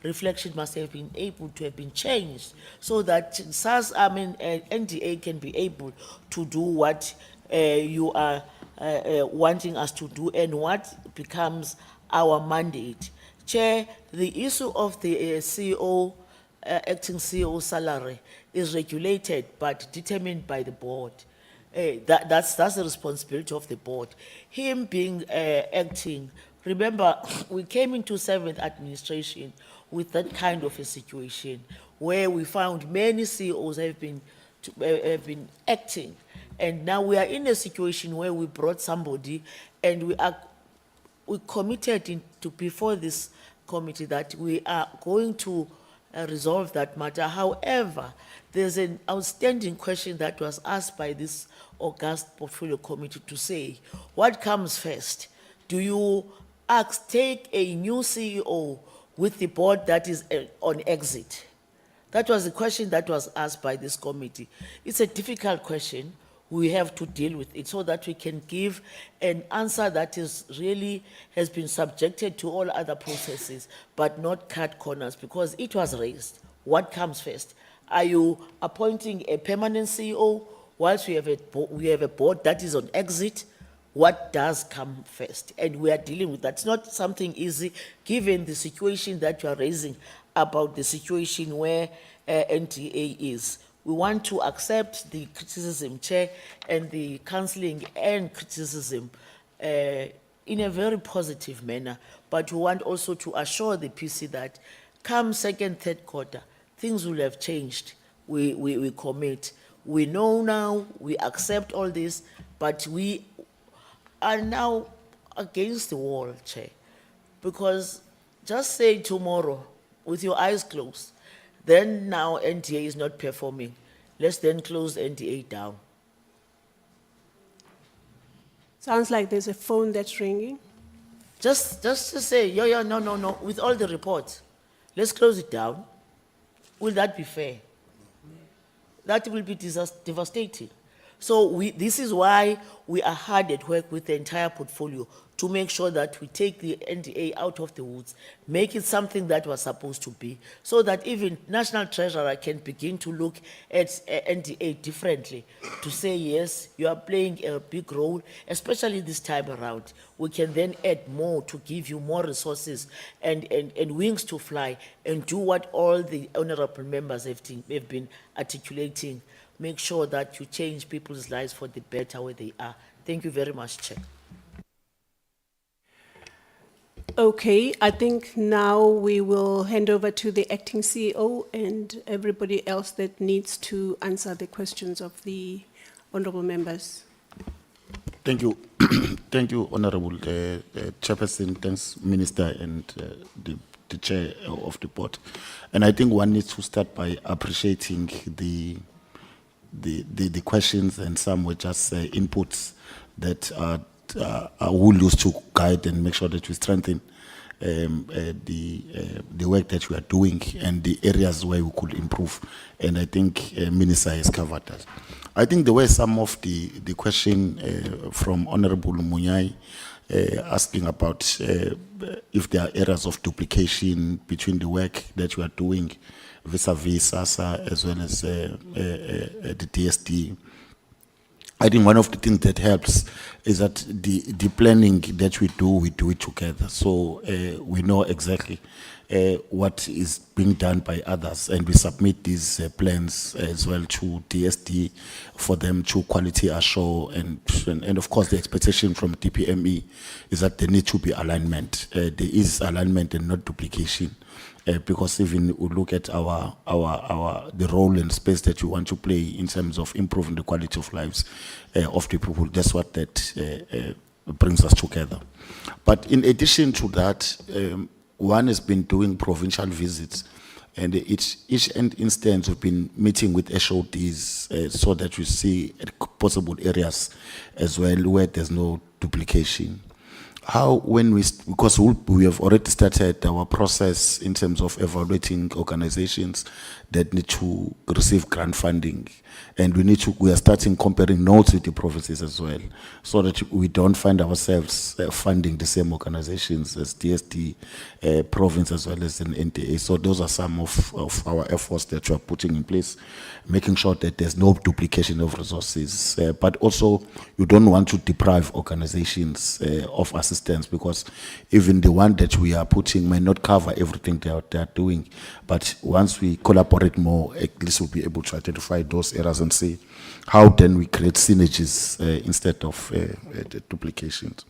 reflection must have been able to have been changed so that NDA can be able to do what you are wanting us to do and what becomes our mandate. Chair, the issue of the CEO, acting CEO salary is regulated but determined by the board. That's the responsibility of the board. Him being acting, remember, we came into 7th administration with that kind of a situation where we found many CEOs have been acting. And now we are in a situation where we brought somebody and we committed before this committee that we are going to resolve that matter. However, there's an outstanding question that was asked by this august portfolio committee to say, what comes first? Do you take a new CEO with the board that is on exit? That was the question that was asked by this committee. It's a difficult question. We have to deal with it so that we can give an answer that is really has been subjected to all other processes, but not cut corners, because it was raised. What comes first? Are you appointing a permanent CEO whilst we have a board that is on exit? What does come first? And we are dealing with that. It's not something easy, given the situation that you are raising about the situation where NTA is. We want to accept the criticism, Chair, and the counseling and criticism in a very positive manner, but we want also to assure the PC that come second, third quarter, things will have changed. We commit. We know now, we accept all this, but we are now against the wall, Chair, because just say tomorrow, with your eyes closed, then now NDA is not performing. Let's then close NDA down. Sounds like there's a phone that's ringing. Just to say, no, with all the reports, let's close it down. Will that be fair? That will be devastating. So this is why we are hard at work with the entire portfolio to make sure that we take the NDA out of the woods, make it something that was supposed to be, so that even National Treasurer can begin to look at NDA differently, to say, yes, you are playing a big role, especially this time around. We can then add more to give you more resources and wings to fly and do what all the honorable members have been articulating. Make sure that you change people's lives for the better where they are. Thank you very much, Chair. Okay, I think now we will hand over to the acting CEO and everybody else that needs to answer the questions of the honorable members. Thank you. Thank you, Honorable Chairperson. Thanks, Minister and the the chair of the board. And I think one needs to start by appreciating the questions, and some were just inputs that will use to guide and make sure that we strengthen the work that we are doing and the areas where we could improve. And I think Minister has covered that. I think there were some of the question from Honorable Munyai asking about if there are areas of duplication between the work that we are doing vis-a-vis SASSA as well as the DSD. I think one of the things that helps is that the planning that we do it together. So we know exactly what is being done by others, and we submit these plans as well to DSD for them to quality assure, and of course the expectation from DPME is that there needs to be alignment. There is alignment and not duplication. Because even we look at the role and space that we want to play in terms of improving the quality of lives of the people, that's what that brings us together. But in addition to that, one has been doing provincial visits, and each instance we've been meeting with HODs so that we see possible areas as well where there's no duplication. Because we have already started our process in terms of evaluating organizations that need to receive grant funding, and we are starting comparing notes with the provinces as well, so that we don't find ourselves funding the same organizations as DSD province as well as an NTA. So those are some of our efforts that we are putting in place, making sure that there's no duplication of resources, but also you don't want to deprive organizations of assistance, because even the one that we are putting may not cover everything they are doing. But once we collaborate more, at least we'll be able to identify those areas and see how then we create synergies instead of duplications.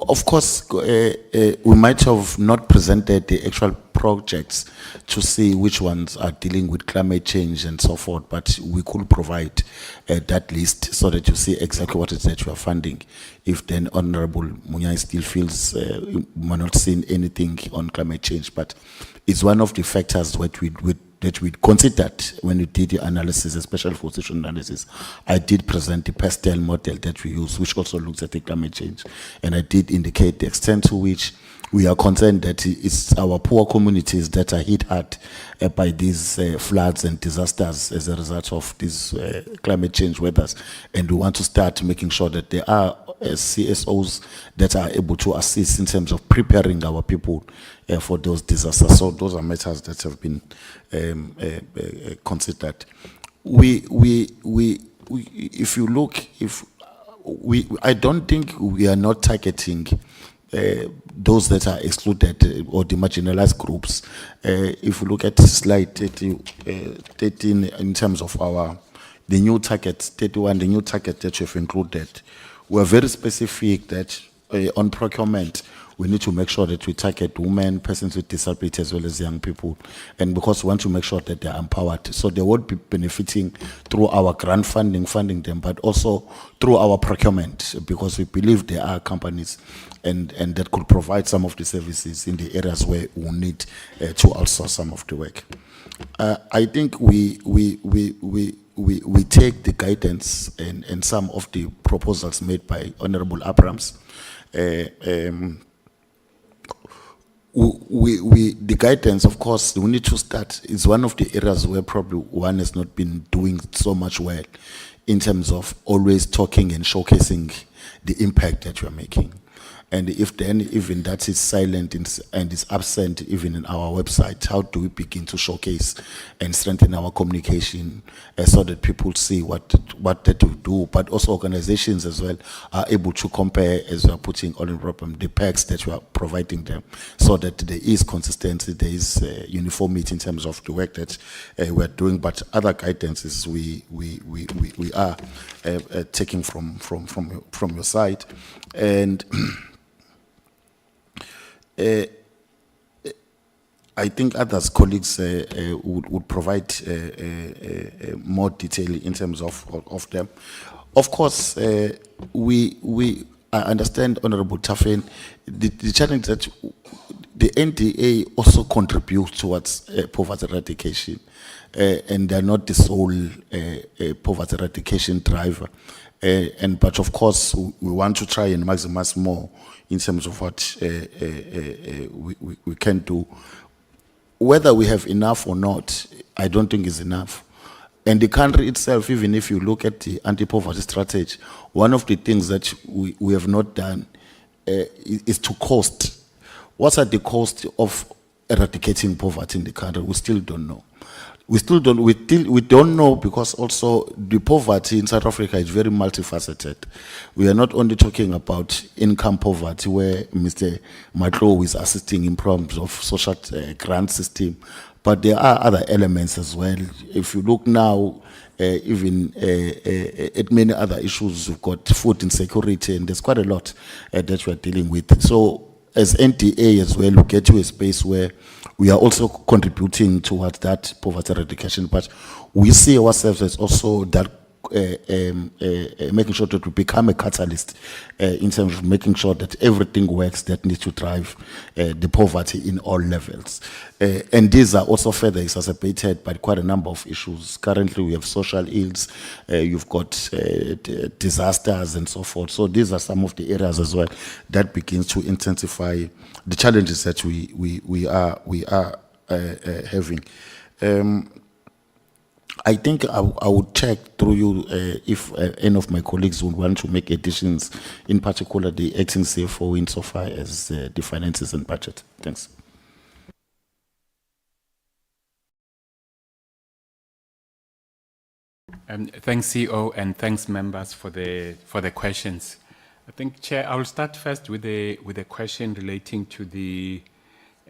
Of course, we might have not presented the actual projects to see which ones are dealing with climate change and so forth, but we could provide that list so that you see exactly what it is that you are funding. If then Honorable Munyai still feels we might not seen anything on climate change, but it's one of the factors that we considered when we did the analysis, especially for social analysis. I did present the pastel model that we use, which also looks at the climate change. And I did indicate the extent to which we are concerned that it's our poor communities that are hit hard by these floods and disasters as a result of these climate change weathers. And we want to start making sure that there are CSOs that are able to assist in terms of preparing our people for those disasters. So those are matters that have been considered. If you look, I don't think we are not targeting those that are excluded or the marginalized groups. If you look at slide 13 in terms of the new target, 31, the new target that you've included, we're very specific that on procurement, we need to make sure that we target women, persons with disability, as well as young people. And because we want to make sure that they're empowered. So they would be benefiting through our grant funding them, but also through our procurement, because we believe there are companies and that could provide some of the services in the areas where we need to outsource some of the work. I think we take the guidance and some of the proposals made by Honorable Abrams. The guidance, of course, we need to start. It's one of the areas where probably one has not been doing so much well in terms of always talking and showcasing the impact that you're making. And if then even that is silent and is absent even in our website, how do we begin to showcase and strengthen our communication so that people see what that we do, but also organizations as well are able to compare, as we are putting all in problem, the packs that we are providing them, so that there is consistency, there is uniformity in terms of the work that we are doing. But other guidances we are taking from your side. And I think others, colleagues, would provide more detail in terms of them. Of course, I understand, Honorable Tafen, the challenge that the NDA also contributes towards poverty eradication, and they're not the sole poverty eradication driver. But of course, we want to try and maximize more in terms of what we can do. Whether we have enough or not, I don't think is enough. And the country itself, even if you look at the anti-poverty strategy, one of the things that we have not done is to cost. What are the costs of eradicating poverty in the country? We still don't know. We don't know because also the poverty in South Africa is very multifaceted. We are not only talking about income poverty, where Mr. Matlo is assisting in problems of social grant system, but there are other elements as well. If you look now, even at many other issues, we've got food insecurity, and there's quite a lot that we're dealing with. So as NTA as well, we get to a space where we are also contributing towards that poverty eradication, but we see ourselves as also that making sure that we become a catalyst in terms of making sure that everything works that needs to drive the poverty in all levels. And these are also further exacerbated by quite a number of issues. Currently, we have social ills, you've got disasters and so forth. So these are some of the areas as well that begins to intensify the challenges that we are having. I think I would check through you if any of my colleagues would want to make additions, in particular the acting CFO insofar as the finances and budget. Thanks. Thanks, CEO, and thanks, members, for the questions. I think, Chair, I will start first with a question relating to the.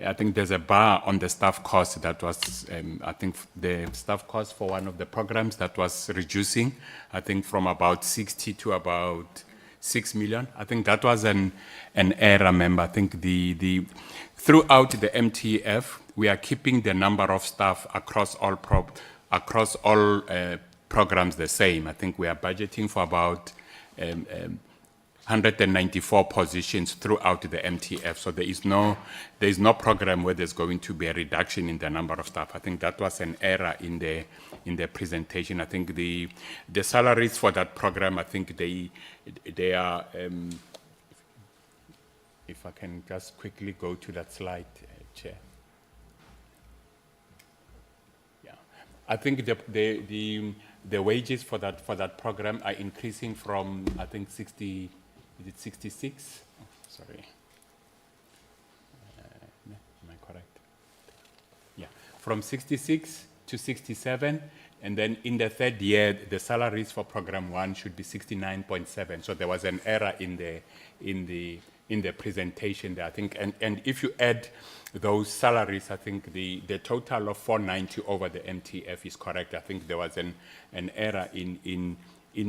I think there's a bar on the staff cost that was, I think the staff cost for one of the programs that was reducing, I think from about 60 to about 6 million. I think that was an error, member. I think throughout the MTF, we are keeping the number of staff across all programs the same. I think we are budgeting for about 194 positions throughout the MTF. So there is no program where there's going to be a reduction in the number of staff. I think that was an error in the presentation. I think the salaries for that program, I think they are. If I can just quickly go to that slide, Chair. Yeah, I think the wages for that program are increasing from, I think, 60. Is it 66? Oh, sorry. Am I correct? Yeah, from 66 to 67, and then in the third year, the salaries for program 1 should be 69.7. So there was an error in the presentation there, I think. And if you add those salaries, I think the total of 490 over the MTF is correct. I think there was an error in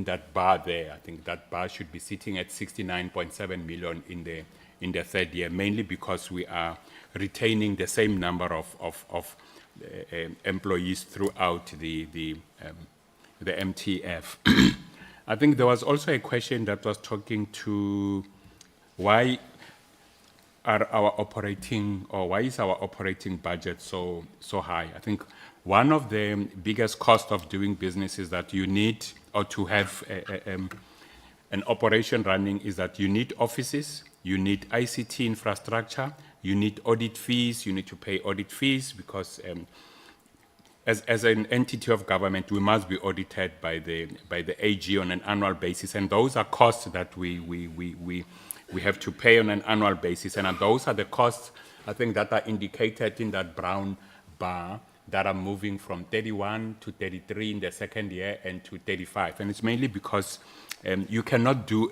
that bar there. I think that bar should be sitting at 69.7 million in the third year, mainly because we are retaining the same number of employees throughout the MTF. I think there was also a question that was talking to why is our operating budget so high? I think one of the biggest costs of doing business is that you need, or to have an operation running, is that you need offices, you need ICT infrastructure, you need audit fees, you need to pay audit fees because as an entity of government, we must be audited by the AG on an annual basis, and those are costs that we have to pay on an annual basis, and those are the costs, I think, that are indicated in that brown bar that are moving from 31 to 33 in the second year and to 35. And it's mainly because you cannot do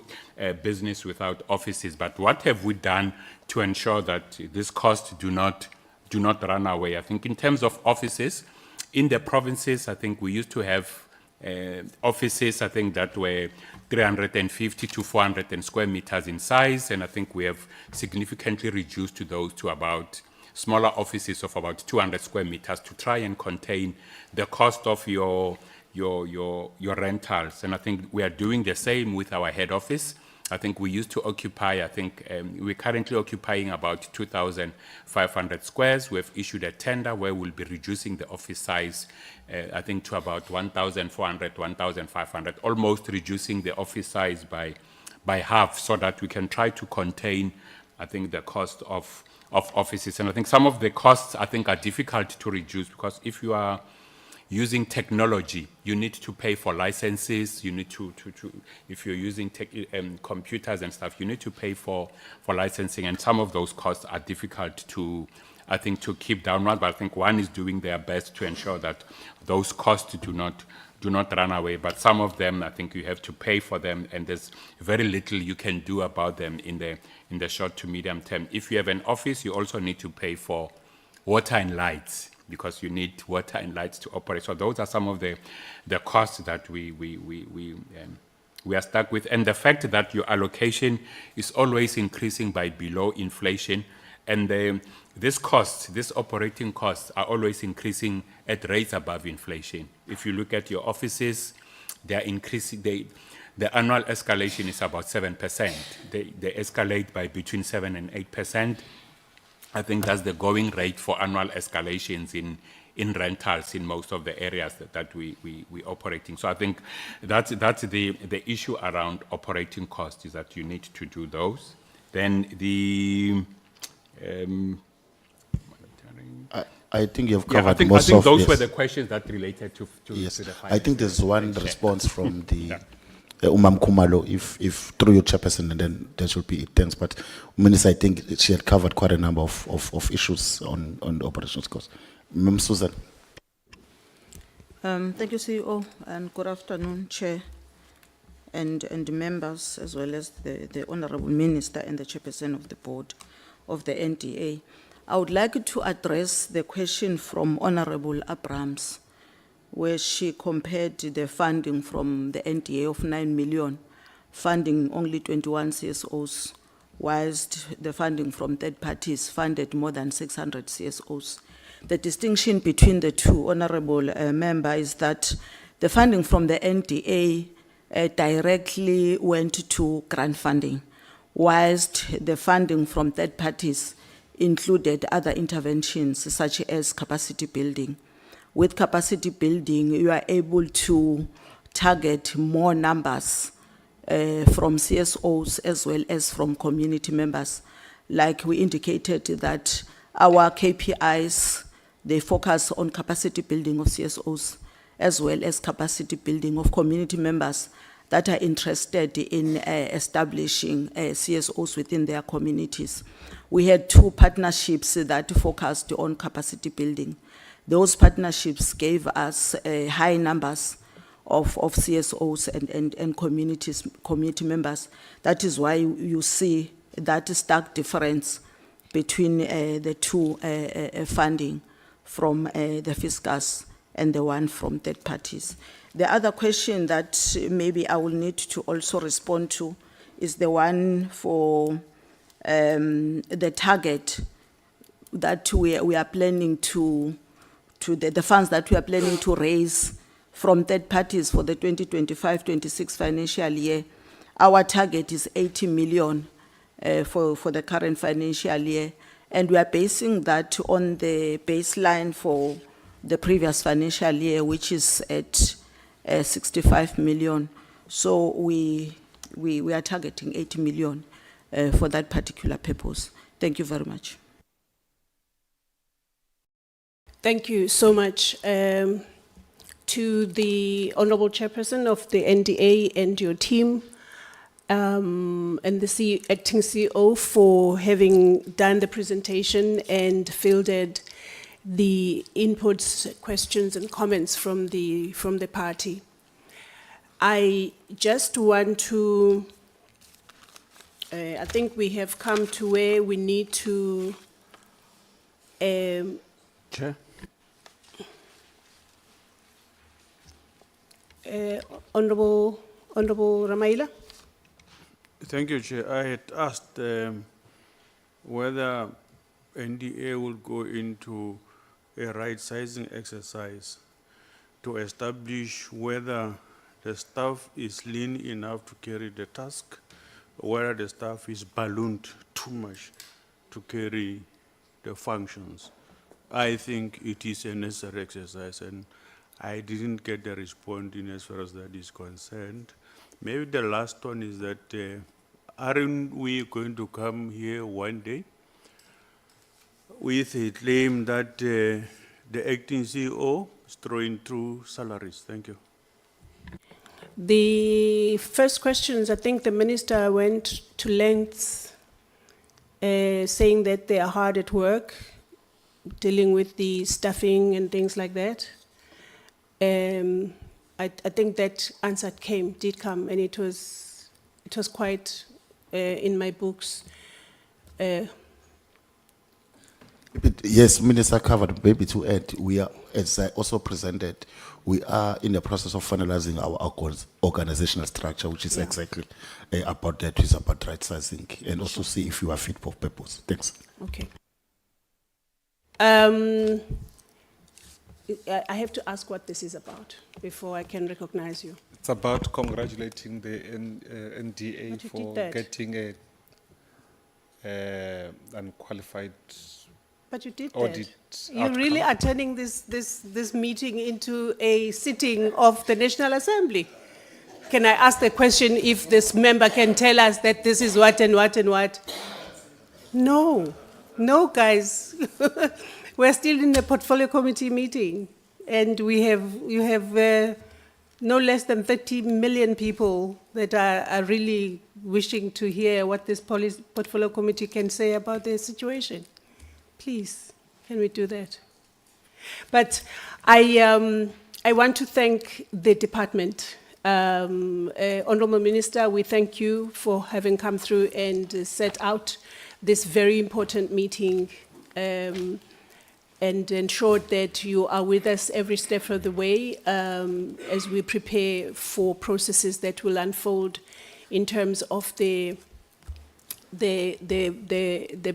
business without offices. But what have we done to ensure that these costs do not run away? I think in terms of offices, in the provinces, I think we used to have offices, I think, that were 350 to 400 square meters in size. And I think we have significantly reduced those to about smaller offices of about 200 square meters to try and contain the cost of your rentals. And I think we are doing the same with our head office. I think we used to occupy, we're currently occupying about 2,500 squares. We've issued a tender where we'll be reducing the office size, I think, to about 1,400, 1,500, almost reducing the office size by half so that we can try to contain, I think, the cost of offices. And I think some of the costs, I think, are difficult to reduce because if you are using technology, you need to pay for licenses, you need to if you're using computers and stuff, you need to pay for licensing, and some of those costs are difficult to, I think, to keep down. But I think one is doing their best to ensure that those costs do not run away. But some of them, I think you have to pay for them, and there's very little you can do about them in the short to medium term. If you have an office, you also need to pay for water and lights, because you need water and lights to operate. So those are some of the costs that we are stuck with. And the fact that your allocation is always increasing by below inflation, and these operating costs are always increasing at rates above inflation. If you look at your offices, they are increasing, the annual escalation is about 7%. They escalate by between 7 and 8%. I think that's the going rate for annual escalations in rentals in most of the areas that we operating. So I think that's the issue around operating costs, is that you need to do those. Then I think you've Yeah, covered I most think of those yes. were the questions that related to Yes, the I think there's one finance. response from the Umam Kumalo, if through your chairperson, and then there should be it. Thanks, but Minister, I think she had covered quite a number of issues on the operations cost. Ms. Susan. Thank you, CEO, and good afternoon, Chair, and members, as well as the Honorable Minister and the Chairperson of the Board of the NDA. I would like to address the question from Honorable Abrams, where she compared the funding from the NDA of 9 million, funding only 21 CSOs, whilst the funding from third parties funded more than 600 CSOs. The distinction between the two, Honorable Member, is that the funding from the NDA directly went to grant funding, whilst the funding from third parties included other interventions such as capacity building. With capacity building, you are able to target more numbers from CSOs as well as from community members. Like we indicated that our KPIs, they focus on capacity building of CSOs as well as capacity building of community members that are interested in establishing CSOs within their communities. We had 2 partnerships that focused on capacity building. Those partnerships gave us high numbers of CSOs and community members. That is why you see that stark difference between the two funding from the fiscus and the one from third parties. The other question that maybe I will need to also respond to is the one for the target that we are planning to the funds that we are planning to raise from third parties for the 2025-26 financial year. Our target is 80 million for the current financial year, and we are basing that on the baseline for the previous financial year, which is at 65 million. So we are targeting 80 million for that particular purpose. Thank you very much. Thank you so much to the Honorable Chairperson of the NDA and your team, and the acting CEO for having done the presentation and fielded the inputs, questions, and comments from the party. I just want to, I think we have come to where we need to. Chair. Honorable Ramaila. Thank you, Chair. I had asked whether NDA will go into a right-sizing exercise to establish whether the staff is lean enough to carry the task, where the staff is ballooned too much to carry the functions. I think it is a necessary exercise, and I didn't get the response in as far as that is concerned. Maybe the last one is that aren't we going to come here one day with a claim that the acting CEO is throwing through salaries? Thank you. The first questions, I think the minister went to lengths saying that they are hard at work, dealing with the staffing and things like that. I think that answer did come, and it was quite in my books. Yes, Minister covered. Maybe to add, we are, as I also presented, we are in the process of finalizing our organizational structure, which is exactly about that, is about right sizing, and also see if you are fit for purpose. Thanks. Okay. I have to ask what this is about before I can recognize you. It's about congratulating the NDA But you for did that. getting a unqualified But you did audit that. You really are turning this meeting into a sitting of the National Assembly. Can I ask the question if this member can tell us that this is what and what and what? No, guys. We're still in the portfolio committee meeting, and you have no less than 30 million people that are really wishing to hear what this portfolio committee can say about the situation. Please, can we do that? But I want to thank the department. Honorable Minister, we thank you for having come through and set out this very important meeting and ensured that you are with us every step of the way as we prepare for processes that will unfold in terms of the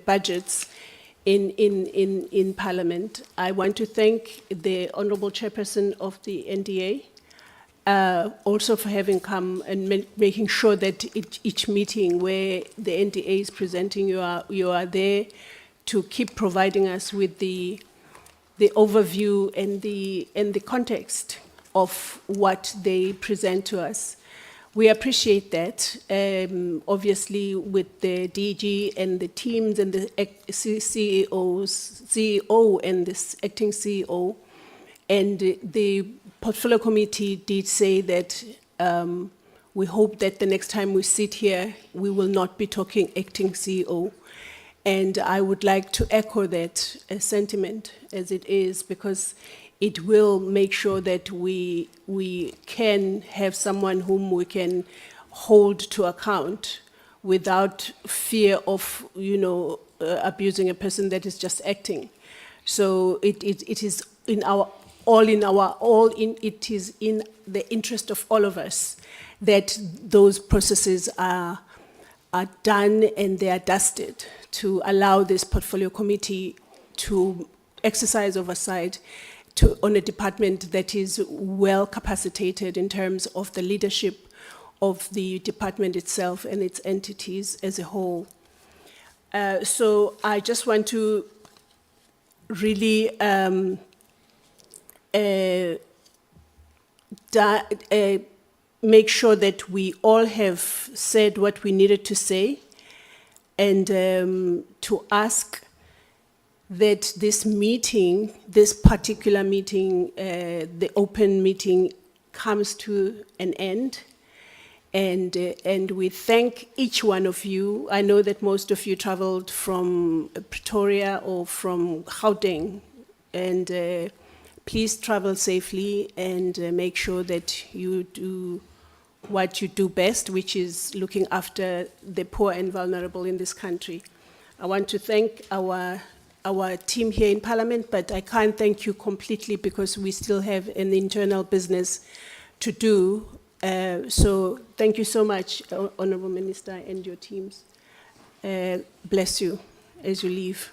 budgets in Parliament. I want to thank the Honourable Chairperson of the NDA also for having come and making sure that each meeting where the NDA is presenting, you are there to keep providing us with the overview and the context of what they present to us. We appreciate that, obviously, with the DG and the teams and the CEO and the acting CEO. And the portfolio committee did say that we hope that the next time we sit here, we will not be talking acting CEO. And I would like to echo that sentiment as it is, because it will make sure that we can have someone whom we can hold to account without fear of, abusing a person that is just acting. So it is it is in the interest of all of us that those processes are done and they are dusted to allow this portfolio committee to exercise oversight on a department that is well capacitated in terms of the leadership of the department itself and its entities as a whole. So I just want to really make sure that we all have said what we needed to say, and to ask that this meeting, this particular meeting, the open meeting, comes to an end. And we thank each one of you. I know that most of you traveled from Pretoria or from Gauteng, and please travel safely and make sure that you do what you do best, which is looking after the poor and vulnerable in this country. I want to thank our team here in Parliament, but I can't thank you completely because we still have an internal business to do. So thank you so much, Honourable Minister and your teams. Bless you as you leave.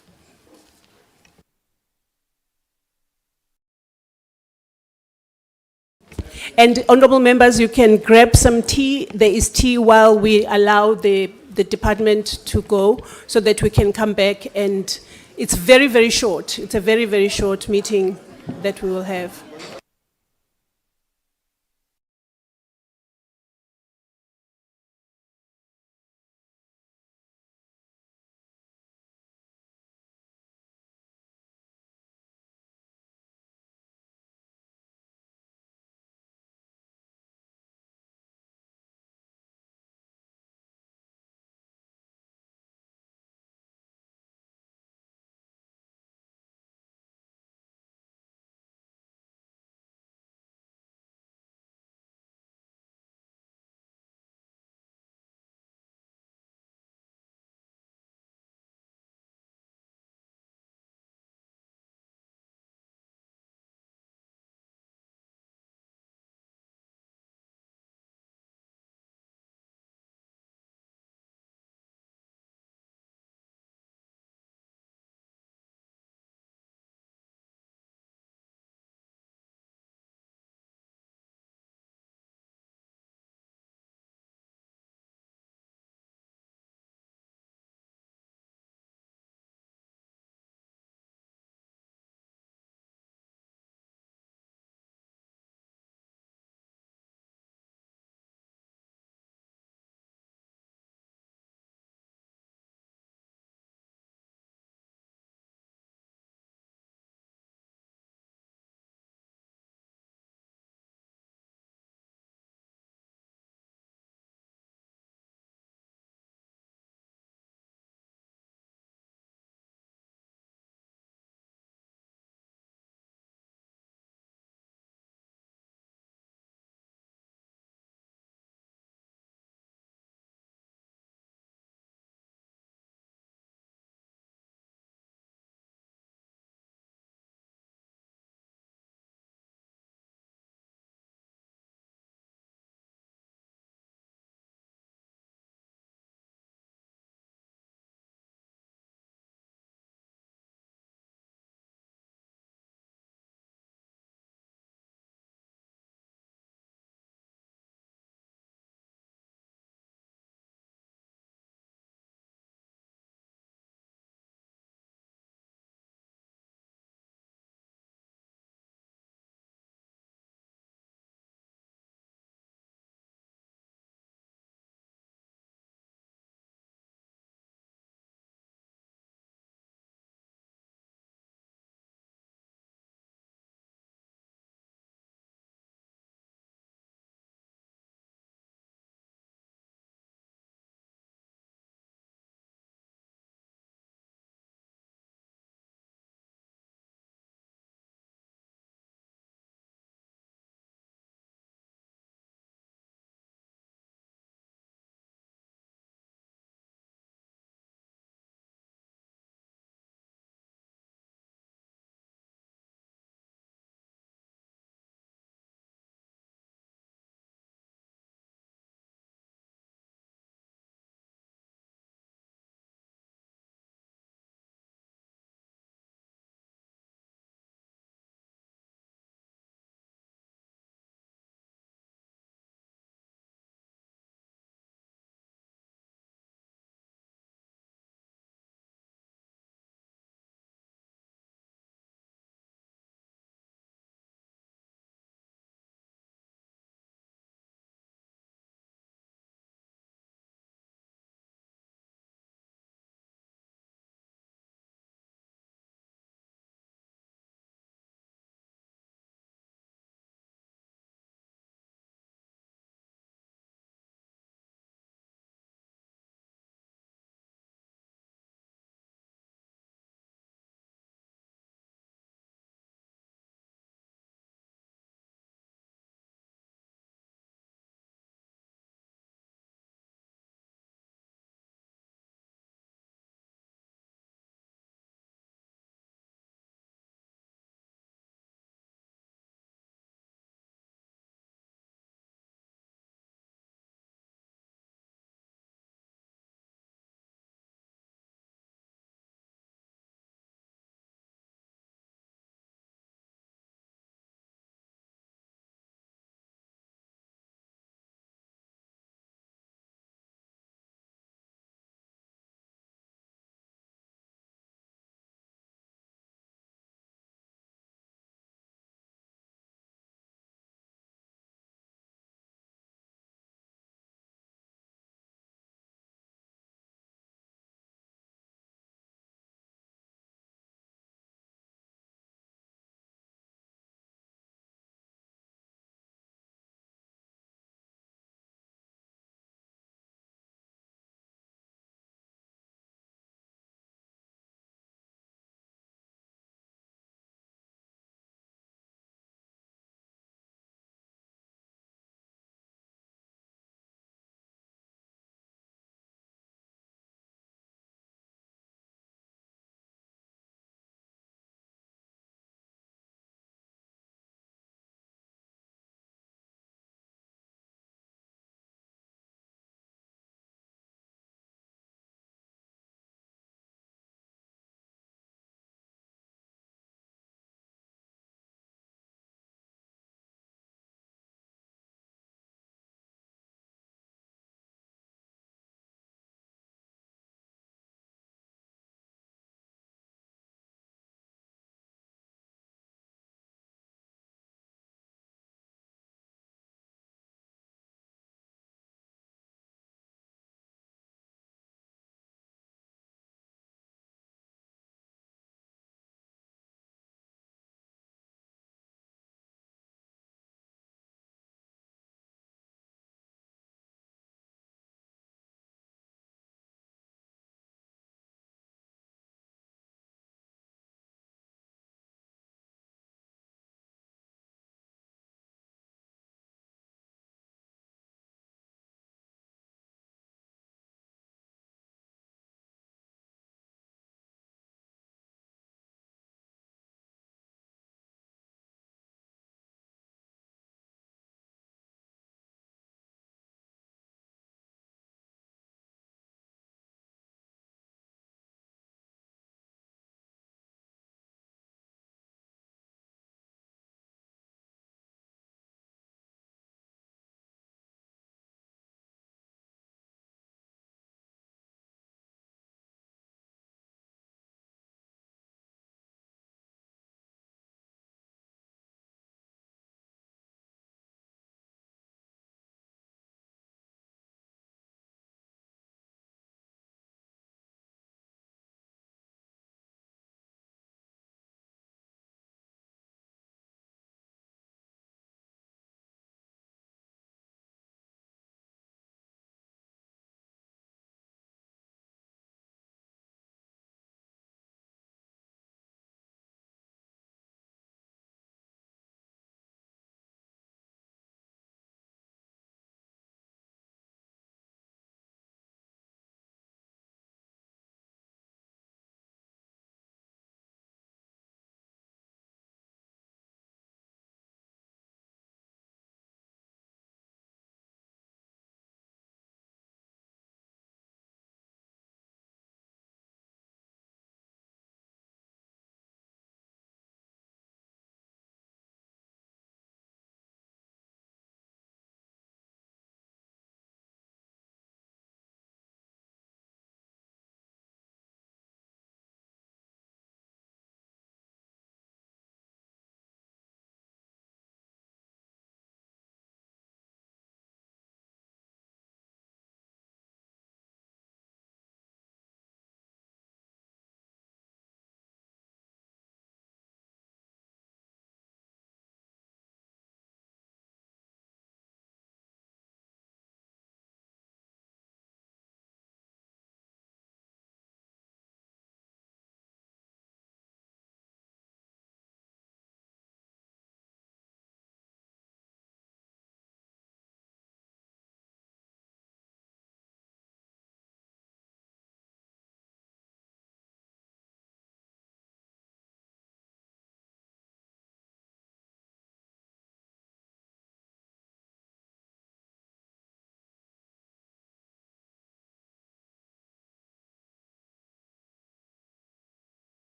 And honorable members, you can grab some tea. There is tea while we allow the department to go so that we can come back, and it's very, very short. It's a very, very short meeting that we will have.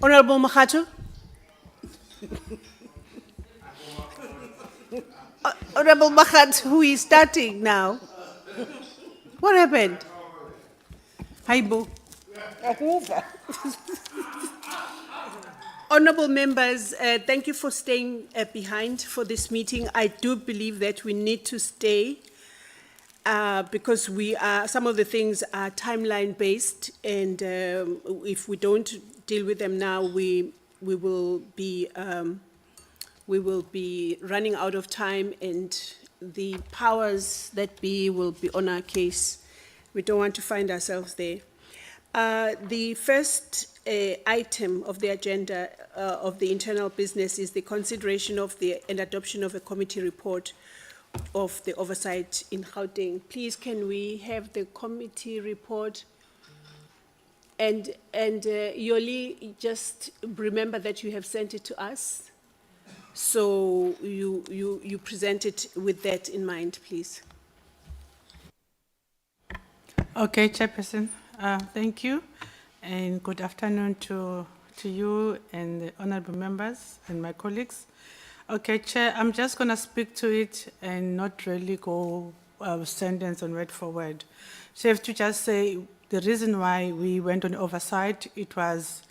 Honorable Makhato? Honorable Makhato, who is starting now? What happened? Haibo. Honorable members, thank you for staying behind for this meeting. I do believe that we need to stay because some of the things are timeline based, and if we don't deal with them now, we will be running out of time, and the powers that be will be on our case. We don't want to find ourselves there. The first item of the agenda of the internal business is the consideration of and adoption of a committee report of the oversight in Gauteng. Please, can we have the committee report? And Yoli, just remember that you have sent it to us. So you present it with that in mind, please. Okay, Chairperson, thank you, and good afternoon to you and the honorable members and my colleagues. Okay, Chair, I'm just going to speak to it and not really go sentence on word for word. So I have to just say the reason why we went on oversight, it was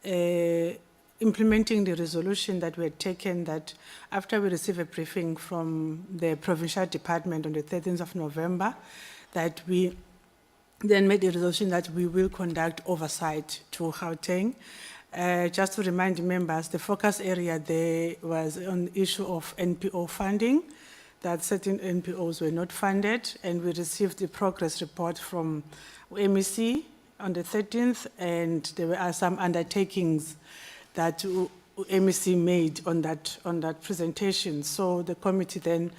implementing the resolution that we had taken, that after we received a briefing from the provincial department on the 13th of November, that we then made a resolution that we will conduct oversight to Gauteng. Just to remind members, the focus area there was on the issue of NPO funding, that certain NPOs were not funded, and we received the progress report from MEC on the 13th, and there were some undertakings that MEC made on that presentation. So the committee then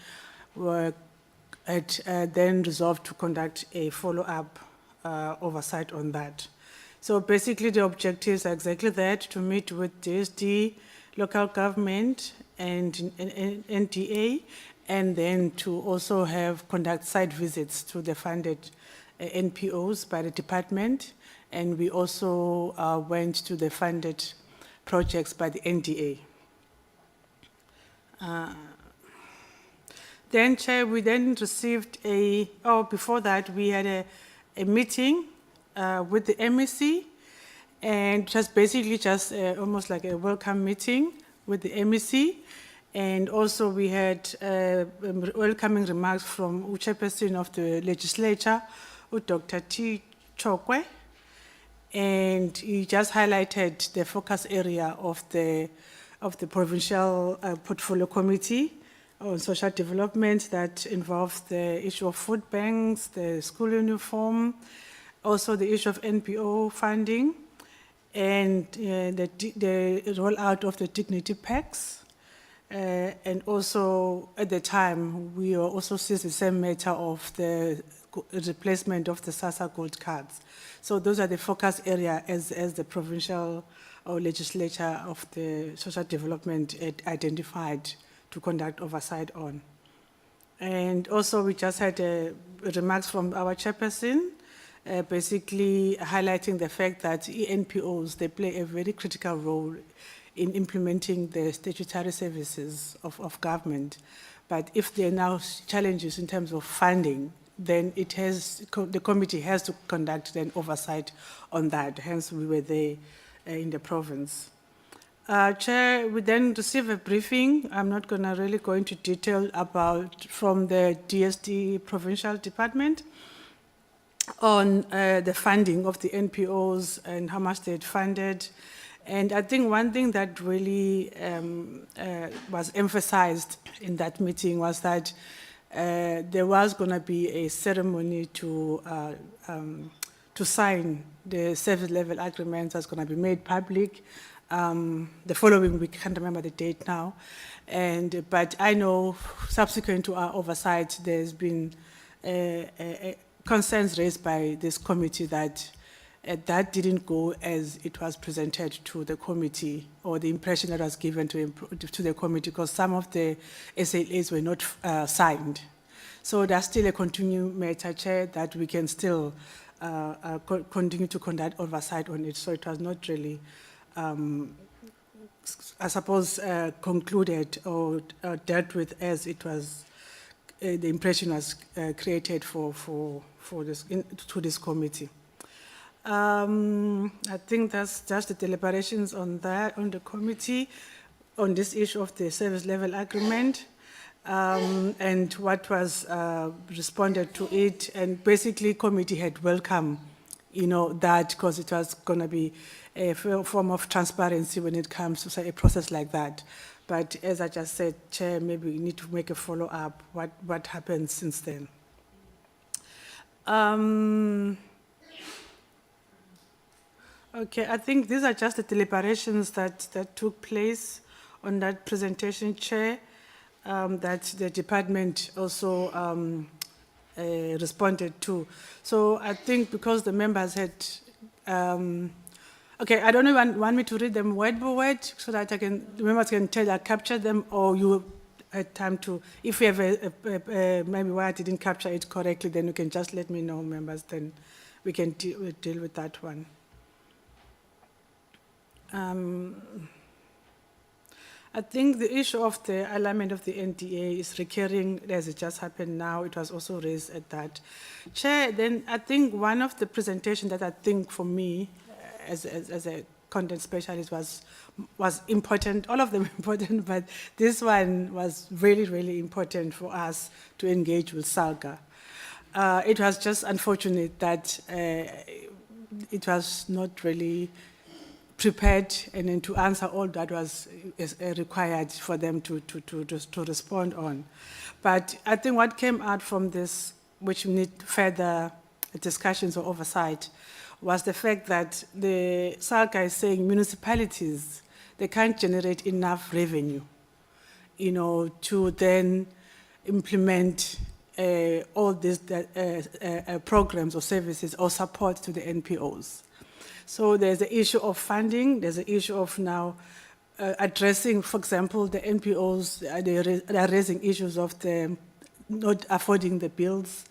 then resolved to conduct a follow-up oversight on that. So basically the objectives are exactly that, to meet with DSD, local government and NTA, and then to also conduct site visits to the funded NPOs by the department, and we also went to the funded projects by the NDA. Then, Chair, we then received before that, we had a meeting with the MEC, and just basically almost like a welcome meeting with the MEC. And also we had welcoming remarks from Chairperson of the legislature, Dr. T. Chokwe, and he just highlighted the focus area of the provincial portfolio committee on social development that involves the issue of food banks, the school uniform, also the issue of NPO funding, and the rollout of the dignity packs. And also at the time, we also seized the same matter of the replacement of the SASSA gold cards. So those are the focus area as the provincial or legislature of the social development identified to conduct oversight on. And also we just had remarks from our chairperson, basically highlighting the fact that NPOs, they play a very critical role in implementing the statutory services of government. But if there are now challenges in terms of funding, then the committee has to conduct an oversight on that. Hence, we were there in the province. Chair, we then received a briefing. I'm not going to really go into detail from the DSD provincial department on the funding of the NPOs and how much they had funded. And I think one thing that really was emphasized in that meeting was that there was going to be a ceremony to sign the service level agreements that's going to be made public the following week. I can't remember the date now. But I know subsequent to our oversight, there's been concerns raised by this committee that that didn't go as it was presented to the committee, or the impression that was given to the committee, because some of the SLAs were not signed. So there's still a continuing matter, Chair, that we can still continue to conduct oversight on it. So it was not really I suppose, concluded or dealt with as it was, the impression was created for this, to this committee. I think that's just the deliberations on that, on the committee, on this issue of the service level agreement, and what was responded to it. And basically, committee had welcomed, you know, that, because it was going to be a form of transparency when it comes to say, a process like that. But as I just said, Chair, maybe we need to make a follow-up, what happened since then. Okay, I think these are just the deliberations that took place on that presentation, Chair, that the department also responded to. So I think because the members had, okay, I don't know if you want me to read them word by word so that the members can tell I captured them, or you had time to, if you have maybe why I didn't capture it correctly, then you can just let me know, members, then we can deal with that one. I think the issue of the alignment of the NDA is recurring as it just happened now. It was also raised at that. Chair, then I think one of the presentations that I think for me as a content specialist was important, all of them important, but this one was really, really important for us to engage with SALGA. It was just unfortunate that it was not really prepared and then to answer all that was required for them to respond on. But I think what came out from this, which need further discussions or oversight, was the fact that the SALGA is saying municipalities, they can't generate enough revenue, you know, to then implement all these programs or services or support to the NPOs. So there's the issue of funding, there's the issue of now addressing, for example, the NPOs, they are raising issues of the not affording the bills,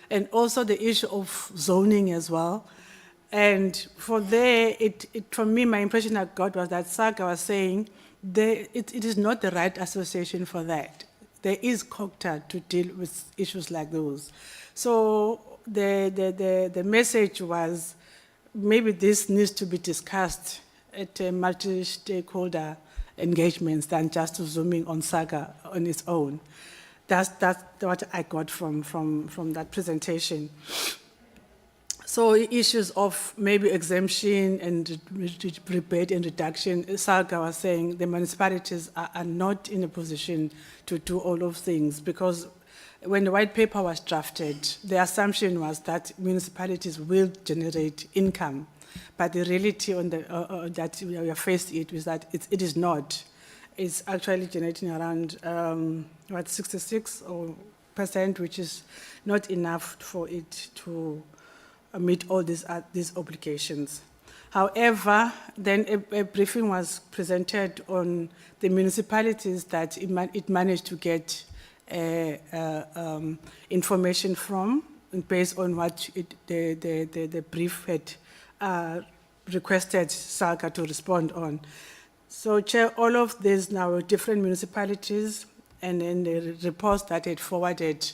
and also the issue of zoning as well. And for there, for me, my impression I got was that SAGA was saying it is not the right association for that. There is COCTA to deal with issues like those. So the message was, maybe this needs to be discussed at multi-stakeholder engagements than just zooming on SAGA on its own. That's what I got from that presentation. So issues of maybe exemption and rebate and reduction, SAGA was saying the municipalities are not in a position to do all of things, because when the white paper was drafted, the assumption was that municipalities will generate income, but the reality on that we are faced with is that it is not. It's actually generating around 66%, which is not enough for it to meet all these obligations. However, then a briefing was presented on the municipalities that it managed to get information from, and based on what the brief had requested SALGA to respond on. So, Chair, all of these now different municipalities, and then the reports that it forwarded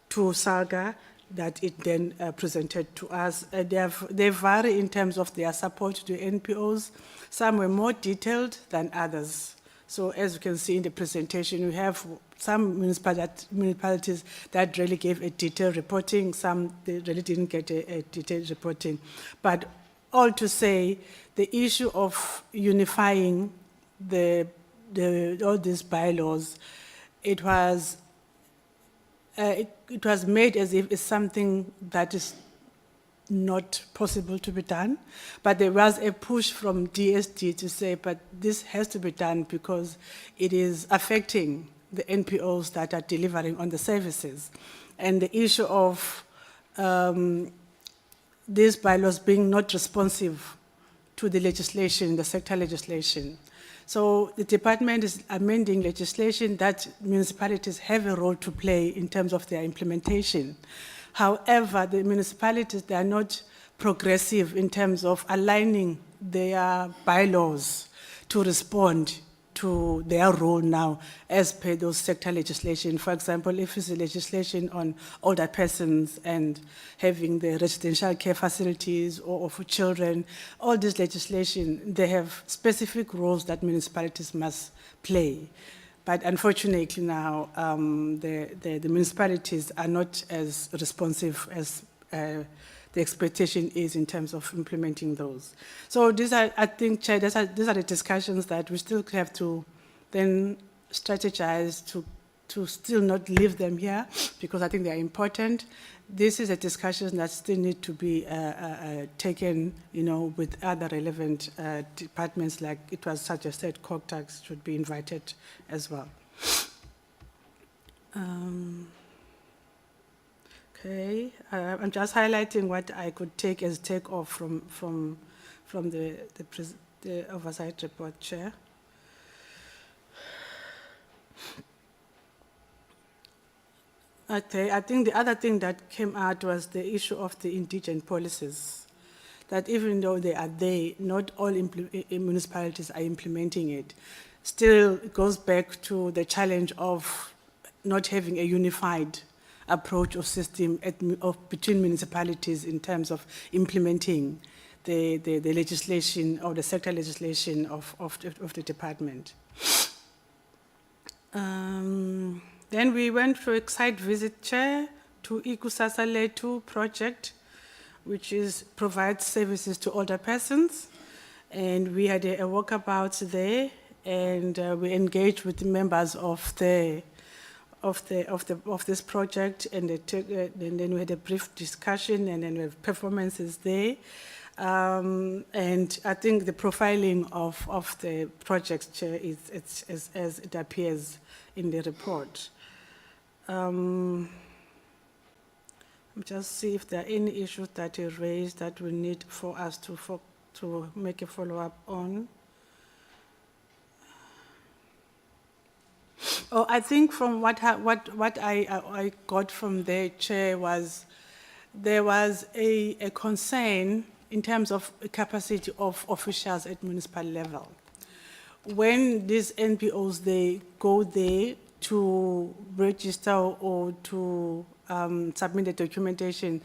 to SALGA that it then presented to us. They vary in terms of their support to NPOs. Some were more detailed than others. So as you can see in the presentation, we have some municipalities that really gave a detailed reporting, some they really didn't get a detailed reporting. But all to say, the issue of unifying all these bylaws, it was made as if it's something that is not possible to be done, but there was a push from DSD to say, but this has to be done because it is affecting the NPOs that are delivering on the services. And the issue of these bylaws being not responsive to the legislation, the sector legislation. So the department is amending legislation that municipalities have a role to play in terms of their implementation. However, the municipalities, they are not progressive in terms of aligning their bylaws to respond to their role now as per those sector legislation. For example, if it's a legislation on older persons and having the residential care facilities or for children, all this legislation, they have specific roles that municipalities must play. But unfortunately now, the municipalities are not as responsive as the expectation is in terms of implementing those. So these are, I think, Chair, these are the discussions that we still have to then strategize to still not leave them here, because I think they are important. This is a discussion that still need to be taken, with other relevant departments, like it was suggested, COGTAX should be invited as well. Okay, I'm just highlighting what I could take as take off from the oversight report, Chair. Okay, I think the other thing that came out was the issue of the indigent policies. That even though they are there, not all municipalities are implementing it. Still, it goes back to the challenge of not having a unified approach or system between municipalities in terms of implementing the legislation or the sector legislation of the department. Then we went for a site visit, Chair, to SASSA Letu project, which provides services to older persons. And we had a walkabout there, and we engaged with the members of this project, and then we had a brief discussion, and then we have performances there. And I think the profiling of the project, Chair, is as it appears in the report. Just see if there are any issues that are raised that we need for us to make a follow-up on. Oh, I think from what I got from the Chair was there was a concern in terms of capacity of officials at municipal level. When these NPOs, they go there to register or to submit the documentation,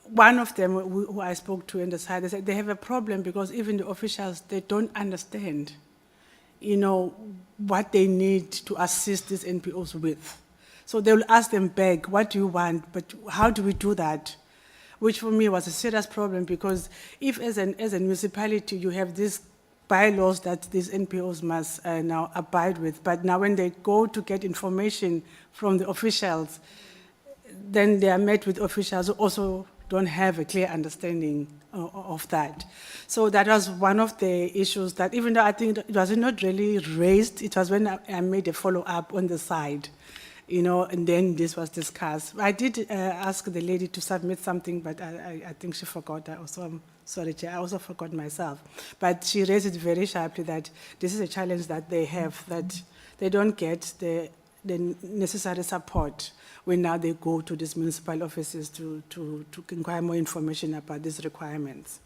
one of them who I spoke to in the side, they said they have a problem because even the officials, they don't understand, what they need to assist these NPOs with. So they will ask them back, what do you want, but how do we do that? Which for me was a serious problem, because if as a municipality you have these bylaws that these NPOs must now abide with, but now when they go to get information from the officials, then they are met with officials who also don't have a clear understanding of that. So that was one of the issues that, even though I think it was not really raised, it was when I made a follow-up on the side, and then this was discussed. I did ask the lady to submit something, but I think she forgot. I'm sorry, Chair, I also forgot myself. But she raised it very sharply that this is a challenge that they have, that they don't get the necessary support when now they go to these municipal offices to inquire more information about these requirements.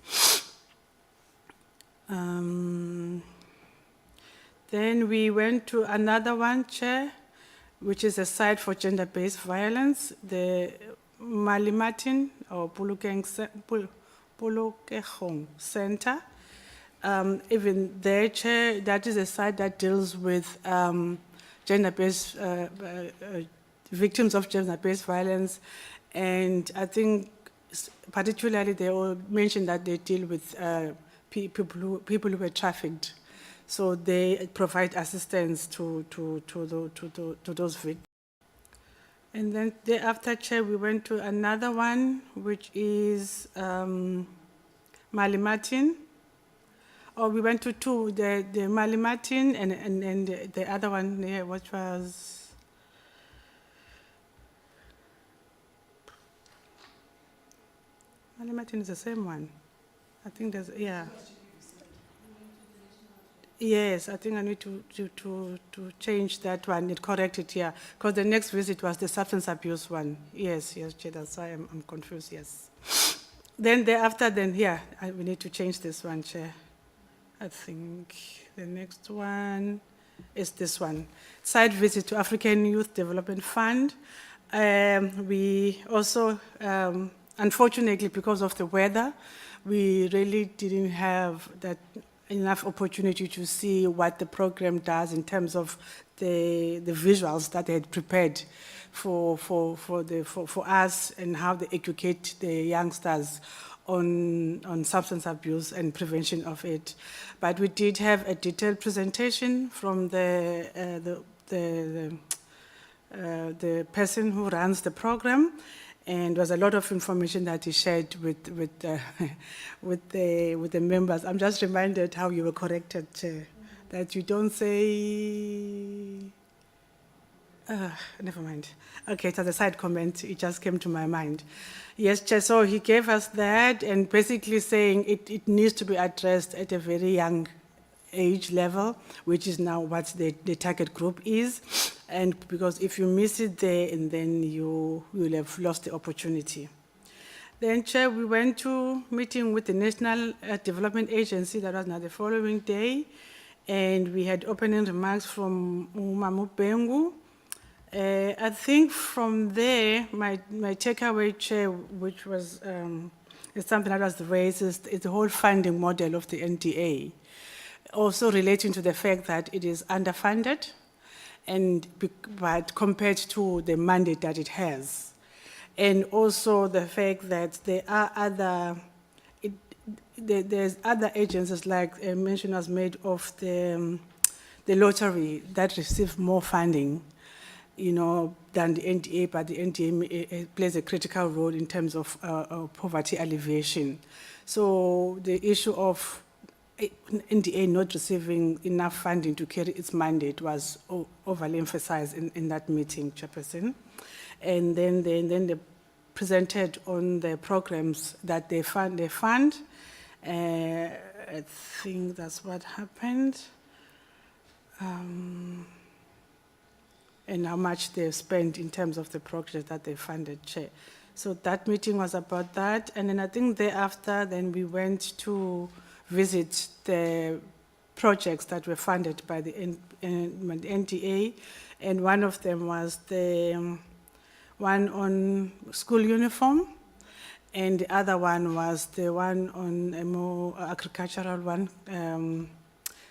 Then we went to another one, Chair, which is a site for gender-based violence, the Malimatin or Polokehong Center. Even there, Chair, that is a site that deals with gender-based victims of gender-based violence, and I think particularly they all mentioned that they deal with people who were trafficked, so they provide assistance to those victims. And then thereafter, Chair, we went to another one, which is Malimatin. Or we went to two, the Malimatin and the other one, which was Malimatin is the same one. I think there's, yeah. Yes, I think I need to change that one, correct it here, because the next visit was the substance abuse one. Yes, Chair, that's why I'm confused, yes. Then thereafter, we need to change this one, Chair. I think the next one is this one. Site visit to African Youth Development Fund. We also, unfortunately, because of the weather, we really didn't have that enough opportunity to see what the program does in terms of the visuals that they had prepared for us and how they educate the youngsters on substance abuse and prevention of it. But we did have a detailed presentation from the person who runs the program, and there was a lot of information that he shared with the members. I'm just reminded how you were corrected, Chair, that you don't say. Never mind. Okay, it was a side comment. It just came to my mind. Yes, Chair, so he gave us that and basically saying it needs to be addressed at a very young age level, which is now what the target group is. And because if you miss it there, and then you will have lost the opportunity. Then, Chair, we went to meeting with the National Development Agency. That was now the following day. And we had opening remarks from Mamu Bengu. I think from there, my takeaway, Chair, which was is something that was raised, is the whole funding model of the NDA. Also relating to the fact that it is underfunded, but compared to the mandate that it has. And also the fact that there are there's other agencies, like mention was made of the lottery, that receive more funding, than the NDA, but the NDA plays a critical role in terms of poverty alleviation. So the issue of NDA not receiving enough funding to carry its mandate was overly emphasized in that meeting, Chairperson. And then they presented on the programs that they fund. I think that's what happened. And how much they've spent in terms of the projects that they funded, Chair. So that meeting was about that. And then I think thereafter, then we went to visit the projects that were funded by the NDA, and one of them was the one on school uniform, and the other one was the one on a more agricultural one.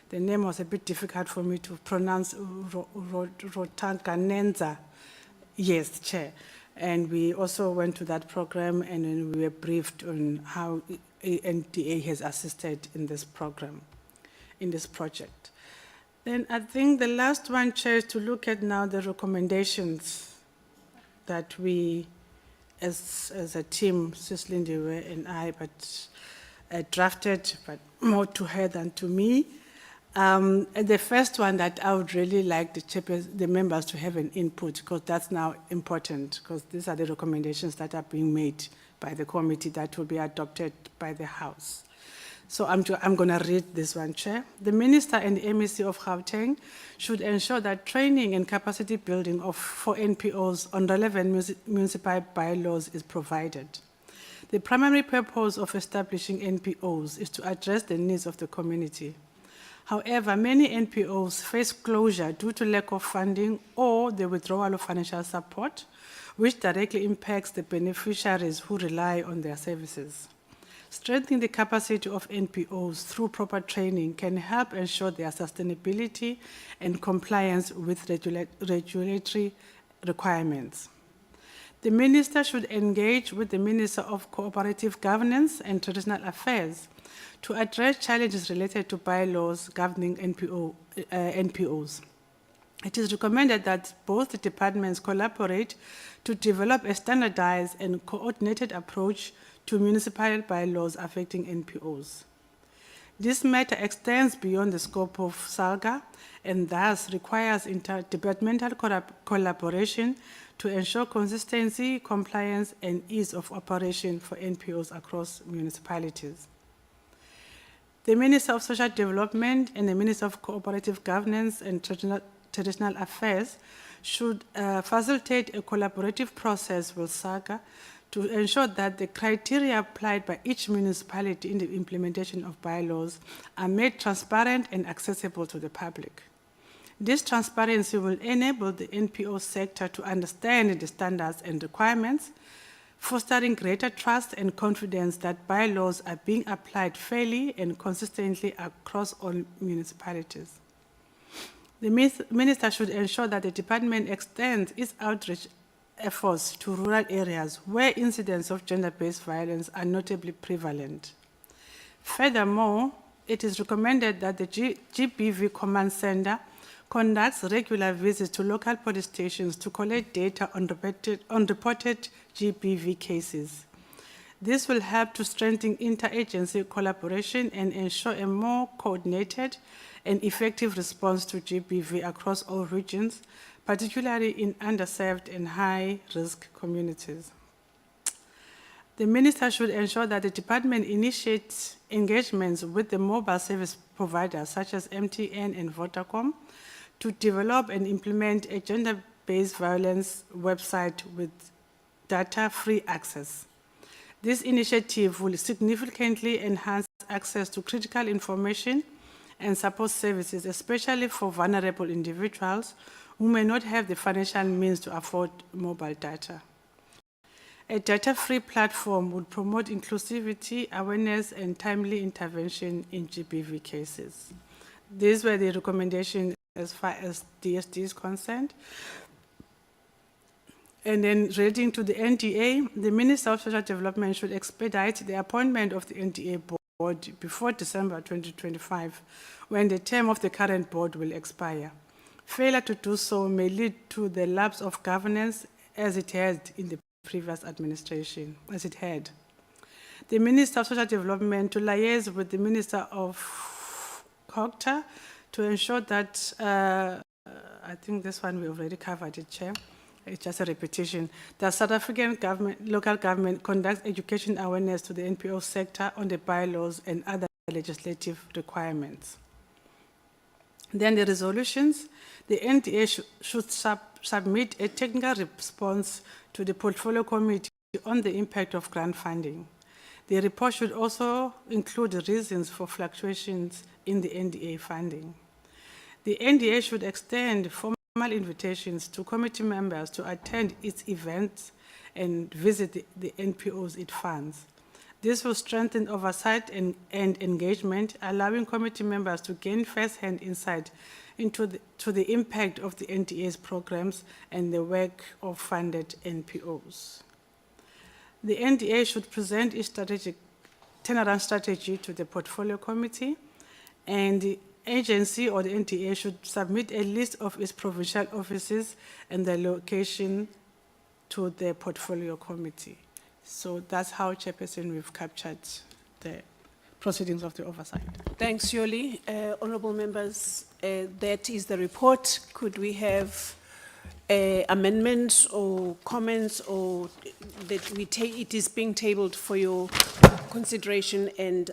The name was a bit difficult for me to pronounce, Rotanganenza. Yes, Chair. And we also went to that program, and then we were briefed on how NDA has assisted in this program, in this project. Then I think the last one, Chair, is to look at now the recommendations that we, as a team, Sis Lindiwe and I, drafted, but more to her than to me. And the first one that I would really like the members to have an input, because that's now important, because these are the recommendations that are being made by the committee that will be adopted by the House. So I'm going to read this one, Chair. The Minister and the MEC of Gauteng should ensure that training and capacity building for NPOs on relevant municipal bylaws is provided. The primary purpose of establishing NPOs is to address the needs of the community. However, many NPOs face closure due to lack of funding or the withdrawal of financial support, which directly impacts the beneficiaries who rely on their services. Strengthening the capacity of NPOs through proper training can help ensure their sustainability and compliance with regulatory requirements. The Minister should engage with the Minister of Cooperative Governance and Traditional Affairs to address challenges related to bylaws governing NPOs. It is recommended that both the departments collaborate to develop a standardized and coordinated approach to municipal bylaws affecting NPOs. This matter extends beyond the scope of SAGA and thus requires interdepartmental collaboration to ensure consistency, compliance, and ease of operation for NPOs across municipalities. The Minister of Social Development and the Minister of Cooperative Governance and Traditional Affairs should facilitate a collaborative process with SAGA to ensure that the criteria applied by each municipality in the implementation of bylaws are made transparent and accessible to the public. This transparency will enable the NPO sector to understand the standards and requirements, fostering greater trust and confidence that bylaws are being applied fairly and consistently across all municipalities. The Minister should ensure that the department extends its outreach efforts to rural areas where incidents of gender-based violence are notably prevalent. Furthermore, it is recommended that the GBV Command Center conducts regular visits to local police stations to collect data on reported GBV cases. This will help to strengthen interagency collaboration and ensure a more coordinated and effective response to GBV across all regions, particularly in underserved and high-risk communities. The Minister should ensure that the department initiates engagements with the mobile service providers such as MTN and Vodacom to develop and implement a gender-based violence website with data-free access. This initiative will significantly enhance access to critical information and support services, especially for vulnerable individuals who may not have the financial means to afford mobile data. A data-free platform would promote inclusivity, awareness, and timely intervention in GBV cases. These were the recommendations as far as DSD is concerned. And then relating to the NDA, the Minister of Social Development should expedite the appointment of the NDA board before December 2025, when the term of the current board will expire. Failure to do so may lead to the lapse of governance as it had in the previous administration, The Minister of Social Development to liaise with the Minister of Culture to ensure that, I think this one we already covered it, Chair. It's just a repetition. The South African government, local government conducts education awareness to the NPO sector on the bylaws and other legislative requirements. Then the resolutions, the NDA should submit a technical response to the Portfolio Committee on the impact of grant funding. The report should also include the reasons for fluctuations in the NDA funding. The NDA should extend formal invitations to committee members to attend its events and visit the NPOs it funds. This will strengthen oversight and engagement, allowing committee members to gain first-hand insight into the impact of the NDA's programs and the work of funded NPOs. The NDA should present its strategic turnaround strategy to the Portfolio Committee, and the agency or the NDA should submit a list of its provincial offices and their location to the Portfolio Committee. So that's how, Chairperson, we've captured the proceedings of the oversight. Thanks, Yoli. Honorable members, that is the report. Could we have amendments or comments, or that we take it is being tabled for your consideration and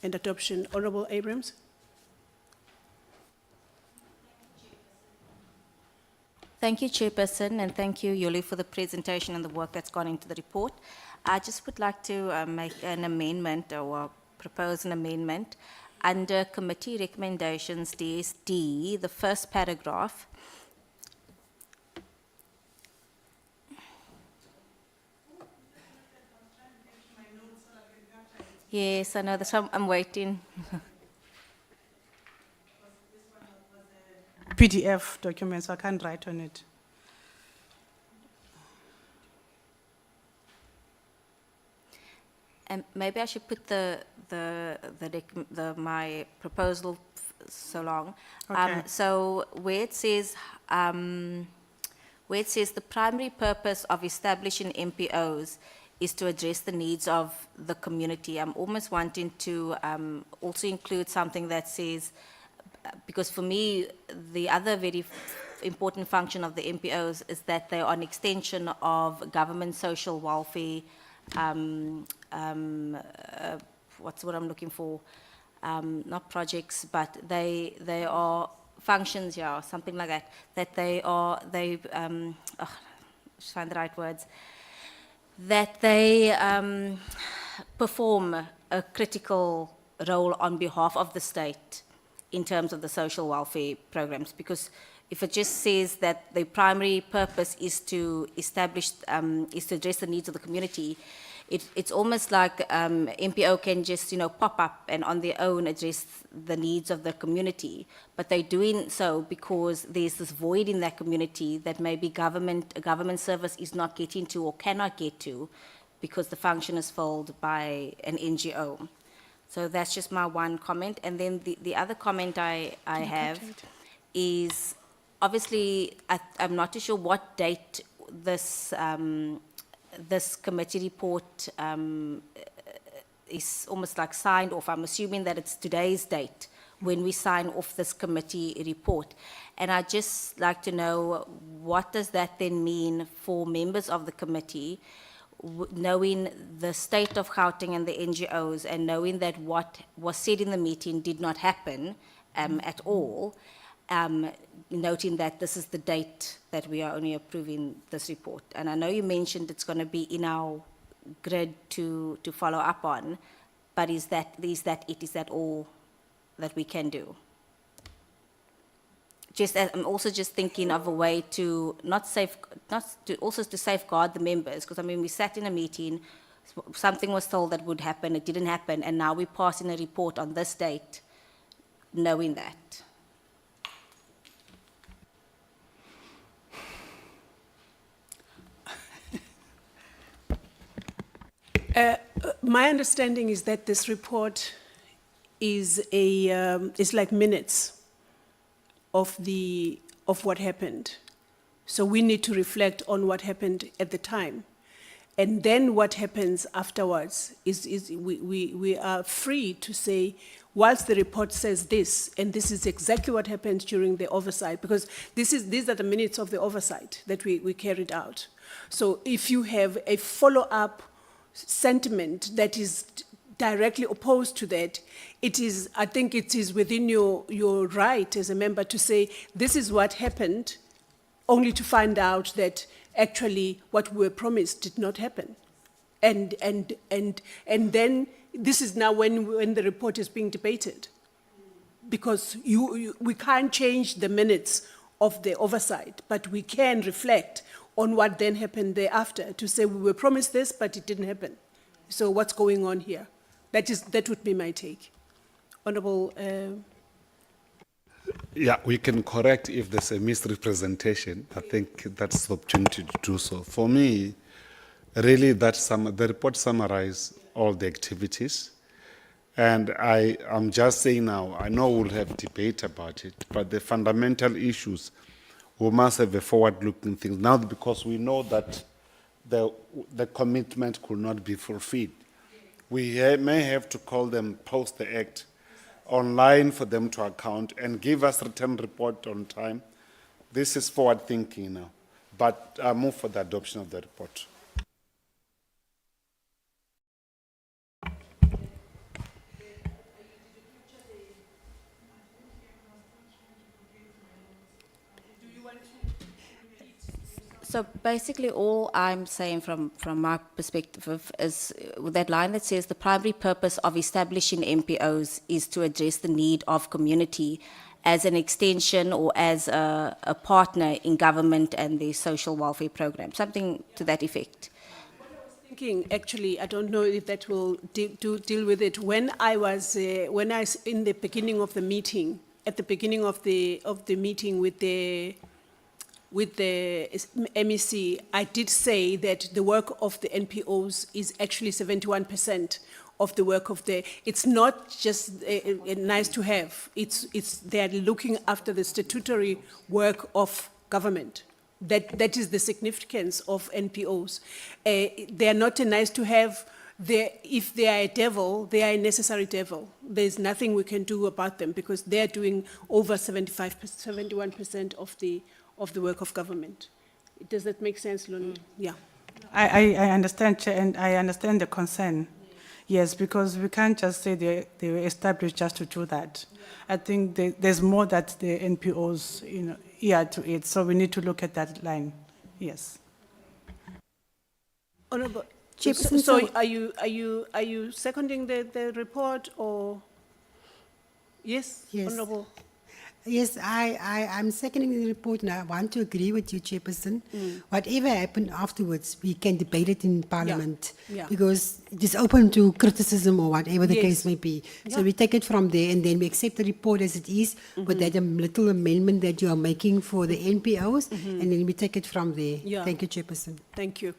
adoption? Honorable Abrams. Thank you, Chairperson, and thank you, Yoli, for the presentation and the work that's gone into the report. I just would like to make an amendment or propose an amendment under committee recommendations DSD, the first paragraph. Yes, I know, that's why I'm waiting. PDF document, so I can't write on it. And maybe I should put my proposal so long. Okay. So where it says the primary purpose of establishing MPOs is to address the needs of the community. I'm almost wanting to also include something that says, because for me, the other very important function of the MPOs is that they are an extension of government social welfare, what's what I'm looking for, not projects, but they are functions, yeah, something like that, that just find the right words, that they perform a critical role on behalf of the state in terms of the social welfare programs, because if it just says that the primary purpose is to establish, is to address the needs of the community, it's almost like MPO can just, pop up and on their own address the needs of the community, but they're doing so because there's this void in that community that maybe a government service is not getting to or cannot get to because the function is filled by an NGO. So that's just my one comment. And then the other comment I have is, obviously, I'm not too sure what date this this committee report is almost like signed off. I'm assuming that it's today's date when we sign off this committee report. And I'd just like to know, what does that then mean for members of the committee, knowing the state of Gauteng and the NGOs, and knowing that what was said in the meeting did not happen at all, noting that this is the date that we are only approving this report. And I know you mentioned it's going to be in our grid to follow up on, but is that all that we can do? I'm also just thinking of a way to also to safeguard the members, because I mean, we sat in a meeting, something was told that would happen, it didn't happen, and now we're passing a report on this date, knowing that. My understanding is that this report is like minutes of what happened. So we need to reflect on what happened at the time. And then what happens afterwards is we are free to say, whilst the report says this, and this is exactly what happened during the oversight, because these are the minutes of the oversight that we carried out. So if you have a follow-up sentiment that is directly opposed to that, I think it is within your right as a member to say, this is what happened, only to find out that actually what we were promised did not happen. And then this is now when the report is being debated, because we can't change the minutes of the oversight, but we can reflect on what then happened thereafter, to say we were promised this, but it didn't happen. So what's going on here? That would be my take. Honourable. Yeah, we can correct if there's a misrepresentation. I think that's the opportunity to do so. For me, really, the report summarizes all the activities. And I'm just saying now, I know we'll have debate about it, but the fundamental issues, we must have a forward-looking thing. Now, because we know that the commitment could not be fulfilled, we may have to call them post the act online for them to account and give us return report on time. This is forward thinking now, but I move for the adoption of the report. So basically all I'm saying from my perspective is that line that says the primary purpose of establishing MPOs is to address the need of community as an extension or as a partner in government and the social welfare program, something to that effect. Thinking, actually, I don't know if that will deal with it. When I was in the beginning of the meeting, at the beginning of the meeting with the MEC, I did say that the work of the NPOs is actually 71% of the work of it's not just nice to have, they're looking after the statutory work of government. That is the significance of NPOs. They are not a nice to have. If they are a devil, they are a necessary devil. There's nothing we can do about them because they're doing over 71% of the work of government. Does that make sense, Loni? Yeah. I understand, Chair, and I understand the concern. Yes, because we can't just say they were established just to do that. I think there's more that the NPOs, to it, so we need to look at that line. Yes. Honorable, Chairperson, so so- are you seconding the report or? Yes, Yes. Honorable? Yes, I'm seconding the report and I want to agree with you, Chairperson. Whatever happened afterwards, we can debate it in Parliament. yeah. Because it is open to criticism or whatever the Yes. case may be. So Yeah. we take it from there and then we accept the report as it is with that little amendment that you are making for the NPOs and then we take it from there. Yeah. Thank you, Chairperson. Thank you.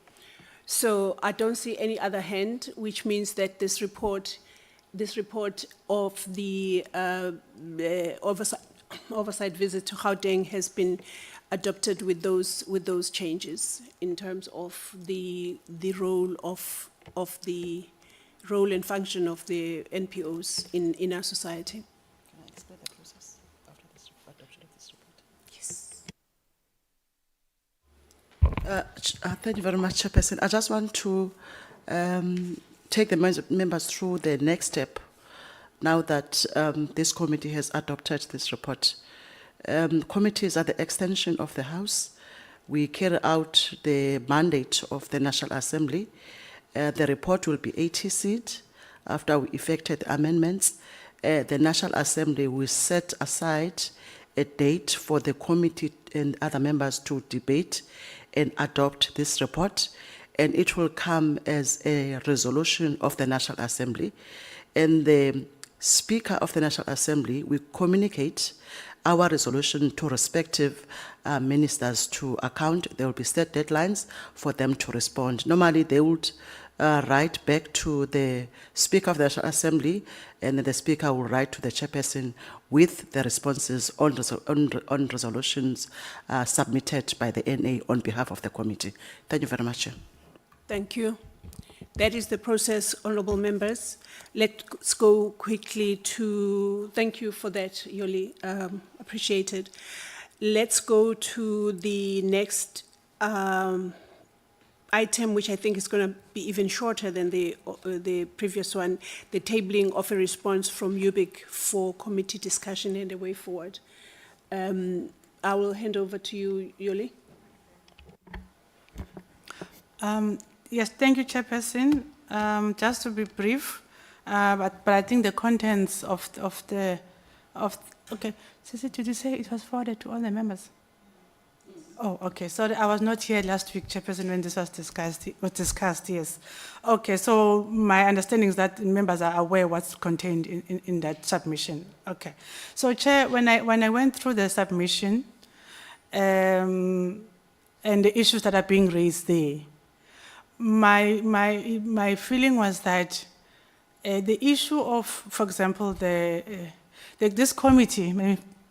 So I don't see any other hand, which means that this report of the oversight visit to Gauteng has been adopted with those changes in terms of the role and function of the NPOs in our society. Can I explain the process after this adoption of this report? Thank you very much, Chairperson. I just want to take the members through the next step now that this committee has adopted this report. Committees are the extension of the House. We carry out the mandate of the National Assembly. The report will be 80 seat. After we effected amendments, the National Assembly will set aside a date for the committee and other members to debate and adopt this report. And it will come as a resolution of the National Assembly. And the Speaker of the National Assembly will communicate our resolution to respective ministers to account. There will be set deadlines for them to respond. Normally, they would write back to the Speaker of the National Assembly, and then the Speaker will write to the Chairperson with the responses on resolutions submitted by the NA on behalf of the committee. Thank you very much, Chair. Thank you. That is the process, honorable members. Let's go quickly to, thank you for that, Yoli, appreciated. Let's go to the next item, which I think is going to be even shorter than the previous one, the tabling of a response from UBIC for committee discussion and a way forward. I will hand over to you, Yoli. Yes, thank you, Chairperson. Just to be brief, but I think the contents of okay. Sissy, did you say it was forwarded to all the members? Oh, okay. Sorry, I was not here last week, Chairperson, when this was discussed. Yes. Okay. So my understanding is that members are aware what's contained in that submission. Okay. So, Chair, when I went through the submission and the issues that are being raised there, my feeling was that the issue of, for example, this committee,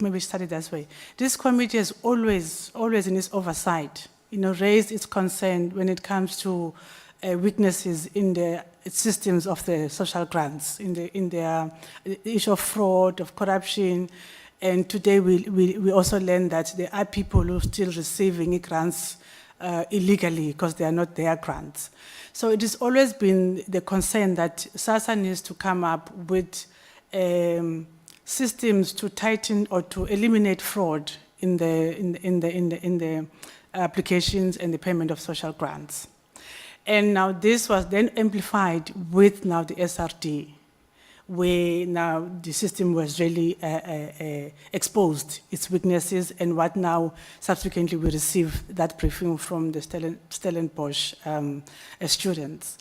maybe start it this way. This committee has always in its oversight, raised its concern when it comes to weaknesses in the systems of the social grants, in the issue of fraud, of corruption, and today we also learn that there are people who are still receiving grants illegally because they are not their grants. So it has always been the concern that SASSA needs to come up with systems to tighten or to eliminate fraud in the applications and the payment of social grants. And now this was then amplified with now the SRD, where now the system was really exposed, its weaknesses, and what now subsequently we received that briefing from the Stellenbosch students.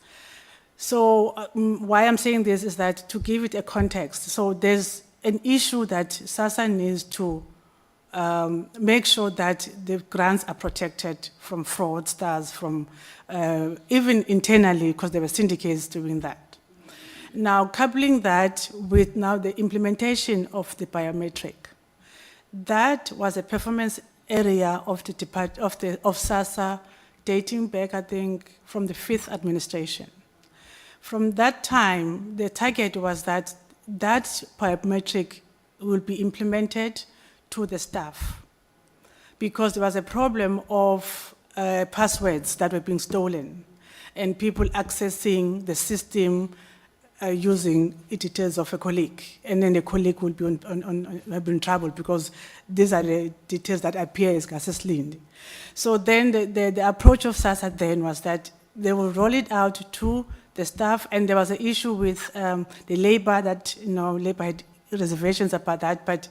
So why I'm saying this is that to give it a context, so there's an issue that SASSA needs to make sure that the grants are protected from fraudsters, from even internally, because there were syndicates doing that. Now, coupling that with now the implementation of the biometric, that was a performance area of of SASSA dating back, I think, from the 5th administration. From that time, the target was that biometric will be implemented to the staff, because there was a problem of passwords that were being stolen and people accessing the system using details of a colleague, and then the colleague will be in trouble because these are the details that appear as gases linked. So then the approach of SASSA then was that they will roll it out to the staff, and there was an issue with the labor that, labor had reservations about that, but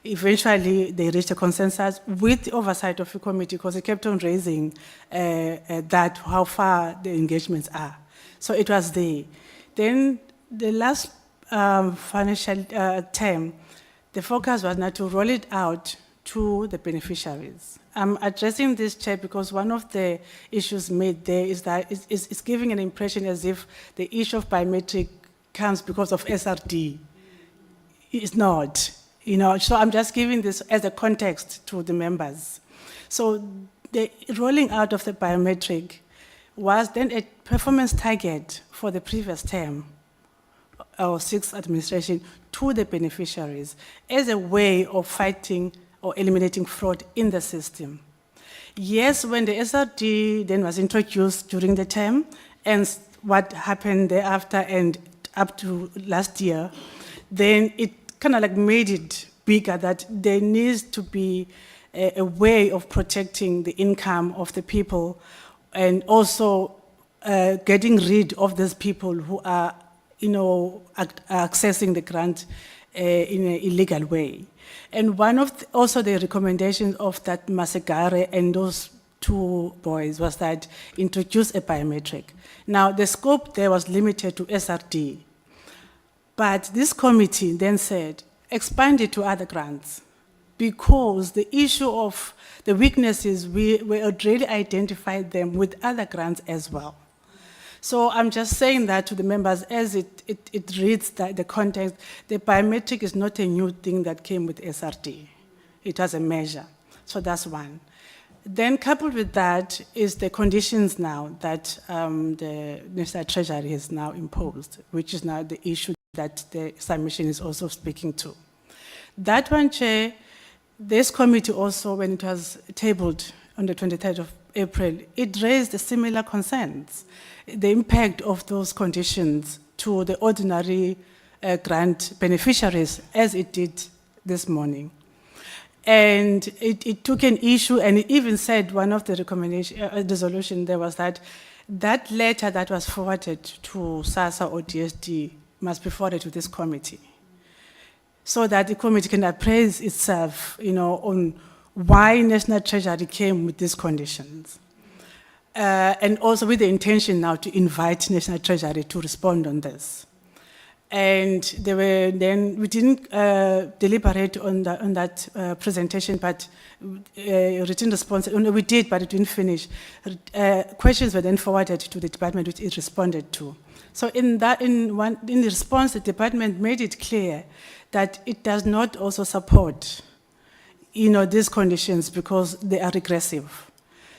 eventually they reached a consensus with the oversight of the committee because it kept on raising that, how far the engagements are. So it was there. Then the last financial term, the focus was now to roll it out to the beneficiaries. I'm addressing this, Chair, because one of the issues made there is that it's giving an impression as if the issue of biometric comes because of SRD. It's not, so I'm just giving this as a context to the members. So the rolling out of the biometric was then a performance target for the previous term, or 6th administration, to the beneficiaries as a way of fighting or eliminating fraud in the system. Yes, when the SRD then was introduced during the term, and what happened thereafter and up to last year, then it kind of like made it bigger that there needs to be a way of protecting the income of the people, and also getting rid of those people who are, accessing the grant in an illegal way. And one of also the recommendations of that Masegare and those two boys was that introduce a biometric. Now, the scope there was limited to SRD, but this committee then said, expand it to other grants, because the issue of the weaknesses, we already identified them with other grants as well. So I'm just saying that to the members as it reads the context. The biometric is not a new thing that came with SRD. It was a measure. So that's one. Then coupled with that is the conditions now that the National Treasury has now imposed, which is now the issue that the submission is also speaking to. That one, Chair, this committee also, when it was tabled on the 23rd of April, it raised similar concerns. The impact of those conditions to the ordinary grant beneficiaries, as it did this morning. And it took an issue, and it even said one of the resolution there was that letter that was forwarded to SASSA or DSD must be forwarded to this committee, so that the committee can appraise itself, on why National Treasury came with these conditions. And also with the intention now to invite National Treasury to respond on this. And we didn't deliberate on that presentation, but written response, we did, but it didn't finish. Questions were then forwarded to the department, which it responded to. So in the response, the department made it clear that it does not also support, these conditions because they are regressive.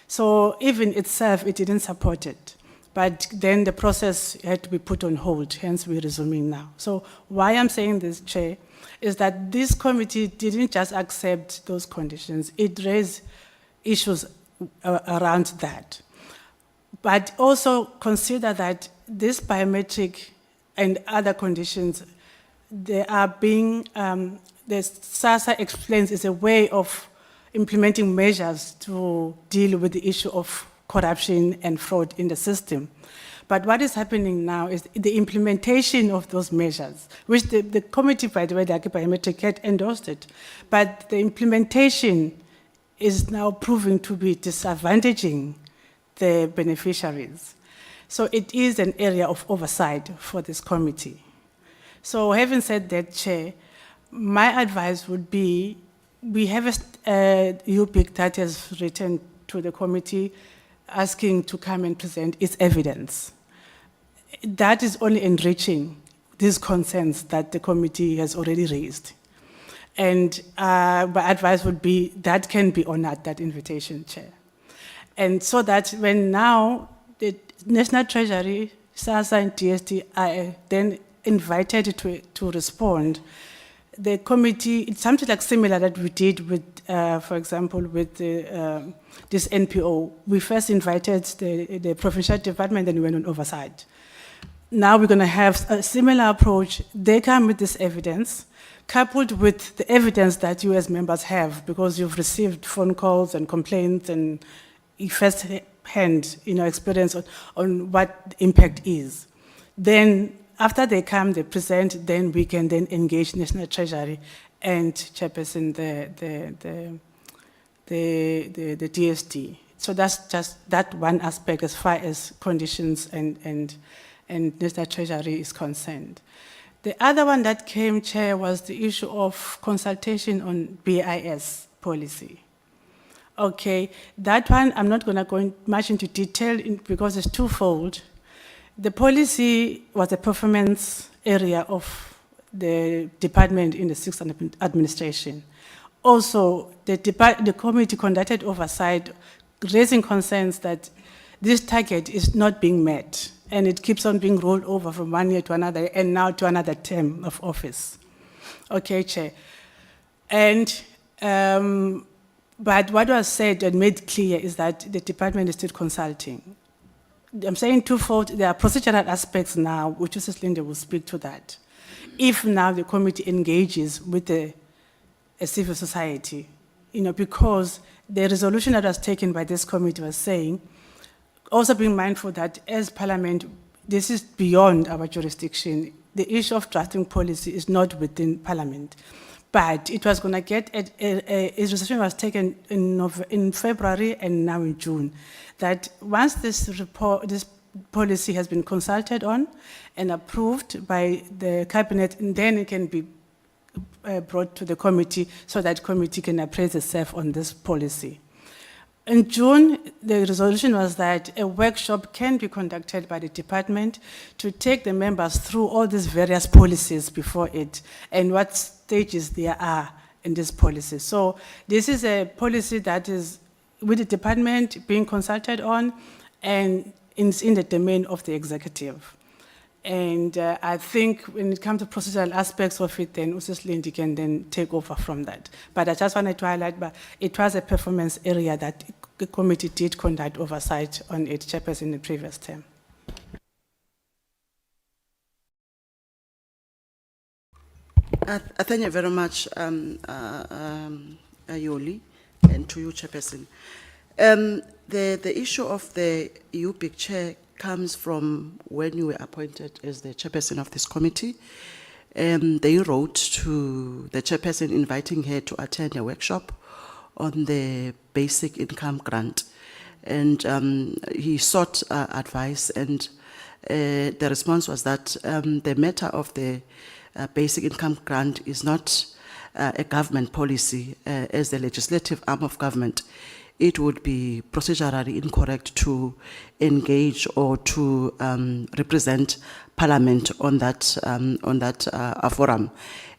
So even itself, it didn't support it. But then the process had to be put on hold, hence we're resuming now. So why I'm saying this, Chair, is that this committee didn't just accept those conditions. It raised issues around that. But also consider that this biometric and other conditions, they are being, the SASSA explains is a way of implementing measures to deal with the issue of corruption and fraud in the system. But what is happening now is the implementation of those measures, which the committee, by the way, the biometric had endorsed it, but the implementation is now proving to be disadvantaging the beneficiaries. So it is an area of oversight for this committee. So having said that, Chair, my advice would be, we have a UPIC that has written to the committee asking to come and present its evidence. That is only enriching these concerns that the committee has already raised. And my advice would be that can be honored, that invitation, Chair. And so that when now the National Treasury, SASSA and DST are then invited to respond, the committee, it's something like similar that we did with, for example, with this NPO. We first invited the provincial department, then we went on oversight. Now we're going to have a similar approach. They come with this evidence, coupled with the evidence that you as members have, because you've received phone calls and complaints and first hand, experience on what the impact is. Then after they come, they present, then we can then engage National Treasury and Chairperson, the DSD. So that's just that one aspect as far as conditions and National Treasury is concerned. The other one that came, Chair, was the issue of consultation on BIS policy. Okay, that one I'm not going to go much into detail because it's twofold. The policy was a performance area of the department in the sixth administration. Also, the committee conducted oversight, raising concerns that this target is not being met, and it keeps on being rolled over from one year to another, and now to another term of office. Okay, Chair. And, but what was said and made clear is that the department is still consulting. I'm saying twofold. There are procedural aspects now, which Mrs. Linde will speak to that. If now the committee engages with a civil society, because the resolution that was taken by this committee was saying, also being mindful that as Parliament, this is beyond our jurisdiction. The issue of drafting policy is not within Parliament. But it was going to get, a resolution was taken in February and now in June, that once this policy has been consulted on and approved by the Cabinet, then it can be brought to the committee so that committee can appraise itself on this policy. In June, the resolution was that a workshop can be conducted by the department to take the members through all these various policies before it and what stages there are in this policy. So this is a policy that is with the department being consulted on and is in the domain of the executive. And I think when it comes to procedural aspects of it, then Mrs. Lindy can then take over from that. But I just wanted to highlight, but it was a performance area that the committee did conduct oversight on its chairperson in the previous term. Thank you very much, Yoli, and to you, Chairperson. The issue of the UPIC chair comes from when you were appointed as the chairperson of this committee. They wrote to the chairperson inviting her to attend a workshop on the basic income grant. And he sought advice, and the response was that the matter of the basic income grant is not a government policy as the legislative arm of government. It would be procedurally incorrect to engage or to represent Parliament on that forum.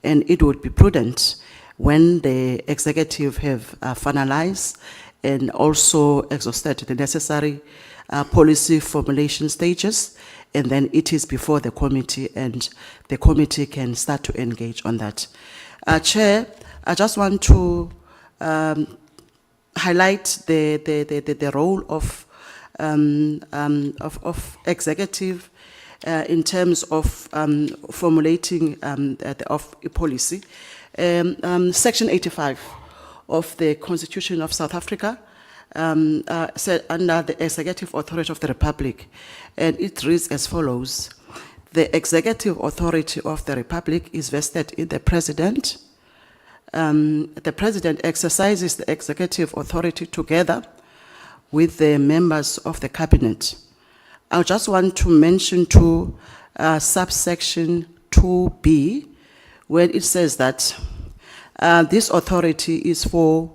And it would be prudent when the executive have finalized and also exhausted the necessary policy formulation stages, and then it is before the committee, and the committee can start to engage on that. Chair, I just want to highlight the role of executive in terms of formulating of policy. Section 85 of the Constitution of South Africa said under the executive authority of the Republic, and it reads as follows: the executive authority of the Republic is vested in the President. The President exercises the executive authority together with the members of the Cabinet. I just want to mention to subsection 2B, where it says that this authority is for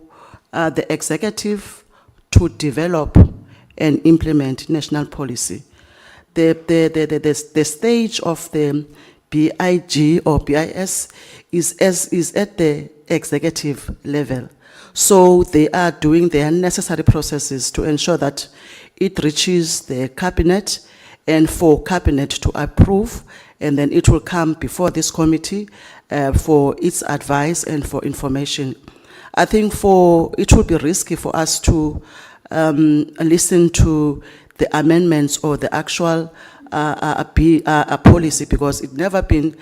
the executive to develop and implement national policy. The stage of the BIG or BIS is at the executive level. So they are doing their necessary processes to ensure that it reaches the Cabinet and for Cabinet to approve, and then it will come before this committee for its advice and for information. I think it would be risky for us to listen to the amendments or the actual a policy, because it never been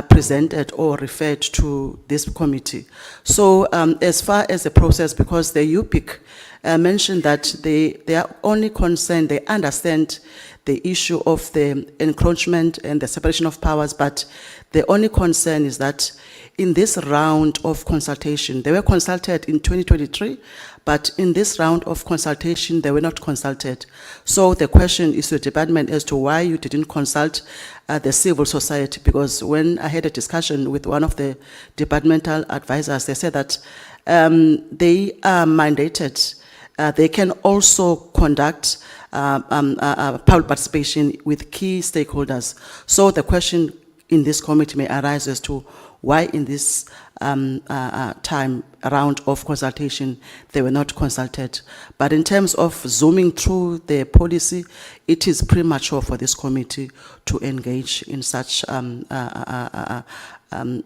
presented or referred to this committee. So as far as the process, because the UPIC mentioned that they are only concerned, they understand the issue of the encroachment and the separation of powers, but the only concern is that in this round of consultation, they were consulted in 2023, but in this round of consultation, they were not consulted. So the question is to the department as to why you didn't consult the civil society, because when I had a discussion with one of the departmental advisors, they said that they are mandated. They can also conduct public participation with key stakeholders. So the question in this committee may arise as to why in this time round of consultation they were not consulted. But in terms of zooming through the policy, it is premature for this committee to engage in such a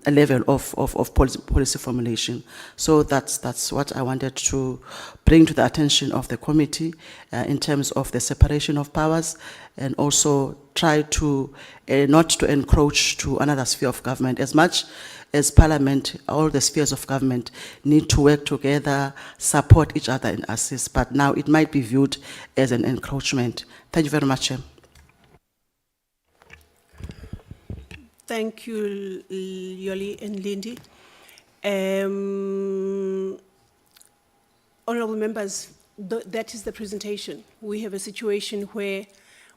level of policy formulation. So that's what I wanted to bring to the attention of the committee in terms of the separation of powers, and also try to not to encroach to another sphere of government. As much as Parliament, all the spheres of government need to work together, support each other and assist, but now it might be viewed as an encroachment. Thank you very much, Chair. Thank you, Yoli and Lindy. Honorable members, that is the presentation. We have a situation where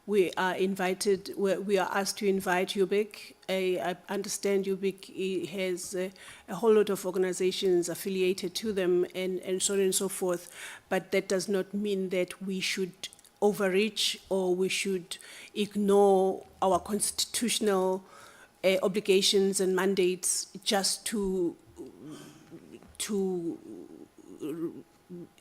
we are invited, where we are asked to invite UBIC. I understand UBIC has a whole lot of organizations affiliated to them and so on and so forth, but that does not mean that we should overreach or we should ignore our constitutional obligations and mandates just to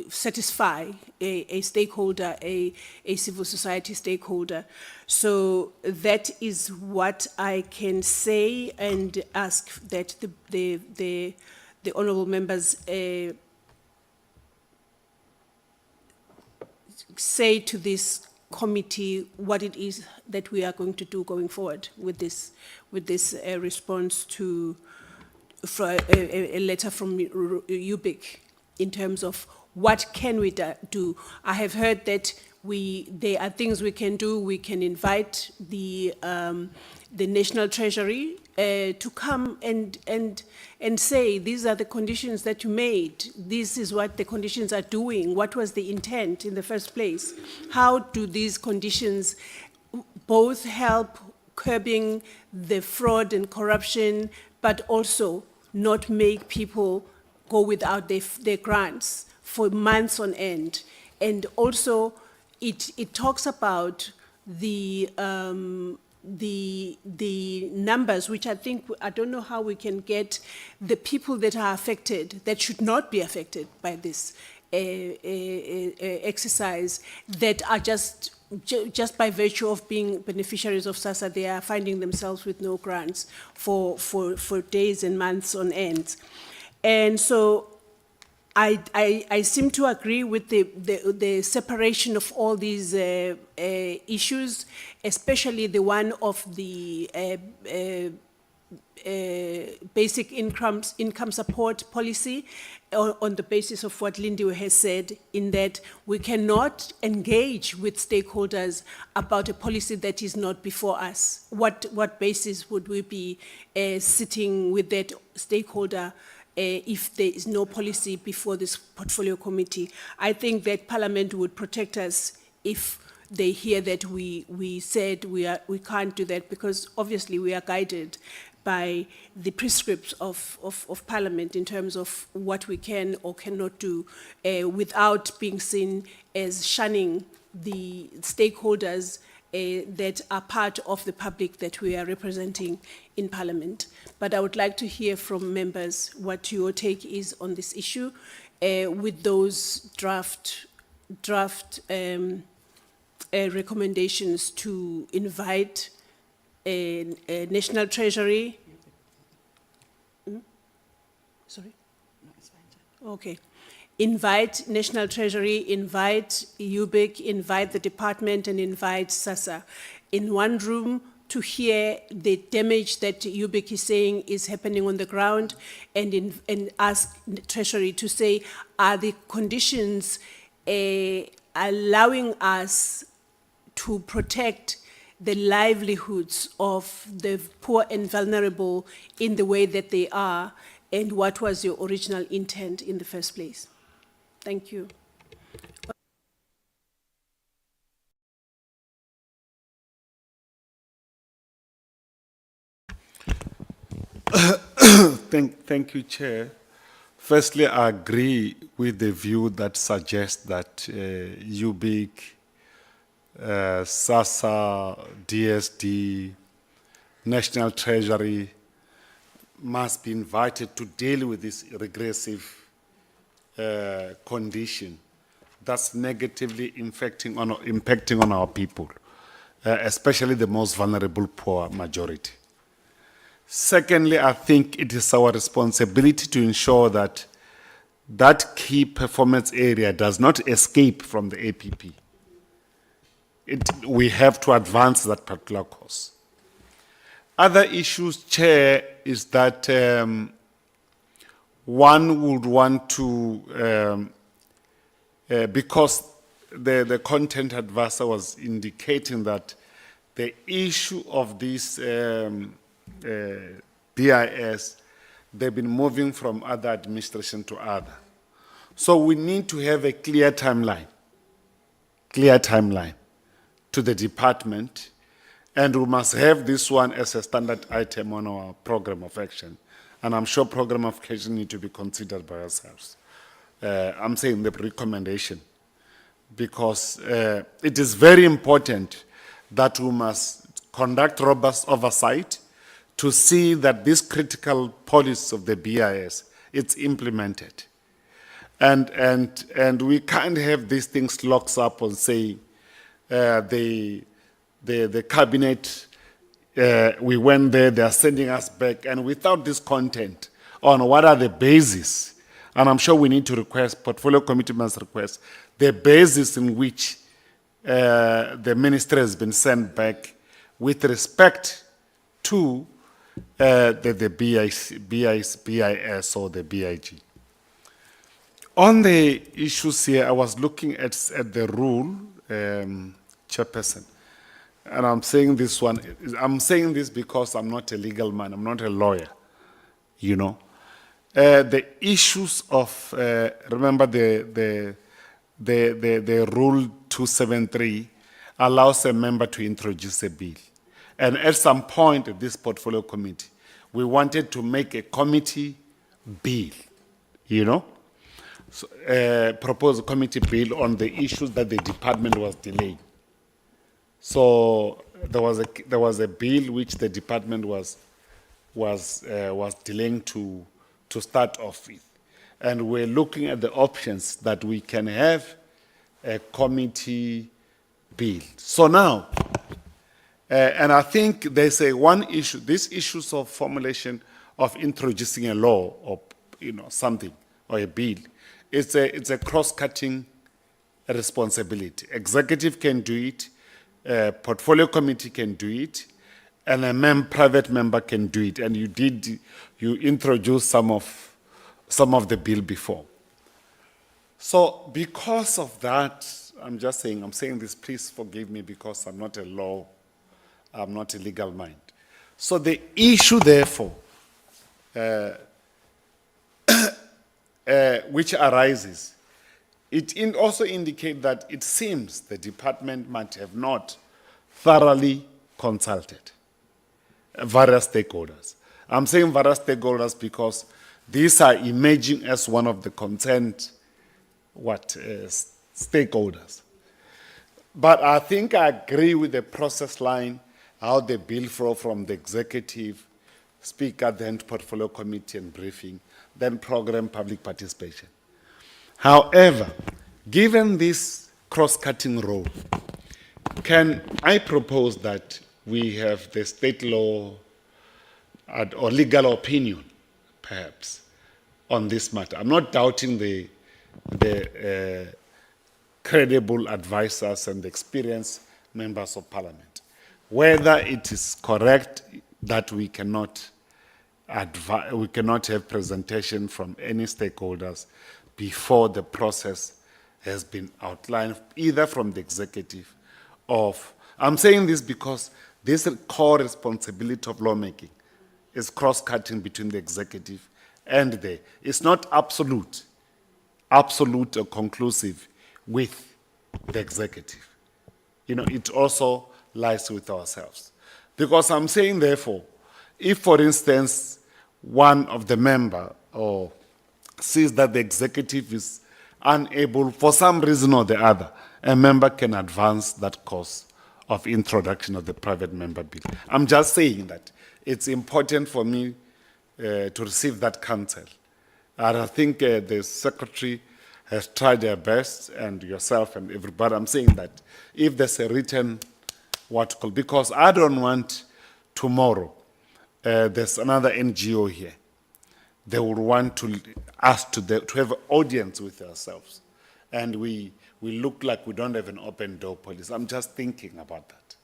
satisfy a stakeholder, a civil society stakeholder. So that is what I can say, and ask that the honorable members say to this committee what it is that we are going to do going forward with this response to a letter from UBIC in terms of what can we do. I have heard that there are things we can do. We can invite the National Treasury to come and say, these are the conditions that you made. This is what the conditions are doing. What was the intent in the first place? How do these conditions both help curbing the fraud and corruption, but also not make people go without their grants for months on end? And also, it talks about the numbers, which I don't know how we can get the people that are affected, that should not be affected by this exercise, that are just by virtue of being beneficiaries of SASSA, they are finding themselves with no grants for days and months on end. And so I seem to agree with the separation of all these issues, especially the one of the basic income support policy, on the basis of what Lindy has said, in that we cannot engage with stakeholders about a policy that is not before us. What basis would we be sitting with that stakeholder if there is no policy before this portfolio committee? I think that Parliament would protect us if they hear that we said we can't do that, because obviously we are guided by the prescripts of Parliament in terms of what we can or cannot do, without being seen as shunning the stakeholders that are part of the public that we are representing in Parliament. But I would like to hear from members what your take is on this issue, with those draft recommendations to invite a National Treasury. Sorry? No, it's fine. Okay. Invite National Treasury, invite UBIC, invite the department, and invite SASSA in one room to hear the damage that UBIC is saying is happening on the ground, and ask the Treasury to say, are the conditions allowing us to protect the livelihoods of the poor and vulnerable in the way that they are, and what was your original intent in the first place? Thank you. Thank you, Chair. Firstly, I agree with the view that suggests that UBIC, SASSA, DSD, National Treasury must be invited to deal with this regressive condition that's negatively impacting on our people, especially the most vulnerable poor majority. Secondly, I think it is our responsibility to ensure that that key performance area does not escape from the APP. We have to advance that particular course. Other issues, Chair, is that one would want to, because the content advisor was indicating that the issue of this BIS, they've been moving from other administration to other. So we need to have a clear timeline to the department, and we must have this one as a standard item on our program of action. And I'm sure program of action need to be considered by ourselves. I'm saying the recommendation, because it is very important that we must conduct robust oversight to see that this critical policy of the BIS, it's implemented. And we can't have these things locked up and say the cabinet, we went there, they are sending us back, and without this content on what are the bases, and I'm sure we need to request, portfolio committee must request, the basis in which the ministry has been sent back with respect to the BIS or the BIG. On the issues here, I was looking at the rule, Chairperson, and I'm saying this one, I'm saying this because I'm not a legal man, I'm not a lawyer, you know. The issues of, remember the rule 273 allows a member to introduce a bill. And at some point at this portfolio committee, we wanted to make a committee bill, you know, so, propose a committee bill on the issues that the department was delaying. So there was a bill which the department was delaying to start off with, and we're looking at the options that we can have a committee bill. So now. And I think there's one issue, these issues of formulation of introducing a law or something or a bill, it's a cross-cutting responsibility. Executive can do it, portfolio committee can do it, and a private member can do it. And you introduced some of the bill before. So because of that, I'm saying this, please forgive me because I'm not a legal mind. So the issue, therefore, which arises, it also indicates that it seems the department might have not thoroughly consulted various stakeholders. I'm saying various stakeholders because these are emerging as one of the concerned stakeholders. But I think I agree with the process line, how the bill flow from the executive, speaker, then portfolio committee and briefing, then program public participation. However, given this cross-cutting role, can I propose that we have the state law or legal opinion, perhaps, on this matter? I'm not doubting the credible advisors and experienced members of parliament. Whether it is correct that we cannot have presentation from any stakeholders before the process has been outlined either from the executive of, I'm saying this because this core responsibility of lawmaking is cross-cutting between the executive and it's not absolute or conclusive with the executive. You know, it also lies with ourselves. Because I'm saying, therefore, if, for instance, one of the member or sees that the executive is unable, for some reason or the other, a member can advance that course of introduction of the private member bill. I'm just saying that it's important for me to receive that counsel. And I think the secretary has tried their best, and yourself and everybody. I'm saying that if there's a written because I don't want tomorrow, there's another NGO here. They would want to us to have an audience with ourselves. And we look like we don't have an open door policy. I'm just thinking about that.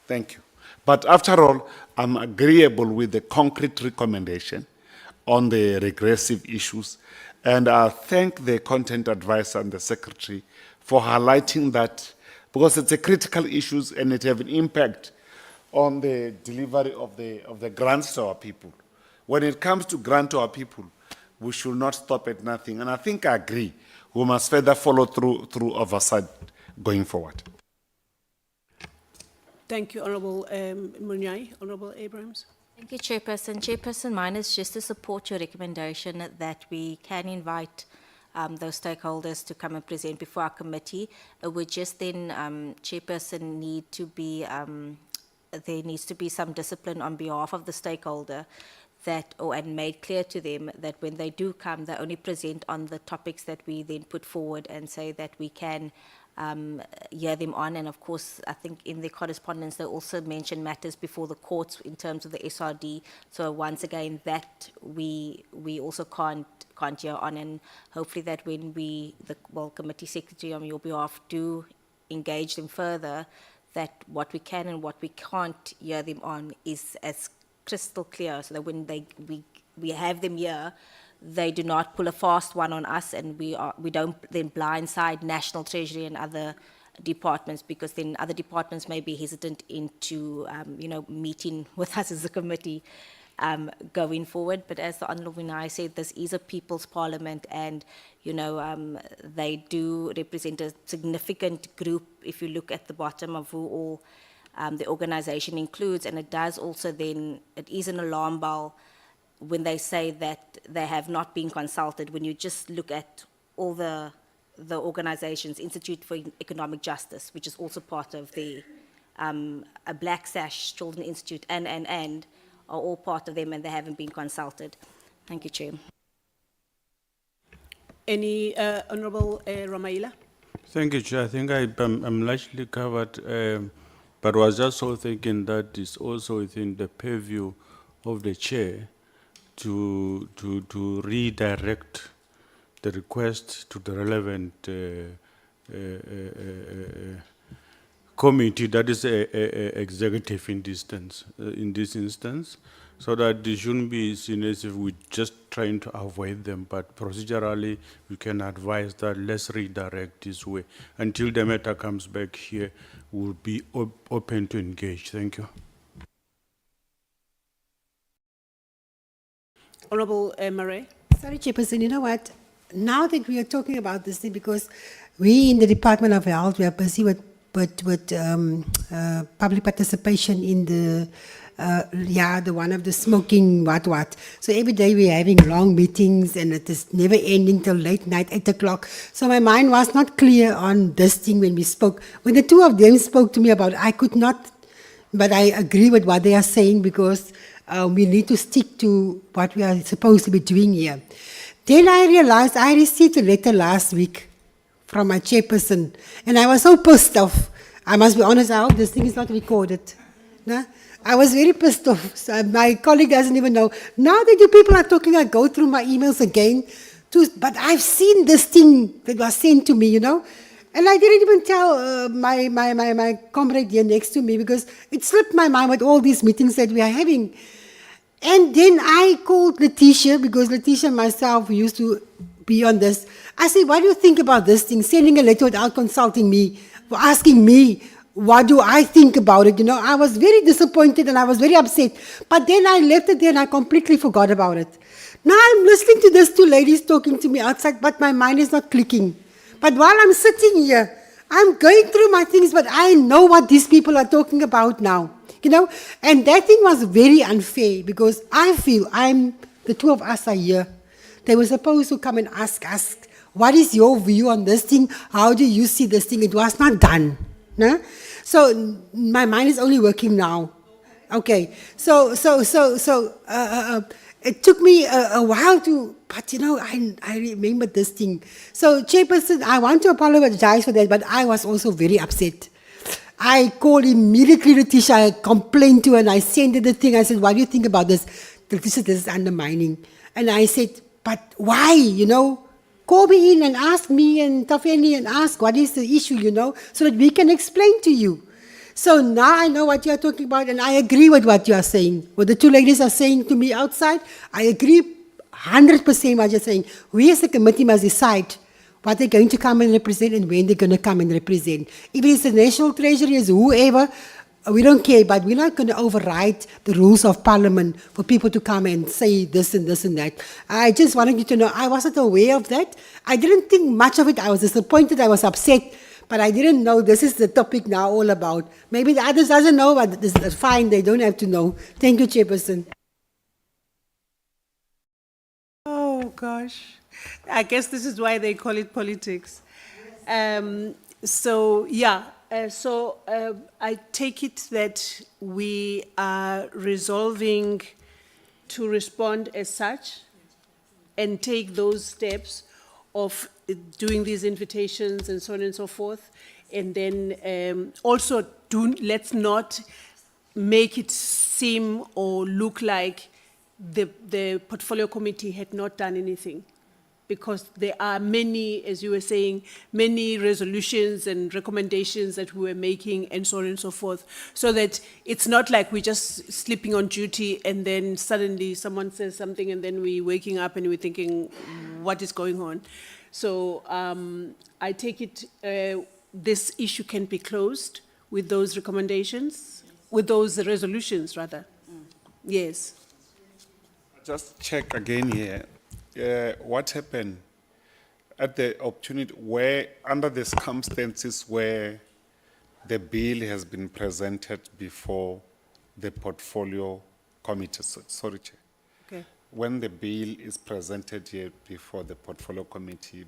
Thank you. But after all, I'm agreeable with the concrete recommendation on the regressive issues. And I thank the content advisor and the secretary for highlighting that, because it's a critical issue and it have an impact on the delivery of the grants to our people. When it comes to grant to our people, we should not stop at nothing. And I think I agree. We must further follow through oversight going forward. Thank you, Honourable Munyai. Honourable Abrams. Thank you, Chairperson. Chairperson, mine is just to support your recommendation that we can invite those stakeholders to come and present before our committee. We just then, Chairperson, need to be, there needs to be some discipline on behalf of the stakeholder and made clear to them that when they do come, they only present on the topics that we then put forward and say that we can hear them on. And of course, I think in the correspondence, they also mention matters before the courts in terms of the SRD. So once again, that we also can't hear on, and hopefully that when the committee secretary on your behalf do engage them further, that what we can and what we can't hear them on is as crystal clear, so that when we have them here, they do not pull a fast one on us, and we don't then blindside National Treasury and other departments, because then other departments may be hesitant into meeting with us as a committee going forward. But as the Honourable Vinay said, this is a people's parliament, and they do represent a significant group if you look at the bottom of who all the organisation includes. And it does also then, it is an alarm bell when they say that they have not been consulted. When you just look at all the organizations, Institute for Economic Justice, which is also part of the a Black Sash Children Institute, and are all part of them, and they haven't been consulted. Thank you, Chair. Any Honourable Ramaila? Thank you, Chair. I think I'm largely covered, but was just also thinking that it's also within the purview of the Chair to redirect the request to the relevant committee, that is executive in this instance, so that it shouldn't be seen as if we're just trying to avoid them, but procedurally we can advise that let's redirect this way. Until the matter comes back here, we'll be open to engage. Thank you. Honourable Murray. Sorry, Chairperson, you know what? Now that we are talking about this thing, because we in the Department of Health, we are busy with public participation in the the one of the smoking what. So every day we're having long meetings, and it is never ending till late night, 8 o'clock. So my mind was not clear on this thing when we spoke. When the two of them spoke to me about it, I could not, but I agree with what they are saying, because we need to stick to what we are supposed to be doing here. Then I realized I received a letter last week from my chairperson, and I was so pissed off. I must be honest, I hope this thing is not recorded. No? I was very pissed off. So my colleague doesn't even know. Now that you people are talking, I go through my emails again. But I've seen this thing that was sent to me, and I didn't even tell my comrade here next to me, because it slipped my mind with all these meetings that we are having. And then I called Letitia, because Letitia and myself used to beyond this. I said, what do you think about this thing? Sending a letter without consulting me, asking me, what do I think about it? You know, I was very disappointed and I was very upset. But then I left it there and I completely forgot about it. Now I'm listening to these two ladies talking to me outside, but my mind is not clicking. But while I'm sitting here, I'm going through my things, but I know what these people are talking about now. You know, and that thing was very unfair because I feel the two of us are here. They were supposed to come and ask us, what is your view on this thing? How do you see this thing? It was not done. No? So my mind is only working now. Okay, so it took me a while to, but you know, I remember this thing. So Chairperson, I want to apologize for that, but I was also very upset. I called immediately Letitia, I complained to her and I sent her the thing. I said, what do you think about this? Letitia, this is undermining. And I said, but why, you know? Call me in and ask me and Tafeni and ask what is the issue, you know, so that we can explain to you. So now I know what you are talking about and I agree with what you are saying. What the two ladies are saying to me outside, I agree 100% what you're saying. We as a committee must decide what they're going to come and represent and when they're going to come and represent. If it's the National Treasury, as whoever, we don't care, but we're not going to override the rules of Parliament for people to come and say this and this and that. I just wanted you to know, I wasn't aware of that. I didn't think much of it. I was disappointed, I was upset, but I didn't know this is the topic now all about. Maybe the others doesn't know, but this is fine, they don't have to know. Thank you, Chairperson. Oh, gosh. I guess this is why they call it politics. So I take it that we are resolving to respond as such and take those steps of doing these invitations and so on and so forth. And then also let's not make it seem or look like the portfolio committee had not done anything. Because there are many, as you were saying, many resolutions and recommendations that we were making and so on and so forth. So that it's not like we're just sleeping on duty and then suddenly someone says something and then we're waking up and we're thinking, what is going on? So I take it this issue can be closed with those recommendations, with those resolutions rather. Yes. Just check again here. What happened at the opportunity where, under the circumstances where the bill has been presented before the portfolio committee, sorry, Chair. Okay. When the bill is presented here before the portfolio committee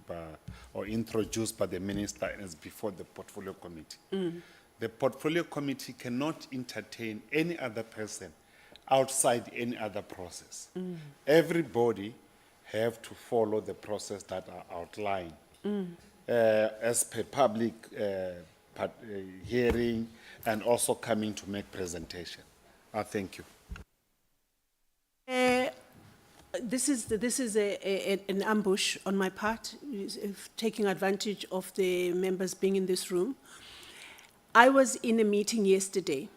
or introduced by the minister and is before the portfolio committee, the portfolio committee cannot entertain any other person outside any other process. Everybody have to follow the process that are outlined as per public hearing and also coming to make presentation. Thank you. This is an ambush on my part, taking advantage of the members being in this room. I was in a meeting yesterday,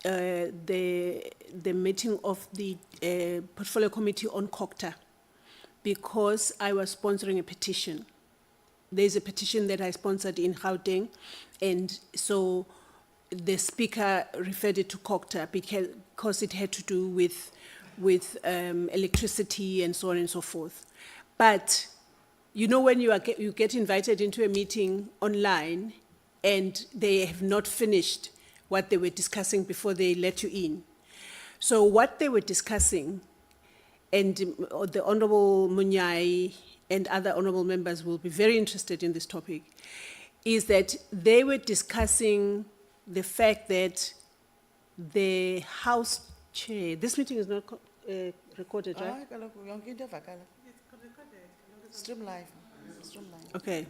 the meeting of the portfolio committee on COCTA, because I was sponsoring a petition. There's a petition that I sponsored in Gauteng, and so the speaker referred it to COCTA because it had to do with electricity and so on and so forth. But you know, when you get invited into a meeting online and they have not finished what they were discussing before they let you in. So what they were discussing, and the Honorable Munyai and other honorable members will be very interested in this topic, is that they were discussing the fact that the House Chair, this meeting is not recorded, right? Stream live. Okay.